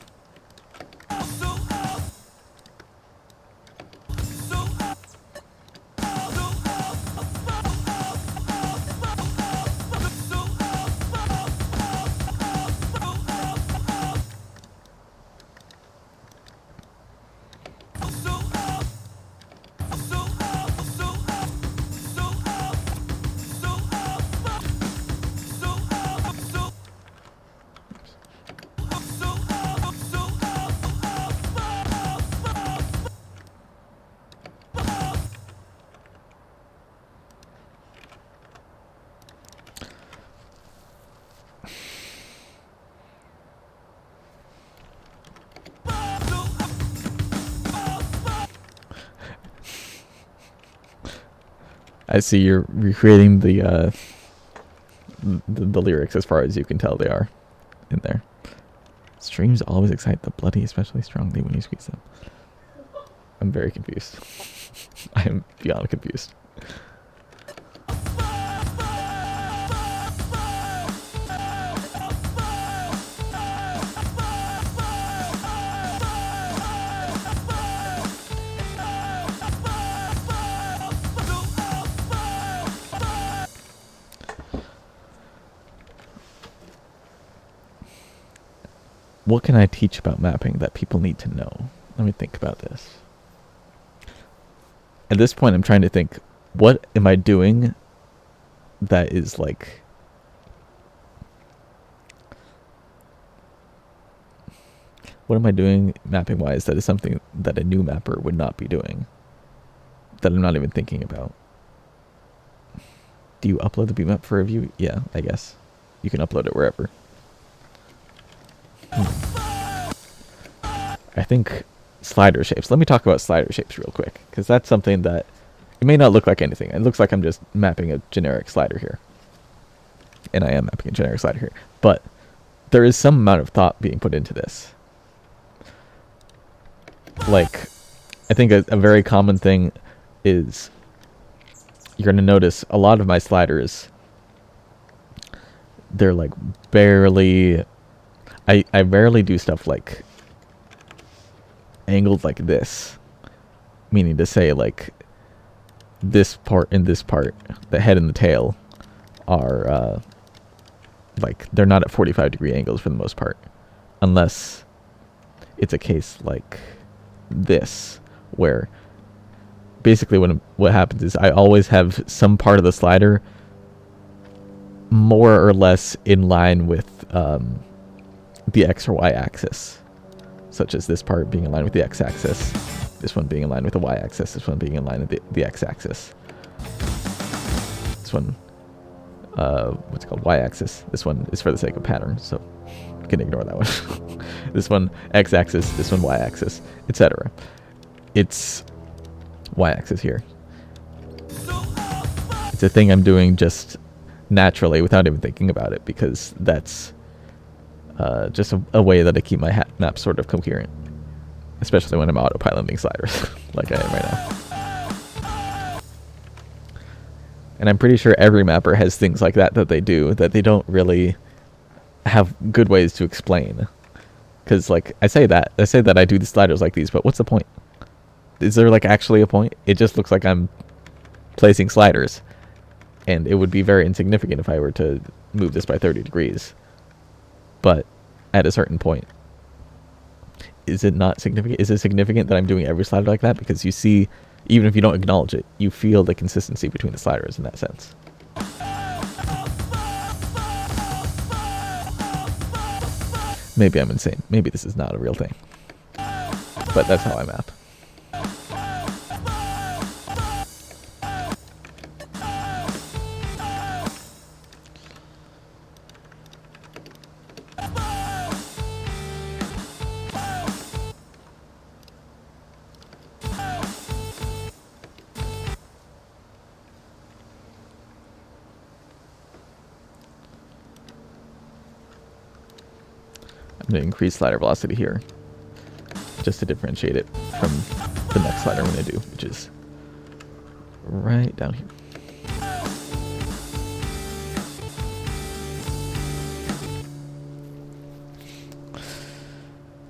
S1: I see you're recreating the lyrics as far as you can tell they are in there. Streams always excite the bloody especially strongly when you squeeze them. I'm very confused. I am beyond confused. What can I teach about mapping that people need to know? Let me think about this. At this point, I'm trying to think, what am I doing that is like... What am I doing mapping-wise that is something that a new mapper would not be doing? That I'm not even thinking about. Do you upload the beatmap for review? Yeah, I guess. You can upload it wherever. I think slider shapes. Let me talk about slider shapes real quick, because that's something that it may not look like anything. It looks like I'm just mapping a generic slider here, and I am mapping a generic slider here, but there is some amount of thought being put into this. Like, I think a very common thing is you're going to notice a lot of my sliders, they're like barely... I rarely do stuff like angled like this, meaning to say like this part and this part, the head and the tail, are like they're not at 45-degree angles for the most part, unless it's a case like this, where basically what happens is I always have some part of the slider more or less in line with the X or Y axis, such as this part being in line with the X axis, this one being in line with the Y axis, this one being in line with the X axis, this one, what's it called, Y axis, this one is for the sake of pattern, so you can ignore that one. This one X axis, this one Y axis, etc. It's Y axis here. It's a thing I'm doing just naturally without even thinking about it, because that's just a way that I keep my map sort of coherent, especially when I'm autopiloting sliders like I am right now. And I'm pretty sure every mapper has things like that they do that they don't really have good ways to explain. Because like I say that I do the sliders like these, but what's the point? Is there like actually a point? It just looks like I'm placing sliders, and it would be very insignificant if I were to move this by 30 degrees. But at a certain point, is it not significant? Is it significant that I'm doing every slider like that? Because you see, even if you don't acknowledge it, you feel the consistency between the sliders in that sense. Maybe I'm insane. Maybe this is not a real thing. But that's how I map. I'm going to increase slider velocity here, just to differentiate it from the next slider I'm going to do, which is right down here.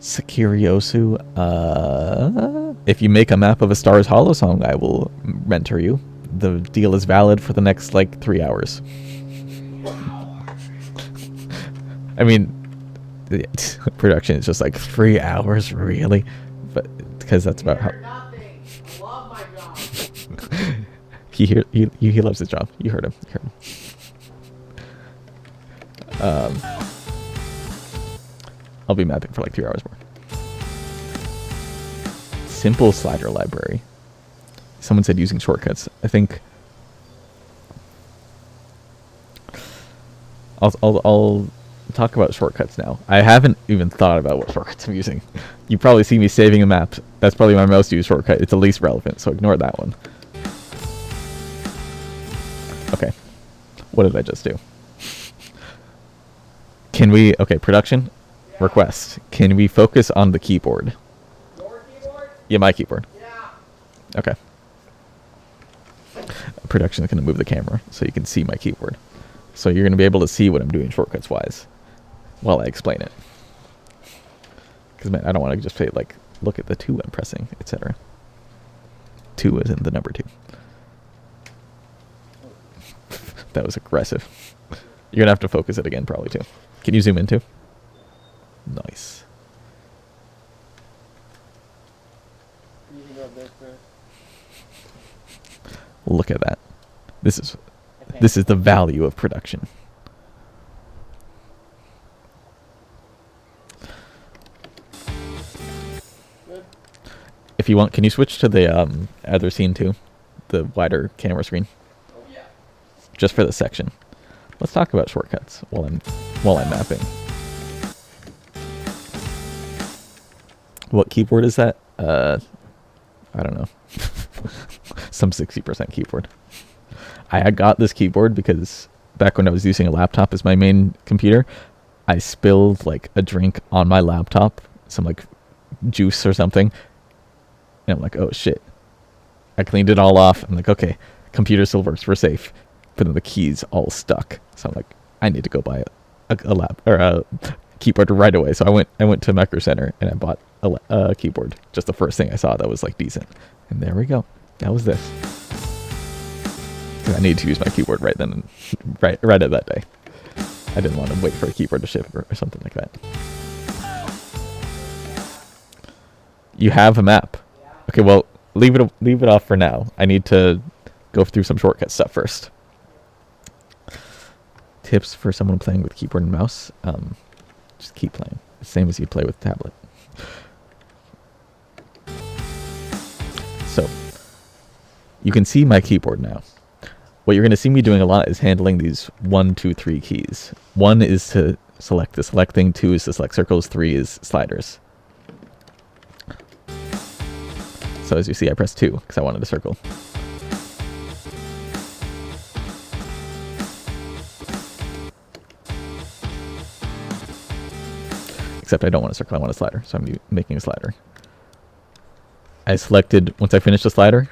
S1: Sakiriosu, if you make a map of a Stars Hollow song, I will mentor you. The deal is valid for the next, like, 3 hours. I mean, production is just like 3 hours, really? But because that's about how...
S2: Nothing. I love my job.
S1: he loves his job. You heard him. I'll be mapping for like 3 hours more. Simple slider library. Someone said using shortcuts. I think I'll talk about shortcuts now. I haven't even thought about what shortcuts I'm using. You probably see me saving a map. That's probably my most used shortcut. It's the least relevant, so ignore that one. Okay. What did I just do? Can we... Okay, production.
S2: Yeah.
S1: Request. Can we focus on the keyboard?
S2: Your keyboard?
S1: Yeah, my keyboard.
S2: Yeah.
S1: Okay. Production is going to move the camera so you can see my keyboard. So you're going to be able to see what I'm doing shortcuts-wise while I explain it. Because, man, I don't want to just say, like, look at the 2 I'm pressing, etc. 2 is in the number 2. That was aggressive. You're going to have to focus it again, probably, too. Can you zoom in, too? Nice.
S2: You can go this first.
S1: Look at that. This is the value of production.
S2: Good.
S1: If you want, can you switch to the other scene too? The wider camera screen.
S2: Oh yeah.
S1: Just for this section. Let's talk about shortcuts while I'm mapping. What keyboard is that? I don't know. Some 60% keyboard. I got this keyboard because back when I was using a laptop as my main computer, I spilled like a drink on my laptop, some like juice or something. And I'm like, oh shit. I cleaned it all off. I'm like, okay, computer still works, we're safe. But then the keys all stuck. So I'm like, I need to go buy a keyboard right away. So I went to Micro Center and I bought a keyboard. Just the first thing I saw that was like decent. And there we go. That was this. I needed to use my keyboard right then, right at that day. I didn't want to wait for a keyboard to ship or something like that. You have a map. Okay, well, leave it off for now. I need to go through some shortcut stuff first. Tips for someone playing with keyboard and mouse: just keep playing, the same as you play with tablet. So you can see my keyboard now. What you're going to see me doing a lot is handling these 1, 2, 3 keys. 1 is to select the select thing, 2 is to select circles, 3 is sliders. So as you see, I pressed 2 because I wanted a circle. Except I don't want a circle, I want a slider, so I'm making a slider. I selected, once I finished the slider,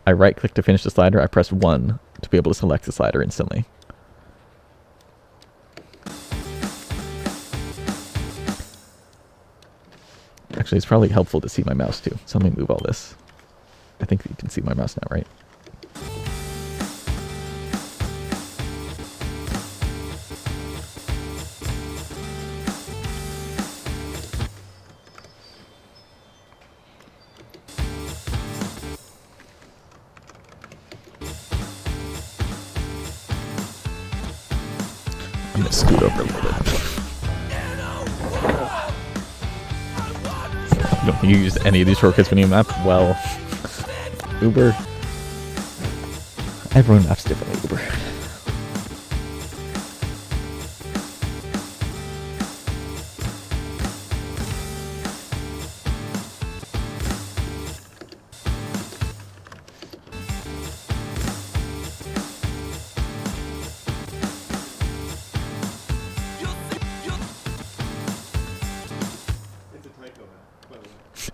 S1: I right click to finish the slider, I press 1 to be able to select the slider instantly. Actually, it's probably helpful to see my mouse too, so let me move all this. I think you can see my mouse now, right? I'm gonna scoot over a little bit. You don't think you used any of these shortcuts when you map? Well, Uber. Everyone maps differently, Uber.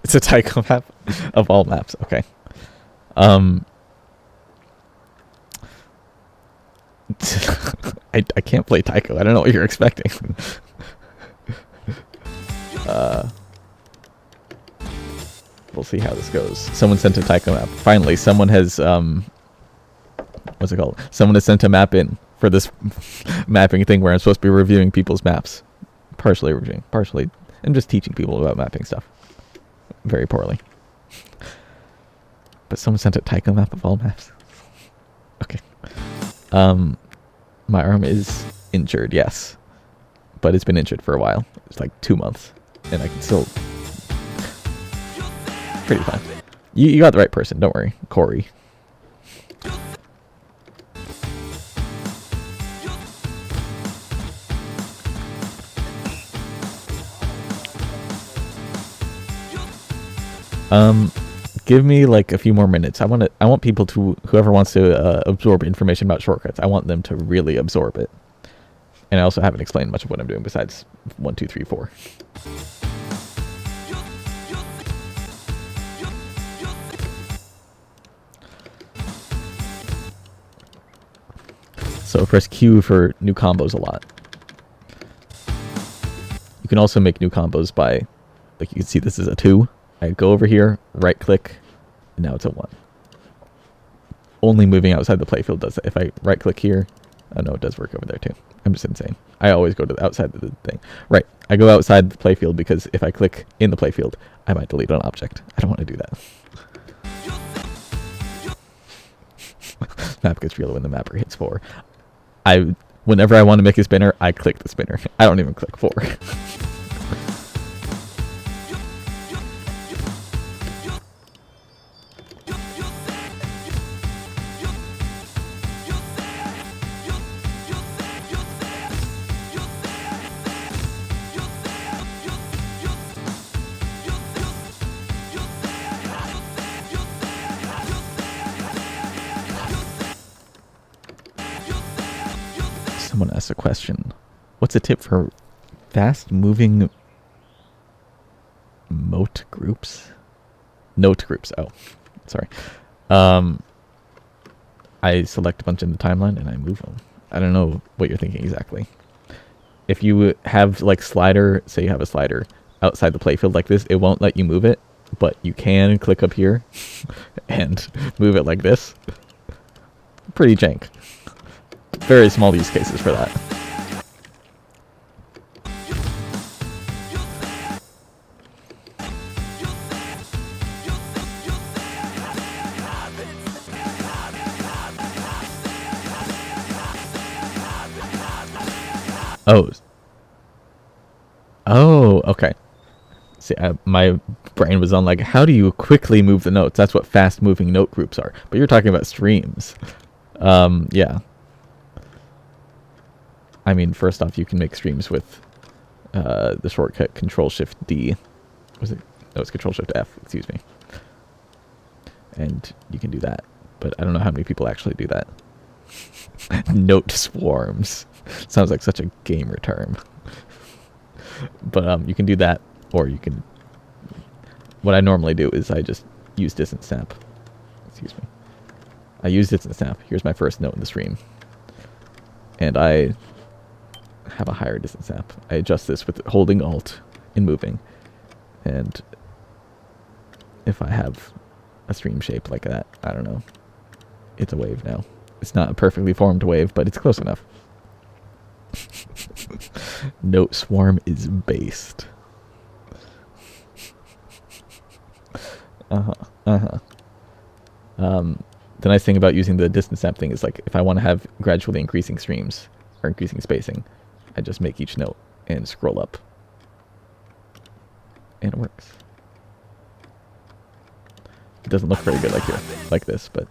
S1: It's a Tycho map of all maps. Okay. I can't play Tycho. I don't know what you're expecting. We'll see how this goes. Someone sent a Tycho map. Finally, someone has what's it called? Someone has sent a map in for this mapping thing where I'm supposed to be reviewing people's maps. Partially reviewing, partially, and just teaching people about mapping stuff. Very poorly. But someone sent a Tycho map of all maps. Okay. My arm is injured, yes. But it's been injured for a while. It's like 2 months. And I can still... Pretty fine. You got the right person, don't worry. Corey. Give me like a few more minutes. I want people to, whoever wants to absorb information about shortcuts, I want them to really absorb it. And I also haven't explained much of what I'm doing besides 1, 2, 3, 4. So press Q for new combos a lot. You can also make new combos by, like you can see this is a 2. I go over here, right click, and now it's a 1. Only moving outside the playfield does that. If I right click here, oh no, it does work over there too. I'm just insane. I always go to the outside of the thing. Right, I go outside the playfield because if I click in the playfield, I might delete an object. I don't want to do that. Map gets real when the mapper hits 4. Whenever I want to make a spinner, I click the spinner. I don't even click 4. Someone asked a question. What's a tip for fast-moving mote groups? Note groups. Oh, sorry. I select a bunch in the timeline and I move them. I don't know what you're thinking exactly. If you have like slider, say you have a slider outside the playfield like this, it won't let you move it, but you can click up here and move it like this. Pretty jank. Very small use cases for that. Oh, okay. See, my brain was on like, how do you quickly move the notes? That's what fast-moving note groups are. But you're talking about streams. Yeah. I mean, first off, you can make streams with the shortcut Control-Shift-D. Was it? No, it's Control-Shift-F, excuse me. And you can do that. But I don't know how many people actually do that. Note swarms. Sounds like such a gamer term. But you can do that, or you can... What I normally do is I just use distance snap. Excuse me. I use distance snap. Here's my first note in the stream. And I have a higher distance snap. I adjust this with holding Alt and moving. And if I have a stream shape like that, I don't know. It's a wave now. It's not a perfectly formed wave, but it's close enough. Note swarm is based. The nice thing about using the distance snap thing is like if I want to have gradually increasing streams or increasing spacing, I just make each note and scroll up. And it works. It doesn't look very good like this, but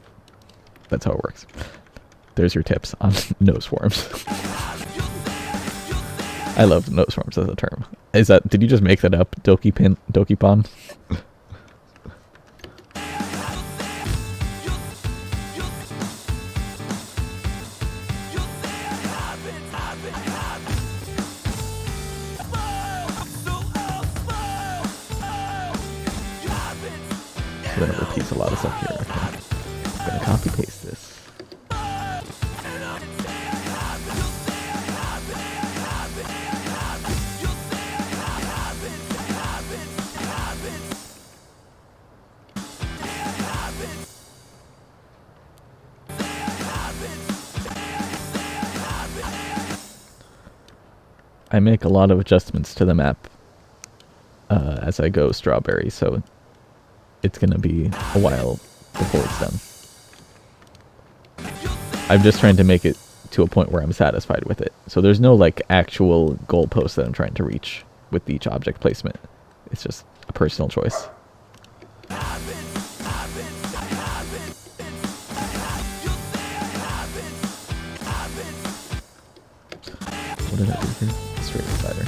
S1: that's how it works. There's your tips on nose swarms. I love nose swarms as a term. Did you just make that up, Dokipon? So then it repeats a lot of stuff here. Okay. I'm gonna copy paste this. I make a lot of adjustments to the map as I go strawberry, so it's gonna be a while before it's done. I'm just trying to make it to a point where I'm satisfied with it. So there's no like actual goalpost that I'm trying to reach with each object placement. It's just a personal choice. What did I do here? Straight slider.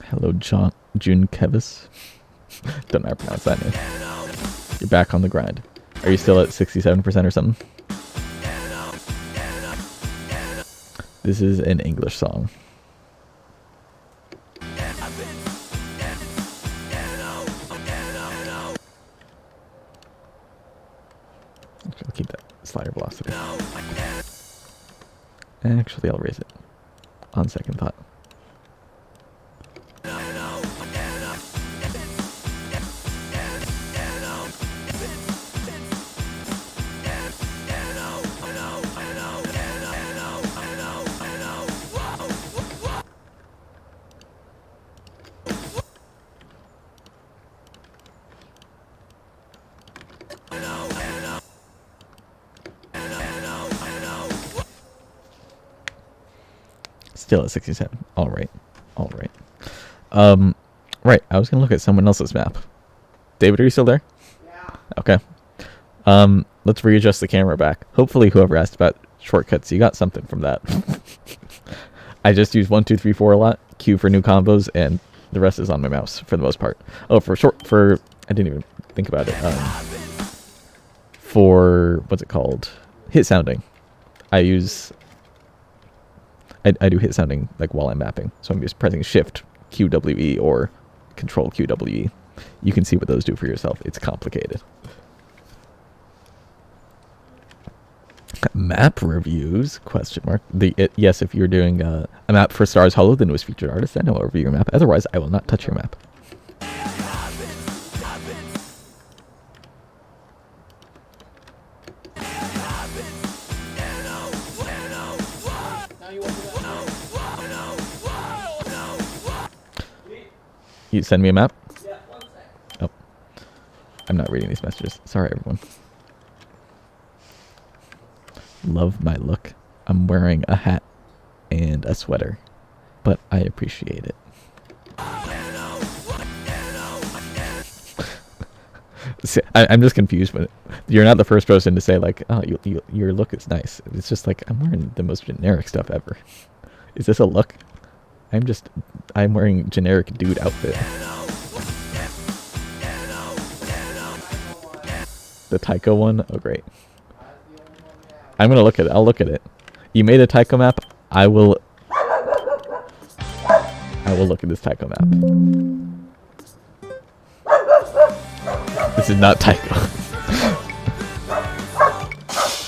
S1: Hello, June Kevis. Don't know how to pronounce that name. You're back on the grind. Are you still at 67% or something? This is an English song. I'll keep that slider velocity. Actually, I'll raise it on second thought. Still at 67. All right. Right. I was gonna look at someone else's map. David, are you still there?
S2: Yeah.
S1: Okay. Let's readjust the camera back. Hopefully, whoever asked about shortcuts, you got something from that. I just use 1, 2, 3, 4 a lot. Q for new combos, and the rest is on my mouse for the most part. Oh, I didn't even think about it. For what's it called? Hit sounding. I do hit sounding like while I'm mapping. So I'm just pressing Shift QWE or Control QWE. You can see what those do for yourself. It's complicated. Map reviews? Question mark. Yes, if you're doing a map for Stars Hollow, the newest featured artist, then I'll review your map. Otherwise, I will not touch your map. You send me a map?
S2: Yeah, 1 sec.
S1: Oh. I'm not reading these messages. Sorry, everyone. Love my look. I'm wearing a hat and a sweater, but I appreciate it. See, I'm just confused, but you're not the first person to say like, oh, your look is nice. It's just like, I'm wearing the most generic stuff ever. Is this a look? I'm wearing generic dude outfit. The Tycho one? Oh, great. I'm gonna look at it. I'll look at it. You made a Tycho map. I will look at this Tycho map. This is not Tycho.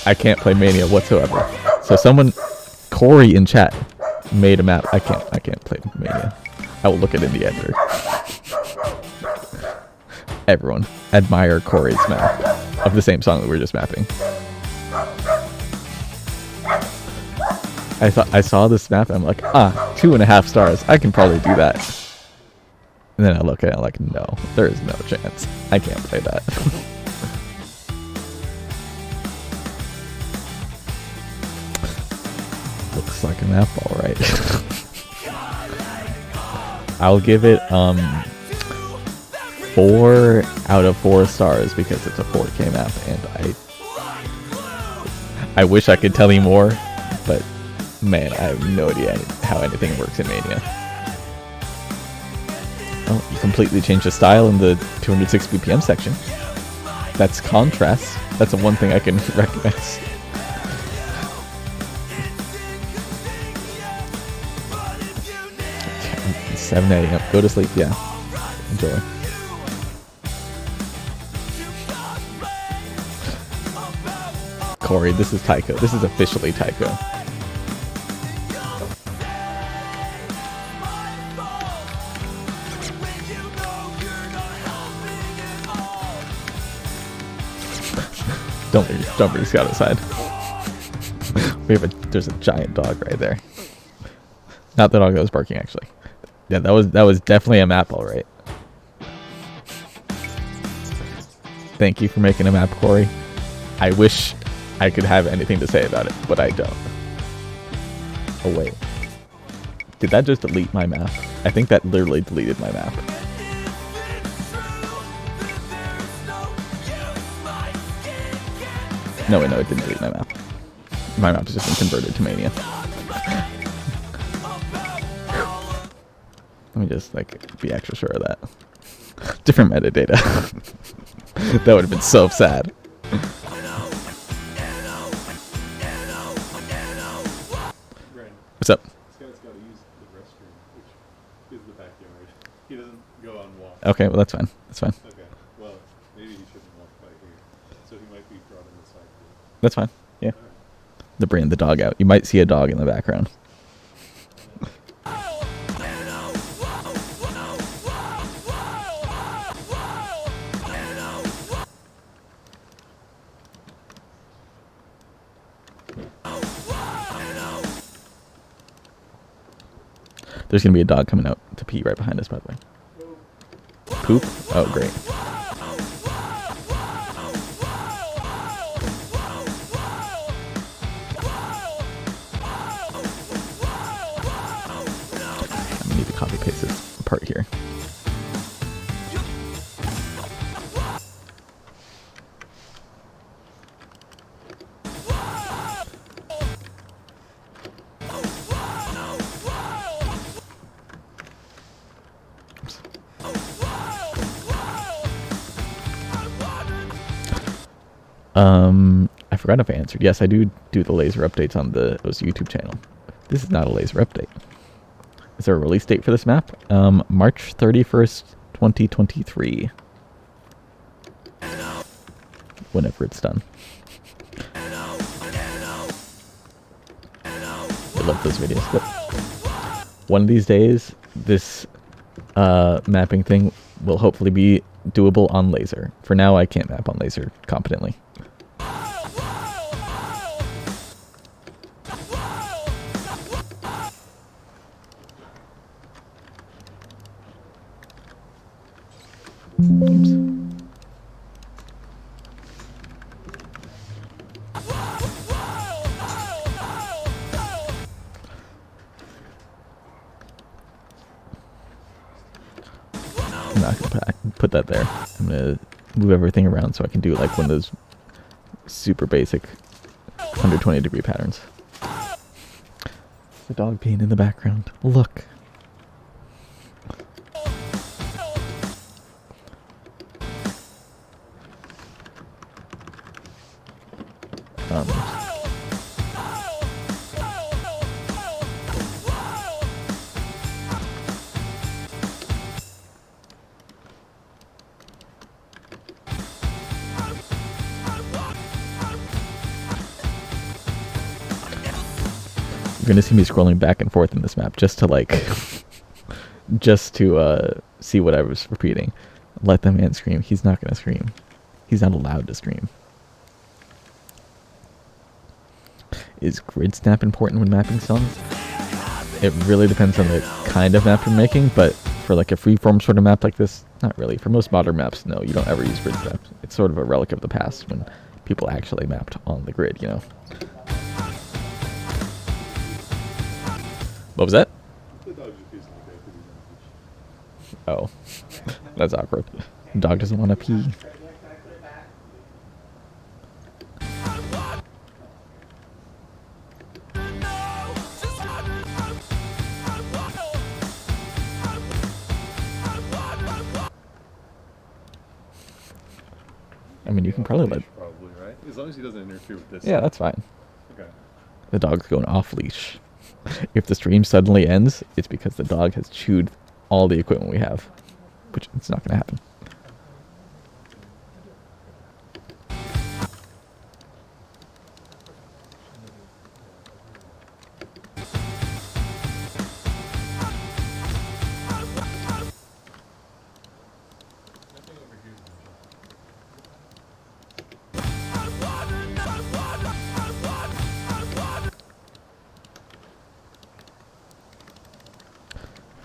S1: I can't play Mania whatsoever. So someone Corey in chat made a map. I can't play Mania. I will look at it in the editor. Everyone, admire Corey's map of the same song that we were just mapping. I saw this map and I'm like, 2.5 stars. I can probably do that. And then I look at it like, no, there is no chance. I can't play that. Looks like a map, all right. I'll give it 4 out of 4 stars because it's a 4K map, and I wish I could tell you more, but man, I have no idea how anything works in Mania. Oh, you completely changed the style in the 206 BPM section. That's contrast. That's the one thing I can recognize. It's 7 a.m. Go to sleep, yeah. Enjoy. Corey, this is Tycho. This is officially Tycho. Don't bring Scout outside. There's a giant dog right there. Not the dog that was barking, actually. Yeah, that was definitely a map, all right. Thank you for making a map, Corey. I wish I could have anything to say about it, but I don't. Oh wait, did that just delete my map? I think that literally deleted my map. No, wait, no, it didn't delete my map. My map has just been converted to Mania. Let me just, like, be extra sure of that. Different metadata. That would have been so sad. What's up?
S3: Scout's got to use the restroom, which is the backyard. He doesn't go on walks.
S1: Okay, well, that's fine. That's fine.
S3: Okay, well, maybe he shouldn't walk by here. So he might be brought in the side door.
S1: That's fine. Yeah.
S3: All right.
S1: They're bringing the dog out. You might see a dog in the background. There's gonna be a dog coming out to pee right behind us, by the way. Poop? Oh, great. I'm gonna need to copy paste this part here. I forgot if I answered. Yes, I do the laser updates on the YouTube channel. This is not a laser update. Is there a release date for this map? March 31st, 2023. Whenever it's done. I love those videos. But one of these days, this mapping thing will hopefully be doable on laser. For now, I can't map on laser competently. Oops. I'm not gonna put that there. I'm gonna move everything around so I can do like one of those super basic 120-degree patterns. The dog peeing in the background. Look. You're gonna see me scrolling back and forth in this map just to like, just to see what I was repeating. Let the man scream. He's not gonna scream. He's not allowed to scream. Is grid snap important when mapping songs? It really depends on the kind of map you're making, but for like a freeform sort of map like this, not really. For most modern maps, no, you don't ever use grid snap. It's sort of a relic of the past when people actually mapped on the grid, you know. What was that? Oh, that's awkward. Dog doesn't want to pee. I mean, you can probably let...
S3: Probably, right? As long as he doesn't interfere with this.
S1: Yeah, that's fine.
S3: Okay.
S1: The dog's going off leash. If the stream suddenly ends, it's because the dog has chewed all the equipment we have, which it's not going to happen.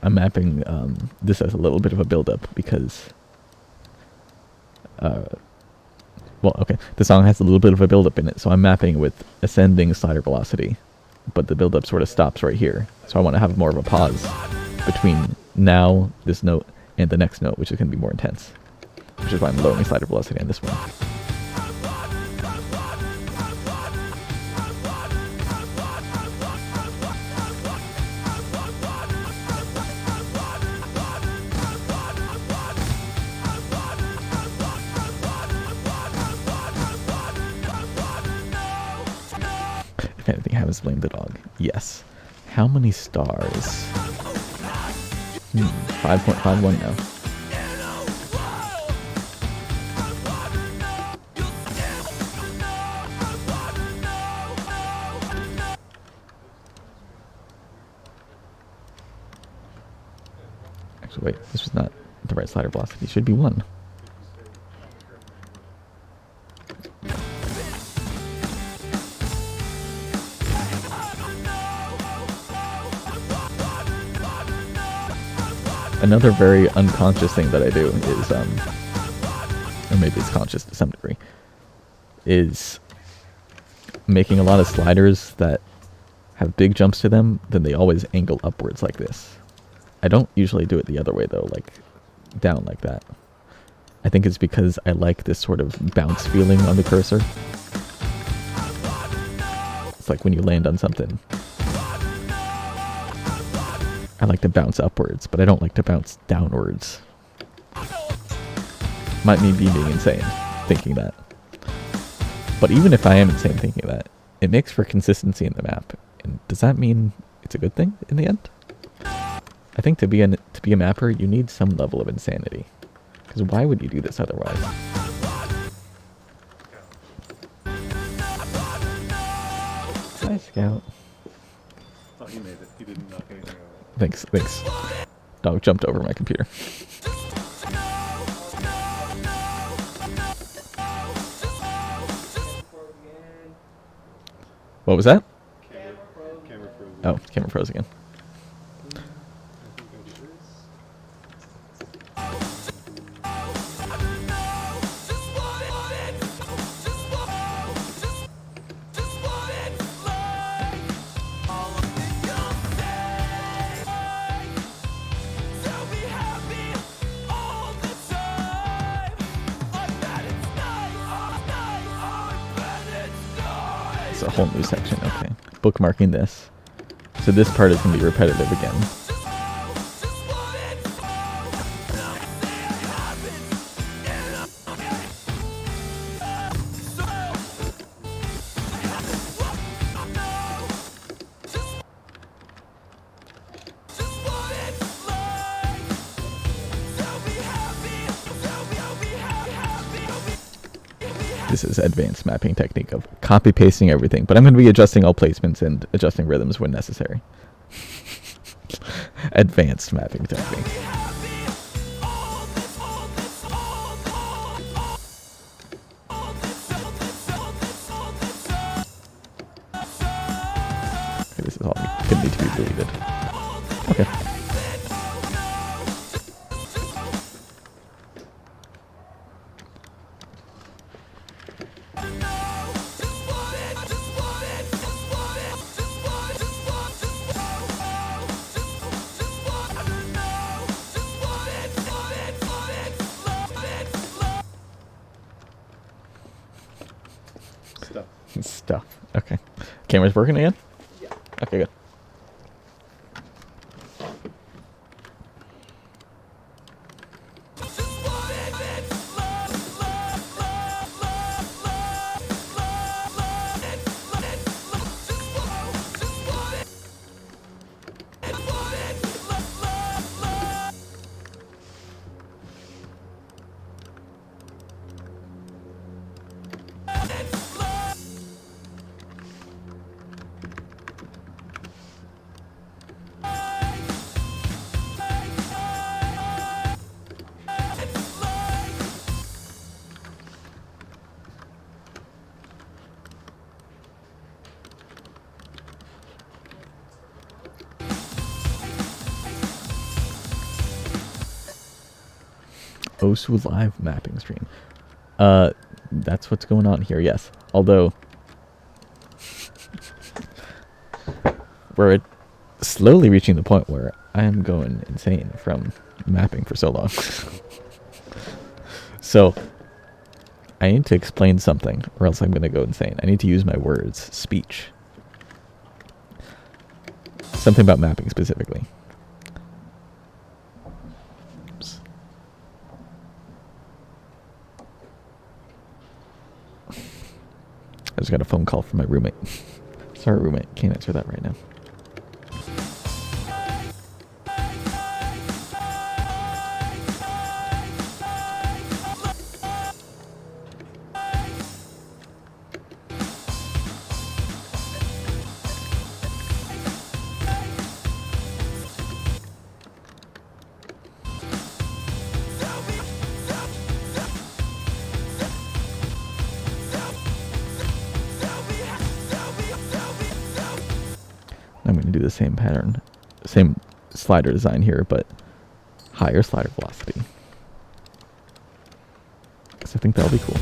S1: I'm mapping this as a little bit of a build-up because, well, okay, the song has a little bit of a build-up in it, so I'm mapping with ascending slider velocity, but the build-up sort of stops right here, so I want to have more of a pause between now, this note, and the next note, which is going to be more intense, which is why I'm lowering slider velocity on this one. If anything happens, blame the dog. Yes. How many stars? 5.51 now. Actually, wait. This was not the right slider velocity. It should be 1. Another very unconscious thing that I do is, or maybe it's conscious to some degree, is making a lot of sliders that have big jumps to them, then they always angle upwards like this. I don't usually do it the other way though, like down like that. I think it's because I like this sort of bounce feeling on the cursor. It's like when you land on something. I like to bounce upwards, but I don't like to bounce downwards. Might be being insane, thinking that. But even if I am insane thinking that, it makes for consistency in the map. And does that mean it's a good thing in the end? I think to be a mapper, you need some level of insanity. Because why would you do this otherwise? Hi, Scout.
S3: Oh, he made it. He didn't knock anything over.
S1: Thanks. Dog jumped over my computer. What was that?
S3: Camera frozen.
S1: Oh, camera froze again. It's a whole new section, okay. Bookmarking this. So this part is going to be repetitive again. This is advanced mapping technique of copy pasting everything, but I'm going to be adjusting all placements and adjusting rhythms when necessary. Advanced mapping technique. Okay, this is all going to need to be deleted. Okay.
S3: Stuff.
S1: Stuff. Okay. Camera's working again?
S2: Yeah.
S1: Okay, good. osulive mapping stream. That's what's going on here, yes. Although, we're slowly reaching the point where I am going insane from mapping for so long. So, I need to explain something, or else I'm going to go insane. I need to use my words, speech. Something about mapping specifically. I just got a phone call from my roommate. Sorry, roommate. Can't answer that right now. I'm going to do the same pattern, same slider design here, but higher slider velocity. Because I think that'll be cool.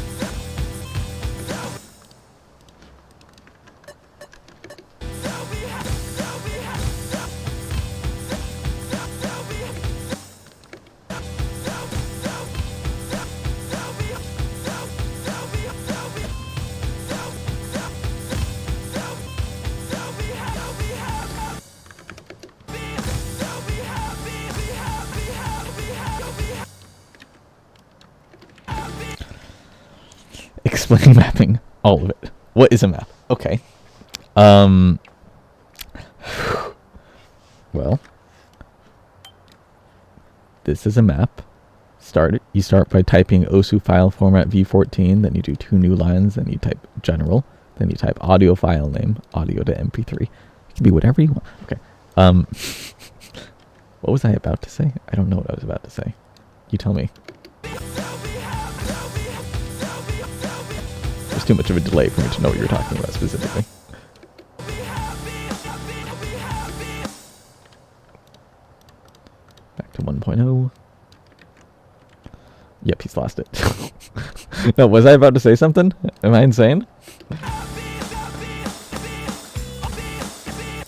S1: Explain mapping, all of it. What is a map? Okay. Well, this is a map. You start by typing osu file format v14, then you do 2 new lines, then you type general, then you type audio file name, audio to mp3. It can be whatever you want. Okay. What was I about to say? I don't know what I was about to say. You tell me. There's too much of a delay for me to know what you're talking about specifically. Back to 1.0. Yep, he's lost it. No, was I about to say something? Am I insane?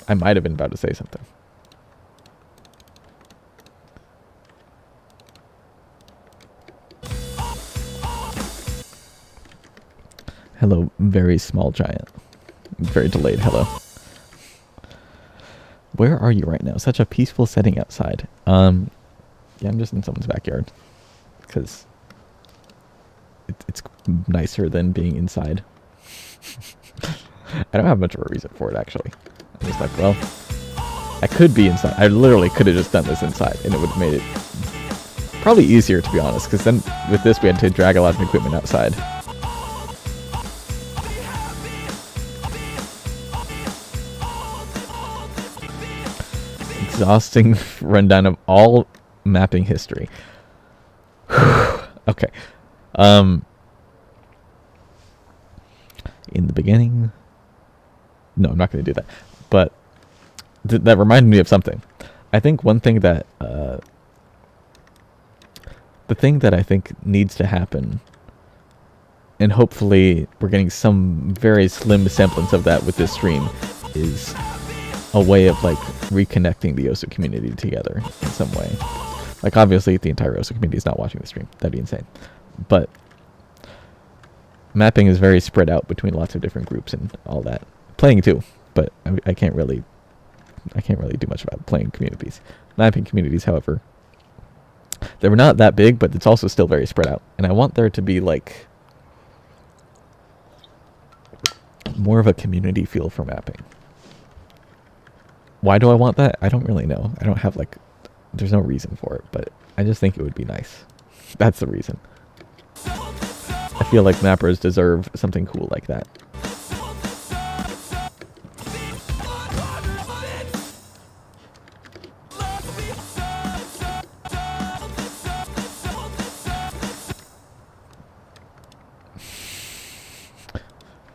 S1: I might have been about to say something. Hello, very small giant. Very delayed hello. Where are you right now? Such a peaceful setting outside. Yeah, I'm just in someone's backyard. Because it's nicer than being inside. I don't have much of a reason for it, actually. I'm just like, well, I could be inside. I literally could have just done this inside, and it would have made it probably easier, to be honest, because then with this we had to drag a lot of equipment outside. exhausting rundown of all mapping history. Okay. In the beginning... No, I'm not going to do that. But that reminded me of something. I think one thing that... the thing that I think needs to happen, and hopefully we're getting some very slim semblance of that with this stream, is a way of like reconnecting the Osu community together in some way. Like obviously the entire Osu community is not watching the stream. That'd be insane. But mapping is very spread out between lots of different groups and all that. Playing too, but I can't really do much about playing communities. Mapping communities, however, they're not that big, but it's also still very spread out. And I want there to be like more of a community feel for mapping. Why do I want that? I don't really know. I don't have like, there's no reason for it, but I just think it would be nice. That's the reason. I feel like mappers deserve something cool like that.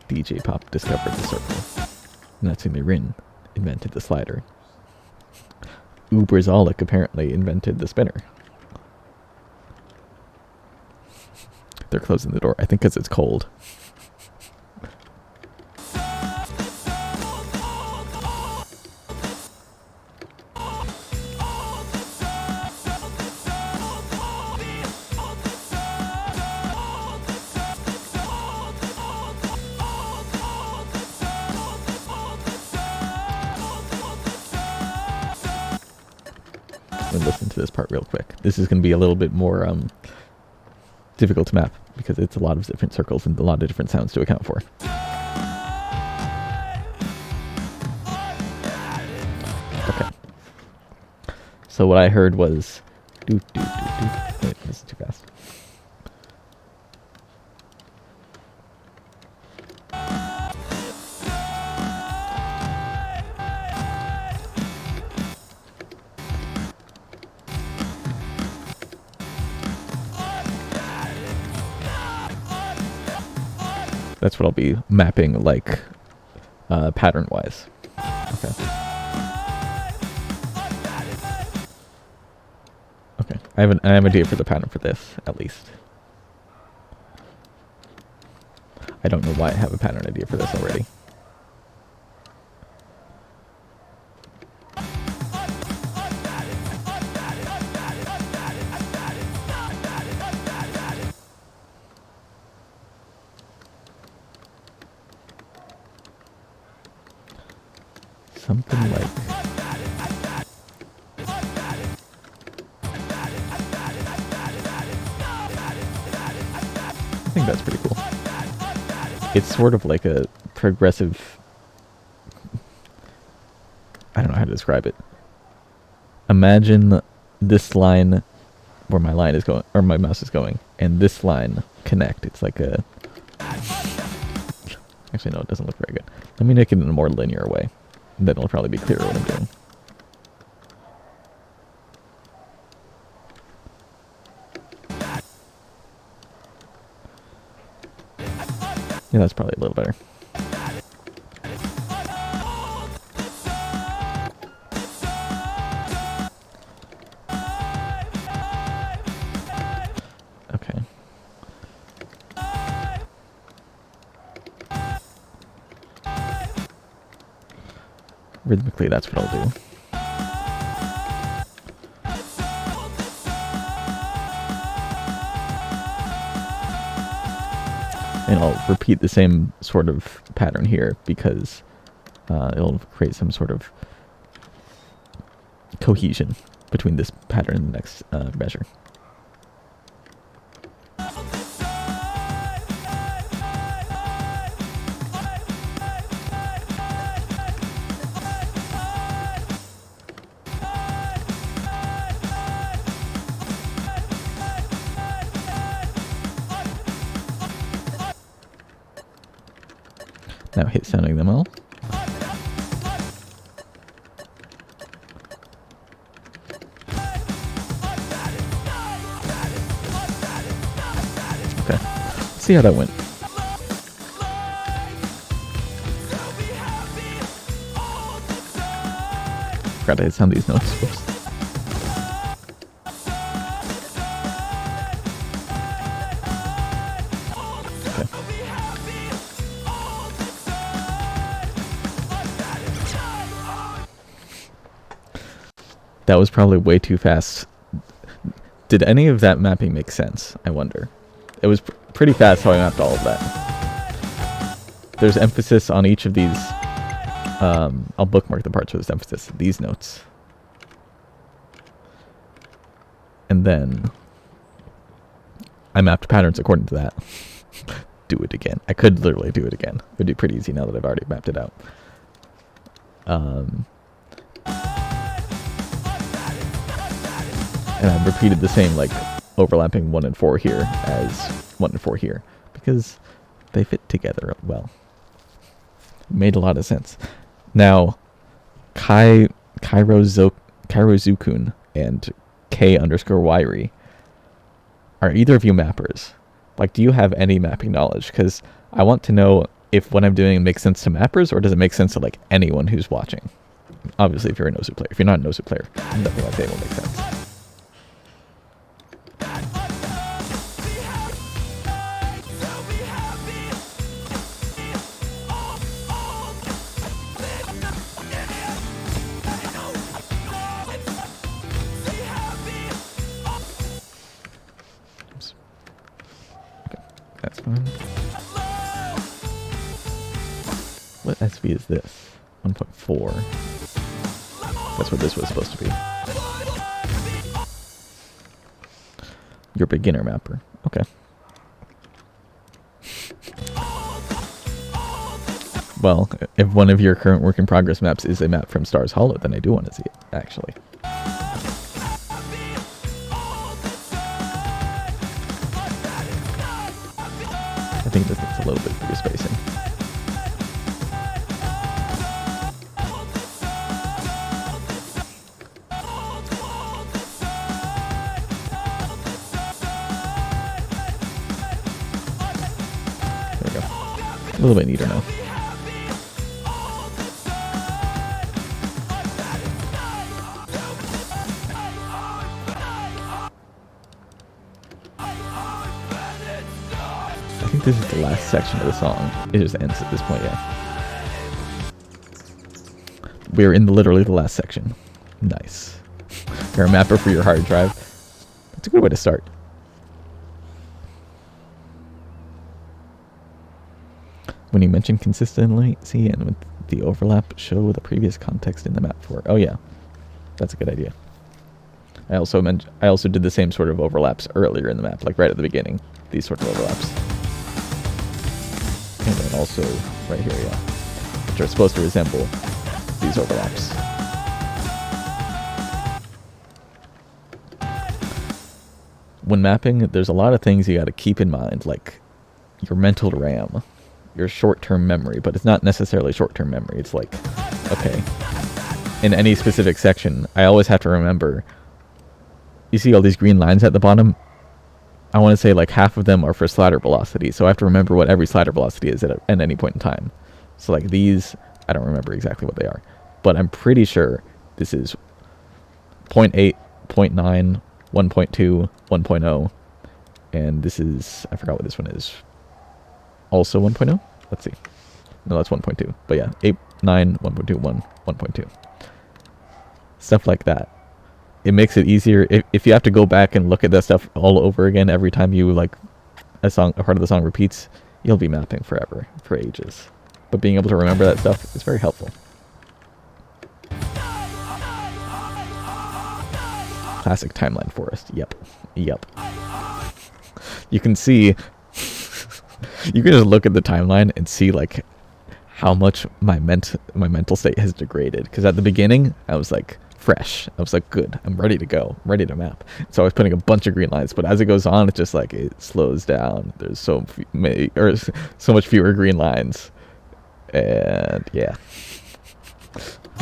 S1: DJ Pop discovered the circle. Natsumi Rin invented the slider. Ubrizalik apparently invented the spinner. They're closing the door. I think because it's cold. Listen to this part real quick. This is going to be a little bit more difficult to map because it's a lot of different circles and a lot of different sounds to account for. Okay. So what I heard was... Wait, this is too fast. That's what I'll be mapping, like, pattern-wise. Okay. Okay. I have an idea for the pattern for this, at least. I don't know why I have a pattern idea for this already. Something like... I think that's pretty cool. It's sort of like a progressive... I don't know how to describe it. Imagine this line where my line is going, or my mouse is going, and this line connect. It's like a... Actually, no, it doesn't look very good. Let me make it in a more linear way. Then it'll probably be clearer what I'm doing. Yeah, that's probably a little better. Okay. Rhythmically, that's what I'll do. And I'll repeat the same sort of pattern here because it'll create some sort of cohesion between this pattern and the next measure. Now hit sounding them all. Okay. Let's see how that went. Forgot to hit some of these notes. Whoops. Okay. That was probably way too fast. Did any of that mapping make sense? I wonder. It was pretty fast how I mapped all of that. There's emphasis on each of these. I'll bookmark the parts where there's emphasis. These notes. And then I mapped patterns according to that. Do it again. I could literally do it again. It would be pretty easy now that I've already mapped it out. And I've repeated the same, like, overlapping 1 and 4 here as 1 and 4 here, because they fit together well. Made a lot of sense. Now, Kairozukun and K_Wiry, are either of you mappers? Like, do you have any mapping knowledge? Because I want to know if what I'm doing makes sense to mappers, or does it make sense to, like, anyone who's watching? Obviously, if you're an Osu player. If you're not an Osu player, nothing I say will make sense. That's fine. What SV is this? 1.4. That's what this was supposed to be. Your beginner mapper. Okay. Well, if one of your current work in progress maps is a map from Starshollow, then I do want to see it, actually. I think this needs a little bit bigger spacing. There we go. A little bit neater now. I think this is the last section of the song. It just ends at this point, yeah. We're in literally the last section. Nice. You're a mapper for your hard drive. That's a good way to start. When you mention consistency and with the overlap, show the previous context in the map for. Oh yeah, that's a good idea. I also did the same sort of overlaps earlier in the map, like right at the beginning. These sorts of overlaps. And then also right here, yeah, which are supposed to resemble these overlaps. When mapping, there's a lot of things you got to keep in mind, like your mental RAM, your short-term memory, but it's not necessarily short-term memory. It's like, okay, in any specific section, I always have to remember, you see all these green lines at the bottom? I want to say like half of them are for slider velocity, so I have to remember what every slider velocity is at any point in time. So like these, I don't remember exactly what they are, but I'm pretty sure this is 0.8, 0.9, 1.2, 1.0, and this is, I forgot what this one is, also 1.0? Let's see. No, that's 1.2, but yeah, 8, 9, 1.2, 1, 1.2. Stuff like that. It makes it easier if you have to go back and look at that stuff all over again every time you like a part of the song repeats. You'll be mapping forever, for ages. But being able to remember that stuff is very helpful. Classic timeline forest. Yep. You can see. You can just look at the timeline and see like how much my mental state has degraded. Because at the beginning, I was like fresh. I was like, good, I'm ready to go, ready to map. So I was putting a bunch of green lines, but as it goes on, it's just like it slows down. There's so much fewer green lines, and yeah.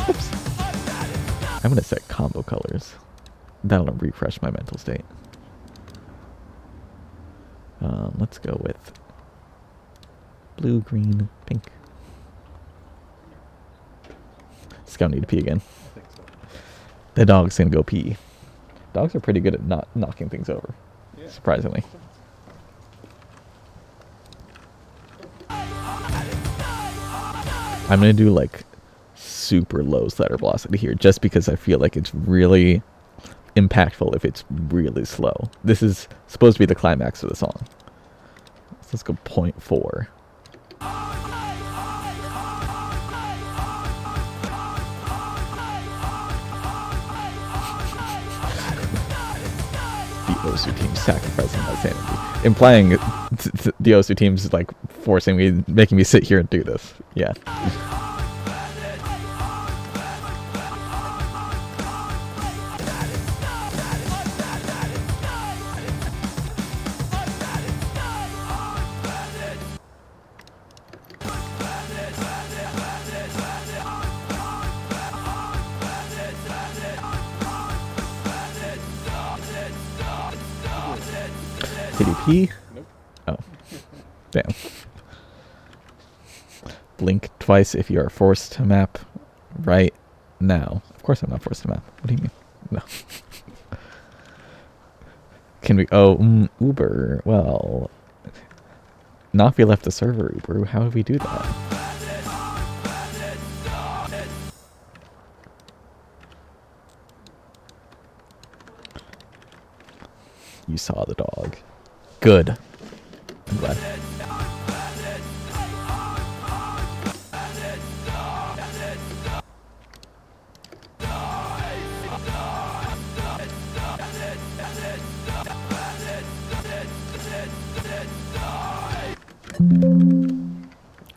S1: Oops. I'm gonna set combo colors. That'll refresh my mental state. Let's go with blue, green, pink. Scout need to pee again.
S3: I think so.
S1: The dog's gonna go pee. Dogs are pretty good at not knocking things over,
S3: Yeah.
S1: surprisingly. I'm gonna do like super low slider velocity here, just because I feel like it's really impactful if it's really slow. This is supposed to be the climax of the song. So let's go 0.4. The Osu team sacrificing my sanity, implying the Osu team's like forcing me, making me sit here and do this. Yeah. Did he pee?
S3: Nope.
S1: Oh. Damn. Blink twice if you are forced to map right now. Of course I'm not forced to map. What do you mean? No. Can we... Oh, Uber. Well... Not if we left the server, Uber. How would we do that? You saw the dog. Good. I'm glad.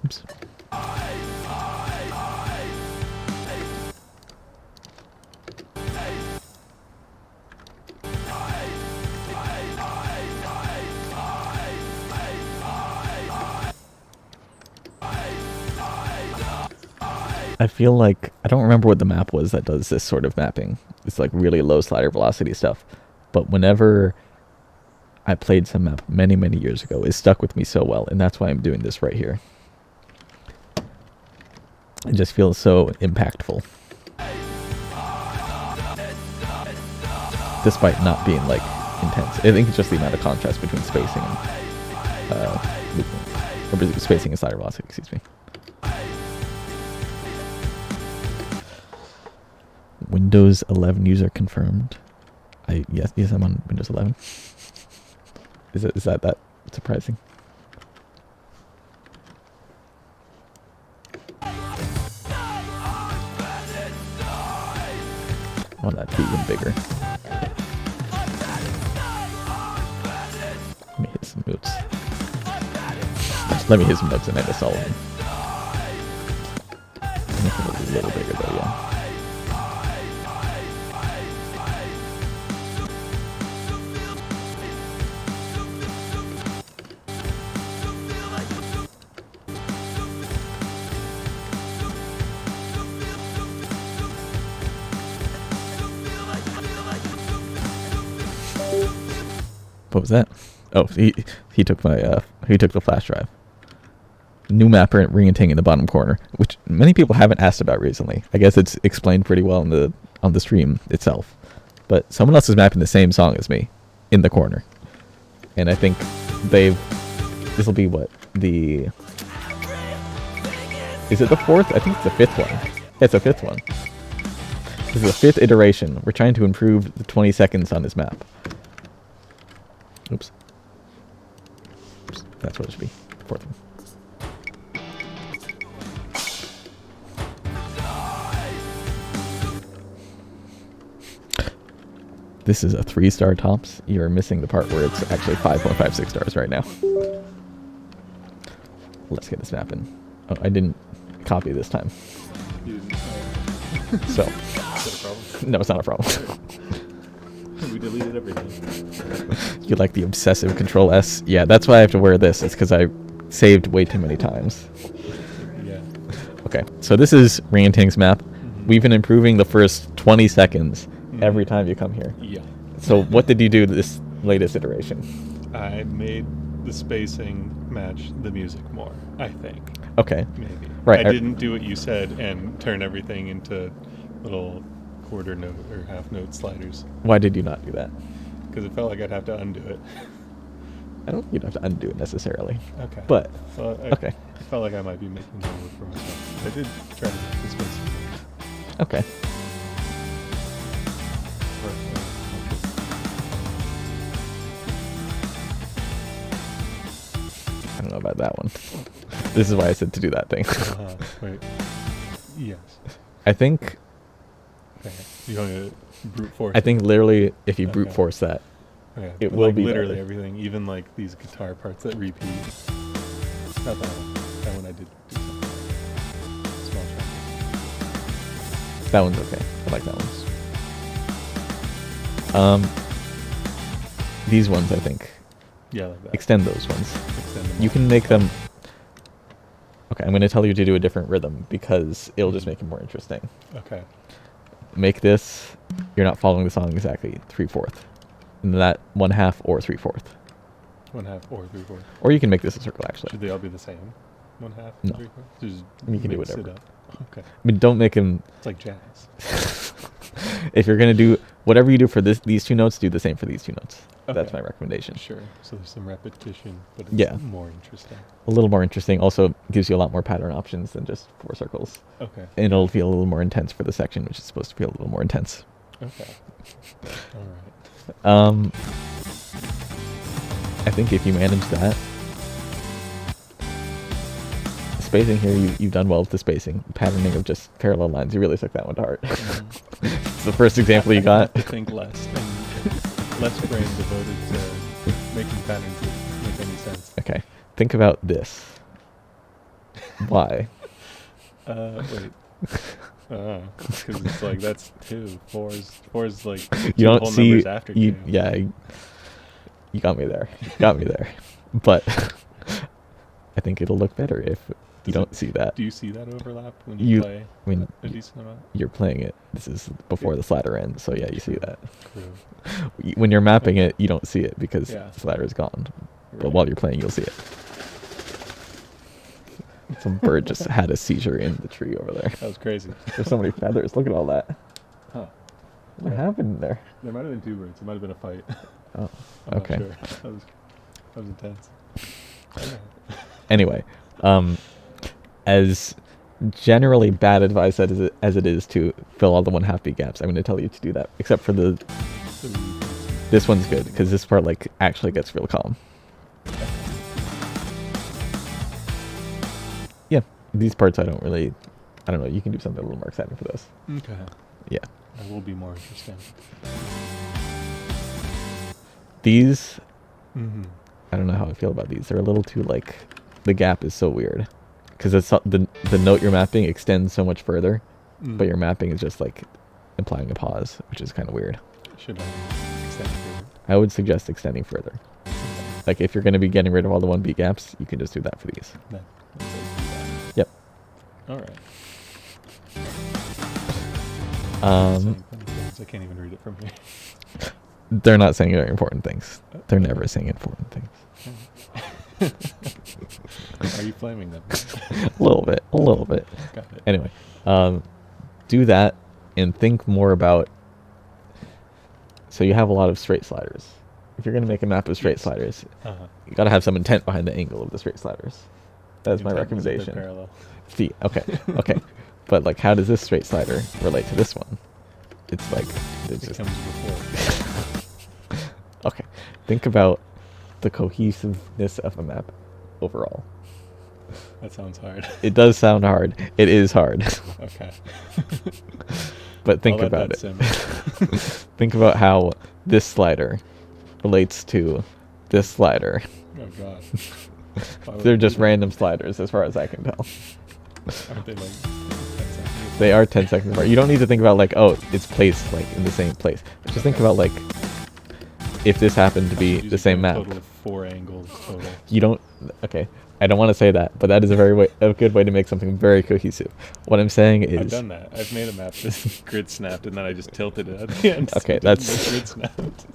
S1: Oops. I feel like I don't remember what the map was that does this sort of mapping. It's like really low slider velocity stuff. But whenever I played some map many, many years ago, it stuck with me so well, and that's why I'm doing this right here. It just feels so impactful. Despite not being like intense. I think it's just the amount of contrast between spacing and movement. Or spacing and slider velocity, excuse me. Windows 11 user confirmed. Yes, I'm on Windows 11. Is that surprising? I want that to be even bigger. Let me hit some notes. Let me hit some notes and I miss all of them. Make it a little bigger though, yeah. What was that? Oh, he took my he took the flash drive. New mapper and ring-a-ting in the bottom corner, which many people haven't asked about recently. I guess it's explained pretty well on the stream itself. But someone else is mapping the same song as me in the corner, and I think this will be what the... Is it the fourth? I think it's the fifth one. Yeah, it's the fifth one. This is the fifth iteration. We're trying to improve the 20 seconds on this map. Oops. That's what it should be. Fourth one. This is a 3-star tops. You're missing the part where it's actually 5.56 stars right now. Let's get this map in. Oh, I didn't copy this time.
S3: You didn't,
S1: So.
S3: is that a problem?
S1: No, it's not a problem.
S3: We deleted everything.
S1: You like the obsessive Control S? Yeah, that's why I have to wear this. It's because I saved way too many times.
S3: Yeah.
S1: Okay, so this is Ring-a-Ting's map. We've been improving the first 20 seconds every time you come here.
S3: Yeah.
S1: So what did you do to this latest iteration?
S3: I made the spacing match the music more, I think.
S1: Okay.
S3: Maybe.
S1: Right,
S3: I didn't do what you said and turn everything into little quarter note or half note sliders
S1: Why did you not do that?
S3: because it felt like I'd have to undo it.
S1: I don't think you'd have to undo it necessarily.
S3: Okay.
S1: But,
S3: So
S1: okay.
S3: I felt like I might be making more work for myself. I did try to make the spacing.
S1: Okay. I don't know about that one. This is why I said to do that thing.
S3: Wait. Yes.
S1: I think
S3: Okay. You want to brute force?
S1: I think literally if you brute
S3: Okay.
S1: force that,
S3: Okay.
S1: it
S3: But,
S1: will
S3: like,
S1: be
S3: literally
S1: better.
S3: everything, even like these guitar parts that repeat. Not that one. That one I did do something. Small track.
S1: that one's okay. I like that one. These ones I think.
S3: Yeah, like that.
S1: Extend those ones.
S3: Extend them
S1: You
S3: all.
S1: can make them. Okay, I'm going to tell you to do a different rhythm because it'll just make it more interesting.
S3: Okay.
S1: Make this. You're not following the song exactly 3/4, and that 1/2 or 3/4,
S3: 1/2 or 3/4.
S1: or you can make this a circle actually.
S3: Should they all be the same? 1/2?
S1: No.
S3: 3/4? Just
S1: You can do
S3: mix it
S1: whatever.
S3: up. Okay.
S1: I mean, don't make them.
S3: It's like jazz.
S1: If you're gonna do whatever you do for these two notes, do the same for these two notes. That's
S3: Okay.
S1: my recommendation.
S3: Sure. So there's some repetition, but it's
S1: Yeah.
S3: more interesting.
S1: A little more interesting. Also gives you a lot more pattern options than just 4 circles.
S3: Okay.
S1: And it'll feel a little more intense for the section, which is supposed to feel a little more intense.
S3: Okay. All right.
S1: I think if you manage that, spacing here, you've done well with the spacing. Patterning of just parallel lines, you really took that one to heart. It's the first example you got.
S3: I think less brain devoted to making patterns that make any sense.
S1: Okay, think about this. Why?
S3: Wait. Because it's like that's 2. 4 is like
S1: You
S3: 2
S1: don't
S3: whole
S1: see.
S3: numbers after 2.
S1: Yeah, you got me there. You got me there. But I think it'll look better if you don't see that.
S3: Do you see that overlap when you play
S1: I mean,
S3: a decent amount?
S1: you're playing it. This is before the slider ends, so yeah, you see that.
S3: True.
S1: When you're mapping it, you don't see it because
S3: Yeah.
S1: the slider is gone. But
S3: Right.
S1: while you're playing, you'll see it. Some bird just had a seizure in the tree over there.
S3: That was crazy.
S1: There's so many feathers. Look at all that.
S3: Huh.
S1: What happened there?
S3: There might have been 2 birds. It might have been a fight.
S1: Oh,
S3: I'm
S1: okay.
S3: not sure. That was intense.
S1: Anyway, as generally bad advice as it is to fill all the 1/2 beat gaps, I'm going to tell you to do that. Except for this one's good because this part like actually gets real calm. Yeah, these parts I don't know. You can do something a little more exciting for this.
S3: Okay.
S1: Yeah,
S3: That will be more interesting.
S1: these
S3: Mm-hmm.
S1: I don't know how I feel about these. They're a little too like the gap is so weird because it's the note you're mapping extends so much further, but your mapping is just like implying a pause, which is kind of weird.
S3: Should I extend it further?
S1: I would suggest extending further. Like if you're going to be getting rid of all the 1 beat gaps, you can just do that for these.
S3: That does do that.
S1: Yep.
S3: All right.
S1: Um,
S3: I can't even read it from here.
S1: they're not saying very important things. They're never saying important things.
S3: Are you flaming them?
S1: A little bit.
S3: Got it.
S1: Anyway, do that and think more about. So you have a lot of straight sliders. If you're going to make a map of straight sliders, you got to have some intent behind the angle of the straight sliders. That's my
S3: Intent was that they're
S1: recommendation.
S3: Parallel.
S1: See, okay. But like, how does this straight slider relate to this one? It's like it's
S3: It
S1: just
S3: comes before.
S1: okay. Think about the cohesiveness of a map overall.
S3: That sounds hard.
S1: It does sound hard. It is hard.
S3: Okay.
S1: But think
S3: I'll let
S1: about
S3: that
S1: it.
S3: simmer.
S1: Think about how this slider relates to this slider.
S3: Oh god. Why would
S1: They're
S3: I
S1: just
S3: do that?
S1: random sliders as far as I can tell.
S3: Aren't they like 10 seconds?
S1: They are 10 seconds apart. You don't need to think about like, oh, it's placed like in the same place. Just think about like if this happened to be
S3: Using
S1: the same
S3: a
S1: map.
S3: Total of 4 angles total.
S1: You don't. Okay, I don't want to say that, but that is a good way to make something very cohesive. What I'm saying is.
S3: I've done that. I've made a map that's grid snapped and then I just tilted it at the end. so
S1: Okay,
S3: it doesn't
S1: that's-
S3: look grid snapped.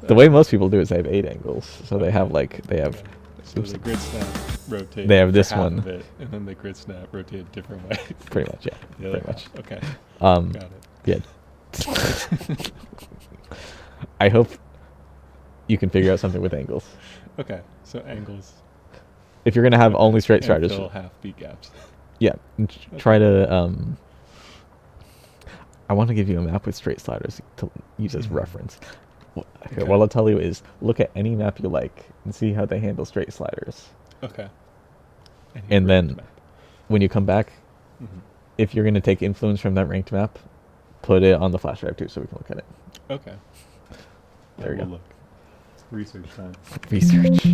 S1: The way most people do is they have 8 angles. So they have they have.
S3: So the grid snap rotate.
S1: They have
S3: for
S1: this
S3: half
S1: one.
S3: of it, and then the grid snap rotate a different way.
S1: Pretty much, yeah.
S3: The other
S1: Pretty much.
S3: half. Okay. Got it.
S1: Yeah. I hope you can figure out something with angles.
S3: Okay. So angles.
S1: If you're gonna have only straight
S3: And
S1: striders,
S3: fill half beat gaps.
S1: yeah, try to. I want to give you a map with straight sliders to use as reference. Okay,
S3: Okay.
S1: what I'll tell you is look at any map you like and see how they handle straight sliders.
S3: Okay.
S1: And then
S3: ranked map.
S1: when you come back,
S3: Mhm.
S1: if you're gonna take influence from that ranked map, put it on the flash drive too, so we can look at it.
S3: Okay.
S1: There we
S3: We'll
S1: go.
S3: Look. Research time.
S1: Research.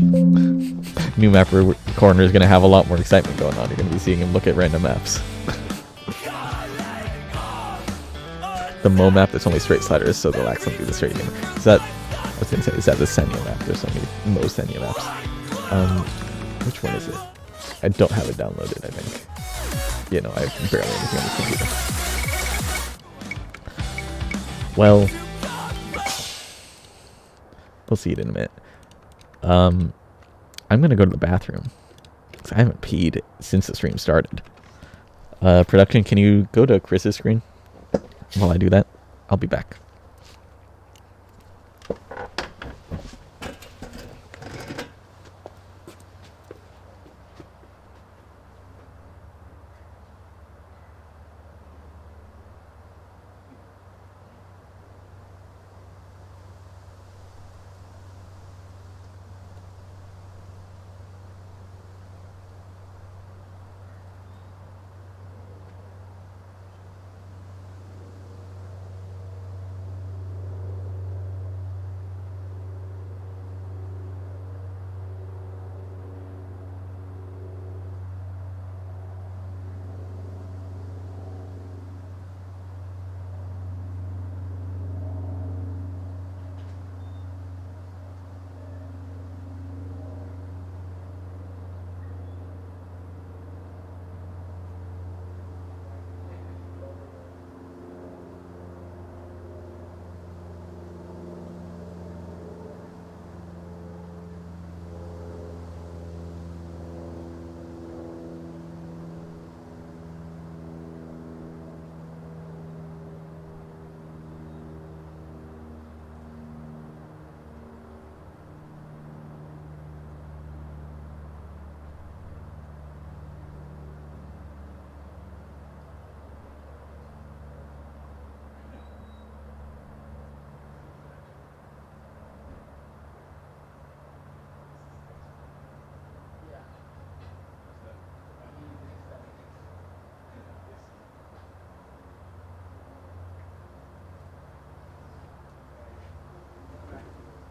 S1: New map corner is gonna have a lot more excitement going on. You're gonna be seeing him look at random maps. The Mo map that's only straight sliders, so they'll actually do the straight game. Is that? I was gonna say, is that the Senya map? There's so many Mo Senya maps. Which one is it? I don't have it downloaded. I think. Yeah, no, I have barely anything on this computer. Well, we'll see it in a minute. I'm gonna go to the bathroom. 'Cause I haven't peed since the stream started. Production, can you go to Chris's screen? While I do that, I'll be back.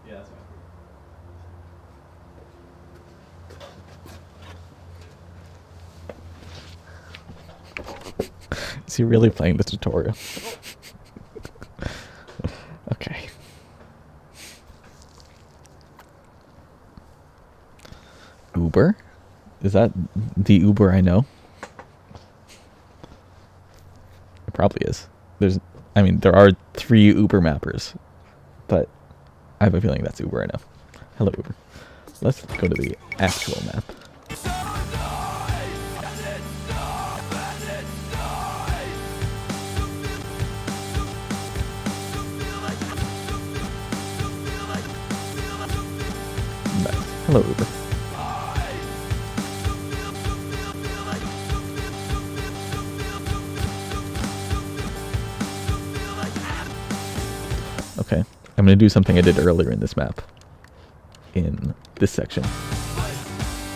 S3: Yeah, that's fine.
S1: Is he really playing the tutorial? Okay. Uber? Is that the Uber I know? It probably is. There are 3 Uber mappers, but I have a feeling that's Uber I know. Hello, Uber. Let's go to the actual map. Nice. Hello, Uber. Okay, I'm going to do something I did earlier in this map, in this section.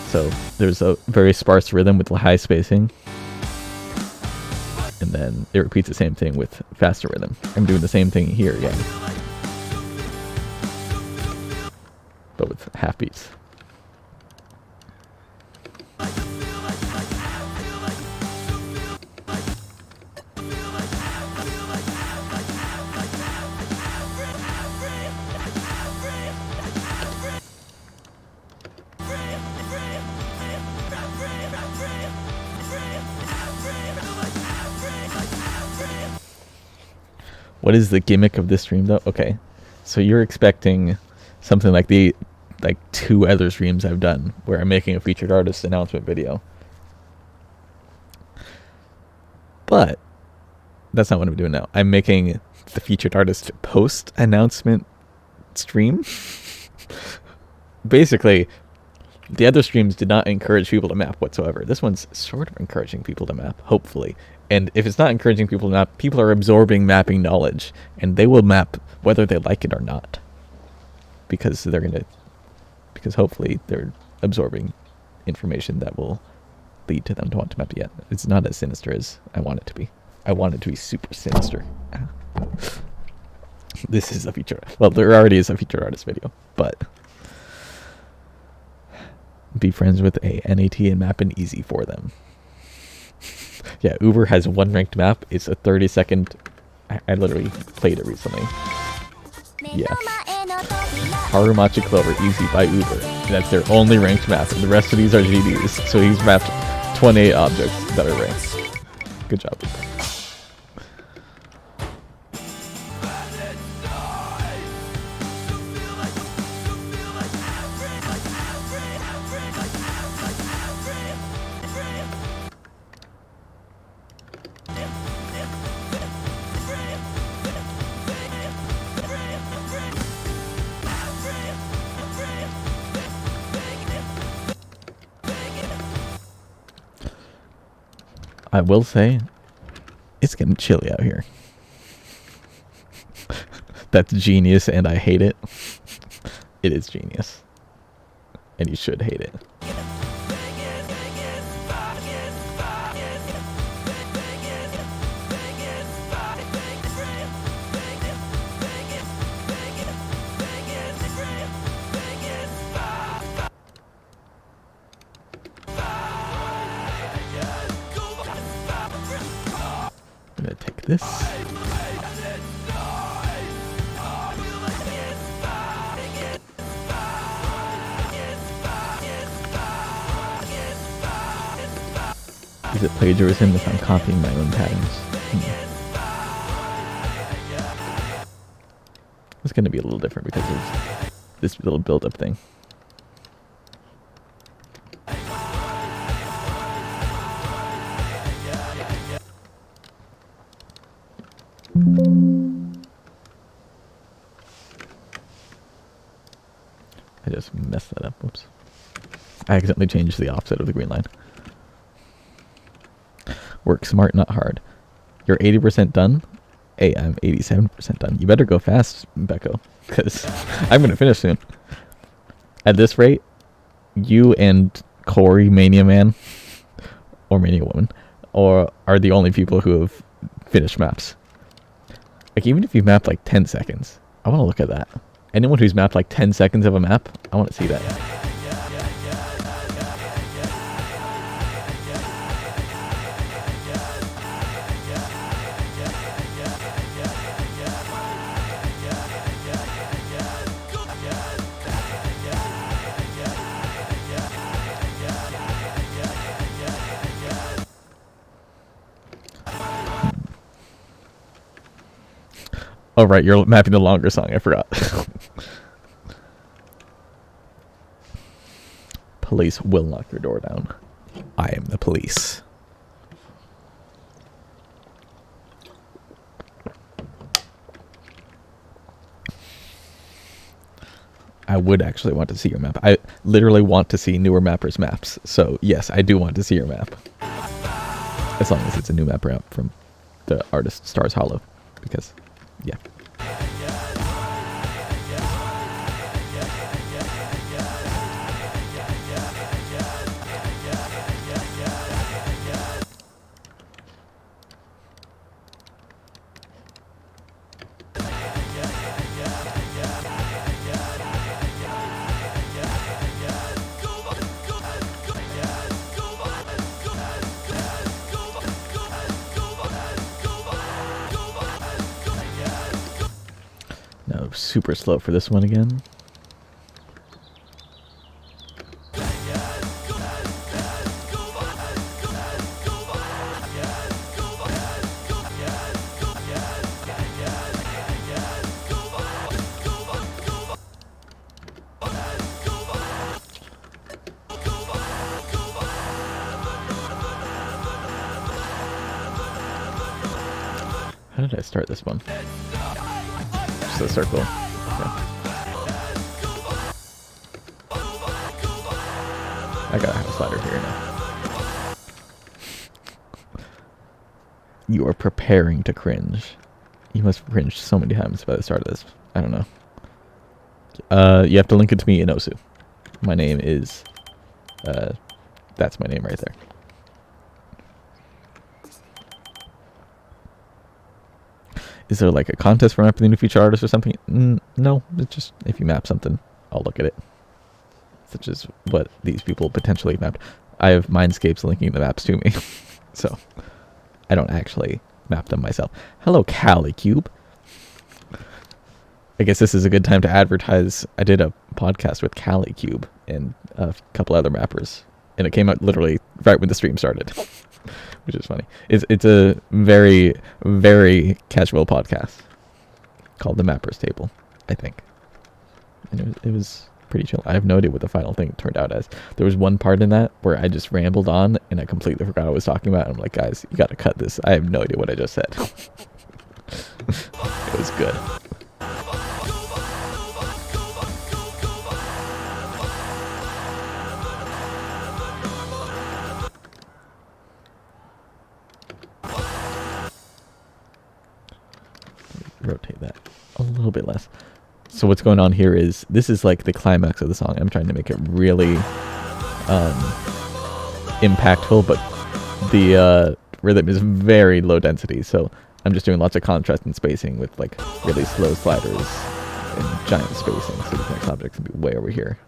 S1: So there's a very sparse rhythm with high spacing, and then it repeats the same thing with faster rhythm. I'm doing the same thing here again, but with half beats. What is the gimmick of this stream, though? Okay, so you're expecting something like the like 2 other streams I've done where I'm making a featured artist announcement video. But that's not what I'm doing now. I'm making the featured artist post announcement stream. Basically, the other streams did not encourage people to map whatsoever. This one's sort of encouraging people to map, hopefully. And if it's not encouraging people to map, people are absorbing mapping knowledge, and they will map whether they like it or not. Because hopefully they're absorbing information that will lead to them to want to map yet. It's not as sinister as I want it to be. I want it to be super sinister. This is a feature. Well, there already is a featured artist video, but be friends with a NAT and map an easy for them. Yeah, Uber has one ranked map. It's a 30-second. I literally played it recently. Yeah. Harumachi Clover, easy by Uber. That's their only ranked map. And the rest of these are GDs. So he's mapped 28 objects that are ranked. Good job, Uber. I will say, it's getting chilly out here. That's genius, and I hate it. It is genius. And you should hate it. I'm gonna take this. Is it plagiarism if I'm copying my own patterns? It's gonna be a little different because of this little build-up thing. I just messed that up. Whoops. I accidentally changed the offset of the green line. Work smart, not hard. You're 80% done? Hey, I'm 87% done. You better go fast, Becco, because I'm going to finish soon. At this rate, you and Corey, Mania Man, or Mania Woman, are the only people who have finished maps. Like, even if you map like 10 seconds, I want to look at that. Anyone who's mapped like 10 seconds of a map, I want to see that. Oh, right, you're mapping the longer song. I forgot. Police will knock your door down. I am the police. I would actually want to see your map. I literally want to see newer mappers' maps. So, yes, I do want to see your map. As long as it's a new mapper out from the artist starshollow. Because, yeah. No, super slow for this one again. How did I start this one? Just a circle. Okay. I gotta have a slider here now. You are preparing to cringe. You must have cringed so many times by the start of this. I don't know. You have to link it to me in Osu. My name is... that's my name right there. Is there like a contest for mapping the new feature artist or something? No, it's just if you map something, I'll look at it. Such as what these people potentially mapped. I have Mindscapes linking the maps to me. So, I don't actually map them myself. Hello, CaliCube. I guess this is a good time to advertise. I did a podcast with CaliCube and a couple other mappers. And it came out literally right when the stream started. Which is funny. It's a very, very casual podcast. Called The Mappers Table, I think. And it was pretty chill. I have no idea what the final thing turned out as. There was one part in that where I just rambled on and I completely forgot what I was talking about. I'm like, guys, you gotta cut this. I have no idea what I just said. It was good. Rotate that a little bit less. So what's going on here is this is like the climax of the song. I'm trying to make it really impactful, but the rhythm is very low density. So I'm just doing lots of contrast and spacing with like really slow sliders and giant spacing. So the next object can be way over here.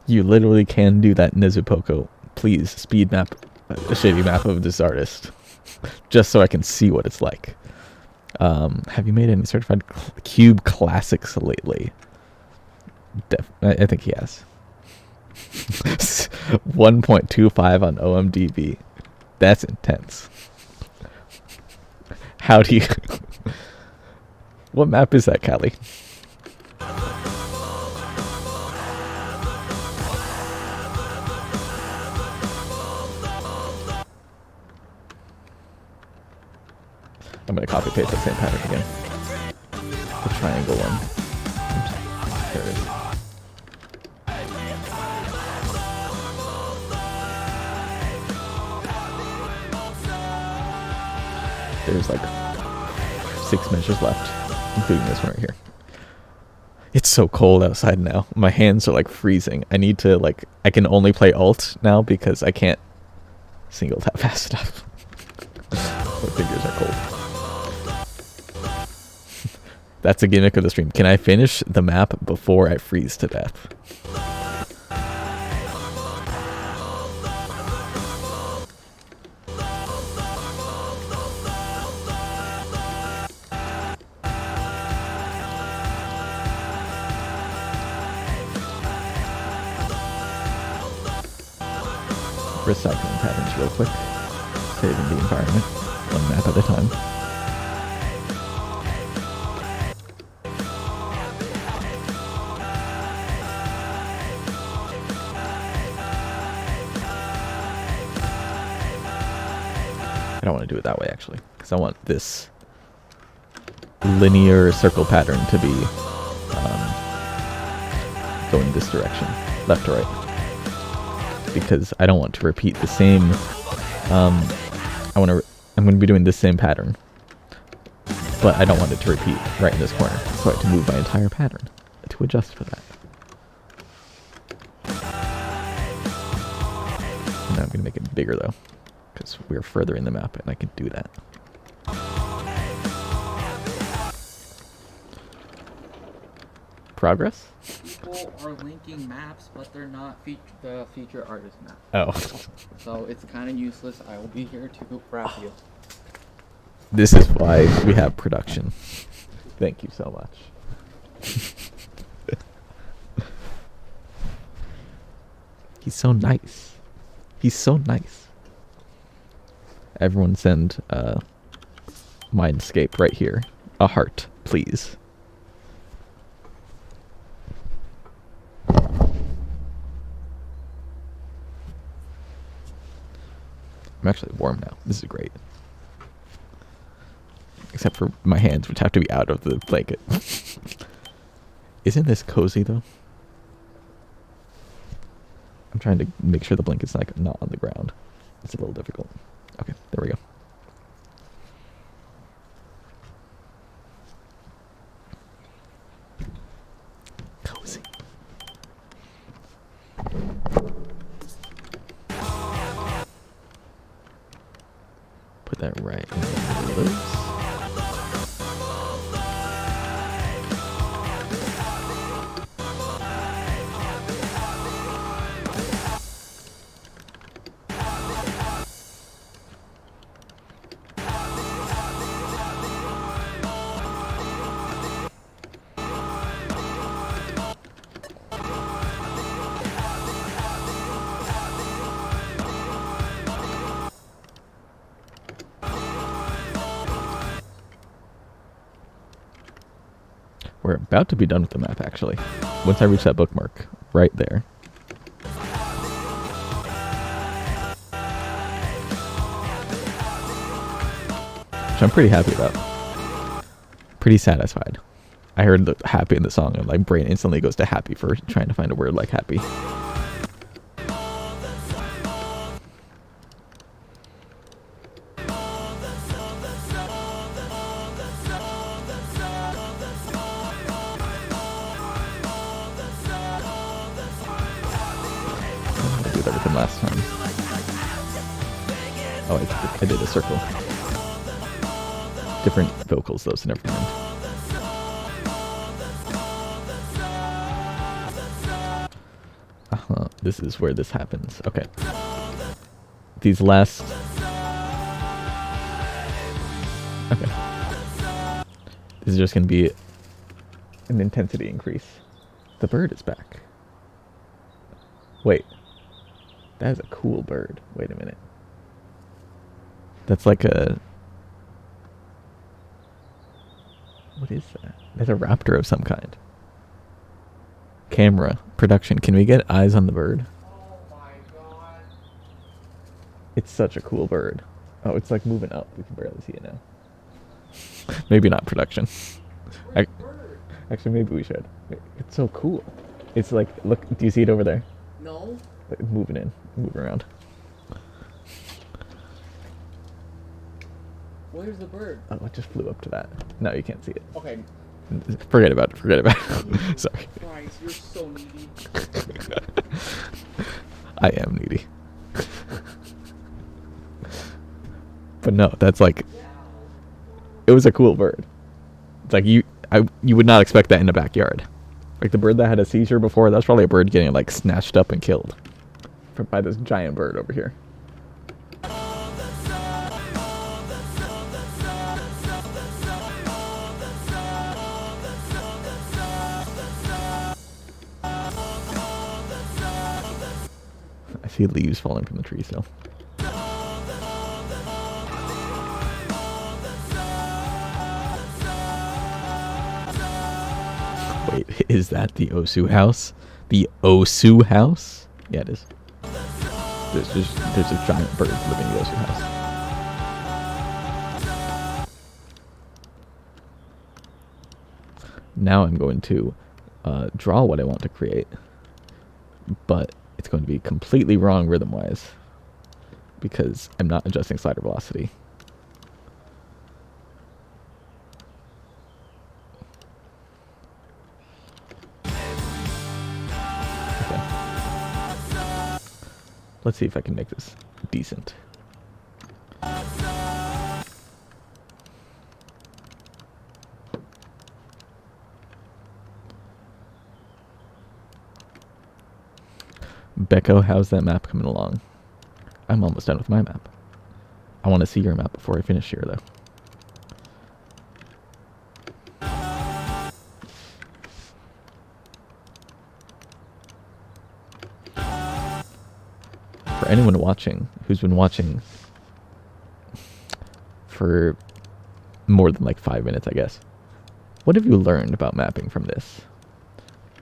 S1: You literally can do that, Nezupoco. Please, speed map a shitty map of this artist. Just so I can see what it's like. Have you made any certified cube classics lately? I think he has. 1.25 on OMDB. That's intense. How do you... What map is that, Callie? I'm going to copy paste that same pattern again. The triangle one. There it is. There's like 6 measures left, including this one right here. It's so cold outside now. My hands are like freezing. I need to like, I can only play alt now because I can't single tap fast enough. My fingers are cold. That's a gimmick of the stream. Can I finish the map before I freeze to death? Recycling patterns real quick. Saving the environment. One map at a time. I don't want to do it that way, actually, because I want this linear circle pattern to be going this direction, left to right, because I don't want to repeat the same. I'm going to be doing this same pattern, but I don't want it to repeat right in this corner, so I have to move my entire pattern to adjust for that. And now I'm going to make it bigger though, because we're further in the map and I can do that. Progress?
S2: people are linking maps, but they're not the feature artist map.
S1: Oh.
S2: So it's kind of useless. I will be here to wrap you.
S1: This is why we have production. Thank you so much. He's so nice. He's so nice. Everyone send Mindscape right here. A heart, please. I'm actually warm now. This is great. Except for my hands, which have to be out of the blanket. Isn't this cozy, though? I'm trying to make sure the blanket's like not on the ground. It's a little difficult. Okay, there we go. Cozy. Put that right in the lips. We're about to be done with the map, actually. Once I reach that bookmark, right there. Which I'm pretty happy about. Pretty satisfied. I heard the happy in the song, and my brain instantly goes to happy for trying to find a word like happy. I did everything last time. Oh, I did a circle. Different vocals, though, so never mind. This is where this happens. Okay. These last... Okay. This is just going to be an intensity increase. The bird is back. Wait. That is a cool bird. Wait a minute. That's like a... What is that? That's a raptor of some kind. Camera. Production. Can we get eyes on the bird?
S2: Oh my god.
S1: It's such a cool bird. Oh, it's like moving up. We can barely see it now. Maybe not production. Actually, maybe we should. It's so cool. It's like, look, do you see it over there?
S2: No.
S1: Like, moving around.
S2: Where's the bird?
S1: Oh, it just flew up to that. No, you can't see it.
S2: Okay.
S1: Forget about it. Sorry.
S2: Christ, you're so needy.
S1: I am needy. But no, that's like... It was a cool bird. It's like you would not expect that in the backyard. Like the bird that had a seizure before, that's probably a bird getting like snatched up and killed by this giant bird over here. I see leaves falling from the tree still. Wait, is that the Osu house? The Osu house? Yeah, it is. There's a giant bird living in the Osu house. Now I'm going to draw what I want to create, but it's going to be completely wrong rhythm-wise because I'm not adjusting slider velocity. Let's see if I can make this decent. Becco, how's that map coming along? I'm almost done with my map. I want to see your map before I finish here, though. For anyone watching, who's been watching for more than like 5 minutes, I guess, what have you learned about mapping from this?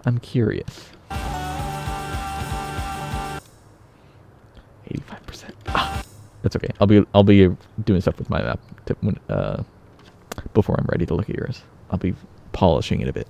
S1: I'm curious. 85%. Ah, that's okay. I'll be doing stuff with my map before I'm ready to look at yours. I'll be polishing it a bit.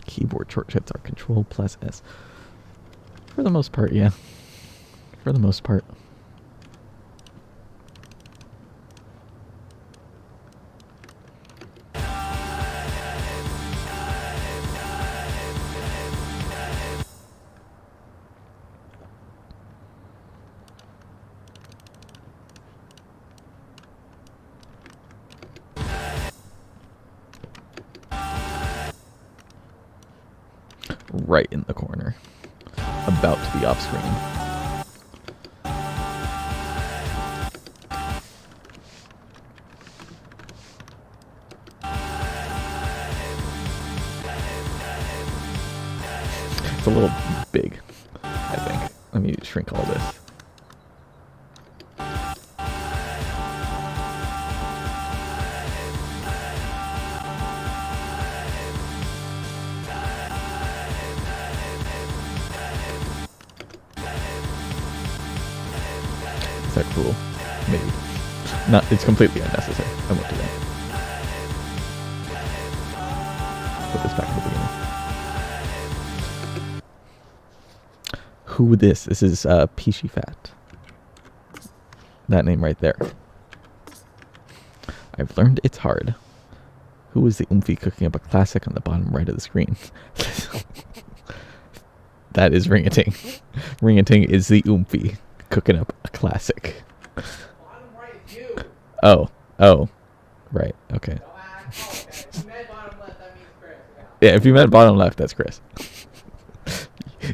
S1: Keyboard shortcuts are Control plus S. For the most part, yeah. For the most part. Right in the corner. About to be off screen. It's a little big, I think. Let me shrink all this. Is that cool? Maybe. Not. It's completely unnecessary. I won't do that. Put this back in the beginning. Who this? This is Peachy Fat. That name right there. I've learned it's hard. Who is the oomphy cooking up a classic on the bottom right of the screen? That is Ring-a-Ting. Ring-a-Ting is the oomphy cooking up a classic.
S2: Bottom right is you.
S1: Oh. Right. Okay.
S2: Oh, if you meant bottom left, that means Chris.
S1: Yeah, if you meant bottom left, that's Chris.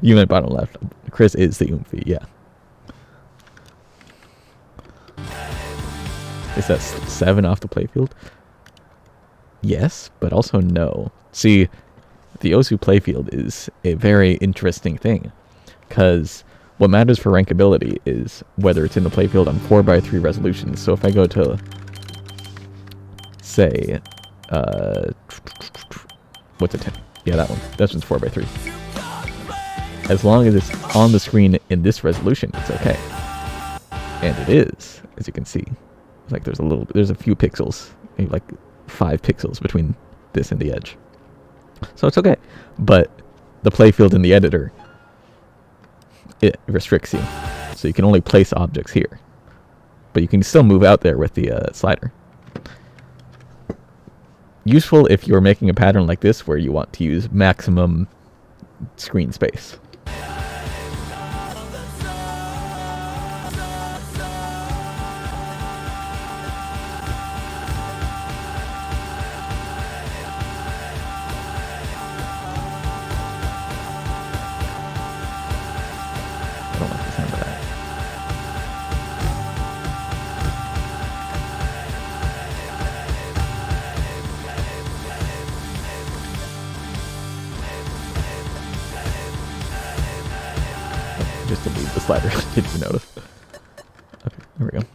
S1: You meant bottom left. Chris is the oomphy, yeah. Is that 7 off the playfield? Yes, but also no. See, the Osu playfield is a very interesting thing, because what matters for rankability is whether it's in the playfield on 4x3 resolutions. So if I go to, say, what's a 10? Yeah, that one. That one's 4x3. As long as it's on the screen in this resolution, it's okay. And it is, as you can see. Like there's a few pixels, maybe like 5 pixels between this and the edge. So it's okay. But the playfield in the editor, it restricts you. So you can only place objects here. But you can still move out there with the slider. Useful if you're making a pattern like this where you want to use maximum screen space. I don't like the sound of that. Just to leave the slider. Didn't even notice. Okay, there we go.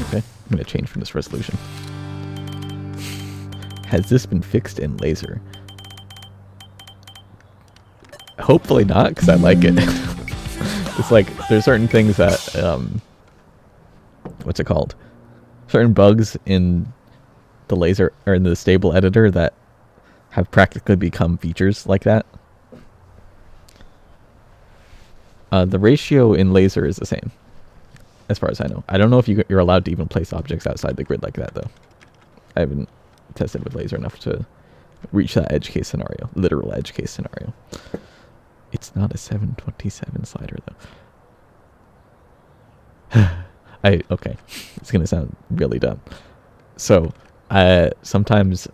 S1: Okay, I'm going to change from this resolution. Has this been fixed in laser? Hopefully not, because I like it. It's like, there's certain things that, what's it called? Certain bugs in the laser, or in the stable editor that have practically become features like that. The ratio in laser is the same. as far as I know. I don't know if you're allowed to even place objects outside the grid like that, though. I haven't tested with laser enough to reach that edge case scenario, literal edge case scenario. It's not a 727 slider, though. Okay, it's gonna sound really dumb. So, sometimes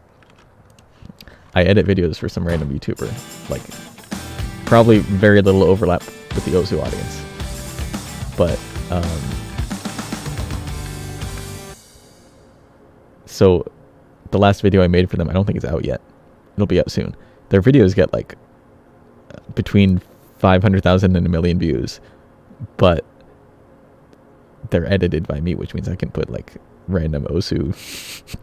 S1: I edit videos for some random YouTuber, like probably very little overlap with the Osu audience, but so the last video I made for them, I don't think it's out yet. It'll be out soon. Their videos get like between 500,000 and 1 million views, but they're edited by me, which means I can put like random Osu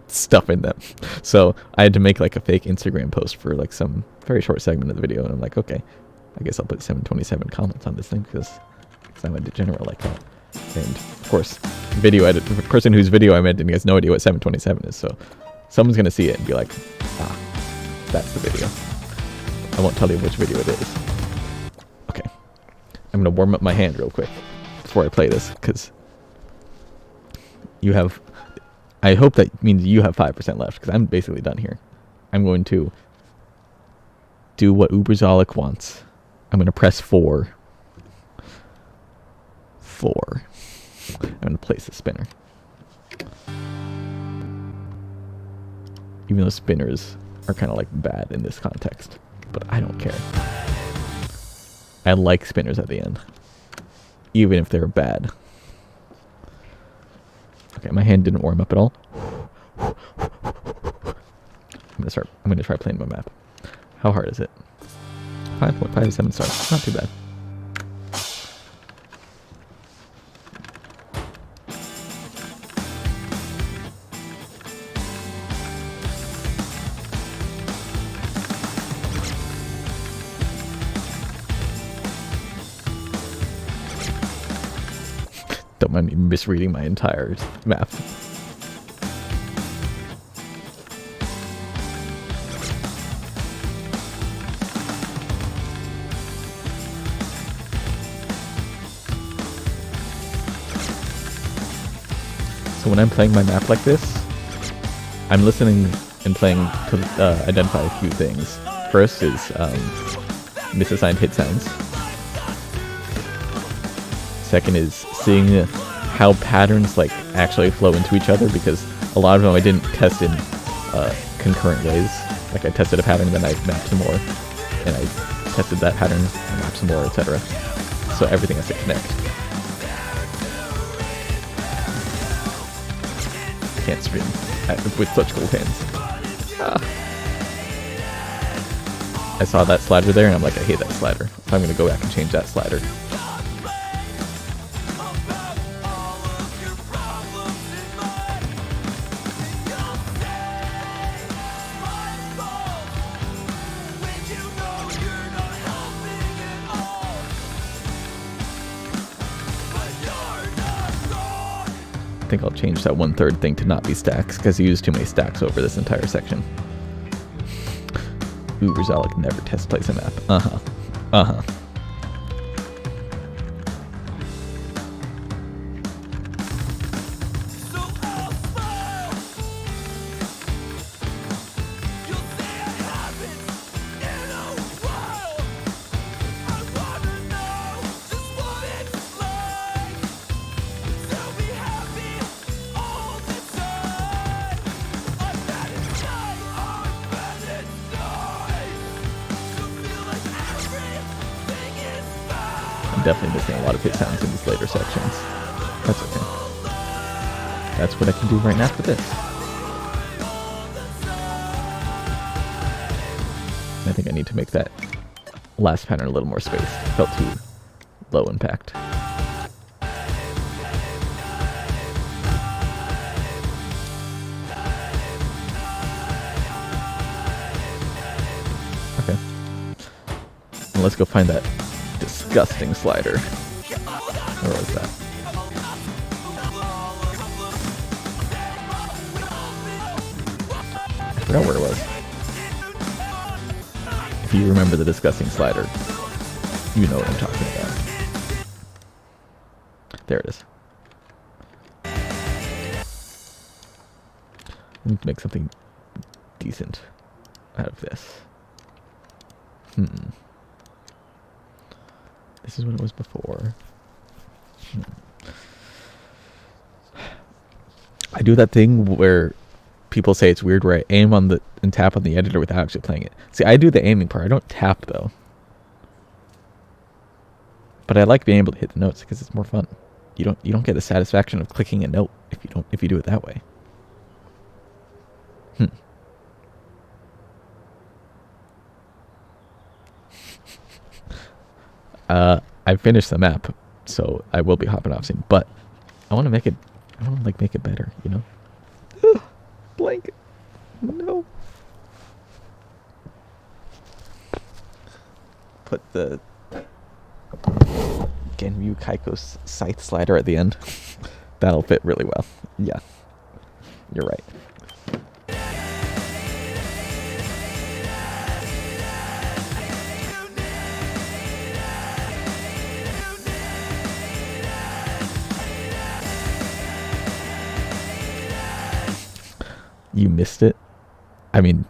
S1: stuff in them. So I had to make like a fake Instagram post for like some very short segment of the video, and I'm like, okay, I guess I'll put 727 comments on this thing because I'm a degenerate like that. And of course, the person whose video I'm editing has no idea what 727 is, so someone's gonna see it and be like, ah, that's the video. I won't tell you which video it is. Okay, I'm gonna warm up my hand real quick before I play this, because you have, I hope that means you have 5% left, because I'm basically done here. I'm going to do what Uberzalik wants. I'm going to press 4. 4. I'm going to place a spinner. Even though spinners are kind of like bad in this context, but I don't care. I like spinners at the end, even if they're bad. Okay, my hand didn't warm up at all. I'm gonna try playing my map. How hard is it? 5.57 stars. Not too bad. Don't mind me misreading my entire map. So when I'm playing my map like this, I'm listening and playing to identify a few things. First is misassigned hit sounds. Second is seeing how patterns like actually flow into each other, because a lot of them I didn't test in concurrent ways. Like I tested a pattern, then I mapped some more, and I tested that pattern, and mapped some more, etc. So everything has to connect. I can't stream with such cool hands. I saw that slider there, and I'm like, I hate that slider. So I'm gonna go back and change that slider. I think I'll change that 1/3 thing to not be stacks, because he used too many stacks over this entire section. Uberzalik never test place a map. Uh-huh. Definitely missing a lot of hit sounds in these later sections. That's okay. That's what I can do right now for this. I think I need to make that last pattern a little more spaced. It felt too low impact. Okay. Well, let's go find that disgusting slider. Where was that? I forgot where it was. If you remember the disgusting slider, you know what I'm talking about. There it is. need to make something decent out of this. This is what it was before. I do that thing where people say it's weird, where I aim on the and tap on the editor without actually playing it. See, I do the aiming part. I don't tap though. But I like being able to hit the notes because it's more fun. You don't get the satisfaction of clicking a note if you do it that way. I finished the map, so I will be hopping off soon. But I want to make it. I want to make it better. You know. Ugh, blank. No. Put the Genryu Kaiko's scythe slider at the end. That'll fit really well. Yeah. You're right. You missed it? I mean,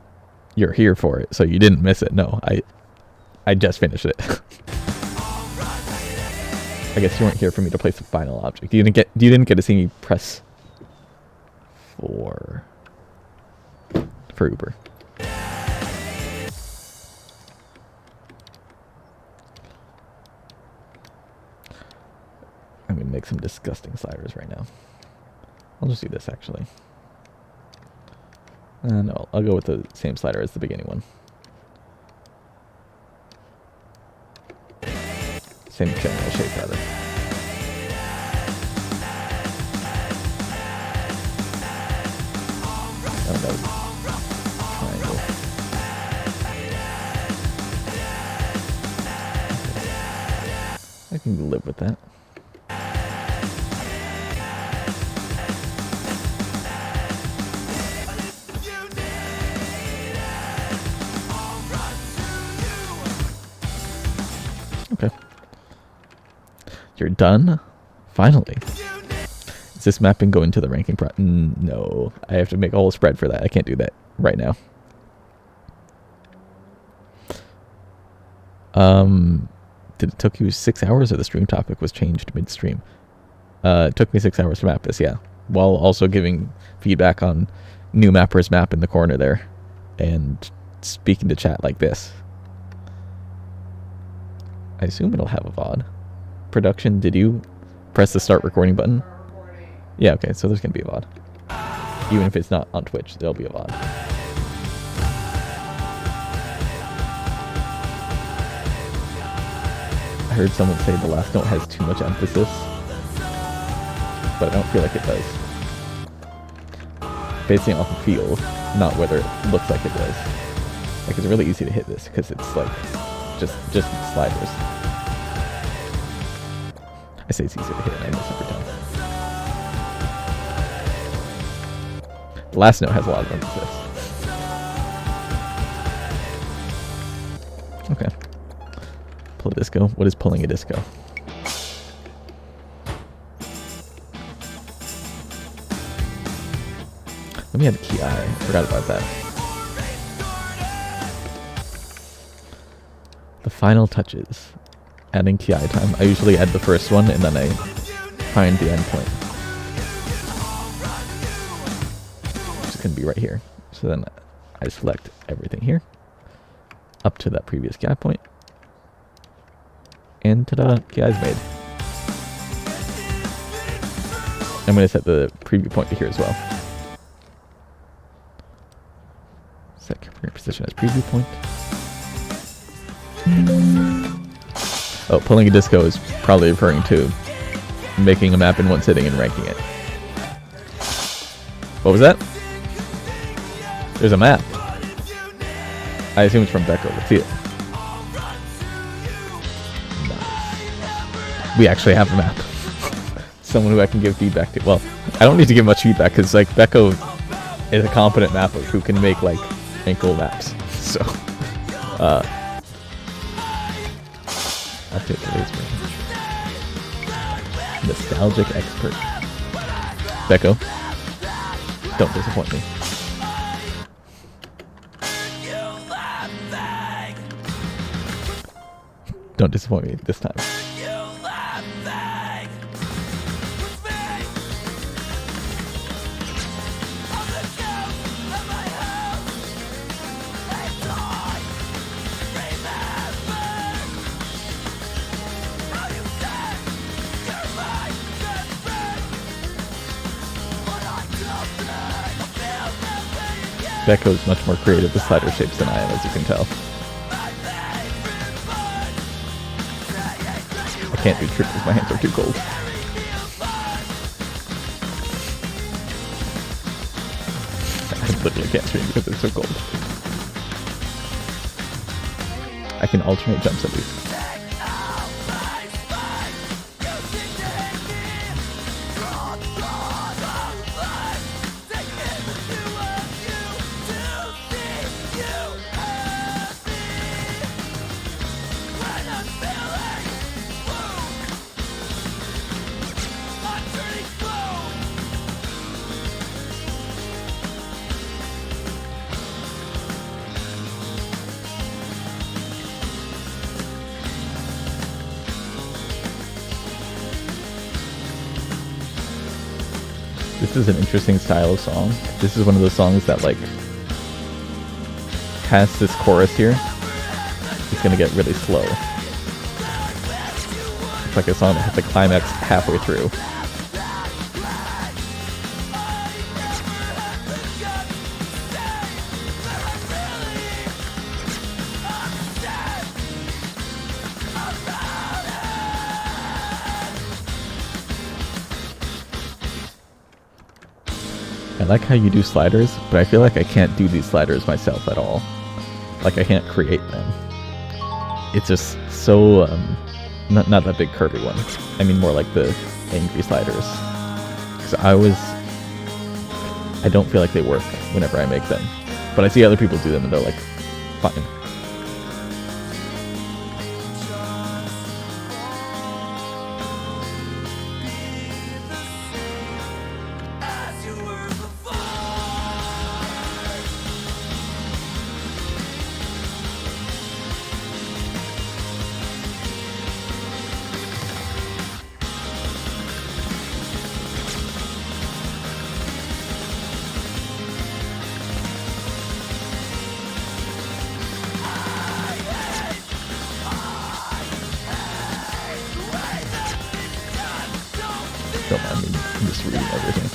S1: you're here for it, so you didn't miss it. No, I just finished it. I guess you weren't here for me to place the final object. You didn't get to see me press for Uber. I'm gonna make some disgusting sliders right now. I'll just do this actually. No, I'll go with the same slider as the beginning one. Same general shape, rather. Oh, that was triangle. I can live with that. Okay. You're done? Finally. Is this mapping going to the ranking pro? No. I have to make a whole spread for that. I can't do that right now. Did it took you 6 hours or the stream topic was changed midstream? It took me 6 hours to map this, yeah. While also giving feedback on new mapper's map in the corner there. And speaking to chat like this. I assume it'll have a VOD. Production, did you press the start recording button? Yeah, okay, so there's going to be a VOD. Even if it's not on Twitch, there'll be a VOD. I heard someone say the last note has too much emphasis, but I don't feel like it does. Basing it off of feel, not whether it looks like it does. Like, it's really easy to hit this, because it's like, just sliders. I say it's easy to hit, and I miss every time. The last note has a lot of emphasis. Okay. Pull a disco. What is pulling a disco? Let me add a key eye. I forgot about that. The final touches. Adding key eye time. I usually add the first one and then I find the end point. Which is going to be right here. So then I select everything here. Up to that previous key eye point. And ta-da! Key eye's made. I'm going to set the preview point to here as well. Set career position as preview point. Oh, pulling a disco is probably referring to making a map in one sitting and ranking it. What was that? There's a map. I assume it's from Becco. Let's see it. Nice. We actually have a map. Someone who I can give feedback to. Well, I don't need to give much feedback because like Becco is a competent mapper who can make like ankle maps. So, I'll take today's version. Nostalgic expert. Becco, don't disappoint me. Don't disappoint me this time. Becco's much more creative with slider shapes than I am, as you can tell. I can't do triples, my hands are too cold. I literally can't stream because it's so cold. I can alternate jumps at least. This is an interesting style of song. This is one of those songs that like has this chorus here. It's gonna get really slow. It's like a song that has a climax halfway through. I like how you do sliders, but I feel like I can't do these sliders myself at all. Like I can't create them. It's just so, not that big curvy one. I mean more like the angry sliders. Because I don't feel like they work whenever I make them. But I see other people do them and they're like, fine. Don't mind me, I'm just reading everything.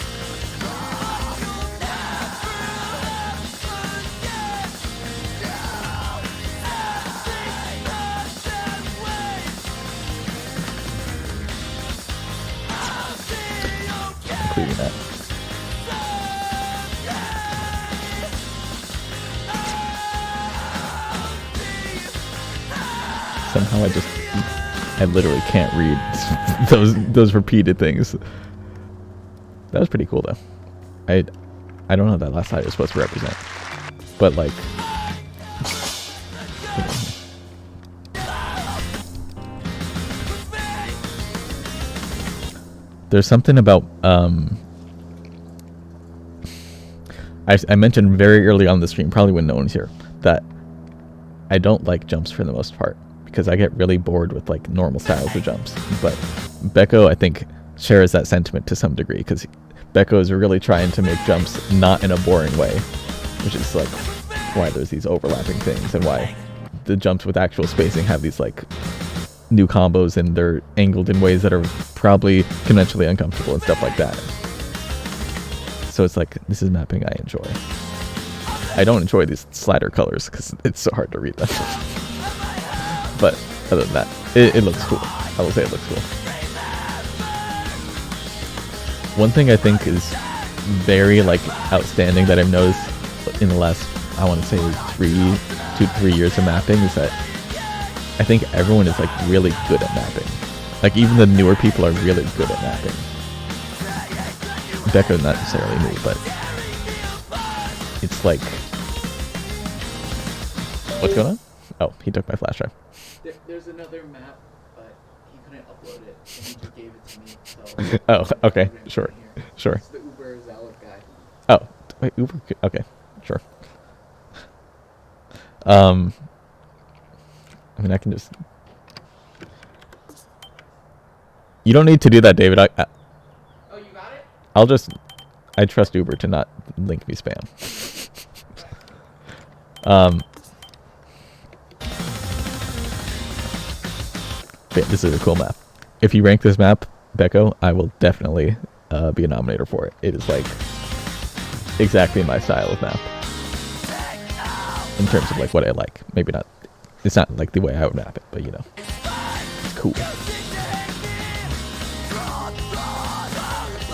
S1: Including that. Somehow I literally can't read those repeated things. That was pretty cool though. I don't know what that last slide is supposed to represent, but like, there's something about I mentioned very early on the stream, probably when no one's here, that I don't like jumps for the most part because I get really bored with like normal styles of jumps. But Becco, I think, shares that sentiment to some degree because Becco is really trying to make jumps not in a boring way, which is like why there's these overlapping things and why the jumps with actual spacing have these like new combos and they're angled in ways that are probably conventionally uncomfortable and stuff like that. So it's like, this is mapping I enjoy. I don't enjoy these slider colors because it's so hard to read them. But other than that, it looks cool. I will say it looks cool. One thing I think is very like outstanding that I've noticed in the last, I want to say 2 to 3 years of mapping is that I think everyone is like really good at mapping. Like even the newer people are really good at mapping. Becco's not necessarily new, but it's like, what's going on? Oh, he took my flash drive.
S2: There's another map, but he couldn't upload it, and he just gave it to me. So
S1: Oh, okay, sure, sure.
S2: It's the Uber Zalif guy.
S1: Oh, wait, Uber, okay, sure. I mean, I can just You don't need to do that, David.
S2: Oh, you got it?
S1: I'll just... I trust Uber to not link me spam. Yeah, this is a cool map. If you rank this map, Becco, I will definitely be a nominator for it. It is like exactly my style of map. In terms of like what I like. Maybe not. It's not like the way I would map it, but you know. It's cool.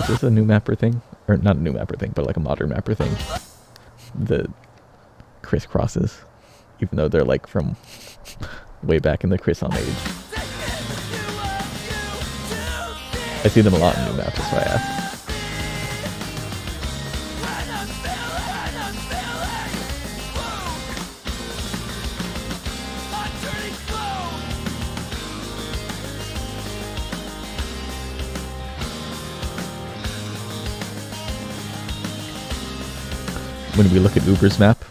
S1: Is this a new mapper thing? Or not a new mapper thing, but like a modern mapper thing. The crisscrosses. Even though they're like from way back in the Chris on age. I see them a lot in new maps, that's why I asked. When we look at Uber's map,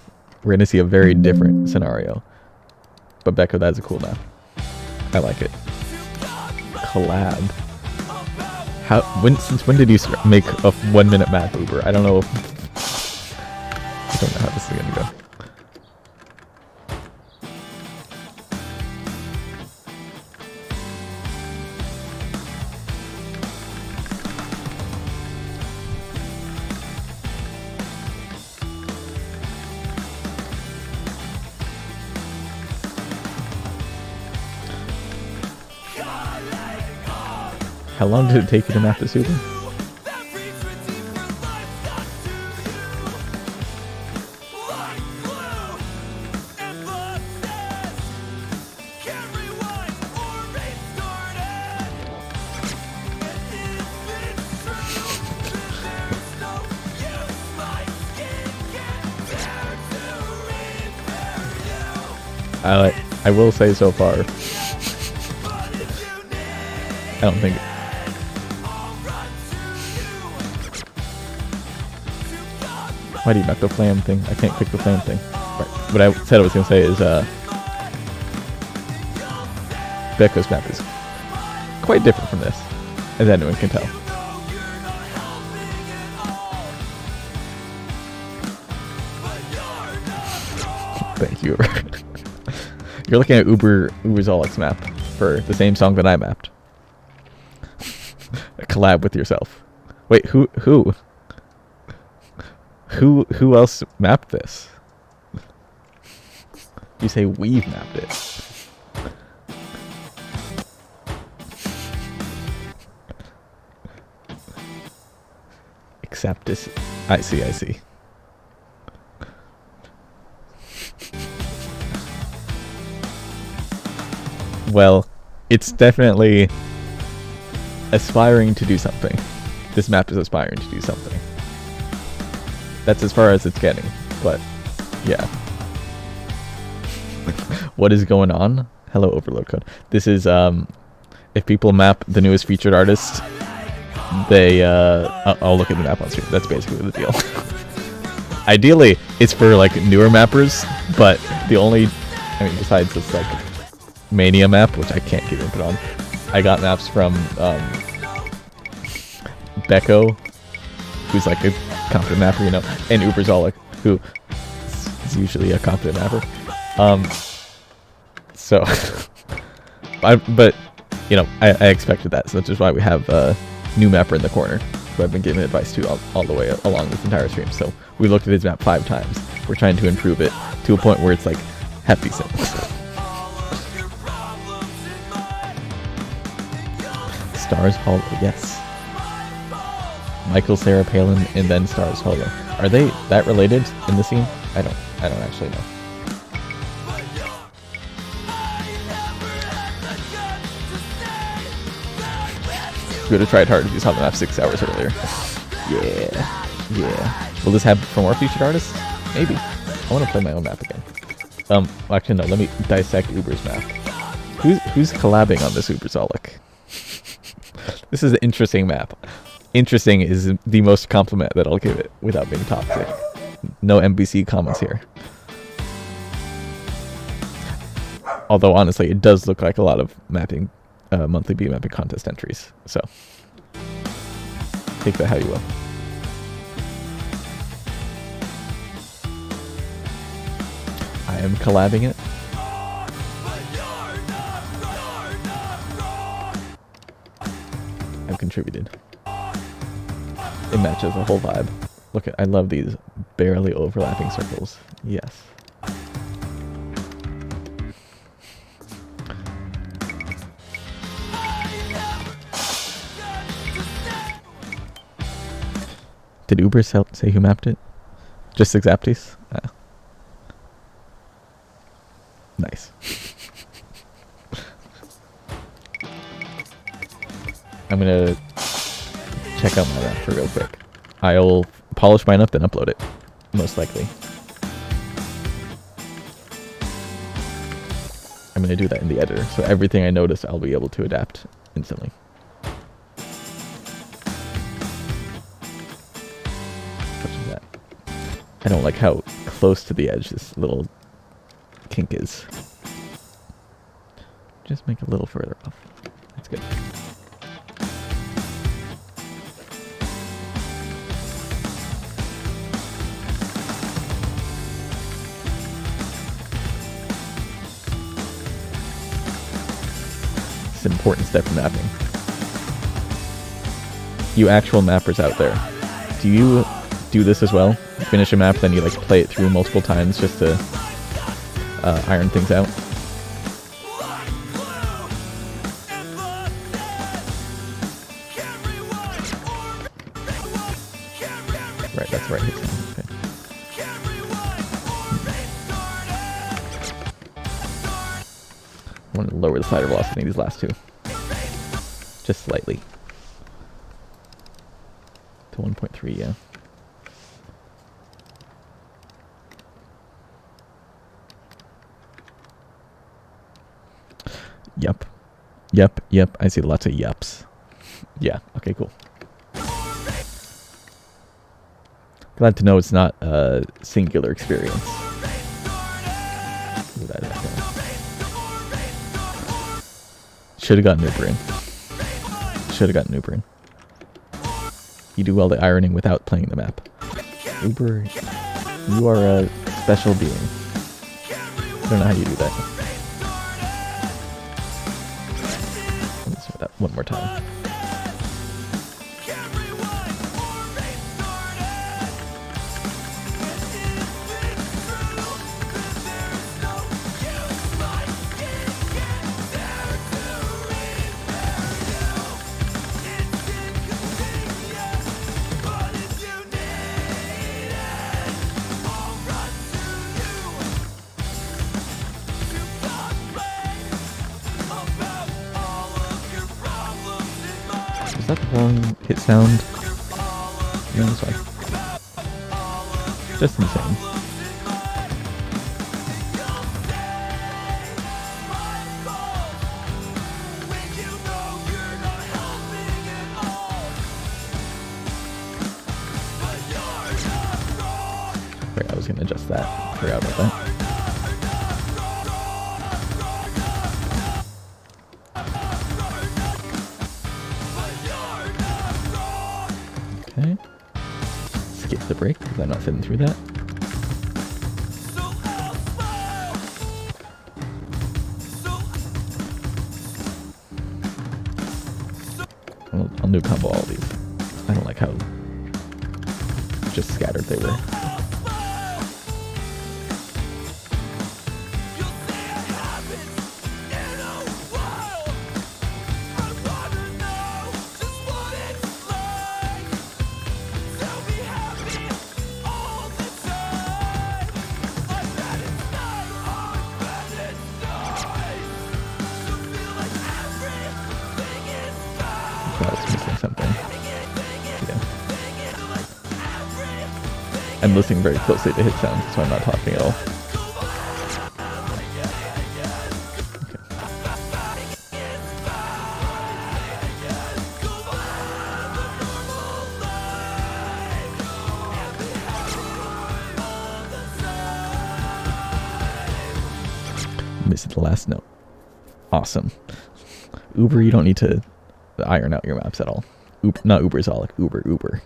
S1: we're going to see a very different scenario. But Becco, that's a cool map. I like it. Collab. Since when did you make a 1 minute map, Uber? I don't know. I don't know how this is going to go. How long did it take you to map this Uber? I will say so far, I don't think. Why do you map the flame thing? I can't click the flame thing. Right. What I said I was going to say is, Becco's map is quite different from this, as anyone can tell. Thank you. You're looking at Uber's Alex map for the same song that I mapped. A collab with yourself. Wait, who else mapped this? You say we've mapped it. Except this. I see. Well, it's definitely aspiring to do something. This map is aspiring to do something. That's as far as it's getting, but yeah. What is going on? Hello, Overload Code. This is, if people map the newest featured artist, they, I'll look at the map on stream. That's basically the deal. Ideally, it's for, like, newer mappers, but the only, I mean, besides this, like, Mania map, which I can't get input on, I got maps from, Becco, who's, like, a competent mapper, you know, and Uberzolic, who is usually a competent mapper. So, but, you know, I expected that, so that's just why we have a new mapper in the corner, who I've been giving advice to all the way along this entire stream. So, we looked at his map 5 times. We're trying to improve it to a point where it's, like, half decent. Starshollow, yes. Michael, Sarah Palin, and then Starshollow. Are they that related in the scene? I don't actually know. We would have tried hard if you saw the map 6 hours earlier. Yeah. Will this have for more featured artists? Maybe. I want to play my own map again. Actually no, let me dissect Uber's map. Who's collabing on this Uberzolic? This is an interesting map. Interesting is the most compliment that I'll give it without being toxic. No MBC comments here. Although honestly, it does look like a lot of mapping monthly beam epic contest entries. So take that how you will. I am collabing it. I've contributed. It matches the whole vibe. Look at, I love these barely overlapping circles. Yes. Did Uber say who mapped it? Just Exapties? Nice. I'm gonna check out my wrapper real quick. I'll polish mine up, then upload it. Most likely. I'm gonna do that in the editor, so everything I notice I'll be able to adapt instantly. Such as that. I don't like how close to the edge this little kink is. Just make it a little further off. That's good. It's an important step in mapping. You actual mappers out there, do you do this as well? Finish a map, then you like play it through multiple times just to iron things out? Right, that's the right hit sound. Okay. I want to lower the slider velocity in these last two. Just slightly. To 1.3, yeah. Yup. Yep, yep. I see lots of yups. Yeah, okay, cool. Glad to know it's not a singular experience. Should have gotten Uber in. Should have gotten Uber in. You do well the ironing without playing the map. Uber, you are a special being. I don't know how you do that. Let's do that one more time. Is that the wrong hit sound? No, this way. Just insane. Right, I was gonna adjust that. Forgot about that. Okay. Skip the break because I'm not sitting through that. I'll new combo all these. I don't like how just scattered they were. Something. Yeah. I'm listening very closely to hit sounds, so I'm not talking at all. Okay. Missed the last note. Awesome. Uber, you don't need to iron out your maps at all. Not Uberzolic, Uber.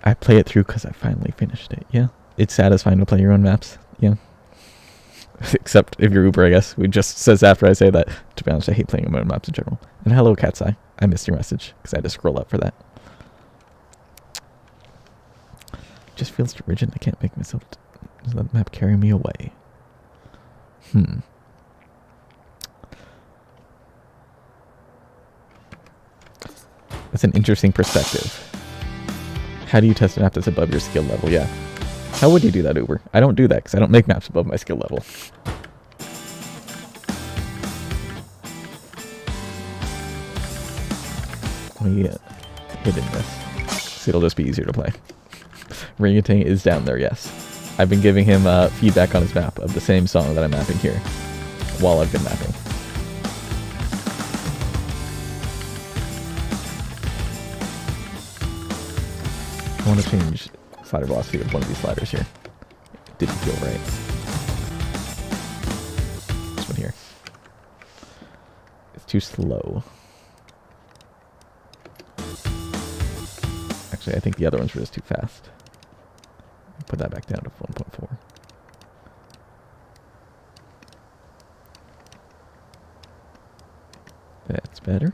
S1: I play it through because I finally finished it. Yeah, it's satisfying to play your own maps. Yeah. Except if you're Uber, I guess. It just says after I say that, to be honest, I hate playing my own maps in general. And hello, Cat's Eye. I missed your message because I had to scroll up for that. Just feels too rigid. I can't make myself just let the map carry me away. That's an interesting perspective. How do you test a map that's above your skill level? Yeah. How would you do that, Uber? I don't do that because I don't make maps above my skill level. We hit in this. So it'll just be easier to play. Ringatang is down there, yes. I've been giving him feedback on his map of the same song that I'm mapping here while I've been mapping. I want to change slider velocity with one of these sliders here. It didn't feel right. This one here. It's too slow. Actually, I think the other ones were just too fast. Put that back down to 1.4. That's better.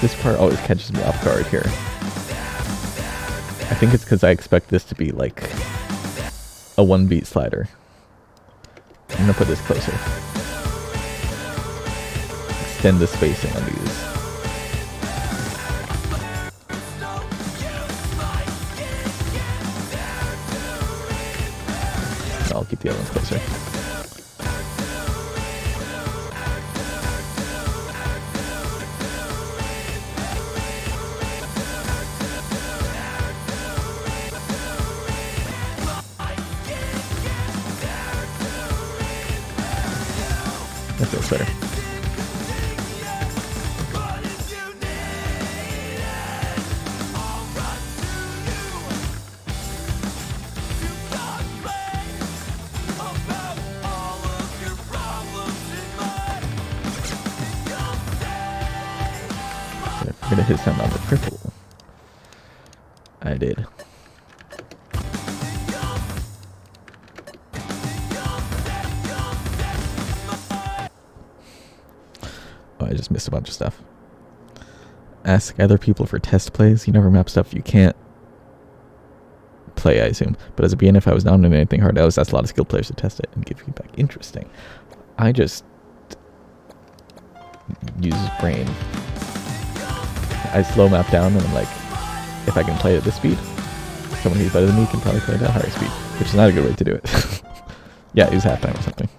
S1: This part always catches me off guard here. I think it's because I expect this to be like a 1-beat slider. I'm gonna put this closer. Extend the spacing on these. I'll keep the other ones closer. That feels better. I'm gonna hit sound on the triple. I did. I just missed a bunch of stuff. Ask other people for test plays. You never map stuff you can't play, I assume. But as a BN, if I was not doing anything hard, I always ask a lot of skilled players to test it and give feedback. Interesting. I just use brain. I slow map down and I'm like, if I can play it at this speed, someone who's better than me can probably play it at a higher speed, which is not a good way to do it. Yeah, use halftime or something.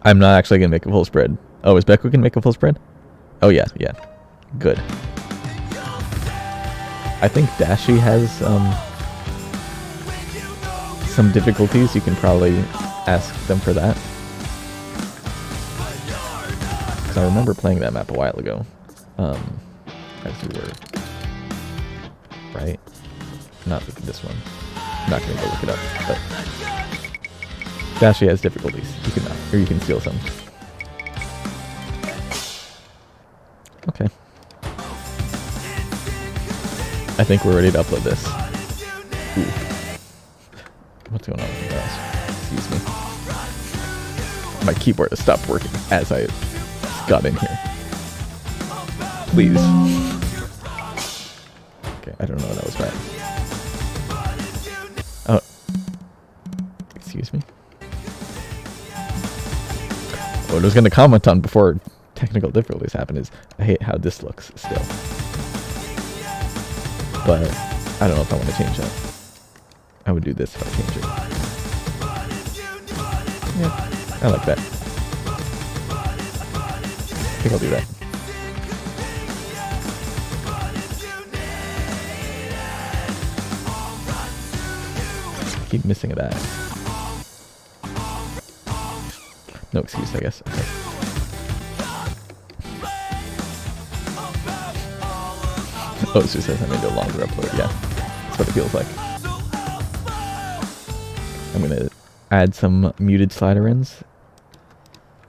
S1: I'm not actually going to make a full spread. Oh, is Becco can make a full spread? Oh, yeah. Good. I think Dashi has some difficulties. You can probably ask them for that. Because I remember playing that map a while ago. As we were. Right? Not this one. I'm not going to go look it up. But Dashi has difficulties. You can or you can steal some. Okay. I think we're ready to upload this. Ooh. What's going on with my mouse? Excuse me. My keyboard has stopped working as I got in here. Please. Okay, I don't know what that was bad. Oh. Excuse me. What I was going to comment on before technical difficulties happen is I hate how this looks still. but I don't know if I want to change that. I would do this if I change it. Yeah, I like that. I think I'll do that. Keep missing that. No excuse, I guess. Okay. Oh, it just says I'm gonna do a longer upload. Yeah, that's what it feels like. I'm gonna add some muted slider ins,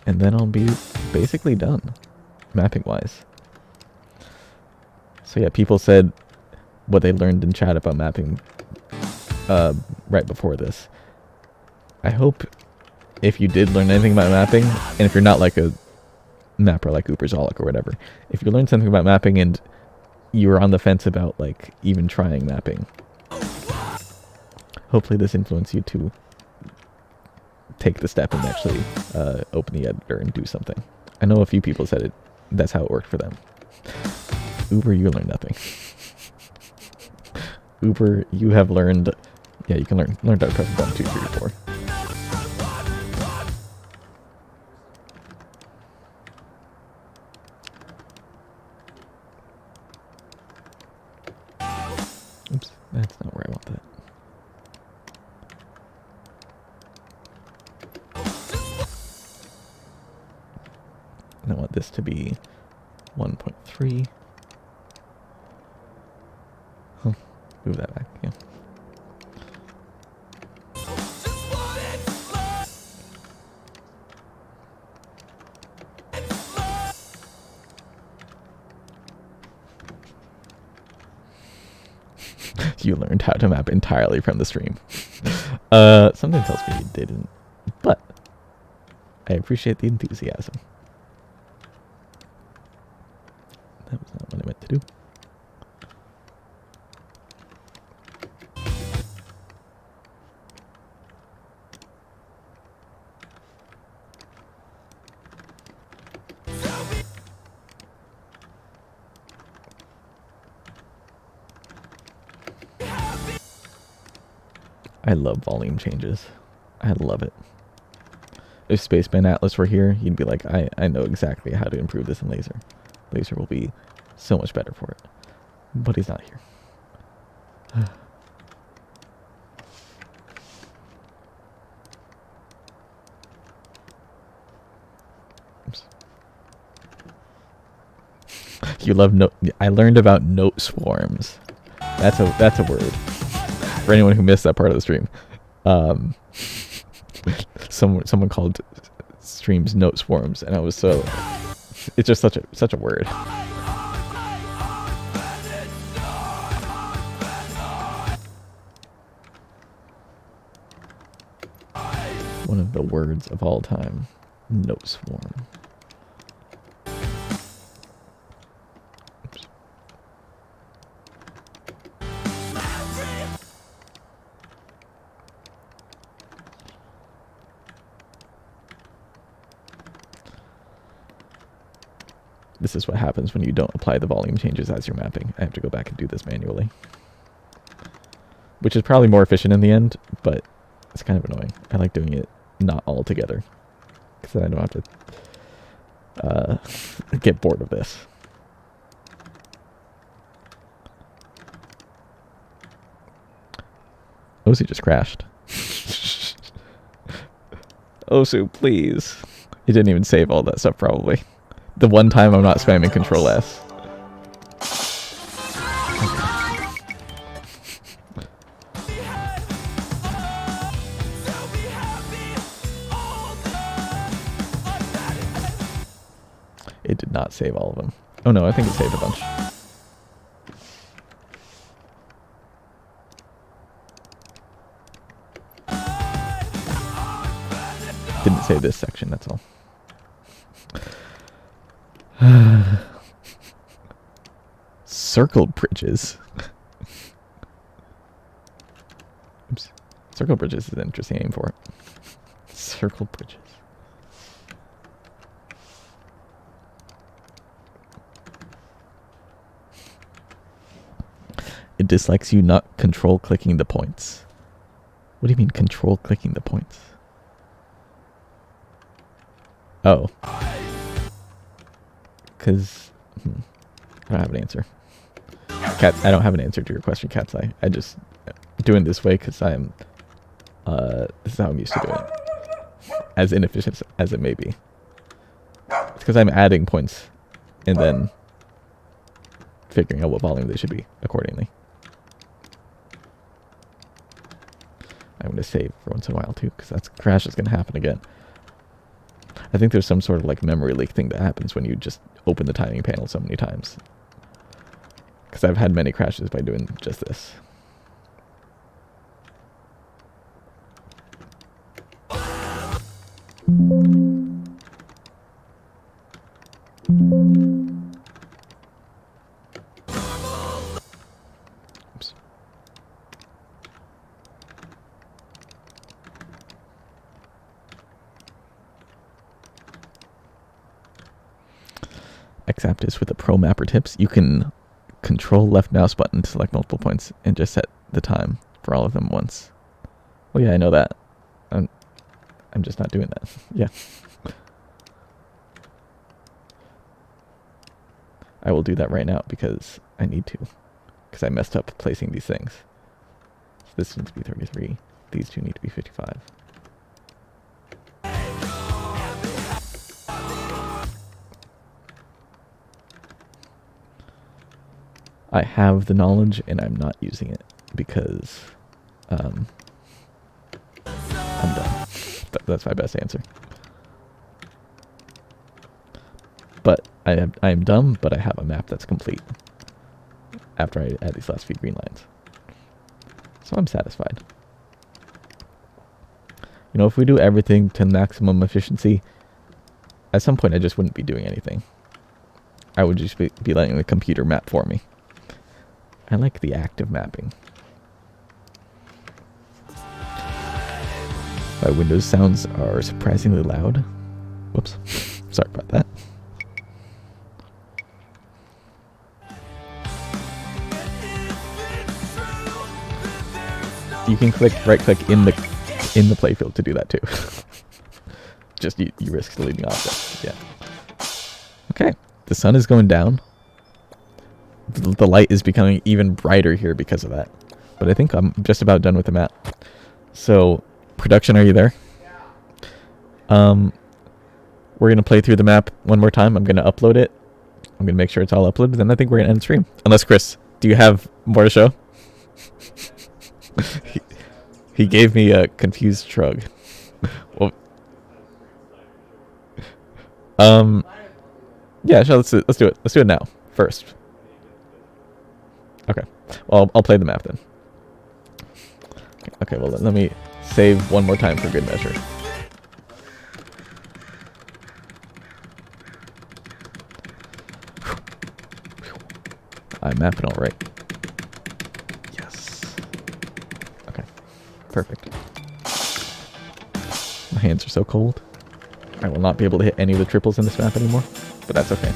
S1: and then I'll be basically done, mapping wise. So yeah, people said what they learned in chat about mapping right before this. I hope if you did learn anything about mapping, and if you're not like a mapper like Uberzolic or whatever, if you learned something about mapping and you were on the fence about like even trying mapping, hopefully this influenced you to take the step and actually open the editor and do something. I know a few people said it. That's how it worked for them. Uber, you learned nothing. Uber, you have learned. Yeah, you can learn how to press 1, 2, 3, 4. Oops, that's not where I want that. And I want this to be 1.3. Huh. Move that back, yeah. You learned how to map entirely from the stream. Something tells me you didn't, but I appreciate the enthusiasm. That was not what I meant to do. I love volume changes. I love it. If Spaceman Atlas were here, he'd be like, I know exactly how to improve this in Laser. Laser will be so much better for it. But he's not here. Oops. You love note. I learned about note swarms. That's a word. For anyone who missed that part of the stream, someone called streams note swarms, and I was so. It's just such a word. One of the words of all time, note swarm. Oops. This is what happens when you don't apply the volume changes as you're mapping. I have to go back and do this manually. Which is probably more efficient in the end, but it's kind of annoying. I like doing it not all together, because then I don't have to get bored of this. Osu just crashed. Osu, please. It didn't even save all that stuff, probably. The one time I'm not spamming Control S. It did not save all of them. Oh no, I think it saved a bunch. Didn't save this section, that's all. Circled bridges. Oops. Circled bridges is an interesting name for it. Circled bridges. It dislikes you not control clicking the points. What do you mean control clicking the points? Oh. Because I don't have an answer. Cat, I don't have an answer to your question, Cat's Eye. I just doing this way because I'm this is how I'm used to doing it. As inefficient as it may be. It's because I'm adding points and then figuring out what volume they should be accordingly. I'm going to save for once in a while too, because that crash is going to happen again. I think there's some sort of like memory leak thing that happens when you just open the timing panel so many times. Because I've had many crashes by doing just this. Oops. X-Aptus with the Pro Mapper tips. You can control left mouse button to select multiple points and just set the time for all of them once. Oh yeah, I know that. I'm just not doing that. Yeah. I will do that right now because I need to. Because I messed up placing these things. So this needs to be 33. These two need to be 55. I have the knowledge and I'm not using it because I'm dumb. That's my best answer. But I am dumb, but I have a map that's complete after I add these last few green lines. So I'm satisfied. You know, if we do everything to maximum efficiency, at some point I just wouldn't be doing anything. I would just be letting the computer map for me. I like the active mapping. My Windows sounds are surprisingly loud. Whoops. Sorry about that. You can right click in the playfield to do that too. Just you risk deleting objects. Yeah. Okay. The sun is going down. The light is becoming even brighter here because of that. But I think I'm just about done with the map. So, production, are you there? We're going to play through the map one more time. I'm going to upload it. I'm going to make sure it's all uploaded. Then I think we're going to end the stream. Unless, Chris, do you have more to show? He gave me a confused shrug. Well, yeah, sure, let's do it. Let's do it now, first. Okay. Well, I'll play the map then. Okay, well, let me save one more time for good measure. I'm mapping all right. Yes. Okay. Perfect. My hands are so cold. I will not be able to hit any of the triples in this map anymore, but that's okay.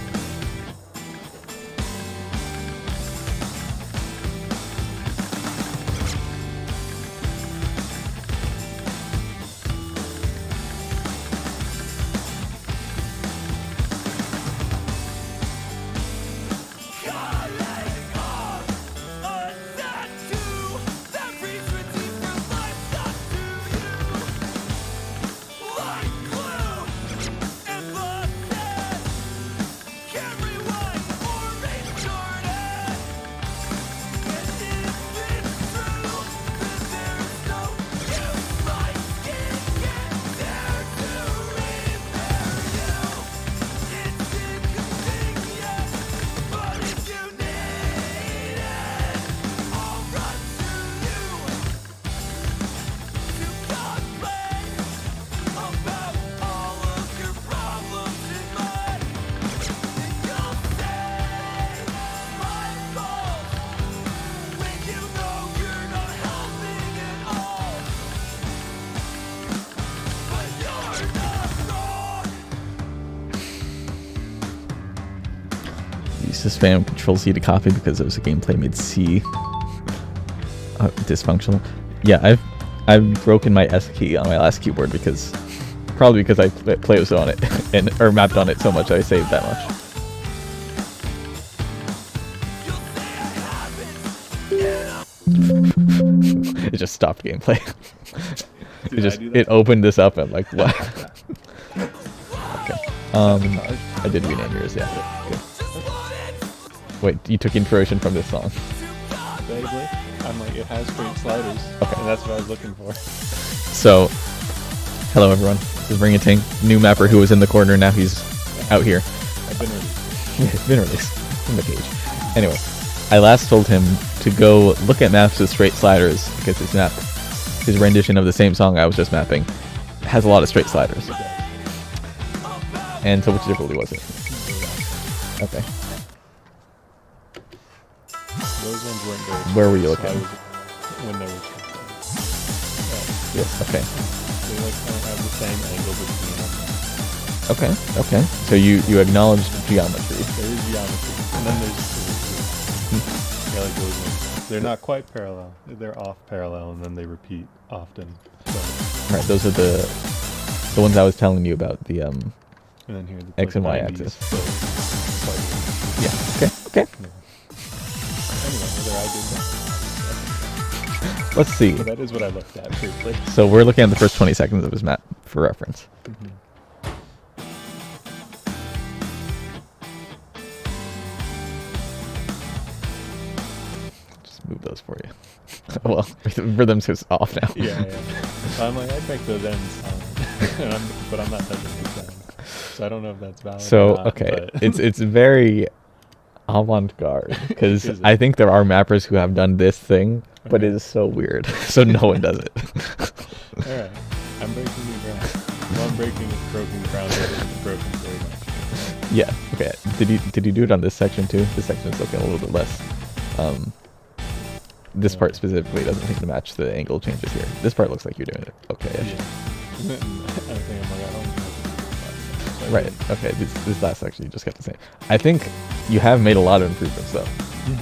S1: Used to spam Control C to copy because it was a gameplay made C. Dysfunctional. Yeah, I've broken my S key on my last keyboard because probably because I played on it and or mapped on it so much I saved that much. It just stopped gameplay. It opened this up and like what? Okay. I did rename yours, yeah. Good. Wait, you took inspiration from this song?
S3: Vaguely. I'm like, it has straight sliders.
S1: Okay.
S3: And that's what I was looking for.
S1: So, hello everyone. This is Ring-a-Ting, new mapper who was in the corner. Now he's out here.
S3: I've been released.
S1: Yeah, he's been released from the cage. Anyway, I last told him to go look at maps with straight sliders because his rendition of the same song I was just mapping has a lot of straight sliders. And so which difficulty was it? Okay.
S3: Those ones weren't very.
S1: Where were you looking?
S3: When they were.
S1: Yes. Okay.
S3: They like kind of have the same angle between them.
S1: Okay. Okay. So you acknowledged geometry.
S3: There is geometry, and then there's yeah, like those ones. They're not quite parallel. They're off parallel, and then they repeat often. So.
S1: Right. Those are the ones I was telling you about. The
S3: And then here the
S1: X and Y
S3: 90s,
S1: axis.
S3: so
S1: Yeah. Okay. Okay.
S3: yeah. Anyway, whether I did that.
S1: Let's see.
S3: So that is what I looked at briefly.
S1: So we're looking at the first 20 seconds of his map for reference.
S3: Mm-hmm.
S1: Just move those for you. Well, rhythm's is off now.
S3: Yeah. So I'm like, I'd make those ends sound, but I'm not touching these sounds. So I don't know if that's valid.
S1: So
S3: or not,
S1: okay,
S3: but
S1: it's very avant-garde because
S3: Is it?
S1: I think there are mappers who have done this thing, but it is so weird, so no one does it.
S3: all right, I'm breaking new ground. Well, I'm breaking broken ground. Broken very much.
S1: Yeah. Okay. Did you do it on this section too? This section is looking a little bit less. This part specifically doesn't seem to match the angle changes here. This part looks like you're doing it okay.
S3: Yeah. I think I'm like, I don't know.
S1: Right. Okay. This last section you just got the same. I think you have made a lot of improvements though.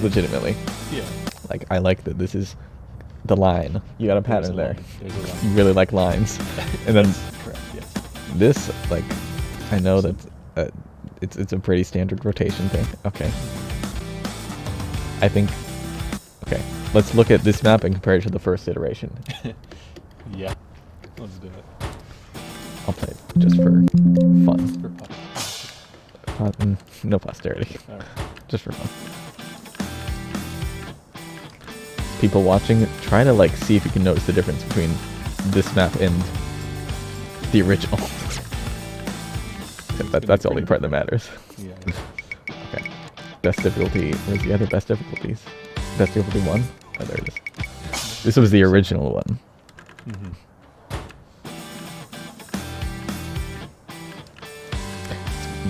S1: Legitimately.
S3: Yeah.
S1: Like I like that this is the line. You got a pattern there.
S3: There's a line.
S1: You really like lines. And then
S3: Correct. Yes.
S1: this, like, I know that it's a pretty standard rotation thing. Okay. I think. Okay. Let's look at this map and compare it to the first iteration.
S3: Yeah. Let's do it.
S1: I'll play it just for fun.
S3: For pop.
S1: No posterity.
S3: All right.
S1: Just for fun. People watching, try to like see if you can notice the difference between this map and the original. That's the only part that matters.
S3: Yeah.
S1: Okay. Best difficulty. Where's the other best difficulties? Best difficulty 1? Oh, there it is. This was the original one.
S3: Mm-hmm.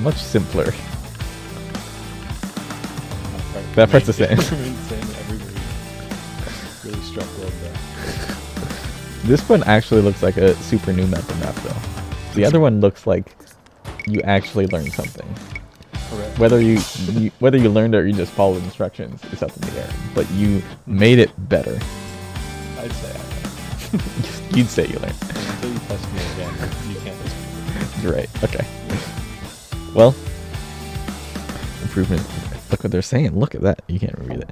S1: Much simpler. That part's the same.
S3: Everybody really struck well there.
S1: This one actually looks like a super new map though. The other one looks like you actually learned something.
S3: Correct.
S1: Whether you learned it or you just followed instructions is up in the air. But you made it better.
S3: I'd say I learned.
S1: You'd say you learned.
S3: Until you test me again, you can't dispute
S1: You're right. Okay. Well, improvement. Look what they're saying. Look at that. You can't read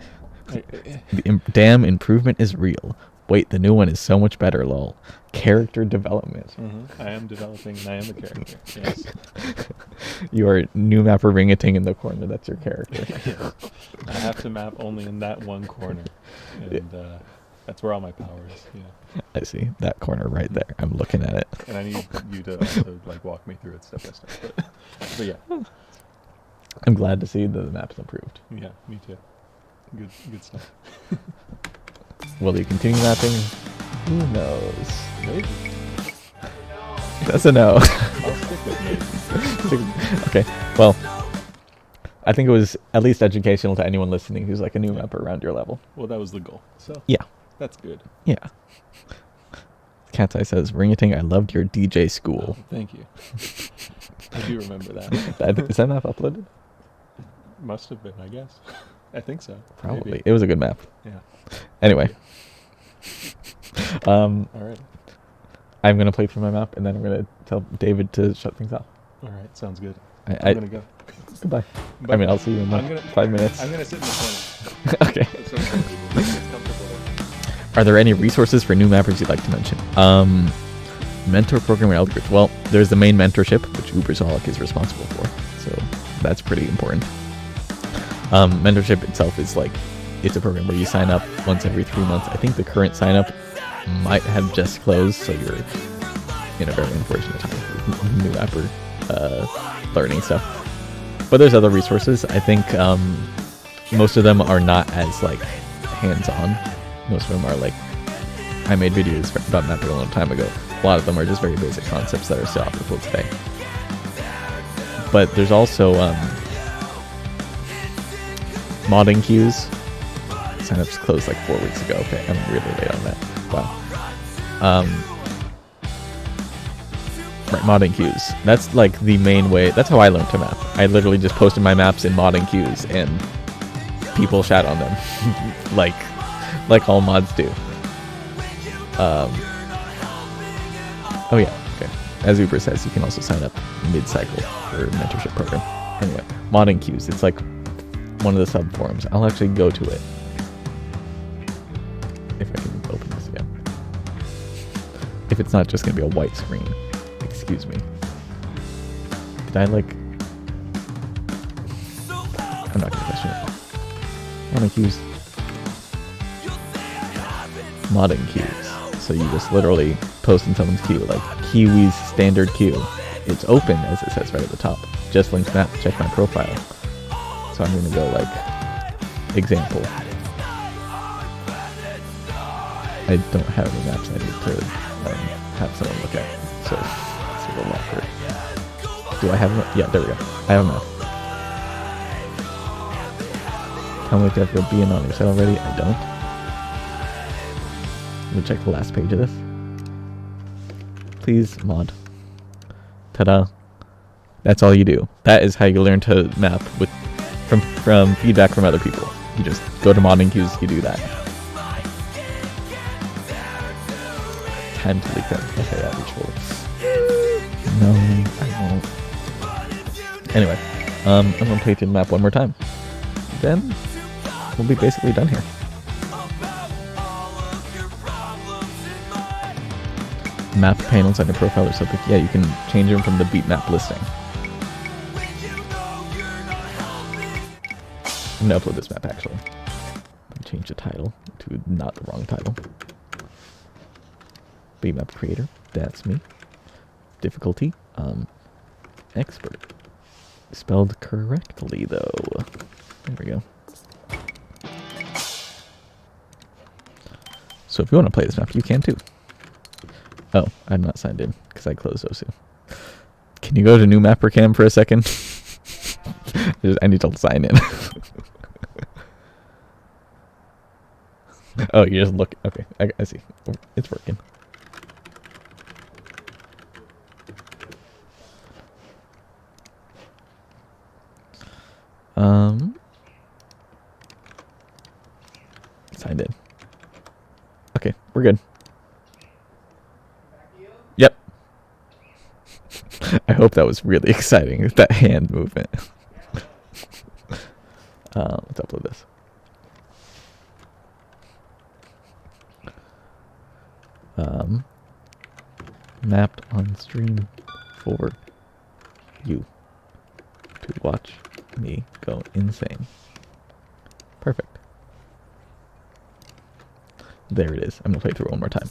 S1: it. Damn, improvement is real. Wait, the new one is so much better, lol. Character development.
S3: Mm-hmm. I am developing and I am a character. Yes.
S1: You are new mapper Ring-a-Ting in the corner. That's your character.
S3: Yeah. I have to map only in that one corner. And that's where all my power is. Yeah.
S1: I see. That corner right there. I'm looking at it.
S3: And I need you to also like walk me through it step by step. But yeah.
S1: I'm glad to see that the map's improved.
S3: Yeah, me too. Good stuff.
S1: Will you continue mapping? Who knows?
S3: Maybe.
S1: That's a no.
S3: I'll stick with maybe.
S1: Okay. Well, I think it was at least educational to anyone listening who's like a new mapper around your level.
S3: Well, that was the goal. So
S1: Yeah.
S3: that's good.
S1: Yeah. Cat's Eye says, Ring-a-Ting, I loved your DJ school.
S3: Oh, thank you. I do remember that.
S1: Is that map uploaded?
S3: Must have been, I guess. I think so.
S1: Probably.
S3: Maybe.
S1: It was a good map.
S3: Yeah.
S1: Anyway, Um,
S3: All right.
S1: I'm gonna play through my map, and then I'm gonna tell David to shut things off.
S3: All right. Sounds good.
S1: I
S3: I'm gonna go.
S1: Goodbye.
S3: But
S1: I mean, I'll see you in
S3: I'm
S1: like
S3: gonna,
S1: 5 minutes.
S3: I'm gonna sit in the corner.
S1: Okay.
S3: So it's comfortable.
S1: Are there any resources for new mappers you'd like to mention? Mentor programming algorithms. Well, there's the main mentorship, which Ubersolic is responsible for, so that's pretty important. Mentorship itself is like, it's a program where you sign up once every 3 months. I think the current sign up might have just closed, so you're in a very unfortunate time with new mapper learning stuff. But there's other resources. I think most of them are not as like hands-on. Most of them are like, I made videos about mapping a long time ago. A lot of them are just very basic concepts that are still applicable today. But there's also modding queues. Signups closed like 4 weeks ago. Okay, I'm really late on that. Wow. Right, modding queues. That's like the main way. That's how I learned to map. I literally just posted my maps in modding queues, and people shat on them, like all mods do. Oh yeah. Okay. As Uber says, you can also sign up mid-cycle for a mentorship program. Anyway, modding queues. It's like one of the sub forums. I'll actually go to it if I can open this again. If it's not just gonna be a white screen. Excuse me. Did I like... I'm not gonna question it. Modding queues. Modding queues. So you just literally post in someone's queue, like Kiwi's standard queue. It's open, as it says right at the top. Just links map, check my profile. So I'm gonna go like, example. I don't have any maps I need to have someone look at. So it's a little awkward. Do I have a map? Yeah, there we go. I have a map. Tell me if you have your being on your site already. I don't. Let me check the last page of this. Please mod. Ta-da. That's all you do. That is how you learn to map with from feedback from other people. You just go to modding queues, you do that. Time to leak them. Okay, yeah, reach forward. No, I won't. Anyway, I'm gonna play through the map one more time. Then we'll be basically done here. Map panels on your profile or something. Yeah, you can change them from the beat map listing. I'm gonna upload this map actually. Change the title to not the wrong title. Beat map creator. That's me. Difficulty. Expert. Spelled correctly though. There we go. So if you want to play this map, you can too. Oh, I'm not signed in because I closed Osu. Can you go to new mapper cam for a second? I need to sign in. Oh, you just look. Okay, I see. It's working. Signed in. Okay, we're good. Yep. I hope that was really exciting, that hand movement. Let's upload this. Mapped on stream for you to watch me go insane. Perfect. There it is. I'm gonna play through it one more time.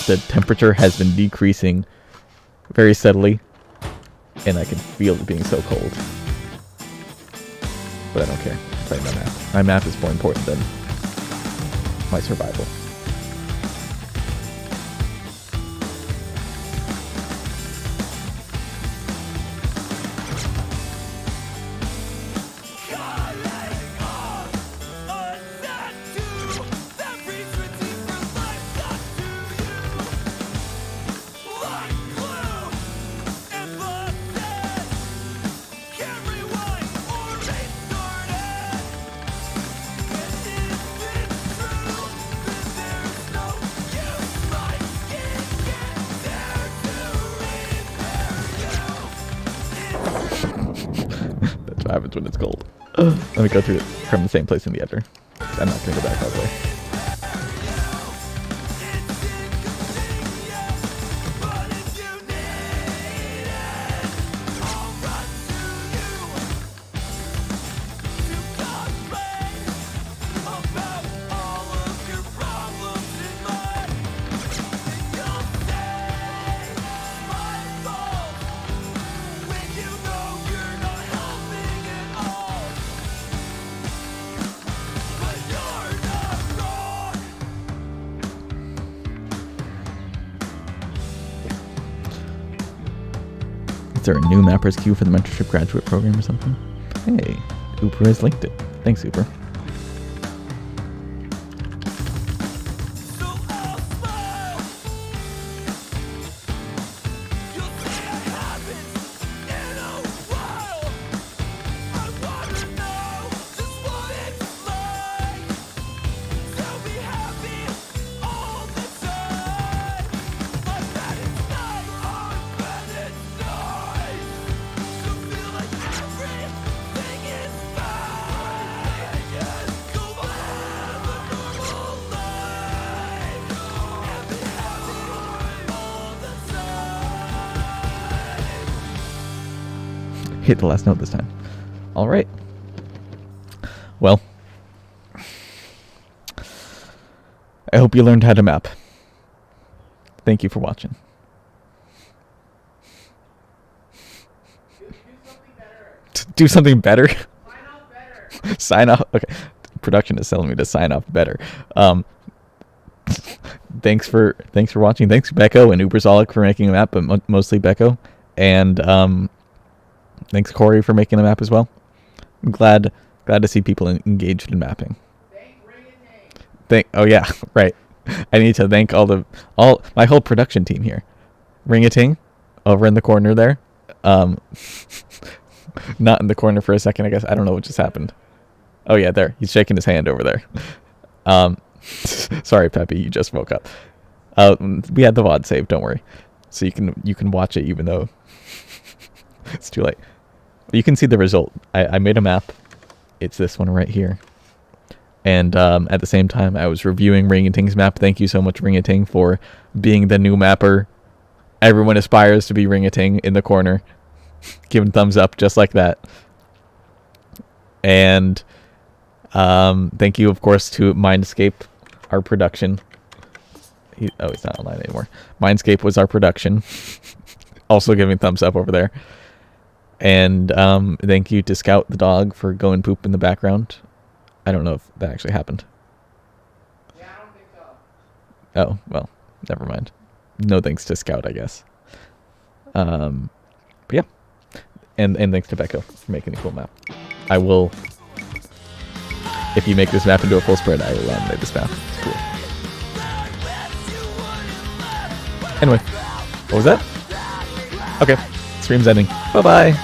S1: The temperature has been decreasing very steadily, and I can feel it being so cold. But I don't care. I'm playing my map. My map is more important than my survival. what happens when it's cold. Let me go through it from the same place in the editor. I'm not going to go back all the way. Is there a new Mappers queue for the mentorship graduate program or something? Hey, Uber has linked it. Thanks, Uber. Hit the last note this time. All right. Well, I hope you learned how to map. Thank you for watching. Do something better.
S2: Sign off better.
S1: Sign off. Okay. Production is telling me to sign off better. Thanks for watching. Thanks Becco and Uberzolic for making a map, but mostly Becco. And thanks Corey for making a map as well. I'm glad to see people engaged in mapping. Oh yeah, right. I need to thank all my whole production team here. Ring-a-ting over in the corner there. Not in the corner for a second, I guess. I don't know what just happened. Oh yeah, there. He's shaking his hand over there. Sorry, Peppy, you just woke up. We had the VOD saved, don't worry. So you can watch it even though it's too late. You can see the result. I made a map. It's this one right here. And at the same time, I was reviewing Ring-a-Ting's map. Thank you so much, Ring-a-Ting, for being the new mapper. Everyone aspires to be Ring-a-Ting in the corner. Giving thumbs up just like that. And thank you, of course, to Mindscape, our production. He's not online anymore. Mindscape was our production. Also giving thumbs up over there. And thank you to Scout the dog for going poop in the background. I don't know if that actually happened.
S2: Yeah, I don't think so.
S1: Oh, well, never mind. No thanks to Scout, I guess. But yeah. And thanks to Becco for making a cool map. I will, if you make this map into a full spread, I will laminate this map. It's cool. Anyway, what was that? Okay, stream's ending. Bye-bye.